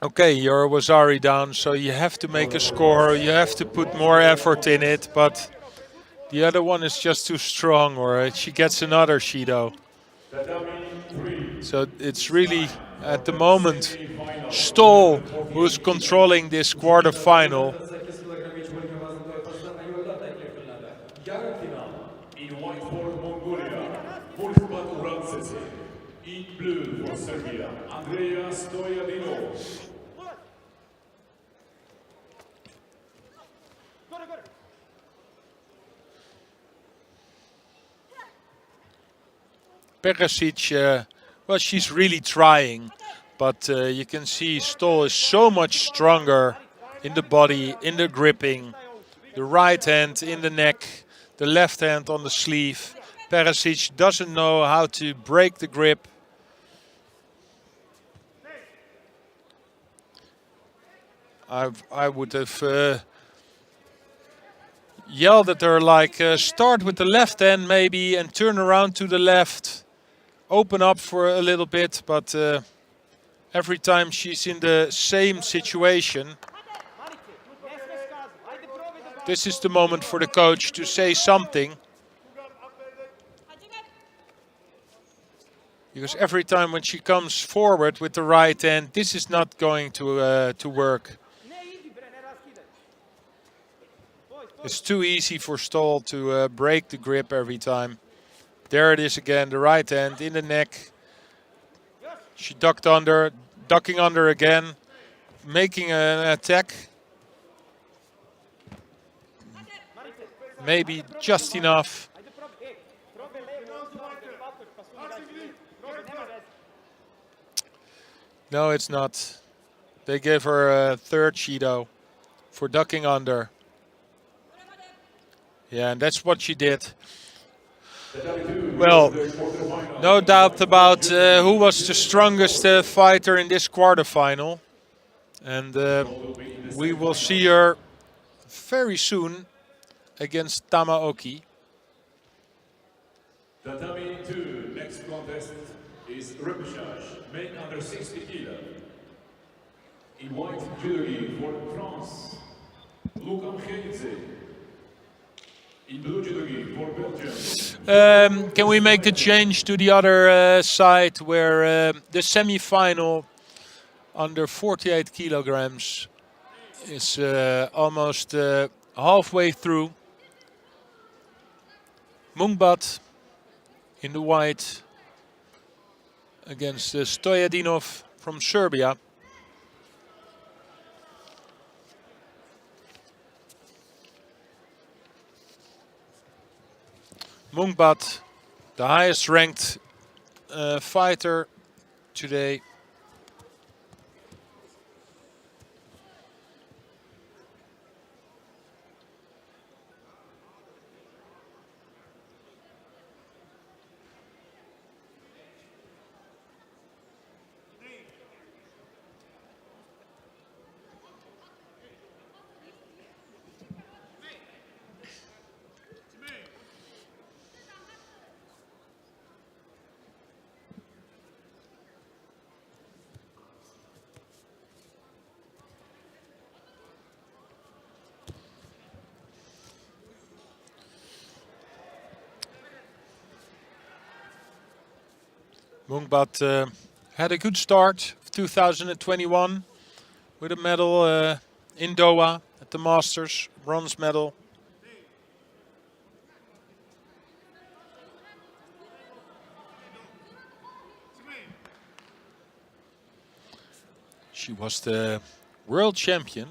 okay, you're Wazari down, so you have to make a score, you have to put more effort in it, but the other one is just too strong, or she gets another Shido. So it's really, at the moment, Stoll who's controlling this quarterfinal. In white for Mongolia, in blue for Serbia, Andrea Stojadino. Perisic, well, she's really trying, but you can see Stoll is so much stronger in the body, in the gripping. The right hand in the neck, the left hand on the sleeve. Perisic doesn't know how to break the grip. I would have yelled at her like, start with the left hand maybe and turn around to the left. Open up for a little bit, but every time she's in the same situation, this is the moment for the coach to say something. Because every time when she comes forward with the right hand, this is not going to work. It's too easy for Stoll to break the grip every time. There it is again, the right hand in the neck. She ducked under, ducking under again, making an attack. Maybe just enough. No, it's not. They gave her a third Shido for ducking under. Yeah, and that's what she did. Well, no doubt about who was the strongest fighter in this quarterfinal. And we will see her very soon against Tamaoki. Tatami 2, next contest is repechage, men under 60 kilo. In white judo for France, Lukan Geitze. In blue judo for Belgium. Can we make the change to the other side where the semi-final under 48 kilograms is almost halfway through. Mungbat in the white against Stojadinov from Serbia. Mungbat, the highest ranked fighter today. Mungbat had a good start of 2021 with a medal in Doha at the Masters, bronze medal. She was the world champion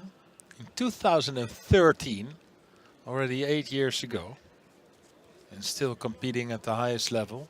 in 2013, already 8 years ago, and still competing at the highest level.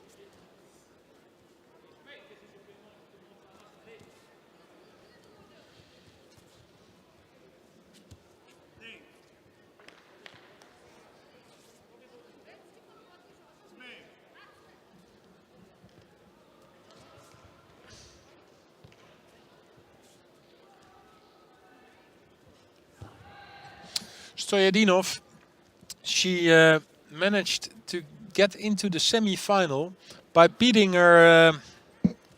Stojadinov, she managed to get into the semi-final by beating her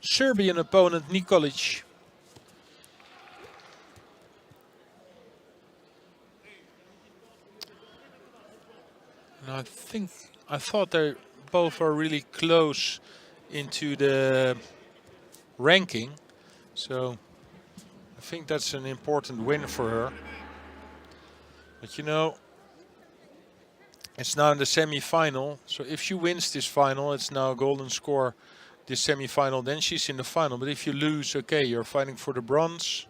Serbian opponent Nikolic. And I thought they both are really close into the ranking, so I think that's an important win for her. But you know, it's now in the semi-final, so if she wins this final, it's now a golden score, this semi-final, then she's in the final. But if you lose, okay, you're fighting for the bronze.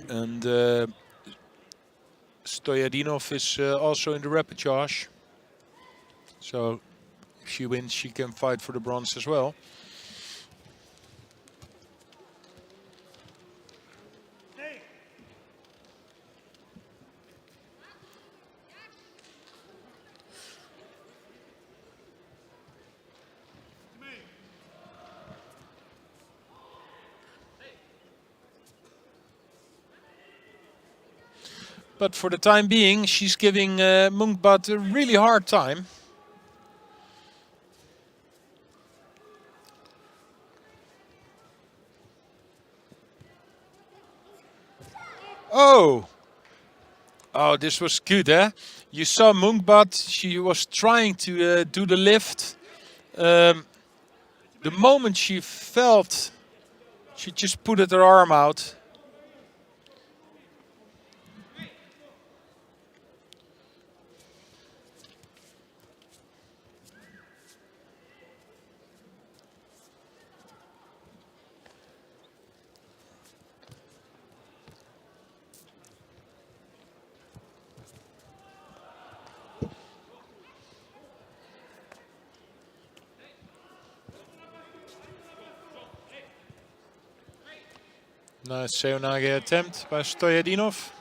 And Stojadinov is also in the repechage. So if she wins, she can fight for the bronze as well. But for the time being, she's giving Mungbat a really hard time. Oh! Oh, this was good, eh? You saw Mungbat, she was trying to do the lift. The moment she felt, she just put her arm out. Nice Seonage attempt by Stojadinov.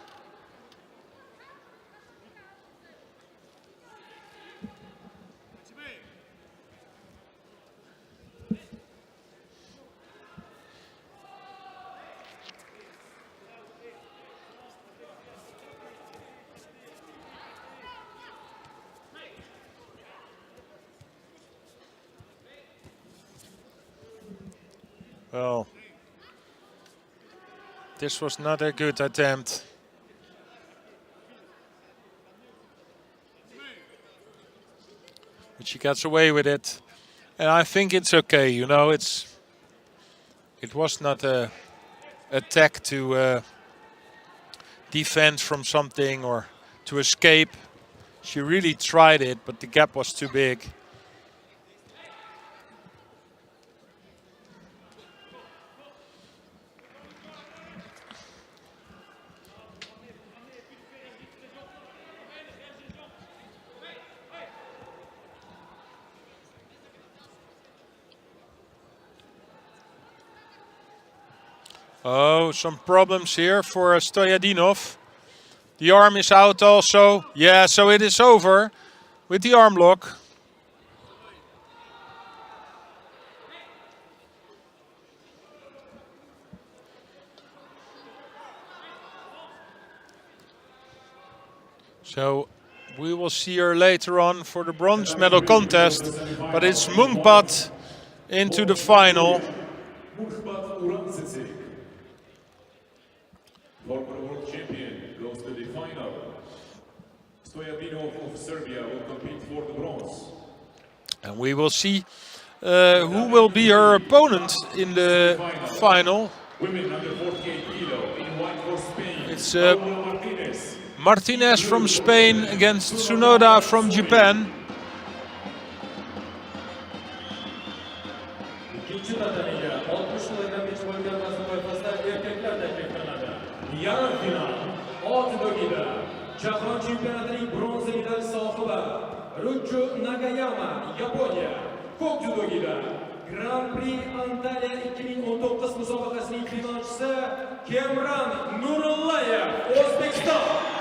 Well, this was not a good attempt. But she gets away with it. And I think it's okay, you know, it was not a attack to defend from something or to escape. She really tried it, but the gap was too big. Oh, some problems here for Stoyadinov. The arm is out also. Yeah, so it is over with the arm lock. So we will see her later on for the bronze medal contest. But it's Munkbat into the final. Former world champion goes to the final. Stoyadinov of Serbia will compete for the bronze. And we will see who will be her opponent in the final. Women under 48 kilo in white for Spain. It's Martinez from Spain against Tsunoda from Japan. Yarım final, Judo'da Jahon chempionatining bronza medal sohibi Ruchu Nagayama, Yaponiya. Ko'k Judo'da Grand Prix Antalya 2019 musobaqasining finalchisi Kemran Nurullayev, O'zbekiston.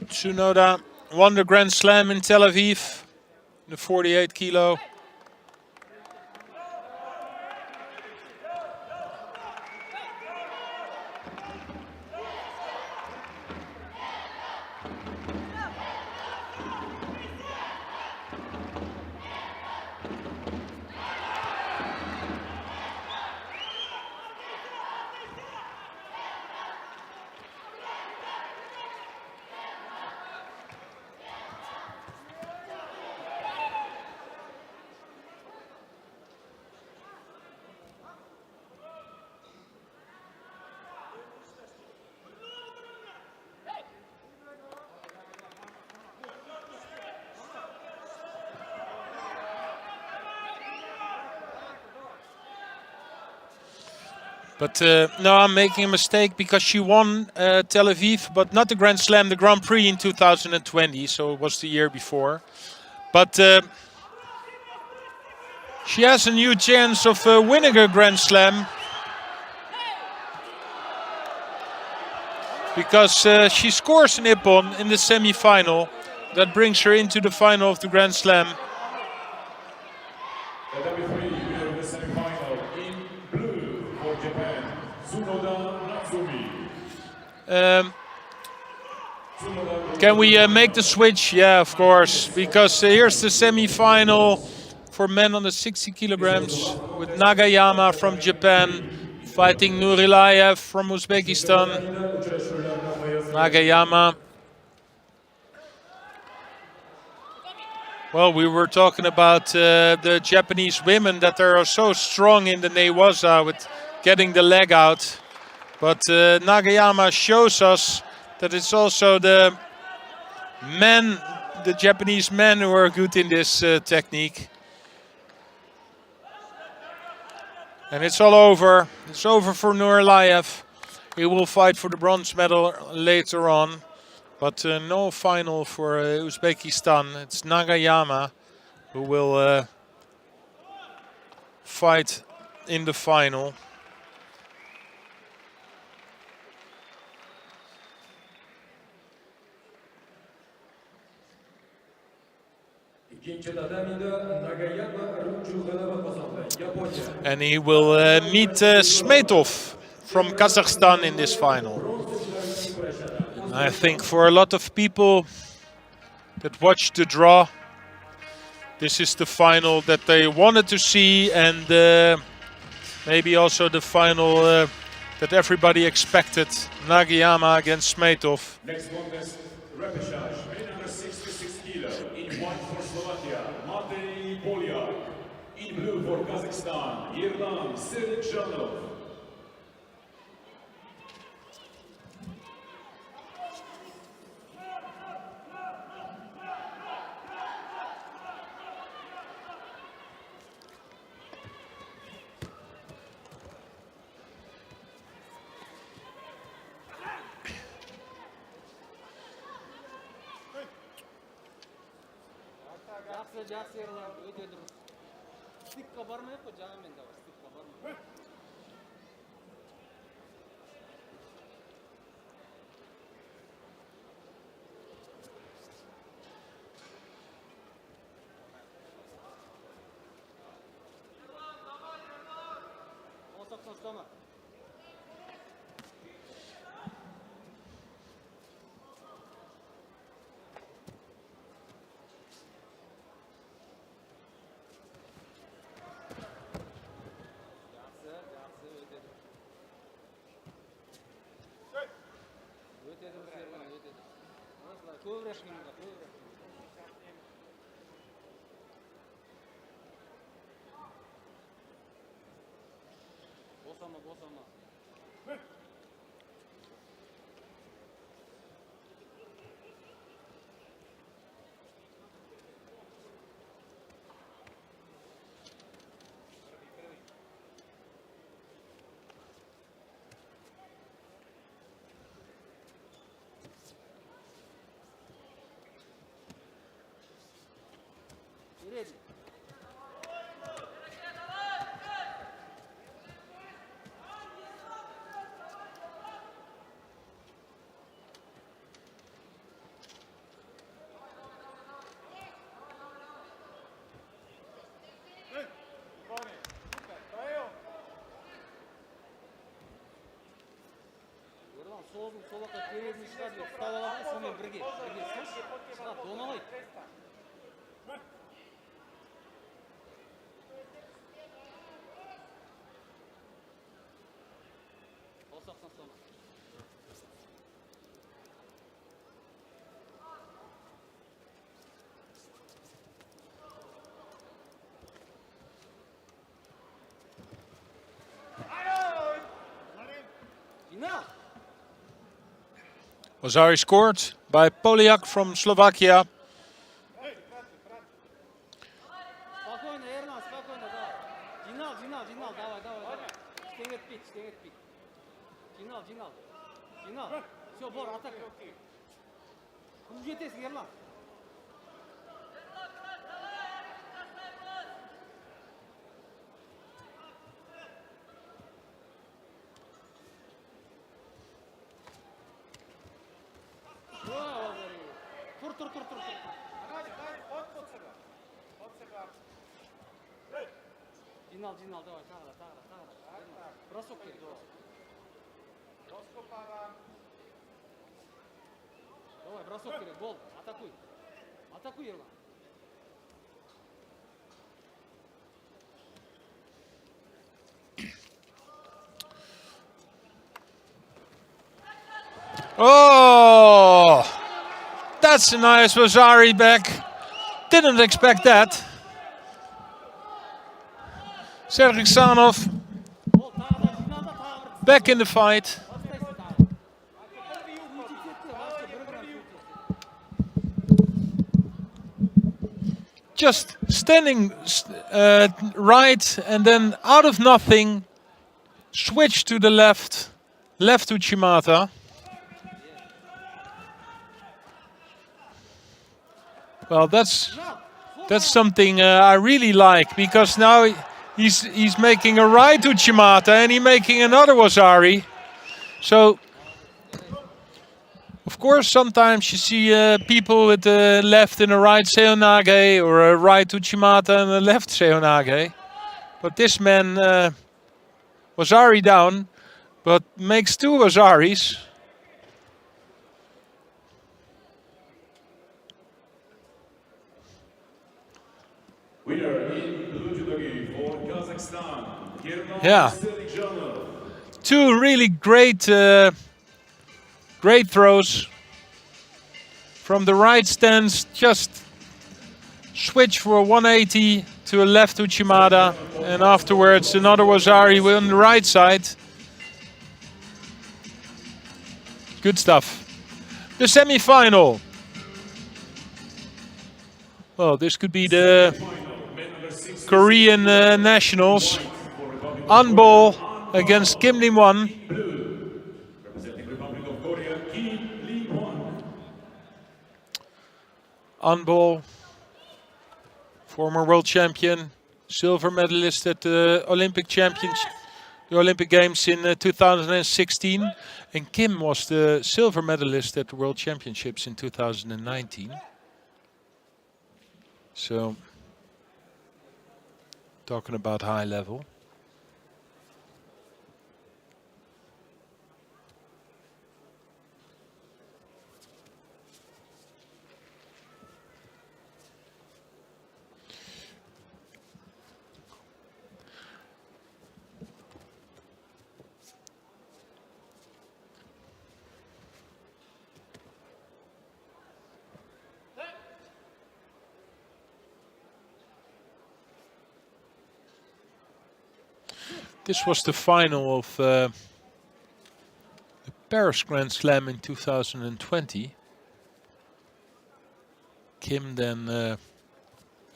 Tsunoda won the Grand Slam in Tel Aviv, the 48 kilo. But no, I'm making a mistake because she won Tel Aviv, but not the Grand Slam, the Grand Prix in 2020, so it was the year before. But she has a new chance of winning a Grand Slam because she scores an ippon in the semi-final. That brings her into the final of the Grand Slam. Can we make the switch? Yeah, of course, because here's the semi-final for men on the 60 kilograms with Nagayama from Japan fighting Nurilayev from Uzbekistan. Nagayama Well, we were talking about the Japanese women, that they are so strong in the newaza with getting the leg out. But Nagayama shows us that it's also the men, the Japanese men, who are good in this technique. And it's all over. It's over for Nurlayev. He will fight for the bronze medal later on. But no final for Uzbekistan. It's Nagayama who will fight in the final. And he will meet Smetov from Kazakhstan in this final. And I think for a lot of people that watched the draw, this is the final that they wanted to see, and maybe also the final that everybody expected. Nagayama against Smetov. Next contest, repechage, men under 66 kilo. In white for Slovakia, Matej Polyak. In blue for Kazakhstan, Yerlan Serjanov. Жақсы ерлан, өте дұрыс. Стикқа бармай-ақ қой, жағамен давай, стикқа бармай. Осақтан ұстама. Көбірек қимылда, көбірек. Босама, босама. Солдың солаққа керегін шығады, ұстап алады, сонымен бірге шығады, домалайды. Осақтан соны. Final! Was already scored by Polyak from Slovakia. Спокойно, Ерлан, спокойно, давай. Финал, финал, финал, давай, давай, давай. Стеңетпейт, стеңетпейт. Финал, финал. Финал. Все, бор, атака. Кім жетесің, Ерлан? Тур. Финал, давай, тағыра. Бросок керек. Давай, бросок керек, бол, атакуй. Атакуй, Ерлан. Oh! That's a nice Wazari back. Didn't expect that. Sergey Sanov Ол тағы да жиналды, тағы бір back in the fight. тастайсың тағы. Сүйте кетті, вообще бір грамм сүйте. Just standing right and then out of nothing, switch to the left, left to Shimata. Well, that's something I really like, because now he's making a right to Shimata and he's making another Wazari. So, of course, sometimes you see people with a left and a right Seonage, or a right to Shimata and a left Seonage. But this man, Wazari down, but makes two Wazaris. Winner in blue judogi for Kazakhstan. Yeah. Two really great throws. From the right stance, just switch for a 180 to a left to Shimada, and afterwards another Wazari on the right side. Good stuff. The semi-final. Well, this could be the Korean nationals. Anbol against Kim Lim-won. Representing Republic of Korea, Kim Lee-won. Anbol, former world champion, silver medalist at the Olympic Games in 2016. And Kim was the silver medalist at the World Championships in 2019. So, talking about high level. This was the final of the Paris Grand Slam in 2020. Kim then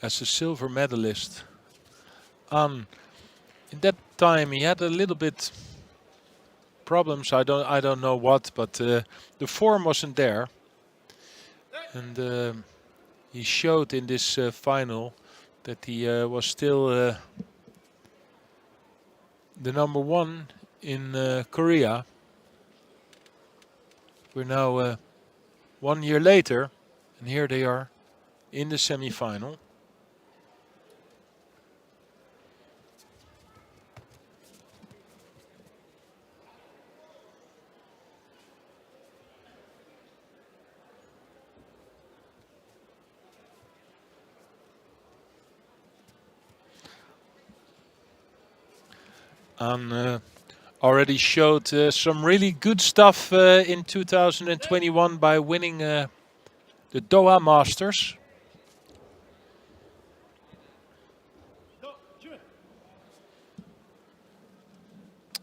as a silver medalist. In that time he had a little bit problems. I don't know what, but the form wasn't there, and he showed in this final that he was still the number one in Korea. We're now 1 year later, and here they are in the semi-final. And already showed some really good stuff in 2021 by winning the Doha Masters.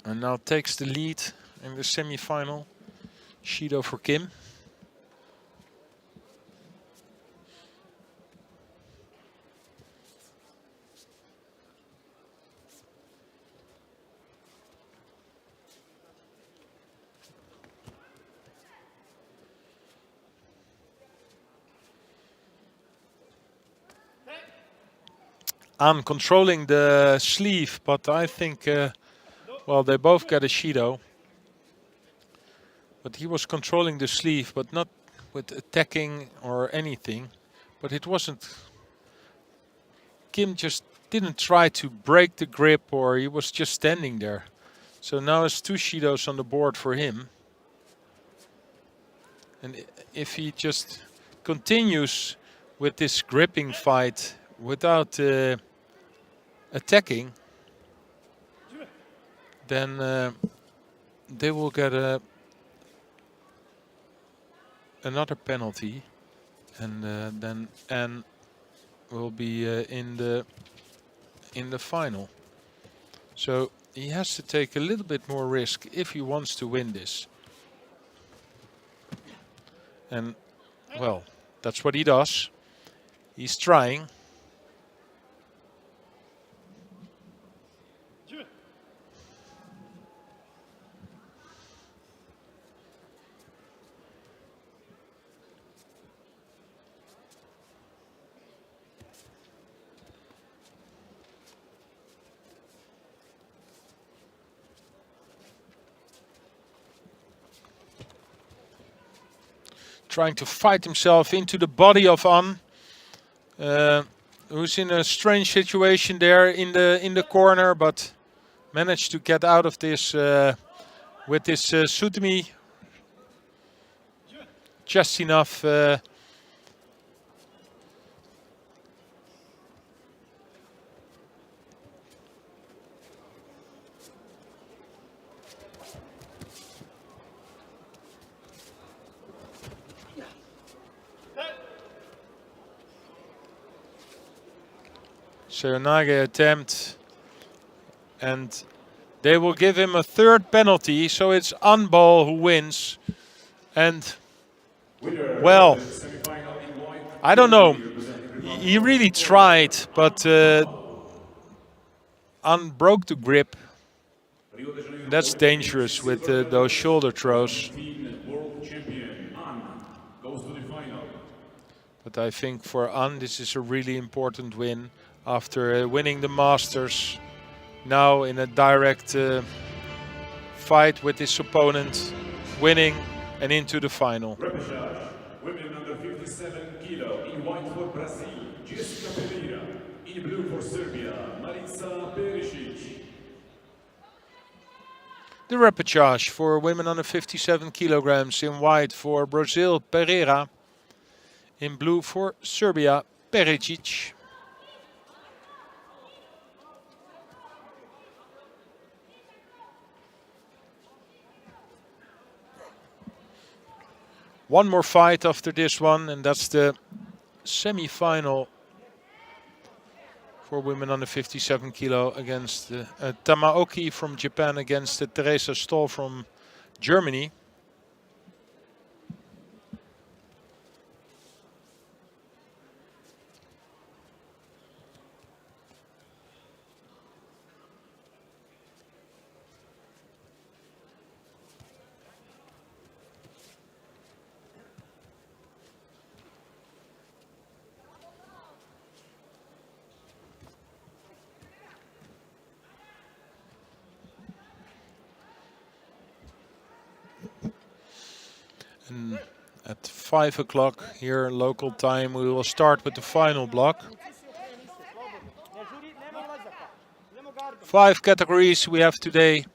And now takes the lead in the semi-final. Judo for Kim. I'm controlling the sleeve, but I think, well, they both got a Judo. But he was controlling the sleeve, but not with attacking or anything. But it wasn't... Kim just didn't try to break the grip, or he was just standing there. So now it's two Judos on the board for him. And if he just continues with this gripping fight without attacking, then they will get another penalty, and then will be in the final. So he has to take a little bit more risk if he wants to win this. And well, that's what he does. He's trying. Trying to fight himself into the body of An, who's in a strange situation there in the corner, but managed to get out of this with this Sutami just enough. Serenage attempt, and they will give him a third penalty, so it's Anbal who wins. And well, I don't know. He really tried, but An broke the grip. That's dangerous with those shoulder throws. But I think for An, this is a really important win after winning the Masters. Now in a direct fight with his opponent, winning and into the final. Women under 57 kilo in white for Brazil, Jessica Pereira. In blue for Serbia, Marica Perisic. The repechage for women under 57 kilograms in white for Brazil, Pereira. In blue for Serbia, Perisic. One more fight after this one, and that's the semi-final for women under 57 kilo against Tamaoki from Japan against Teresa Stoll from Germany. And at 5 o'clock here local time, we will start with the final block. 5 categories we have today.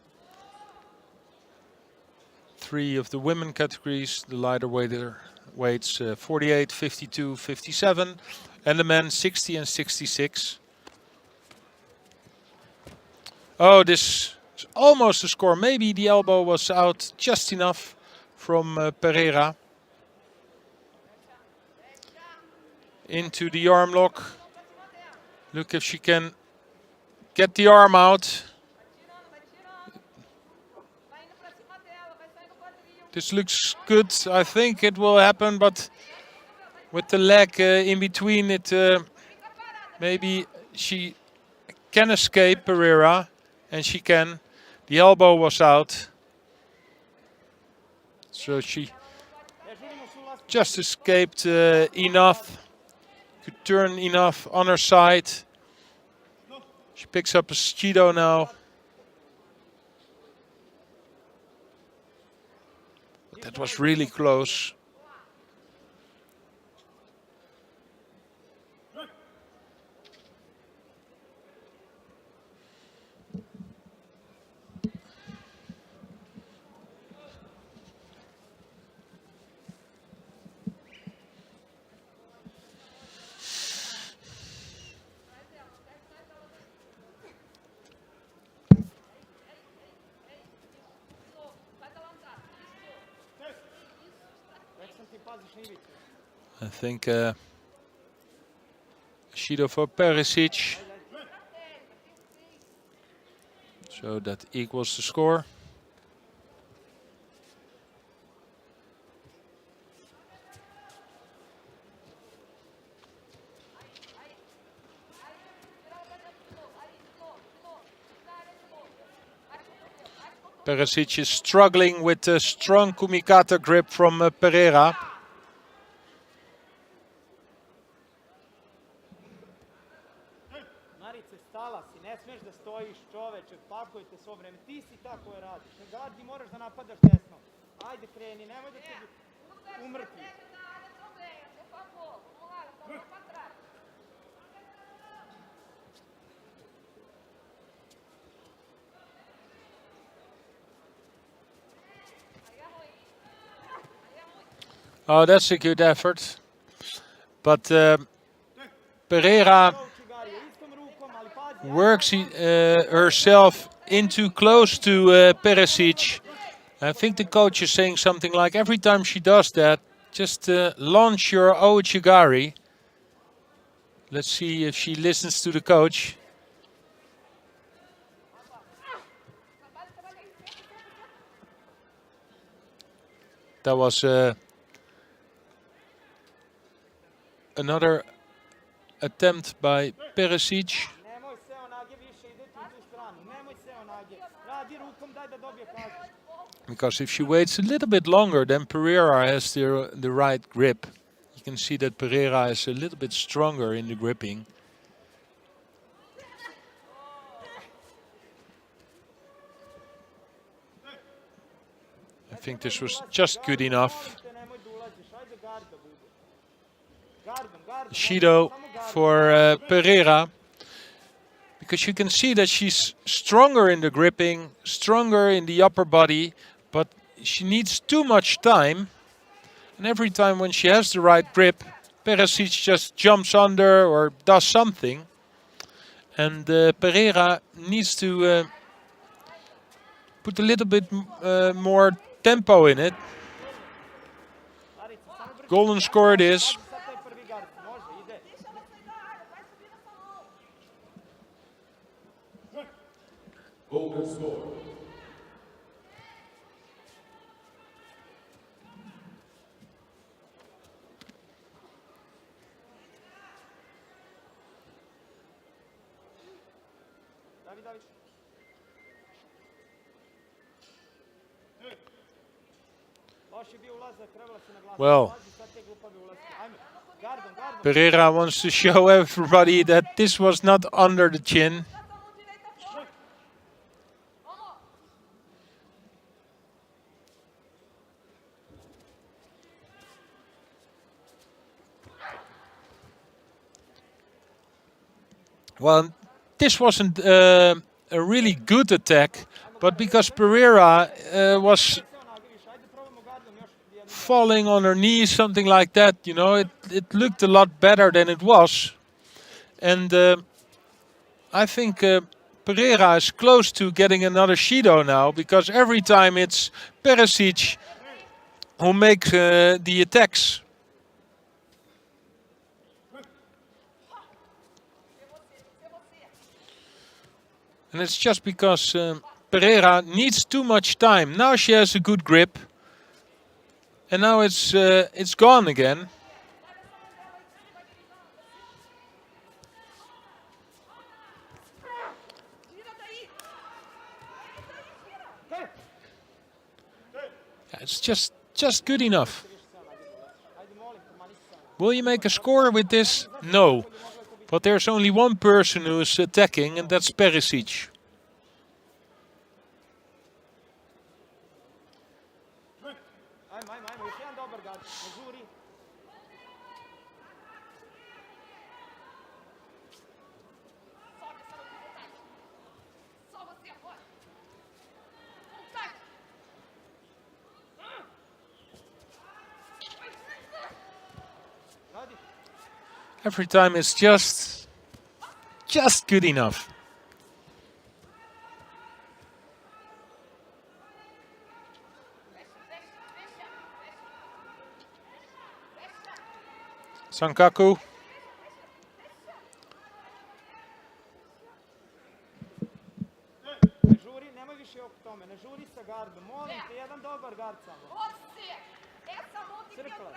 3 of the women categories, the lighter weights 48, 52, 57, and the men 60 and 66. Oh, this is almost a score. Maybe the elbow was out just enough from Pereira. Into the arm lock. Look if she can get the arm out. This looks good. I think it will happen, but with the leg in between it, maybe she can escape Pereira, and she can. The elbow was out. So she just escaped enough, could turn enough on her side. She picks up a Judo now. But that was really close. I think Judo for Perisic. So that equals the score. Perisic is struggling with a strong kumikata grip from Pereira. Marice, stala si, ne smiješ da stojiš, čoveče, pakujte svo vreme, ti si ta koja radiš, ne gardi, moraš da napadaš desno. Ajde kreni, nemoj da te umrtvi. Oh, that's a good effort. But Pereira works herself into close to Perisic. I think the coach is saying something like, every time she does that, just launch your ouchigari. Let's see if she listens to the coach. That was another attempt by Perisic. Because if she waits a little bit longer, then Pereira has the right grip. You can see that Pereira is a little bit stronger in the gripping. I think this was just good enough. Judo for Pereira. Because you can see that she's stronger in the gripping, stronger in the upper body, but she needs too much time. And every time when she has the right grip, Perisic just jumps under or does something. And Pereira needs to put a little bit more tempo in it. Golden score it is. Golden score. Well, Pereira wants to show everybody that this was not under the chin. Well, this wasn't a really good attack, but because Pereira was falling on her knees, something like that, you know, it looked a lot better than it was. And I think Pereira is close to getting another Judo now, because every time it's Perisic who makes the attacks. And it's just because Pereira needs too much time. Now she has a good grip. And now it's gone again. Yeah, it's just good enough. Will you make a score with this? No. But there's only one person who is attacking, and that's Perisic. Every time it's just good enough. Sankaku. gardu, molim te, jedan dobar gard samo. Crkla.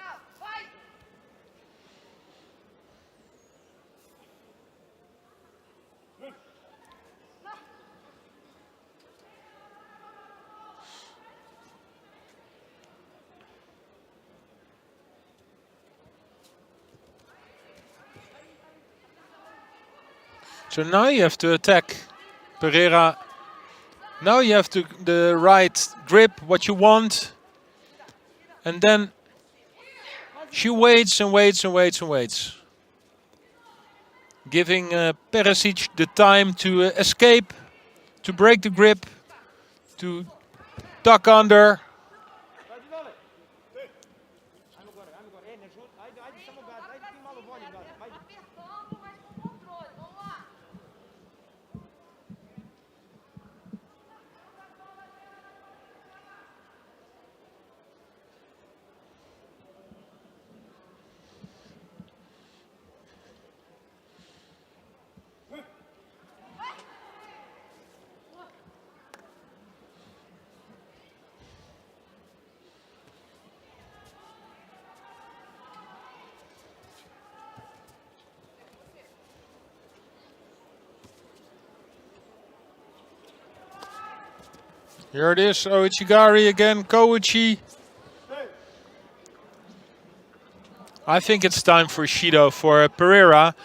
So now you have to attack Pereira. Now you have the right grip, what you want. And then she waits and waits and waits and waits. Giving Perisic the time to escape, to break the grip, to duck under. Here it is, Oichigari again, Kouchi. I think it's time for Shido for Pereira.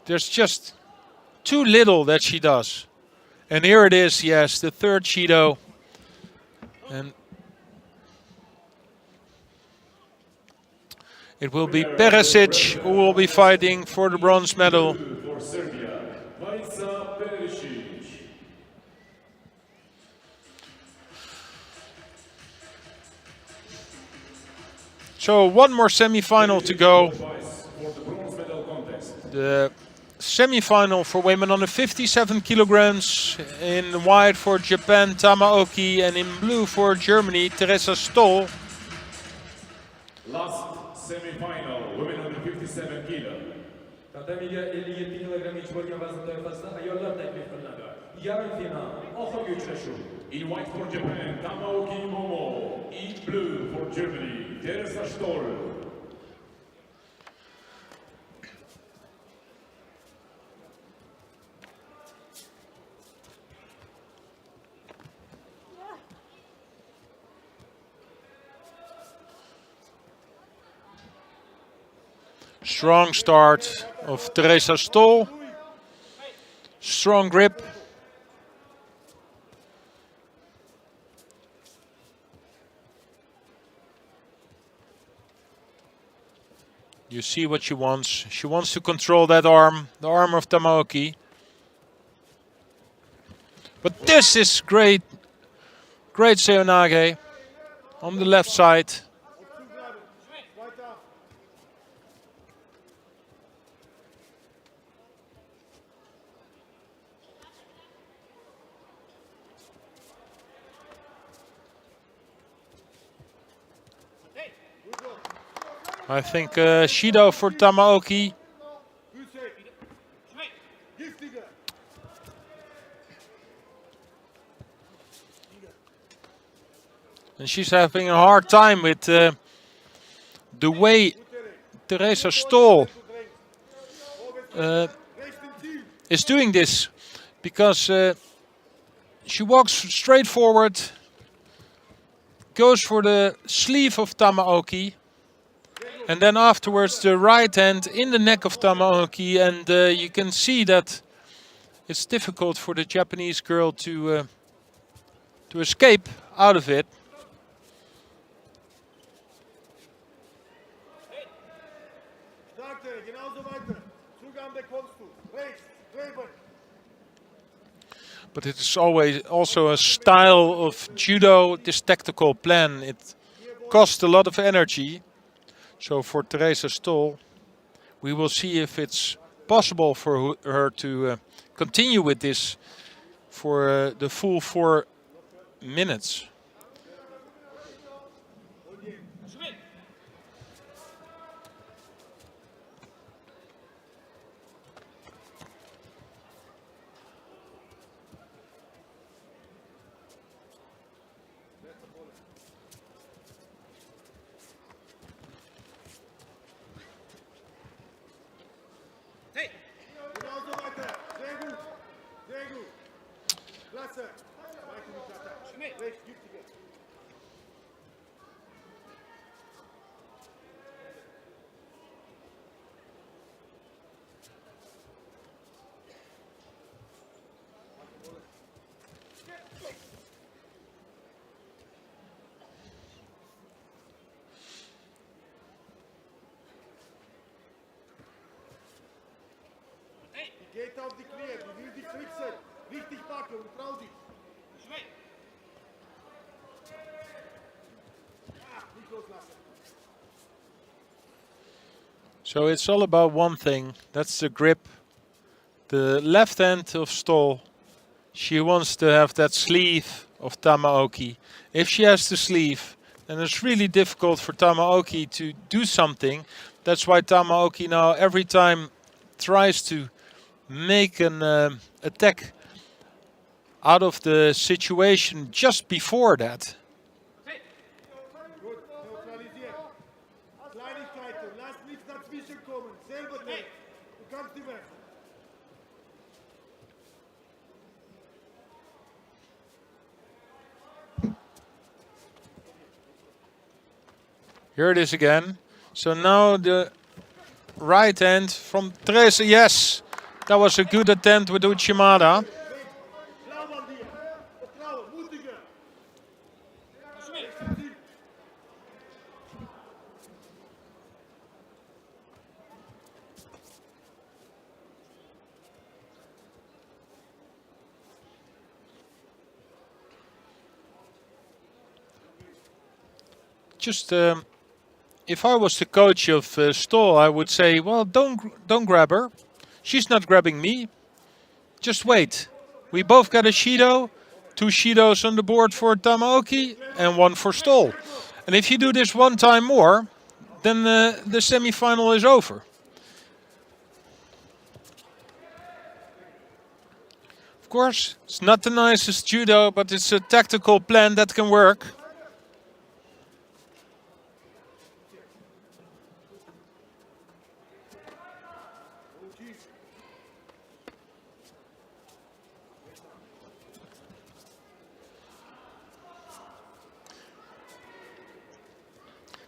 There's just too little that she does. And here it is, yes, the third Shido. And it will be Perisic who will be fighting for the bronze medal. For Serbia, Marica Perisic. So one more semi-final to go. The semi-final for women under 57 kilograms. In white for Japan, Tamaoki, and in blue for Germany, Teresa Stoll. Last semi-final, women under 57 kilo. Tatamiga 57 kilogram iç bo'lgan vazn toifasida ayollar taklif qilinadi. Yarim final, oxirgi uchrashuv. In white for Japan, Tamaoki Momo. In blue for Germany, Teresa Stoll. Strong start of Teresa Stoll. Strong grip. You see what she wants. She wants to control that arm, the arm of Tamaoki. But this is great. Great Seonage on the left side. I think Shido for Tamaoki. And she's having a hard time with the way Teresa Stoll is doing this. Because she walks straight forward, goes for the sleeve of Tamaoki. And then afterwards the right hand in the neck of Tamaoki, and you can see that it's difficult for the Japanese girl to escape out of it. But it is always also a style of judo, this tactical plan. It costs a lot of energy. So for Teresa Stoll, we will see if it's possible for her to continue with this for the full 4 minutes. auf die Knie, die will dich fixen. Richtig packen und trau dich. Nicht loslassen. So it's all about one thing. That's the grip. The left hand of Stoll. She wants to have that sleeve of Tamaoki. If she has the sleeve, then it's really difficult for Tamaoki to do something. That's why Tamaoki now every time tries to make an attack out of the situation just before that. Gut, neutralisiert. Kleinigkeiten, lass nichts dazwischen kommen. Selber denken. Du kannst die werfen. Here it is again. So now the right hand from Teresa. Yes, that was a good attempt with Uchimada. Glaub an dir. Vertrauen, mutiger. Just if I was the coach of Stoll, I would say, well, don't grab her. She's not grabbing me. Just wait. We both got a Shido, 2 Shidos on the board for Tamaoki and 1 for Stoll. And if you do this one time more, then the semi-final is over. Of course, it's not the nicest judo, but it's a tactical plan that can work.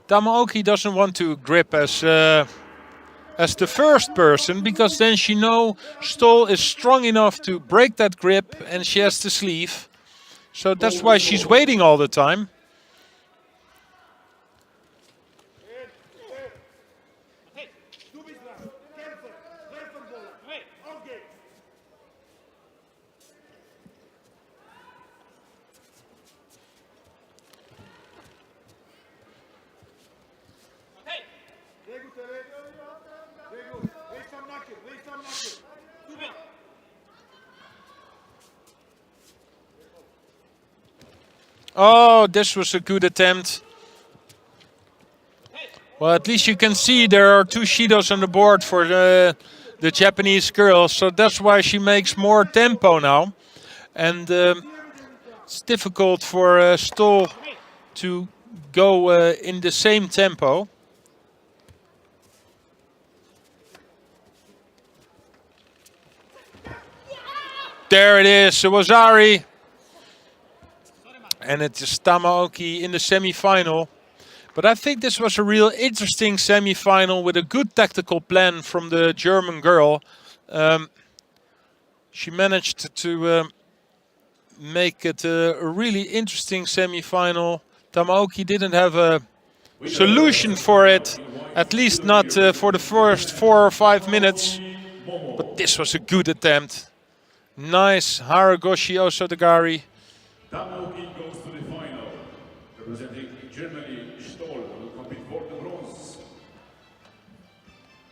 Tamaoki doesn't want to grip as the first person, because then she knows Stoll is strong enough to break that grip and she has the sleeve. So that's why she's waiting all the time. Du bist dran. Kämpfer. Werfen wollen. Auf geht's. Sehr gut, Terry. Sehr gut. Rechts am Nacken, rechts am Nacken. Super. Oh, this was a good attempt. Well, at least you can see there are 2 Shidos on the board for the Japanese girl. So that's why she makes more tempo now. And it's difficult for Stoll to go in the same tempo. There it is, it was Ari. And it is Tamaoki in the semi-final. But I think this was a real interesting semi-final with a good tactical plan from the German girl. She managed to make it a really interesting semi-final. Tamaoki didn't have a solution for it, at least not for the first 4 or 5 minutes. But this was a good attempt. Nice Haragoshi Osotogari. Tamaoki goes to the final. Representing Germany, Stoll will compete for the bronze.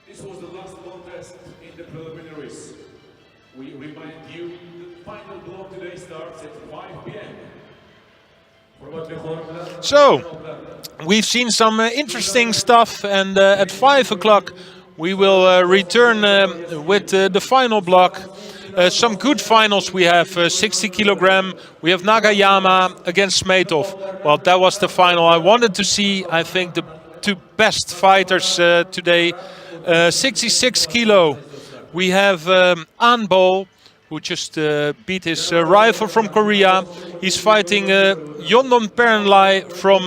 This was the last contest in the preliminaries. We remind you the final block today starts at 5 p.m. So, we've seen some interesting stuff, and at 5 o'clock we will return with the final block. Some good finals we have, 60 kilogram, we have Nagayama against Smetov. Well, that was the final I wanted to see. I think the 2 best fighters today. 66 kilo, we have Anbo, who just beat his rival from Korea. He's fighting Yondon Pernlai from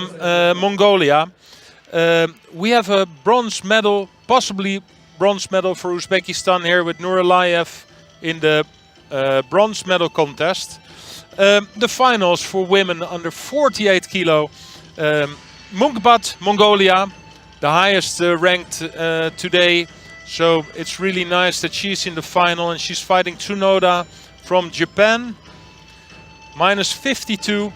Mongolia. We have a bronze medal, possibly bronze medal for Uzbekistan here with Nuralayev in the bronze medal contest. The finals for women under 48 kilo. Munkbat, Mongolia, the highest ranked today. So it's really nice that she's in the final, and she's fighting Tsunoda from Japan. Minus 52.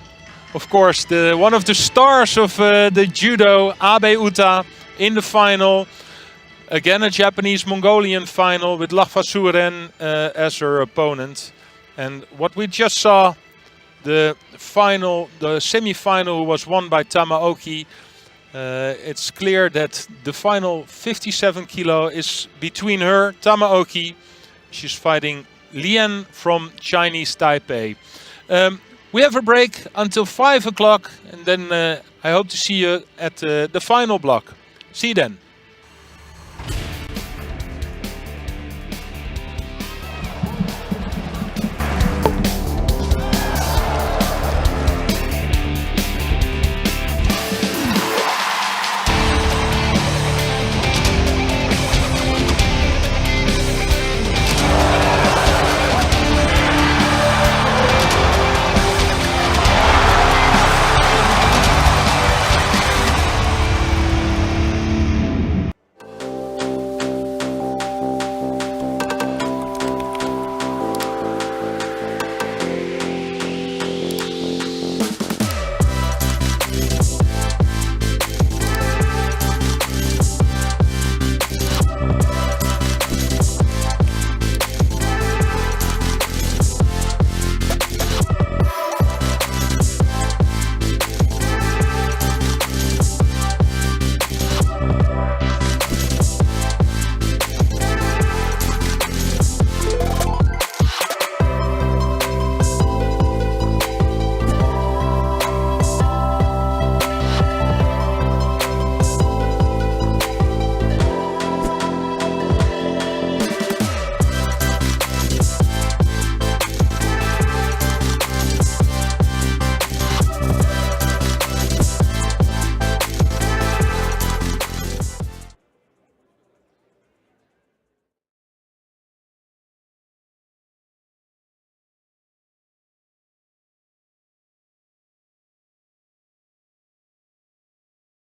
Of course, one of the stars of the judo, Abe Uta, in the final. Again, a Japanese-Mongolian final with Lagfa Suren as her opponent. And what we just saw, the semi-final was won by Tamaoki. It's clear that the final 57 kilo is between her, Tamaoki. She's fighting Lian from Chinese Taipei. We have a break until 5 o'clock, and then I hope to see you at the final block. See you then.